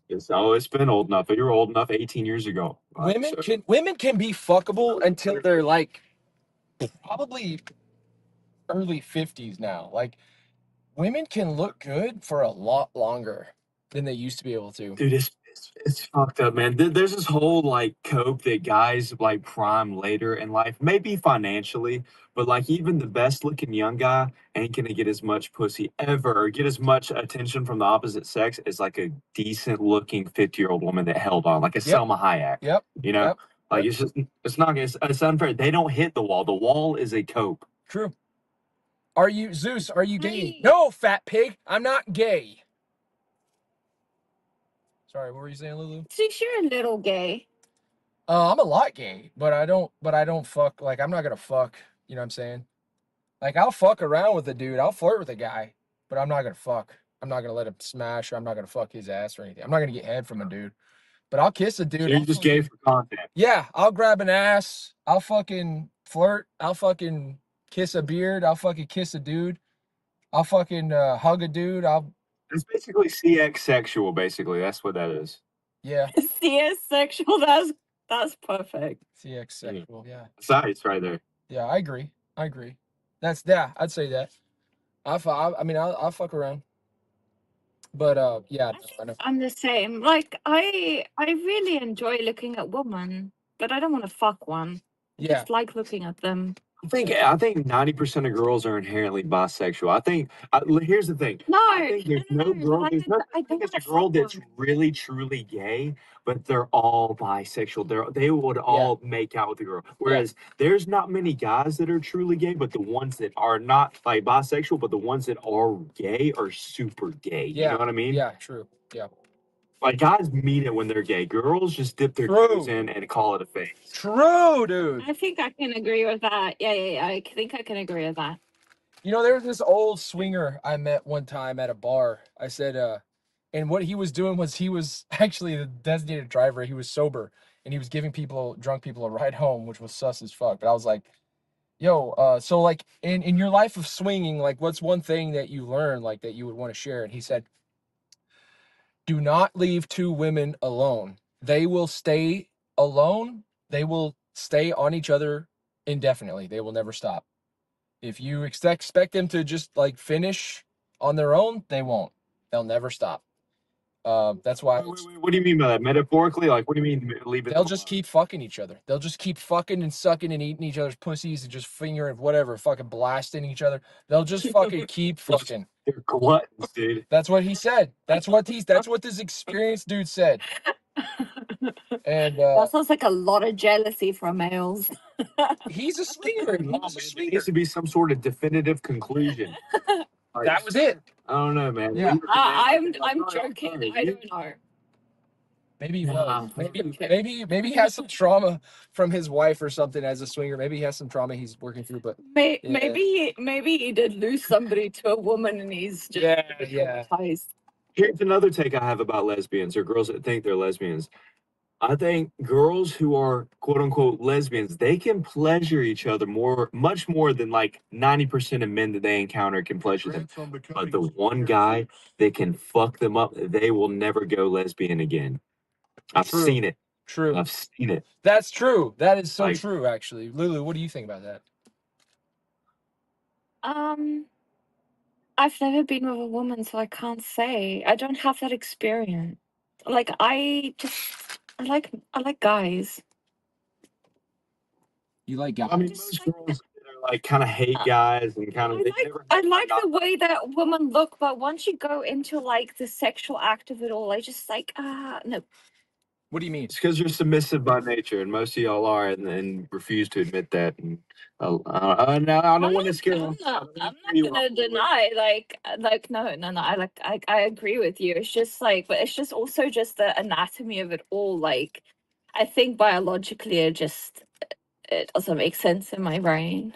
It's been old enough. You're old enough 18 years ago. Women can be fuckable until they're like probably early 50s now. Like women can look good for a lot longer than they used to be able to. Dude, it's fucked up, man. There's this whole cope that guys prime later in life, maybe financially, but even the best looking young guy ain't gonna get as much pussy ever or get as much attention from the opposite sex as a decent looking 50-year-old woman that held on, like a Selma Hayek. Yep. It's not it's unfair. They don't hit the wall. The wall is a cope. True. Are you Zeus? Are you gay? No, fat pig. I'm not gay. Sorry, what were you saying, Lulu? Zeus, you're a little gay. I'm a lot gay, but I don't fuck. I'm not gonna fuck. You know what I'm saying? I'll fuck around with a dude. I'll flirt with a guy, but I'm not gonna fuck. I'm not gonna let him smash, or I'm not gonna fuck his ass or anything. I'm not gonna get head from a dude, but I'll kiss a dude. So you're just gay for content. Yeah, I'll grab an ass. I'll fucking flirt. I'll fucking kiss a beard. I'll fucking kiss a dude. I'll fucking hug a dude. It's basically CX sexual, basically. That's what that is. Yeah. CS sexual. That's perfect. CX sexual. Yeah. Sites right there. Yeah, I agree. I'd say that. I'll fuck around. But yeah, I know. I'm the same. I really enjoy looking at women, but I don't want to fuck one. I Yeah. just like looking at them. I think 90% of girls are inherently bisexual. Here's the thing. No, I think there's no girl. I There's don't a wanna girl fuck that's one. really truly gay, but they're all bisexual. They would all make out with the girl. Whereas there's not many guys that are truly gay, but the ones that are not bisexual, but the ones that are gay are super gay. Yeah. You know what I mean? Yeah, true. Yeah. Guys mean it when they're gay. Girls just dip their toes in and call it a phase. True, dude. I think I can agree with that. Yeah. I think I can agree with that. There was this old swinger I met one time at a bar. I said, and what he was doing was he was actually the designated driver. He was sober and he was giving drunk people a ride home, which was sus as fuck. But I was like, yo, so in your life of swinging, what's one thing that you learned, that you would want to share? And he said, do not leave two women alone. They will stay alone. They will stay on each other indefinitely. They will never stop. If you expect them to just finish on their own, they won't. They'll never stop. That's why. Wait, what do you mean by that? Metaphorically? What do you mean leave it? They'll just keep fucking each other. They'll just keep fucking and sucking and eating each other's pussies and just fingering whatever, fucking blasting each other. They'll just fucking keep fucking. They're gluttons, dude. That's what he said. That's what this experienced dude said. And that sounds like a lot of jealousy from males. He's a swinger. There needs to be some sort of definitive conclusion. That was it. I don't know, man. Yeah. I'm joking. I don't know. Maybe he was. Maybe he has some trauma from his wife or something as a swinger. Maybe he has some trauma he's working through. But maybe he did lose somebody to a woman and he's just traumatized. Here's another take I have about lesbians or girls that think they're lesbians. I think girls who are quote unquote lesbians, they can pleasure each other much more than like 90% of men that they encounter can pleasure them. Congrats on But becoming the a one square guy citizen. that can fuck them up, they will never go lesbian again. I've True. seen it. True. I've seen it. That's true. That is so Like- true, actually. Lulu, what do you think about that? I've never been with a woman, so I can't say. I don't have that experience. Like I like guys. You like I mean, most girls that are like kind of hate guys and kind of I like the way that women look, but once you go into like the sexual act of it all, I just like no. What do you mean? It's because you're submissive by nature, and most of y'all are, and refuse to admit that. And no, I don't want to scare. I'm not gonna deny like no. I agree with you. It's just like, but it's just also just the anatomy of it all. Like, I think biologically, it doesn't make sense in my brain.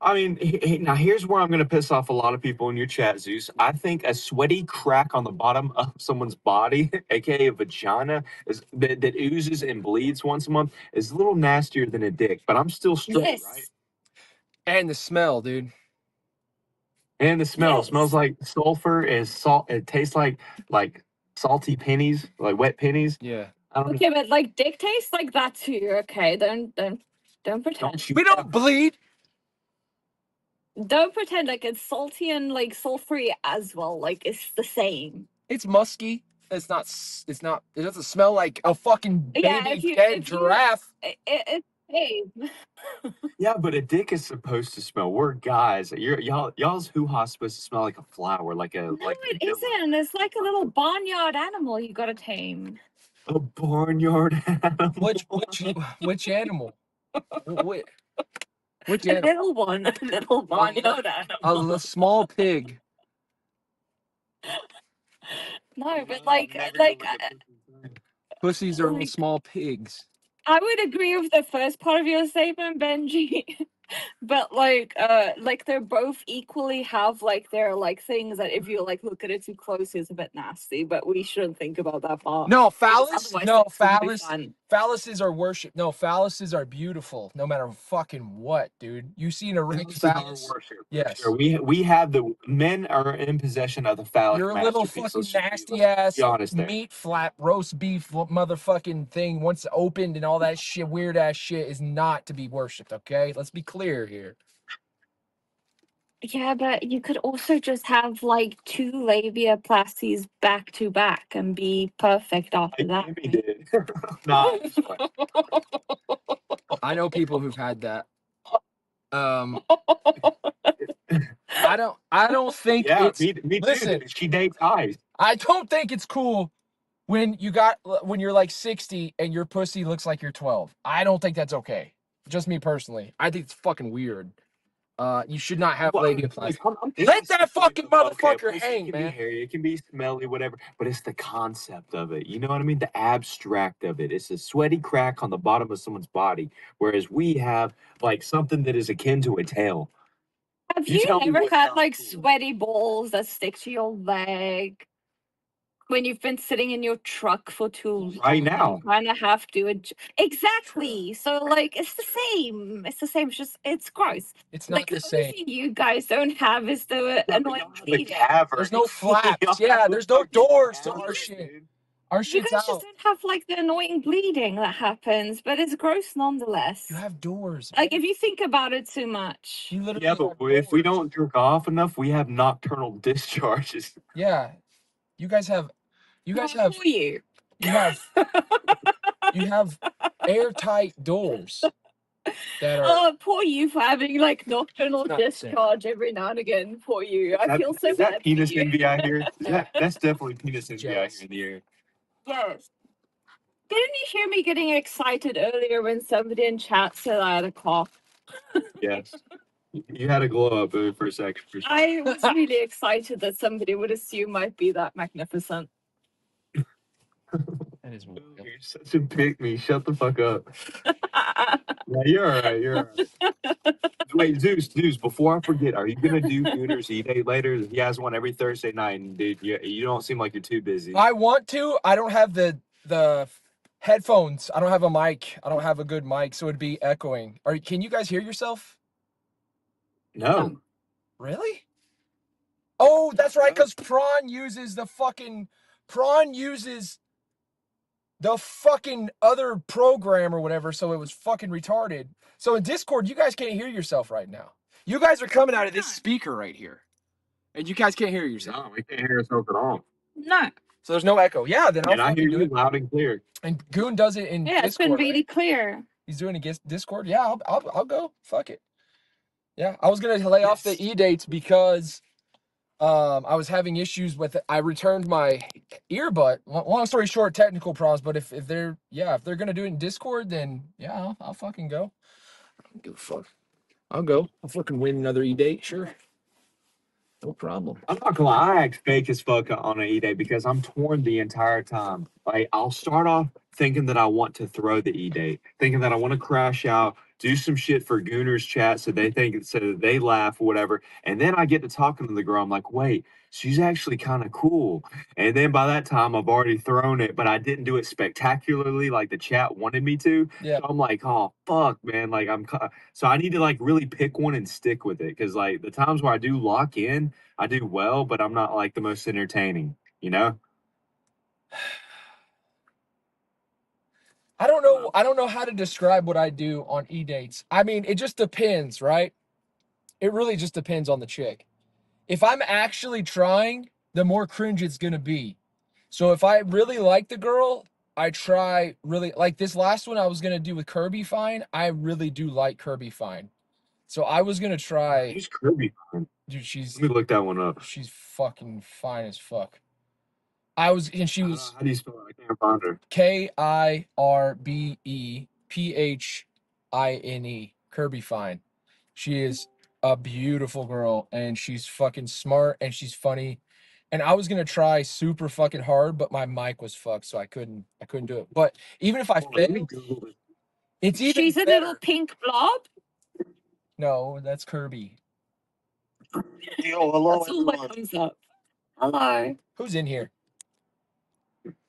I mean, now here's where I'm going to piss off a lot of people in your chat, Zeus. I think a sweaty crack on the bottom of someone's body, aka a vagina, that oozes and bleeds once a month, is a little nastier than a dick. But I'm still straight, right? And the smell, dude. And the smell smells like sulfur. Is salt? It tastes like salty pennies, like wet pennies. Yeah. I don't Okay, but like dick tastes like that too. Okay, don't pretend. We don't bleed. Don't pretend like it's salty and like sulfury as well. Like it's the same. It's musky. It's not. It doesn't smell like a fucking baby Yeah, if you- dead if you- giraffe. It's same. Yeah, but a dick is supposed to smell. We're guys. Y'all's hoo-ha's supposed to smell like a flower, like a No, like it isn't. It's like a little barnyard animal you gotta tame. a barnyard animal. Which animal? Which A animal? little one, a little barnyard animal. A small pig. No, but like Pussies are all small pigs. I would agree with the first part of your statement, Benji. But like they're both equally have like their like things that if you like look at it too close is a bit nasty, but we shouldn't think about that part. No, Because phallus. otherwise No, things wouldn't be phallus. fun. Phalluses are worship. No, phalluses are beautiful, no matter fucking what, dude. You seen a ring phallus? Yes. Sure, we have the men are in possession of the phallic. You're a little masterpiece. fucking Let's just nasty ass be honest there. meat flap roast beef motherfucking thing. Once opened and all that shit, weird ass shit is not to be worshipped. Okay, let's be clear here. Yeah, but you could also just have like 2 labiaplasties back to back and be perfect after that. Jimmy did. Nah, it's fine. I know people who've had that. I don't think Yeah, it's me too. listen, She dates eyes. I don't think it's cool when you're like 60 and your pussy looks like you're 12. I don't think that's okay. Just me personally. I think it's fucking weird. You should not have labiaplasty. Let that fucking motherfucker pussy hang, can man. Be hairy, it can be smelly, whatever. But it's the concept of it. You know what I mean? The abstract of it. It's a sweaty crack on the bottom of someone's body, whereas we have like something that is akin to a tail. Have You you tell me ever what's had not like cool. sweaty balls that stick to your leg? When you've been sitting in your truck for too long, Right now. you kind of have to exactly. So like it's the same. It's the same. It's gross. It's not Like the only same. thing you guys don't have is the annoying bleeding. There's no flaps. Yeah, there's no doors to our shit. Our You shit's guys out. just don't have like the annoying bleeding that happens, but it's gross nonetheless. You have doors. Like if you think about it too much. You literally Yeah, but if we don't jerk off enough, we have nocturnal discharges. Yeah. You guys have You have airtight doors that are Oh, poor you for having like nocturnal It's not the same. discharge every now and again. Poor you. I feel so Is bad that for penis you. envy I hear? That's definitely penis envy I hear in the air. Yes. Didn't you hear me getting excited earlier when somebody in chat said I had a cough? Yes. You had a glow up for a second. For sure. I was really excited that somebody would assume I'd be that magnificent. That is You're such a pick me. Shut the fuck up. Yeah, you're all right. You're all right. Wait, Zeus, before I forget, are you going to do Hooters E-Day later? He has one every Thursday night, and dude, you don't seem like you're too busy. I want to. I don't have the the headphones. I don't have a mic. I don't have a good mic, so it'd be echoing. Can you guys hear yourself? No. Really? Oh, that's right, because Prawn uses the fucking other program or whatever, so it was fucking retarded. So in Discord, you guys can't hear yourself right now. You guys are coming out of this speaker right here. And you guys can't hear yourself. No, we can't hear ourselves at all. No. So there's no echo. Yeah, then I'll And I hear fucking do you it. loud and clear. And Goon does it in Yeah, Discord. it's been really right? clear. He's doing it in Discord. Yeah, I'll go. Fuck it. Yeah, I was gonna lay off the E-dates because I was having issues with it. I returned my earbud. Long story short, technical problems. But if they're gonna do it in Discord, then yeah, I'll fucking go. I don't give a fuck. I'll go. I'll fucking win another E-date. Sure. No problem. I'm not gonna lie, I act fake as fuck on an E-date because I'm torn the entire time. Like, I'll start off thinking that I want to throw the E-date, thinking that I want to crash out, do some shit for Gooner's chat so that they laugh or whatever. And then I get to talking to the girl. I'm like, wait, she's actually kind of cool. And then by that time, I've already thrown it, but I didn't do it spectacularly like the chat wanted me to. Yeah. So I'm like, oh fuck, man. Like so I need to like really pick one and stick with it, because like the times where I do lock in, I do well, but I'm not like the most entertaining, you know? I don't know how to describe what I do on E-dates. I mean, it just depends, right? It really just depends on the chick. If I'm actually trying, the more cringe it's gonna be. So if I really like the girl, I try really, like this last one I was gonna do with Kirby Fine. I really do like Kirby Fine. So I was gonna try. Who's Kirby Fine? Dude, Let me look that one up. she's fucking fine as fuck. She was How do you spell it? I can't find her. KIRBEPHINE, Kirby Fine. She is a beautiful girl, and she's fucking smart, and she's funny. And I was gonna try super fucking hard, but my mic was fucked, so I couldn't do it. But even if I failed, it's even She's a better. little pink blob. No, that's Kirby. Yo, hello, That's all that everyone. comes up. Hello. Who's in here?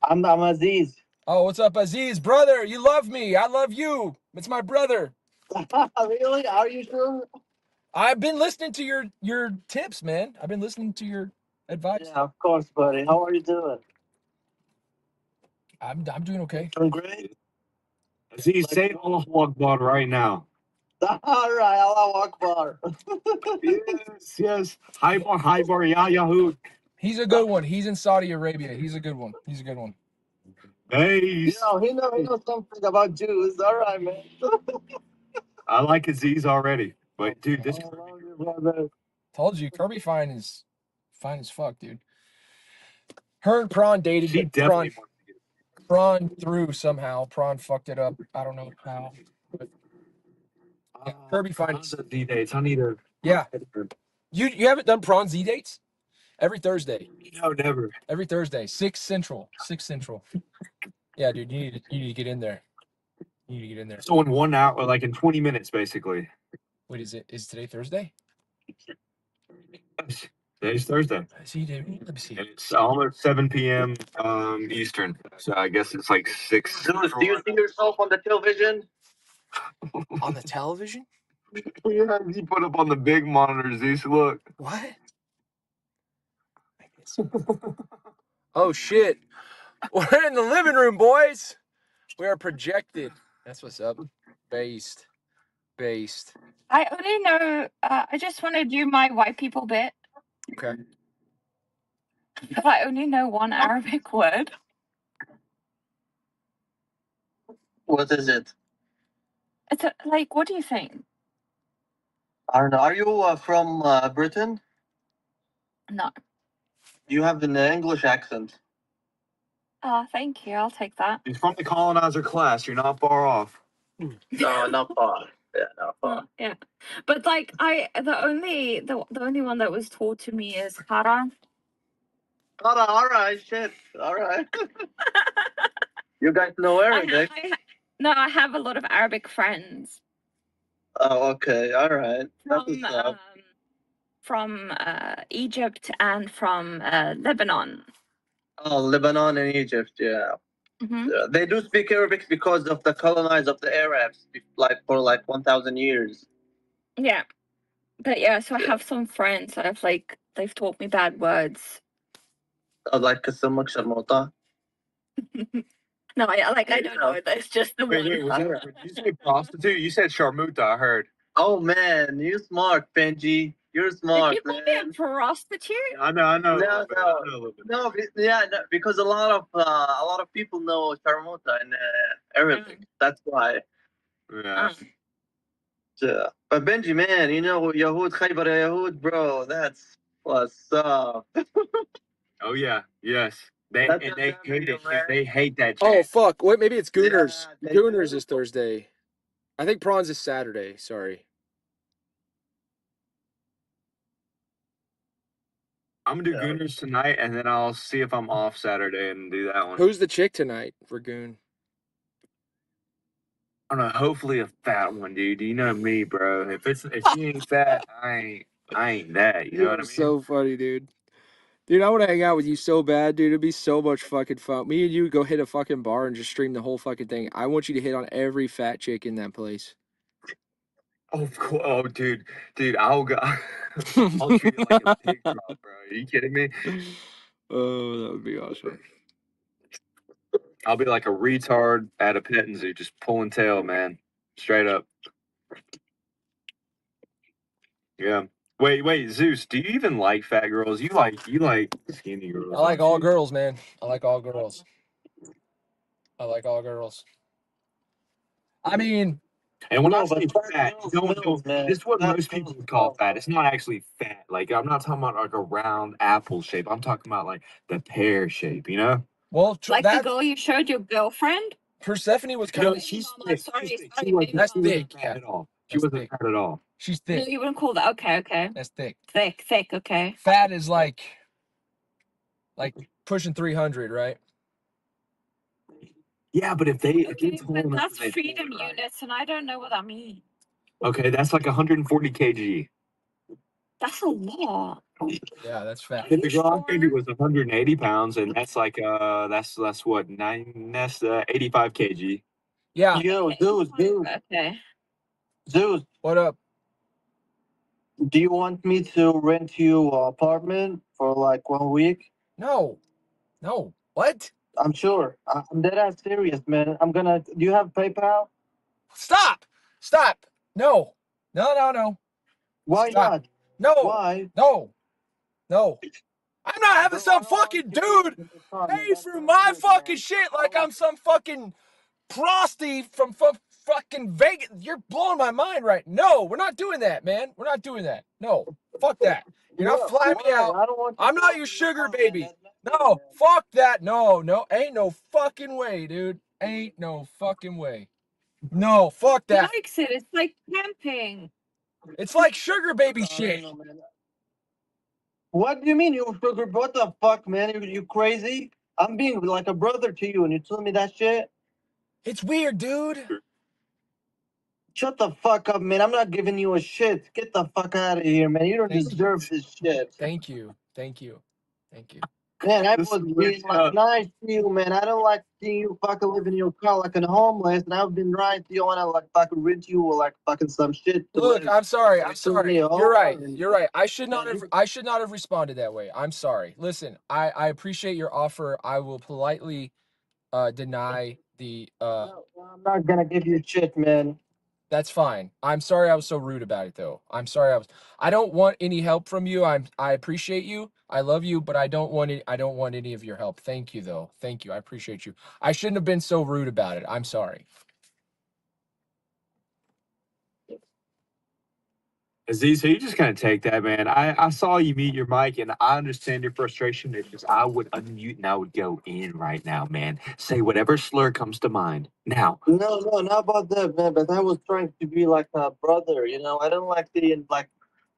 I'm Aziz. Oh, what's up, Aziz? Brother, you love me. I love you. It's my brother. Really? Are you sure? I've been listening to your tips, man. I've been listening to your advice. Yeah, of course, buddy. How are you doing? I'm doing okay. Doing great. Aziz, say Allahu Akbar right now. All right, Allahu Akbar. Yes. Hi bar, ya Yahoo. He's a good one. He's in Saudi Arabia. He's a good one. Hey, He knows something about Jews. All right, man. I like Aziz already. But dude, this Told you, Kirby Fine is fine as fuck, dude. Her and Prawn dated. She but definitely Prawn threw somehow. Prawn fucked it up. I don't know how. But yeah, Kirby Fine. D-dates. I need to. Yeah. You haven't done Prawn Z dates? Every Thursday. No, never. Every Thursday, 6 Central. Yeah, dude, you need to get in there. So in 1 hour, like in 20 minutes, basically. Wait, is today Thursday? Today's Thursday. See, dude, let me see. And it's almost 7 p.m. Eastern. So I guess it's like 6. Do you see yourself on the television? On the television? Yeah, you put up on the big monitor, Zeus. Look. What? Oh shit! We're in the living room, boys. We are projected. That's what's up. Based. I only know. I just want to do my white people bit. Okay. But I only know one Arabic word. What is it? It's what do you think? I don't know. Are you from Britain? No. You have an English accent. Oh, thank you. I'll take that. He's from the colonizer class. You're not far off. No, not far. Yeah, not far. Yeah, but the only one that was taught to me is Hara. All right, shit. All right. You guys know Arabic? I have a lot of Arabic friends. Oh, okay. All right. From Egypt and from Lebanon. Oh, Lebanon and Egypt, yeah. They do speak Arabic because of the colonize of the Arabs, like for like 1,000 years. Yeah. But yeah, so I have some friends that have like they've taught me bad words. Like كسمك شرموطة. No, I don't know. That's just the Wait, one. did you say prostitute? You said Sharmuta, I heard. Oh man, you smart, Benji. You're Did smart, you call me a prostitute? I know. No, because a lot of people know Sharmuta in Arabic. That's why. Yeah. But Benji, man, you know Yahud Khaybar Yahud, bro. That's what's up. Oh yeah, yes. They That's and not they that hate video, it. man. They hate that. Oh Shit. fuck! Wait, maybe it's Gooners. Yeah, Gooners is Thursday. I think Prawns is Saturday. Sorry. I'm gonna do Gooners tonight, and then I'll see if I'm off Saturday and do that one. Who's the chick tonight for Goon? I don't know. Hopefully a fat one, dude. You know me, bro. If she ain't fat, I ain't that. You know what I mean? So funny, dude. Dude, I want to hang out with you so bad, dude. It'd be so much fucking fun. Me and you go hit a fucking bar and just stream the whole fucking thing. I want you to hit on every fat chick in that place. Oh, of course. Oh, dude, I'll go. I'll treat it like a pig drop, bro. Are you kidding me? Oh, that would be awesome. I'll be like a retard at a petting zoo, just pulling tail, man. Straight up. Yeah. Wait, Zeus, do you even like fat girls? You like skinny girls? I like all girls, man. I like all girls. I like all girls. I mean, and when I say fat, this is what most people would call fat. It's not actually fat. Like, I'm not talking about like a round apple shape. I'm talking about like the pear shape, you know? Well, like the girl you showed your girlfriend? Persephone was kind of. She's thick. That's thick. Fat at all. She wasn't fat at all. She's No, thick. you wouldn't call that. Okay. That's thick. Thick, okay. Fat is like pushing 300, right? Yeah, but if they But that's freedom units, and I don't know what that means. okay, that's like 140 kg. That's a lot. Yeah, that's fat. If the girl baby was 180 pounds, and that's like that's what 85 kg. Yeah. Yo, Zeus. Okay. Zeus. What up? Do you want me to rent you an apartment for like 1 week? No. What? I'm sure. I'm dead ass serious, man. Do you have PayPal? Stop. No. Why Stop. not? No. Why? No. I'm not having some fucking dude pay for my fucking shit like I'm some fucking prosty from fucking Vegas. You're blowing my mind right. No, we're not doing that, man. We're not doing that. No. Fuck that. You're not flying me out. I'm not your sugar baby. No, fuck that. No. Ain't no fucking way, dude. Ain't no fucking way. No, fuck He that. likes it. It's like camping. It's like sugar baby shit. What do you mean, you sugar? What the fuck, man? You crazy? I'm being like a brother to you, and you telling me that shit? It's weird, dude. Shut the fuck up, man. I'm not giving you a shit. Get the fuck out of here, man. You don't deserve this shit. Thank you. Man, I was being like nice to you, man. I don't like seeing you fucking live in your car like a homeless, and I've been right to you, and I like fucking rent you or like fucking some shit. Look, I'm sorry. You're right. I should not have responded that way. I'm sorry. Listen, I appreciate your offer. I will politely deny the I'm not gonna give you shit, man. That's fine. I'm sorry I was so rude about it though. I don't want any help from you. I appreciate you. I love you, but I don't want any of your help. Thank you though. Thank you. I appreciate you. I shouldn't have been so rude about it. I'm sorry. Aziz, so you just kind of take that, man. I saw you mute your mic, and I understand your frustration. It's just I would unmute and I would go in right now, man. Say whatever slur comes to mind. Now. No, not about that, man. But I was trying to be like a brother, you know. I don't like being like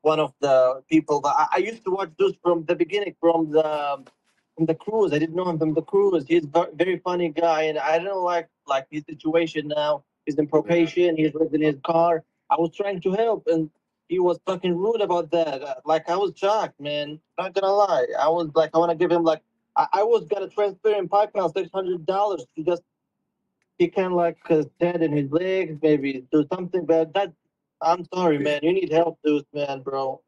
one of the people that I used to watch this from the beginning, from the cruise. I didn't know him from the cruise. He's a very funny guy, and I don't like his situation now. He's in probation. He's living in his car. I was trying to help, and he was fucking rude about that. I was shocked, man. Not gonna lie. I was like, I want to give him like I was gonna transfer in PayPal $600 to just he can like stand in his legs, maybe do something. But that I'm sorry, man. You need help, dude, man, bro.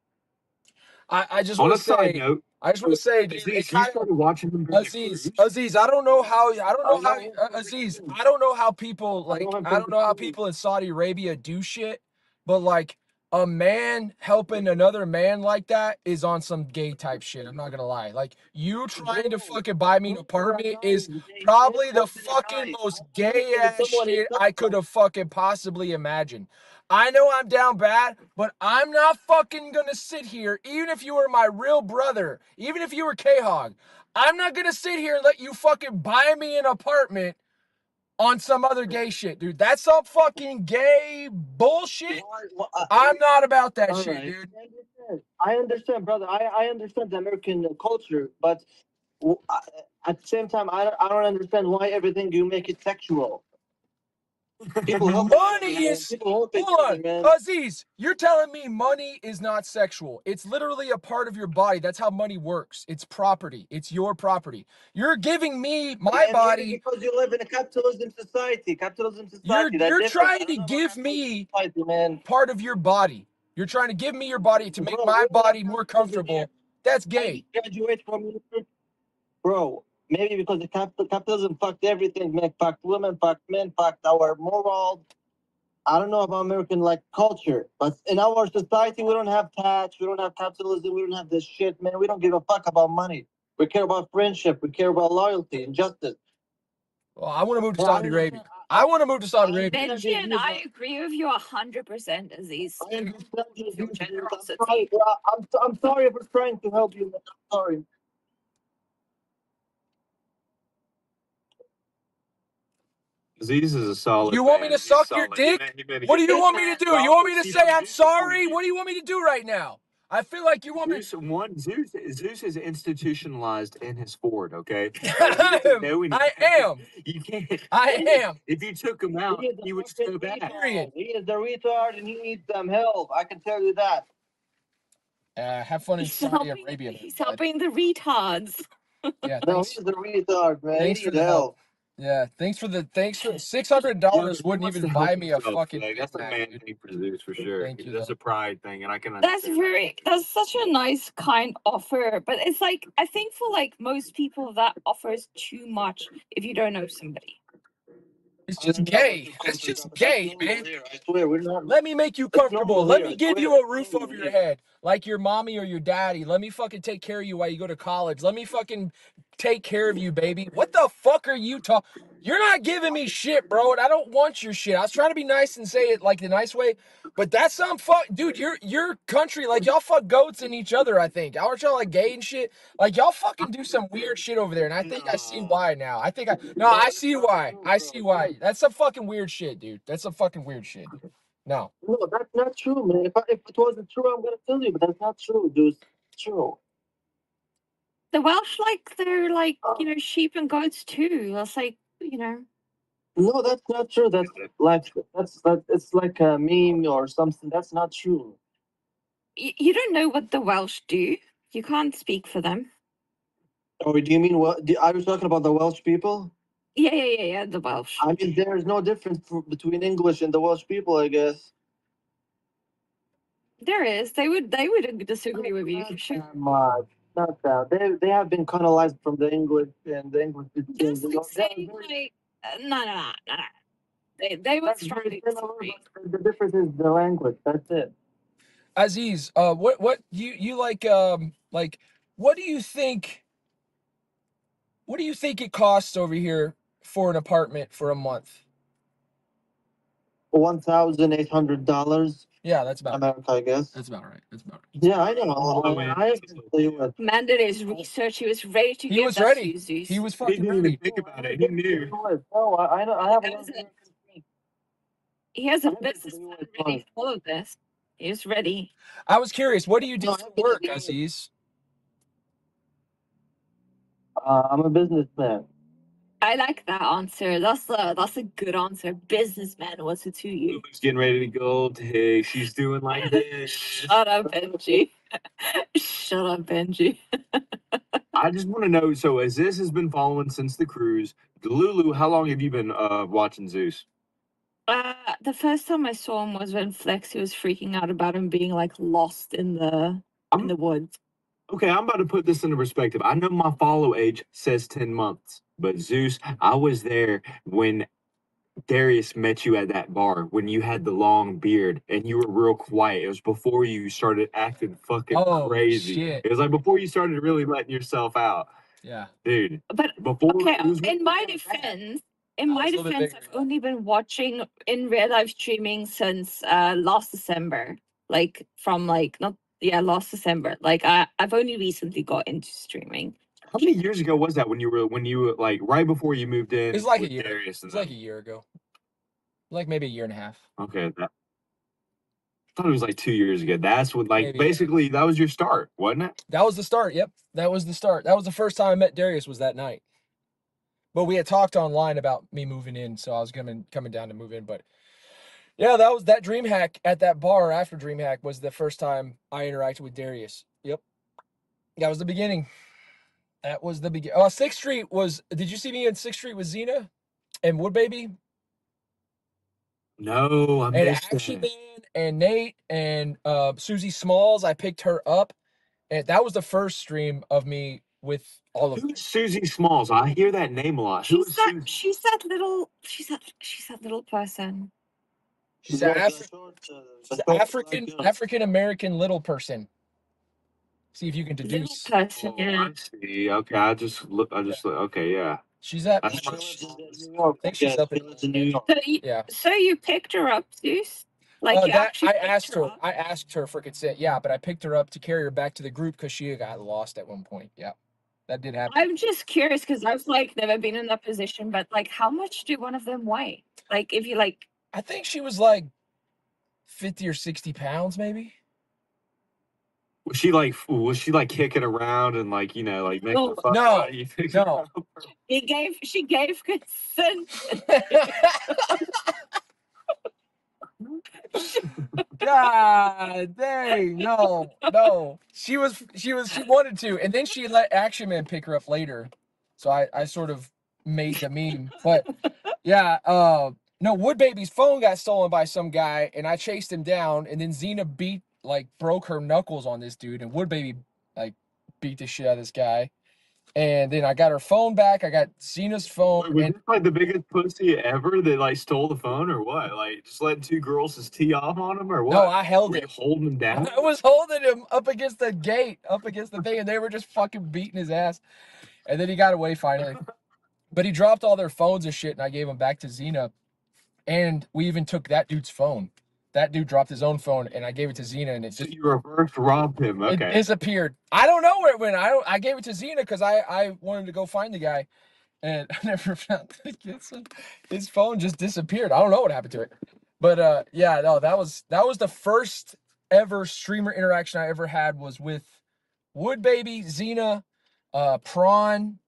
I just On want a to side say, note, I just want to say, dude, Aziz, it you kind started watching them during the Aziz, cruise? Aziz, I don't know how, know him Aziz, I don't know how people I like, know him I from don't the know how cruise. people in Saudi Arabia do shit, but like a man helping another man like that is on some gay type shit. I'm not gonna lie. Like you trying to fucking buy me an apartment is probably the fucking most gay ass shit I could have fucking possibly imagined. I know I'm down bad, but I'm not fucking gonna sit here, even if you were my real brother, even if you were K-Hog, I'm not gonna sit here and let you fucking buy me an apartment on some other gay shit, dude. That's some fucking gay bullshit. I'm not about that All shit, right. dude. I understand, brother. I understand the American culture, but at the same time, I don't understand why everything you make it sexual. People help Money is. people help each Hold other, on, man. Aziz, you're telling me money is not sexual. It's literally a part of your body. That's how money works. It's property. It's your property. You're giving me my And maybe body. because you live in a capitalism society. You're That's different. trying I to don't know about give me society, man. part of your body. You're trying to give me your body to make Bro, my we body have more capitalism here. comfortable. That's gay. Graduate from university. Bro, maybe because the capitalism fucked everything, man. Fucked women, fucked men, fucked our morals. I don't know about American like culture, but in our society, we don't have tax, we don't have capitalism, we don't have this shit, man. We don't give a fuck about money. We care about friendship, we care about loyalty and justice. Well, I want to move to Saudi Arabia. I want to move to Saudi Arabia. Benji and I agree with you 100%, Aziz. I understand your views, dude. generosity. I'm sorry, bro. I'm sorry for trying to help you, man. I'm sorry. Aziz is a solid. You want me man. to He's suck your solid. dick? He made a What do good you want me to do? You want me to He say I'm did sorry? What do you want me to do right now? I feel like you want me. Zeus is institutionalized in his Ford. Okay, I am. You can't. I am. If you took him out, he would still back. Period. He is the retard and he needs some help. I can tell you that. Have fun in He's Saudi helping, Arabia. he's helping the retards. Yeah, No, thanks. he's the retard, man. Thanks He for needs the help. help. Yeah, thanks for $600 wouldn't even buy me a fucking. Like, that's Big a Mac, man dude. thing for Zeus for sure. Thank you, That's though. a pride thing, and I can That's understand. that's such a nice, kind offer. But it's like, I think for like most people, that offers too much if you don't know somebody. It's just gay. That's just gay, man. I swear, we're not. Let me make you It's comfortable. normal Let here, me I give swear. you a roof over your head, like your mommy or your daddy. Let me fucking take care of you while you go to college. Let me fucking take care of you, baby. What the fuck are you talking? You're not giving me shit, bro, and I don't want your shit. I was trying to be nice and say it like the nice way, but that's some fuck, dude. Your country, like y'all fuck goats in each other. I think aren't y'all like gay and shit? Like y'all fucking do some weird shit over there, and I think I see why now. I see why. I see why. That's some fucking weird shit, dude. That's some fucking weird shit. No. No, that's not true, man. If it wasn't true, I'm gonna tell you, but that's not true, dude. It's true. The Welsh, like, they're like, sheep and goats too. That's like, No, that's not true. That's it's like a meme or something. That's not true. you don't know what the Welsh do. You can't speak for them. Or do you mean what? Are you talking about the Welsh people? Yeah, the Welsh. I mean, there is no difference between English and the Welsh people, I guess. There is. They would disagree with you for sure. Not that. They have been colonized from the English and the English. Just like saying like, no. They would strongly disagree. The difference is the language. That's it. Aziz, what you like what do you think it costs over here for an apartment for a month? $1,800. Yeah, that's about America, I guess. That's about right. That's about right. Yeah, I know. Man did his research. He was ready to He give was that ready. to Zeus. He was fucking ready. Think about it. He knew. No, I know. I have a He has a business plan ready for all of this. He was ready. I was curious, what do you do for work, Aziz? I'm a businessman. I like that answer. That's a good answer. Businessman, what's it to you? She's getting ready to go. Hey, she's doing like this. Shut up, Benji. Shut up, Benji. I just want to know. So, as this has been following since the cruise, Lulu, how long have you been watching Zeus? The first time I saw him was when Flexi was freaking out about him being like lost in the woods. Okay, I'm about to put this into perspective. I know my follow age says 10 months, but Zeus, I was there when Darius met you at that bar when you had the long beard and you were real quiet. It was before you started acting fucking crazy. Shit. It was like before you started really letting yourself out. Yeah. Dude. But before okay, it was in my defense, was a little bit I've only been watching in real life streaming since last December. Like from last December. Like I've only recently got into streaming. How many years ago was that when you were like right before you moved in? It's like a with year. Darius and It's like a them? year ago. Like maybe a year and a half. Okay, I thought it was like 2 years ago. That's what Maybe, yeah. basically that was your start, wasn't it? That was the start. Yep. That was the start. That was the first time I met Darius was that night. But we had talked online about me moving in, so I was coming down to move in. But yeah, that DreamHack at that bar after DreamHack was the first time I interacted with Darius. Yep. That was the beginning. That was the beginning. 6th Street was, did you see me in 6th Street with Xena and Wood Baby? No, I And missed Action that. Man and Nate and Susie Smalls, I picked her up. And that was the first stream of me with all of them. Who's Susie Smalls? I hear that name a lot. Who is Susie? She's that little person. She's an African American little person. See if you can deduce. Oh, I see. Okay, I just look. Okay, yeah. She's at. I I think she's up in New York. Yeah. So you picked her up, Zeus? Like you actually I picked asked her. up? I asked her for consent. Yeah, but I picked her up to carry her back to the group because she got lost at one point. Yeah, that did happen. I'm just curious because I've like never been in that position, but like how much do one of them weigh? Like if you like I think she was like 50 or 60 pounds, maybe. Was she like kicking around and like making No. fun No, of you? no. she gave consent. God dang, no. She wanted to, and then she let Action Man pick her up later. So I sort of made the meme. But yeah, no, Wood Baby's phone got stolen by some guy, and I chased him down, and then Xena broke her knuckles on this dude, and Wood Baby beat the shit out of this guy. And then I got her phone back. I got Xena's phone. Was And this like the biggest pussy ever that like stole the phone or what? Like just letting two girls just tee off on him or what? no, I held Were it. you holding him down? I was holding him up against the gate, up against the thing, and they were just fucking beating his ass. And then he got away finally. But he dropped all their phones and shit, and I gave them back to Xena. And we even took that dude's phone. That dude dropped his own phone, and I gave it to Xena, and it So just you reverse robbed him. it Okay. disappeared. I don't know where it went. I gave it to Xena because I wanted to go find the guy, and I never found his phone just disappeared. I don't know what happened to it. But yeah, no, that was the first ever streamer interaction I ever had was with Wood Baby, Xena, Prawn,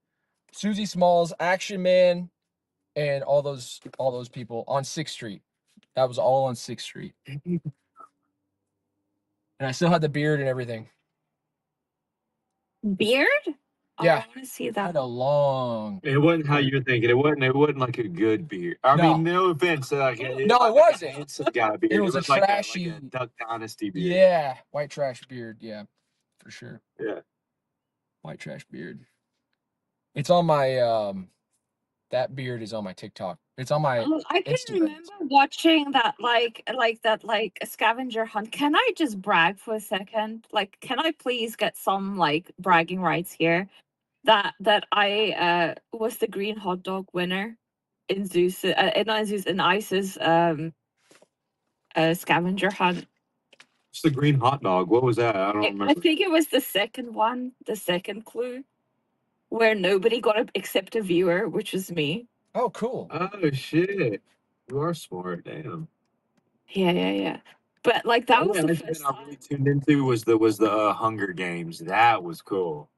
Susie Smalls, Action Man, and all those people on 6th Street. That was all on 6th Street. And I still had the beard and everything. Beard? Oh, Yeah. I want to see I that. had a long. It wasn't how you were thinking. It wasn't like a good beer. I No. mean, no offense. Like, No, like it a wasn't. handsome guy beer. It was a like trashy. like a Duck Dynasty beer. Yeah, white trash beard. Yeah, for sure. Yeah. White trash beard. It's on my that beard is on my TikTok. It's on my Oh, I can Instagram. remember watching that a scavenger hunt. Can I just brag for a second? Like, can I please get some like bragging rights here? That I was the green hot dog winner in Zeus in Ice's scavenger hunt. It's the green hot dog. What was that? I don't I remember. think it was the second one, the second clue, where nobody got it except a viewer, which was me. Oh, cool. Oh shit! You are smart. Damn. Yeah. But like that was the Only first I really tuned into was the Hunger Games. That was cool.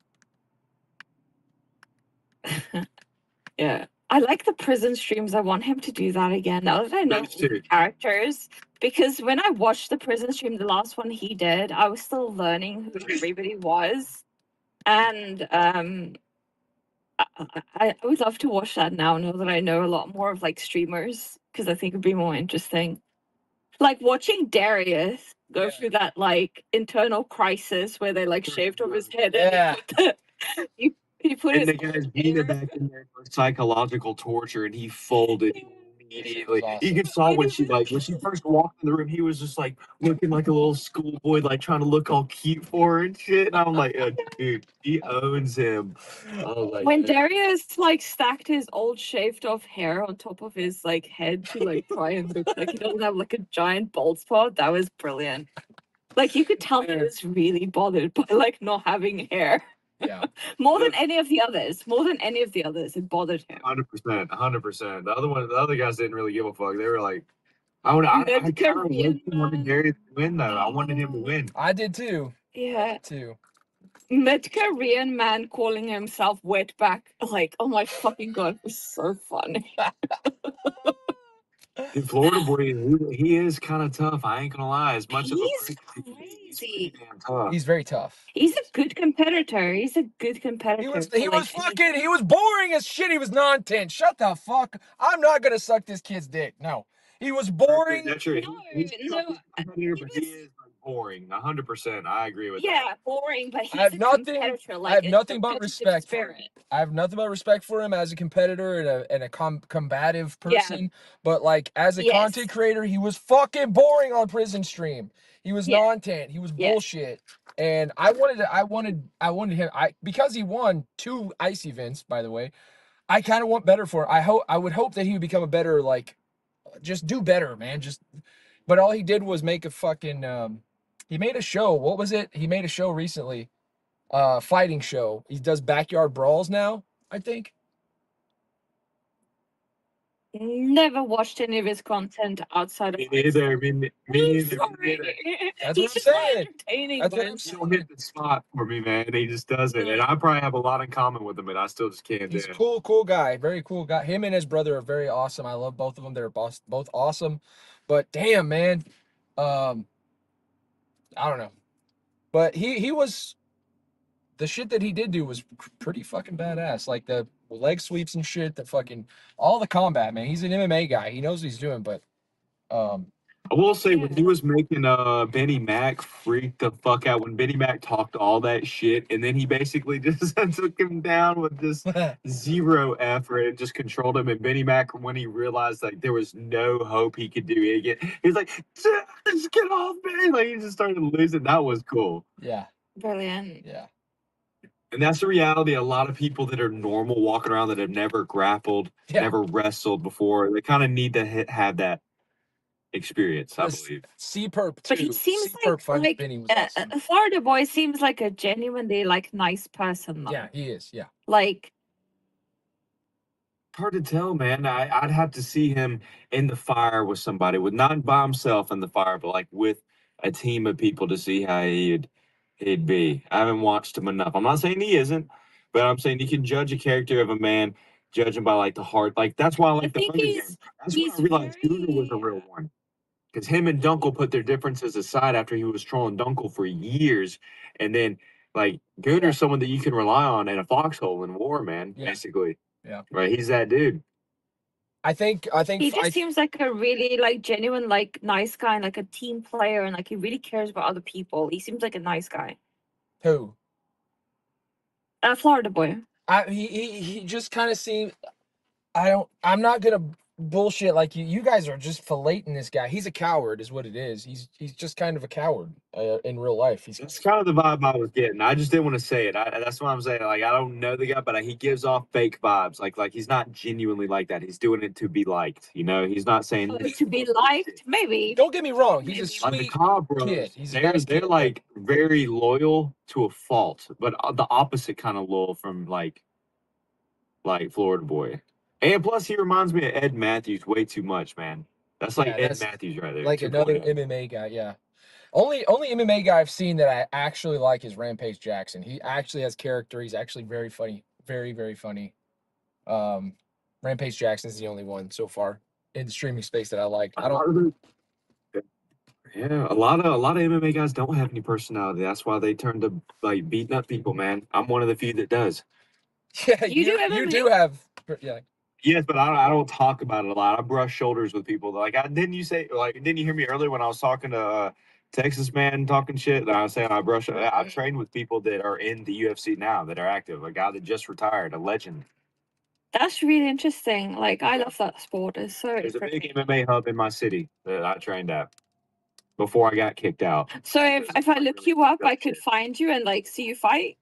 Yeah. I like the prison streams. I want him to do that again. Now that I know Those all the two. characters, because when I watched the prison stream, the last one he did, I was still learning who everybody was. And I would love to watch that now that I know a lot more of like streamers, because I think it'd be more interesting. Like watching Darius go through that like internal crisis where they like shaved off his head Yeah. and he put And his the guy's beating back in there for psychological torture, and he folded immediately. You could saw when she first walked in the room, he was just like looking like a little schoolboy, like trying to look all cute for her and shit. And I'm like, dude, he owns him. I was like, when Darius like stacked his old shaved off hair on top of his like head to like try and look like he doesn't have like a giant bald spot, that was brilliant. Like you could tell he was really bothered by like not having hair. Yeah. More than any of the others. It bothered him. 100%. The other guys didn't really give a fuck. They were like, I kind of wanted Darius to win though. I wanted him to win. I did too. Yeah. Too. Mid-Korean man calling himself wetback. Like, oh my fucking god, it was so funny. Dude, Florida boy, he is kind of tough. I ain't gonna lie. As much He's of crazy. damn tough. He's very tough. He's a good competitor. He was boring as shit. He was non-tense. Shut the fuck. I'm not gonna suck this kid's dick. No. He was boring. That's true. He's a competitor, but he is like boring. 100%. I agree with that. Yeah, boring, but he's I have a nothing. competitor. Like, I have it's nothing but competitive respect. For him. spirit. I have nothing but respect for him as a competitor and a combative person. But like as a content creator, he was fucking boring on Prison Stream. He was non-tent. He was bullshit. And I wanted him. Because he won 2 ice events, by the way. I kind of want better for him. I would hope that he would become a better just do better, man. But all he did was make a fucking. He made a show. What was it? He made a show recently. Fighting show. He does backyard brawls now, I think. Never watched any of his content outside of Me neither. Me neither. That's what I'm saying. That's what I'm He don't hit the spot for me, man. He just doesn't. And I probably have a lot in common with him, and I still just can't do He's a it. cool guy. Very cool guy. Him and his brother are very awesome. I love both of them. They're both awesome. But damn, man. I don't know. But he was. The shit that he did do was pretty fucking badass. Like the leg sweeps and shit, all the combat, man. He's an MMA guy. He knows what he's doing, but I will say when he was making Benny Mac freak the fuck out when Benny Mac talked all that shit and then he basically just took him down with just zero effort and just controlled him. And Benny Mac, when he realized like there was no hope he could do it again, he was like, just get off me. Like he just started losing. That was cool. Yeah. Brilliant. Yeah. And that's the reality. A lot of people that are normal walking around that have never grappled, never wrestled before, they kind of need to have that experience, I believe. C-Perp But he seems like Benny was awesome. Florida boy seems like a genuinely like nice person though. Yeah, he is. Yeah. Like hard to tell, man. I'd have to see him in the fire with somebody, with not by himself in the fire, but like with a team of people to see how he'd be. I haven't watched him enough. I'm not saying he isn't, but I'm saying you can judge a character of a man, judge him by like the heart. Like that's why I like the Hunger Games. That's when I realized Gunnar was a real one. Because him and Dunkel put their differences aside after he was trolling Dunkel for years. And then like Gunnar's someone that you can rely on in a foxhole in war, man, basically. Yeah. Right. He's that dude. I think he just seems like a really like genuine like nice guy and like a team player and like he really cares about other people. He seems like a nice guy. Who? Florida boy. He just kind of seemed. I'm not gonna bullshit like you. You guys are just filleting this guy. He's a coward, is what it is. He's just kind of a coward in real life. That's kind of the vibe I was getting. I just didn't want to say it. That's what I'm saying. Like I don't know the guy, but he gives off fake vibes. Like he's not genuinely like that. He's doing it to be liked. You know, he's not saying to be liked. Maybe. Don't get me wrong. He's a sweet like the Cobb bros. kid. He's They're like very loyal to a fault, but the opposite kind of loyal from like Florida boy. And plus, he reminds me of Ed Matthews way too much, man. That's like Ed Matthews right there. Like another MMA guy, yeah. Only MMA guy I've seen that I actually like is Rampage Jackson. He actually has character. He's actually very funny. Very, very funny. Rampage Jackson is the only one so far in the streaming space that I like. Yeah, a lot of MMA guys don't have any personality. That's why they turn to like beating up people, man. I'm one of the few that does. Yeah, You do you MMA? do have. Yeah. Yes, but I don't talk about it a lot. I brush shoulders with people. Like, didn't you say, like, didn't you hear me earlier when I was talking to Texas man talking shit? And I was saying I've trained with people that are in the UFC now that are active. A guy that just retired, a legend. That's really interesting. Like, I love that sport. It's so There's a big freaking. MMA hub in my city that I trained at before I got kicked out. So if I look you up, I could find you and like see you fight.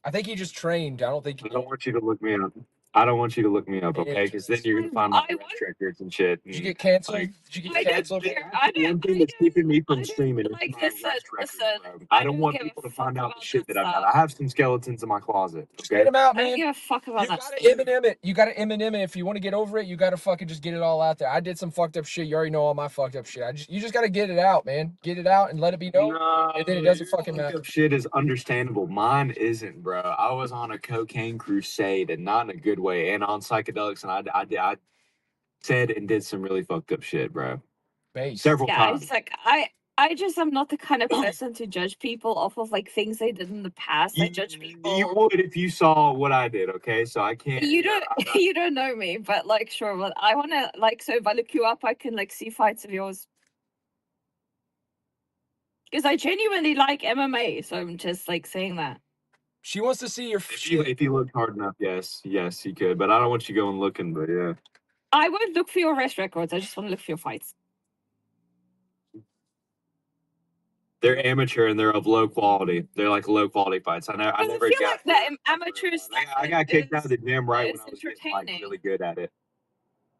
I think he just trained. I don't think. I don't want you to look me up. I don't want you to look me up, Yeah, okay? Because then you're gonna find my arrest records and shit. Did you get canceled? Like, Did you I get don't canceled? care. that's the one thing that's keeping me from streaming. Is Like, my listen, arrest records, listen. bro. I don't want give a people to fuck find out about the shit that I've stuff. done. I have some skeletons in my closet. Just Okay. get him out, I don't man. give a fuck about You that gotta stuff. Eminem it. You gotta Eminem it. If you want to get over it, you gotta fucking just get it all out there. I did some fucked up shit. You already know all my fucked up shit. You just gotta get it out, man. Get it out and let it be known. And then it doesn't fucking Fucked matter. up shit is understandable. Mine isn't, bro. I was on a cocaine crusade, and not in a good way, and on psychedelics, and I said and did some really fucked up shit, bro. Several Yeah, times. it's like I just am not the kind of person to judge people off of like things they did in the past. I judge people. You would if you saw what I did, okay? So I can't. You don't you don't know me, but like sure. But I wanna like so if I look you up, I can like see fights of yours. Because I genuinely like MMA, so I'm just like saying that. She wants to see your If you looked hard enough, yes, you could. But I don't want you going looking. But yeah. I won't look for your arrest records. I just want to look for your fights. They're amateur and they're of low quality. They're like low quality fights. I never I feel got. like the amateur stuff. I got kicked out of the gym right when I was getting like really good at it.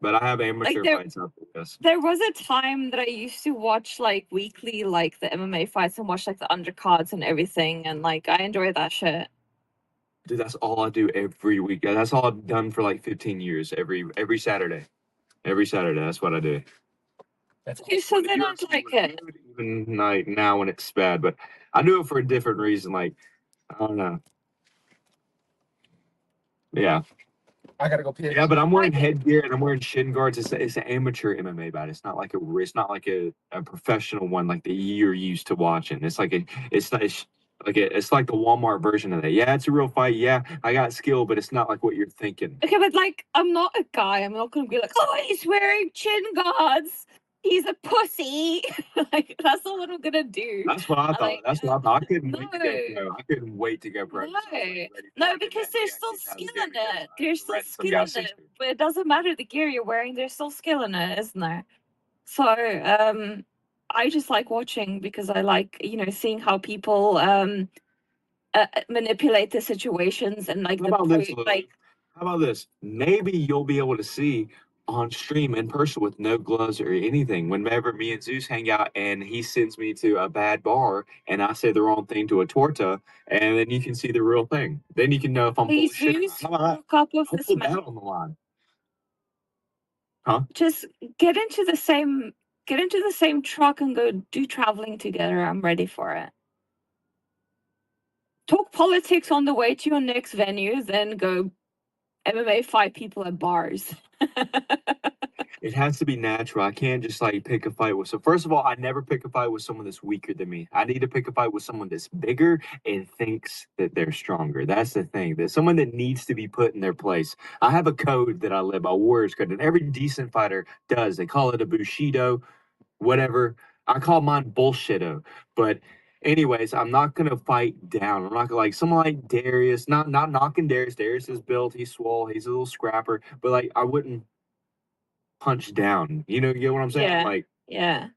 But I have amateur fights up there. Yes. There was a time that I used to watch like weekly, like the MMA fights and watch like the undercards and everything, and like I enjoy that shit. Dude, that's all I do every week. That's all I've done for like 15 years. Every Saturday. Every Saturday, that's what I do. Okay, so then I like it. Even like now when it's bad, but I do it for a different reason. Like, I don't know. Yeah. I gotta go piss. Yeah, but I'm wearing headgear and I'm wearing shin guards. It's an amateur MMA fight. It's not like a professional one like that you're used to watching. It's like it's like it's like the Walmart version of that. Yeah, it's a real fight. Yeah, I got skill, but it's not like what you're thinking. Okay, but like I'm not a guy. I'm not gonna be like, oh, he's wearing chin guards. He's a pussy. Like that's not what I'm gonna do. That's what I thought. Like, That's what I thought. I couldn't wait to go pro. I couldn't wait to go pro. No, because there's still skill in it. There's still skill in it. But it doesn't matter the gear you're wearing. There's still skill in it, isn't there? So I just like watching because I like seeing how people manipulate the situations and like How about this, Lily? How about this? Maybe you'll be able to see on stream in person with no gloves or anything. Whenever me and Zeus hang out and he sends me to a bad bar and I say the wrong thing to a torta, and then you can see the real thing. Then you can know if I'm Hey, bullshit. Zeus, How about hook up with that? this Put man. that on the line. Huh? Just get into the same truck and go do traveling together. I'm ready for it. Talk politics on the way to your next venue, then go MMA fight people at bars. It has to be natural. I can't just like pick a fight with. So first of all, I never pick a fight with someone that's weaker than me. I need to pick a fight with someone that's bigger and thinks that they're stronger. That's the thing. There's someone that needs to be put in their place. I have a code that I live by, Warriors Code, and every decent fighter does. They call it a Bushido, whatever. I call mine bullshito. But anyways, I'm not gonna fight down. I'm not gonna like someone like Darius. Not knocking Darius. Darius is built. He's swole. He's a little scrapper. But like I wouldn't punch down. You get what I'm saying? Yeah. Like Yeah.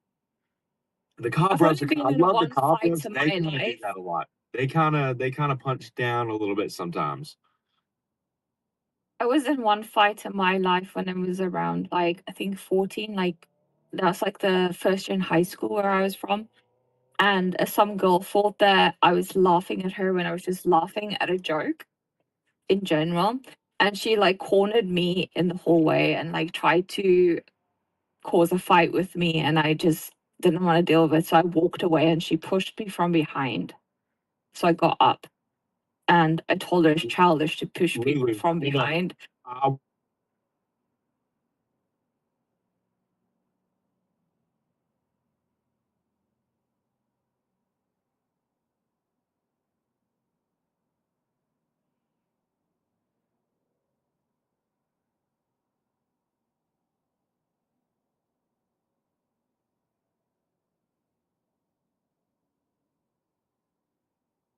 the Cobb I've only brothers. been I in love the one Cobb fight brothers. in They my kind of do life. that a lot. They kind of punch down a little bit sometimes. I was in one fight in my life when I was around like I think 14. Like that was like the first year in high school where I was from. And some girl thought that I was laughing at her when I was just laughing at a joke in general. And she like cornered me in the hallway and like tried to cause a fight with me. And I just didn't want to deal with it. So I walked away and she pushed me from behind. So I got up and I told her it's childish to push people from behind.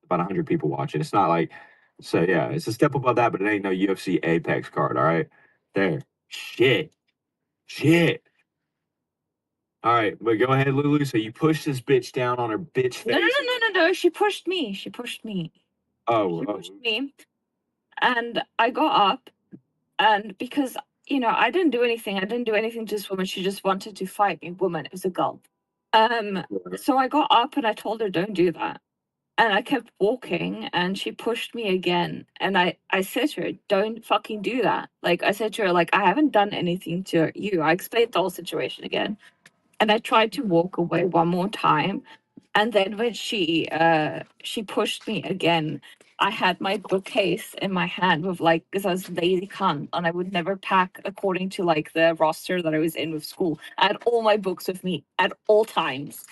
about 100 people watching. It's not like, so yeah, it's a step above that, but it ain't no UFC Apex card. All right, there. Shit. All right, but go ahead, Lulu. So you push this bitch down on her bitch face. No. She pushed me. Oh, She pushed me, and I got up, and because I didn't do anything. I didn't do anything to this woman. She just wanted to fight me. Woman, it was a girl. So I got up and I told her, don't do that. And I kept walking and she pushed me again. And I said to her, don't fucking do that. Like, I said to her, like, I haven't done anything to you. I explained the whole situation again. And I tried to walk away one more time. And then when she pushed me again, I had my bookcase in my hand with because I was lazy cunt and I would never pack according to like the roster that I was in with school. I had all my books with me at all times.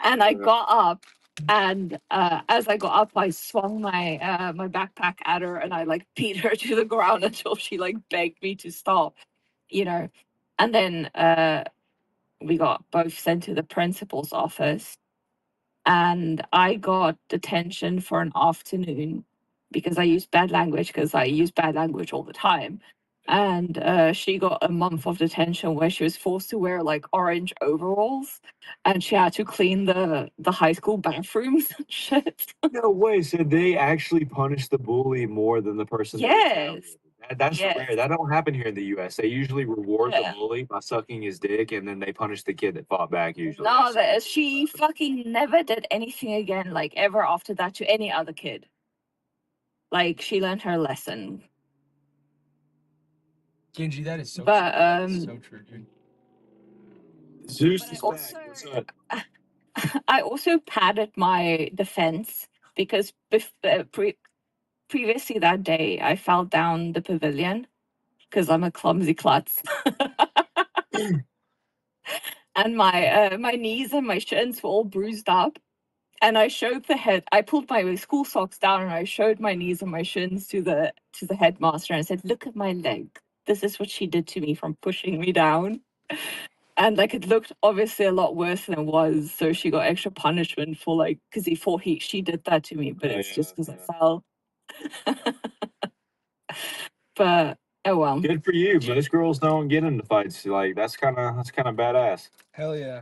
And I got up and as I got up, I swung my my backpack at her and I like beat her to the ground until she like begged me to stop, and then we got both sent to the principal's office and I got detention for an afternoon because I used bad language all the time. And she got a month of detention where she was forced to wear like orange overalls and she had to clean the high school bathrooms and shit. No way. So they actually punish the bully more than the person. Yes. That's rare. That don't happen here in the U.S. They usually reward the bully by sucking his dick, and then they punish the kid that fought back. Usually, no, she fucking never did anything again, like ever after that to any other kid. Like she learned her lesson. Genji, that is so true. But That is so true, dude. Zeus is also, back. What's up? I also padded my defense because previously that day I fell down the pavilion because I'm a clumsy klutz. And my knees and my shins were all bruised up. And I showed I pulled my school socks down and I showed my knees and my shins to the headmaster and I said, look at my leg. This is what she did to me from pushing me down. And like it looked obviously a lot worse than it was. So she got extra punishment for like because he thought she did that to me, but it's just because I fell. But oh well. Good for you. Most girls don't get into fights. Like that's kind of badass. Hell yeah.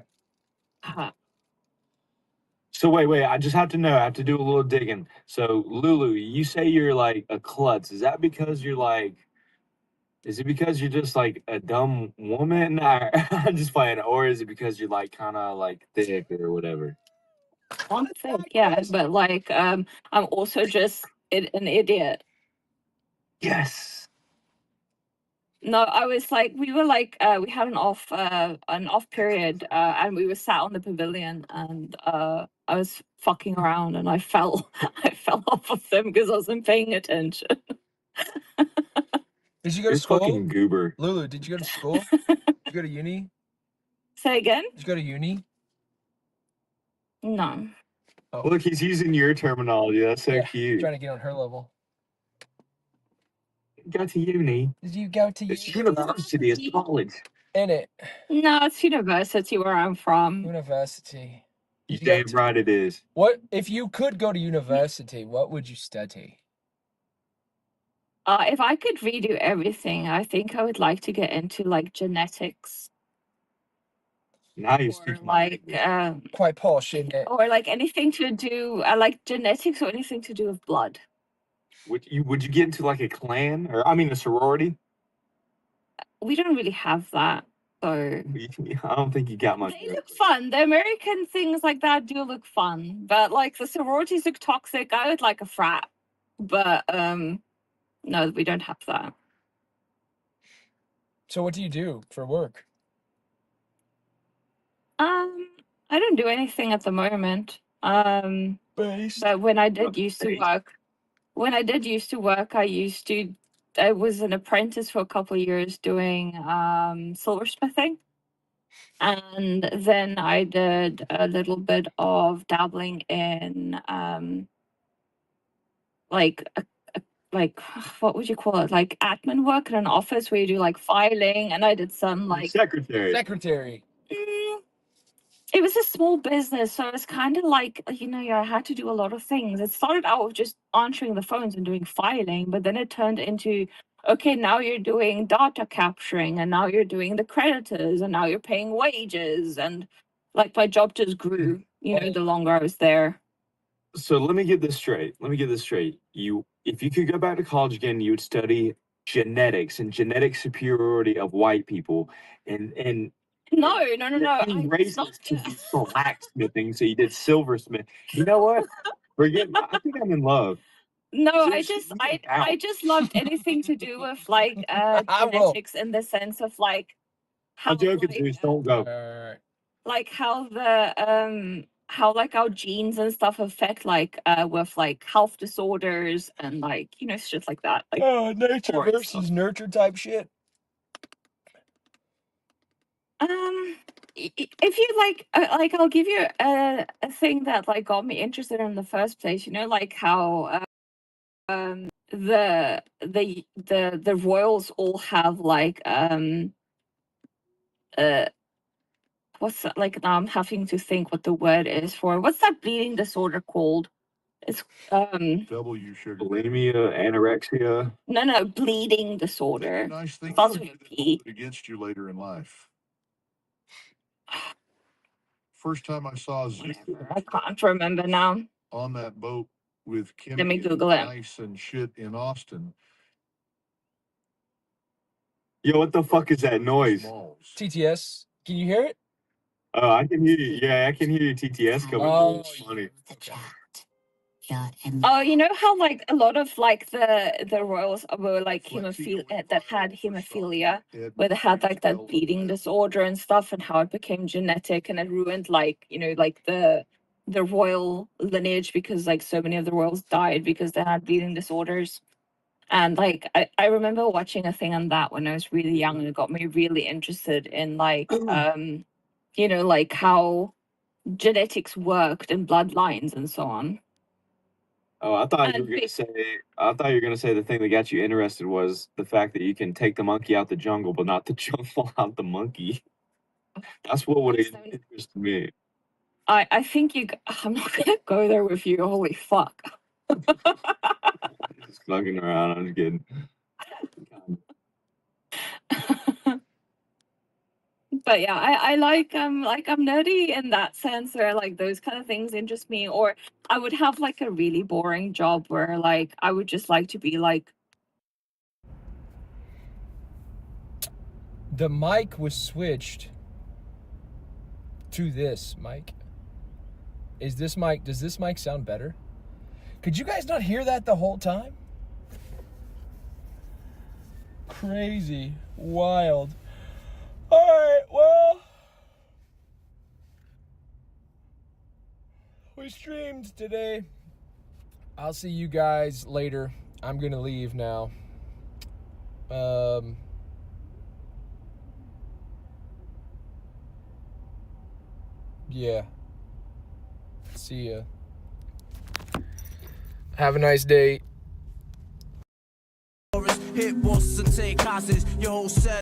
So wait. I just have to know. I have to do a little digging. So Lulu, you say you're like a klutz. Is that because you're like? Is it because you're just like a dumb woman? Or, I'm just playing. Or is it because you're like kind of like thick or whatever? Honestly, yeah, but like I'm also just an idiot. Yes. No, I was like, we were like, we had an off period, and we were sat on the pavilion, and I was fucking around, and I fell off of them because I wasn't paying attention. Did you go to You're school? fucking goober. Lulu, did you go to school? Did you go to uni? Say again? Did you go to uni? No. Oh. Look, he's using your terminology. That's so cute. Trying to get on her level. Got to uni. Did you go to It's university. It's college. In it. No, it's university where I'm from. University. You damn right it is. What if you could go to university? What would you study? If I could redo everything, I think I would like to get into like genetics. Now you speak like quite posh, isn't it? Or like anything to do like genetics or anything to do with blood. Would you get into like a clan or a sorority? We don't really have that, so I don't think you got much. They look fun. The American things like that do look fun, but like the sororities look toxic. I would like a frat, but no, we don't have that. So what do you do for work? I don't do anything at the moment. But when I did used to work, I was an apprentice for a couple of years doing silversmithing. And then I did a little bit of dabbling in like what would you call it? Like admin work in an office where you do like filing, and I did some like secretary. it was a small business, so it's kind of like, you know, I had to do a lot of things. It started out with just answering the phones and doing filing, but then it turned into, okay, now you're doing data capturing, and now you're doing the creditors, and now you're paying wages, and like my job just grew, you know, the longer I was there. So let me get this straight. If you could go back to college again, you would study genetics and genetic superiority of white people, and No. you raised us to do blacksmithing, so you did silversmith. You know what? Forget. I think I'm in love. No, Seriously, I just loved anything to do with like genetics in the sense of like I'm joking, Zeus. Don't go. like how like our genes and stuff affect like with like health disorders and like, you know, shit like that. Like nature versus nurture type shit. If you like I'll give you a thing that like got me interested in the first place, you know, like how the royals all have like what's that, like, now I'm having to think what the word is for what's that bleeding disorder called? It's W sugar. Bulimia, anorexia. no, bleeding disorder. Nice thing Starts with a P. against you later in life. First time I saw Zeus I can't remember now. on that boat with Kimmy Let me and Google it. Ice and shit in Austin. Yo, what the fuck is that noise? TTS. Can you hear it? Oh, I can hear you. Yeah, I can hear your TTS coming through. It's funny. Oh, you know how like a lot of like the royals were like that had hemophilia, where they had like that bleeding disorder and stuff, and how it became genetic and it ruined like, you know, like the royal lineage, because like so many of the royals died because they had bleeding disorders. And like I remember watching a thing on that when I was really young, and it got me really interested in like you know, like how genetics worked and bloodlines and so on. Oh, I thought you were gonna say. I thought you were gonna say the thing that got you interested was the fact that you can take the monkey out the jungle, but not the jungle out the monkey. That's what would interest me. I think I'm not gonna go there with you. Holy fuck. Just fucking around. I'm just kidding. But yeah, I like I'm nerdy in that sense, where like those kind of things interest me. Or I would have like a really boring job where like I would just like to be like. The mic was switched to this mic. Does this mic sound better? Could you guys not hear that the whole time? Crazy. Wild. Alright, well, we streamed today. I'll see you guys later. I'm gonna leave now. Yeah. See ya. Have a nice day. Hit bosses and take hostage. Your whole set.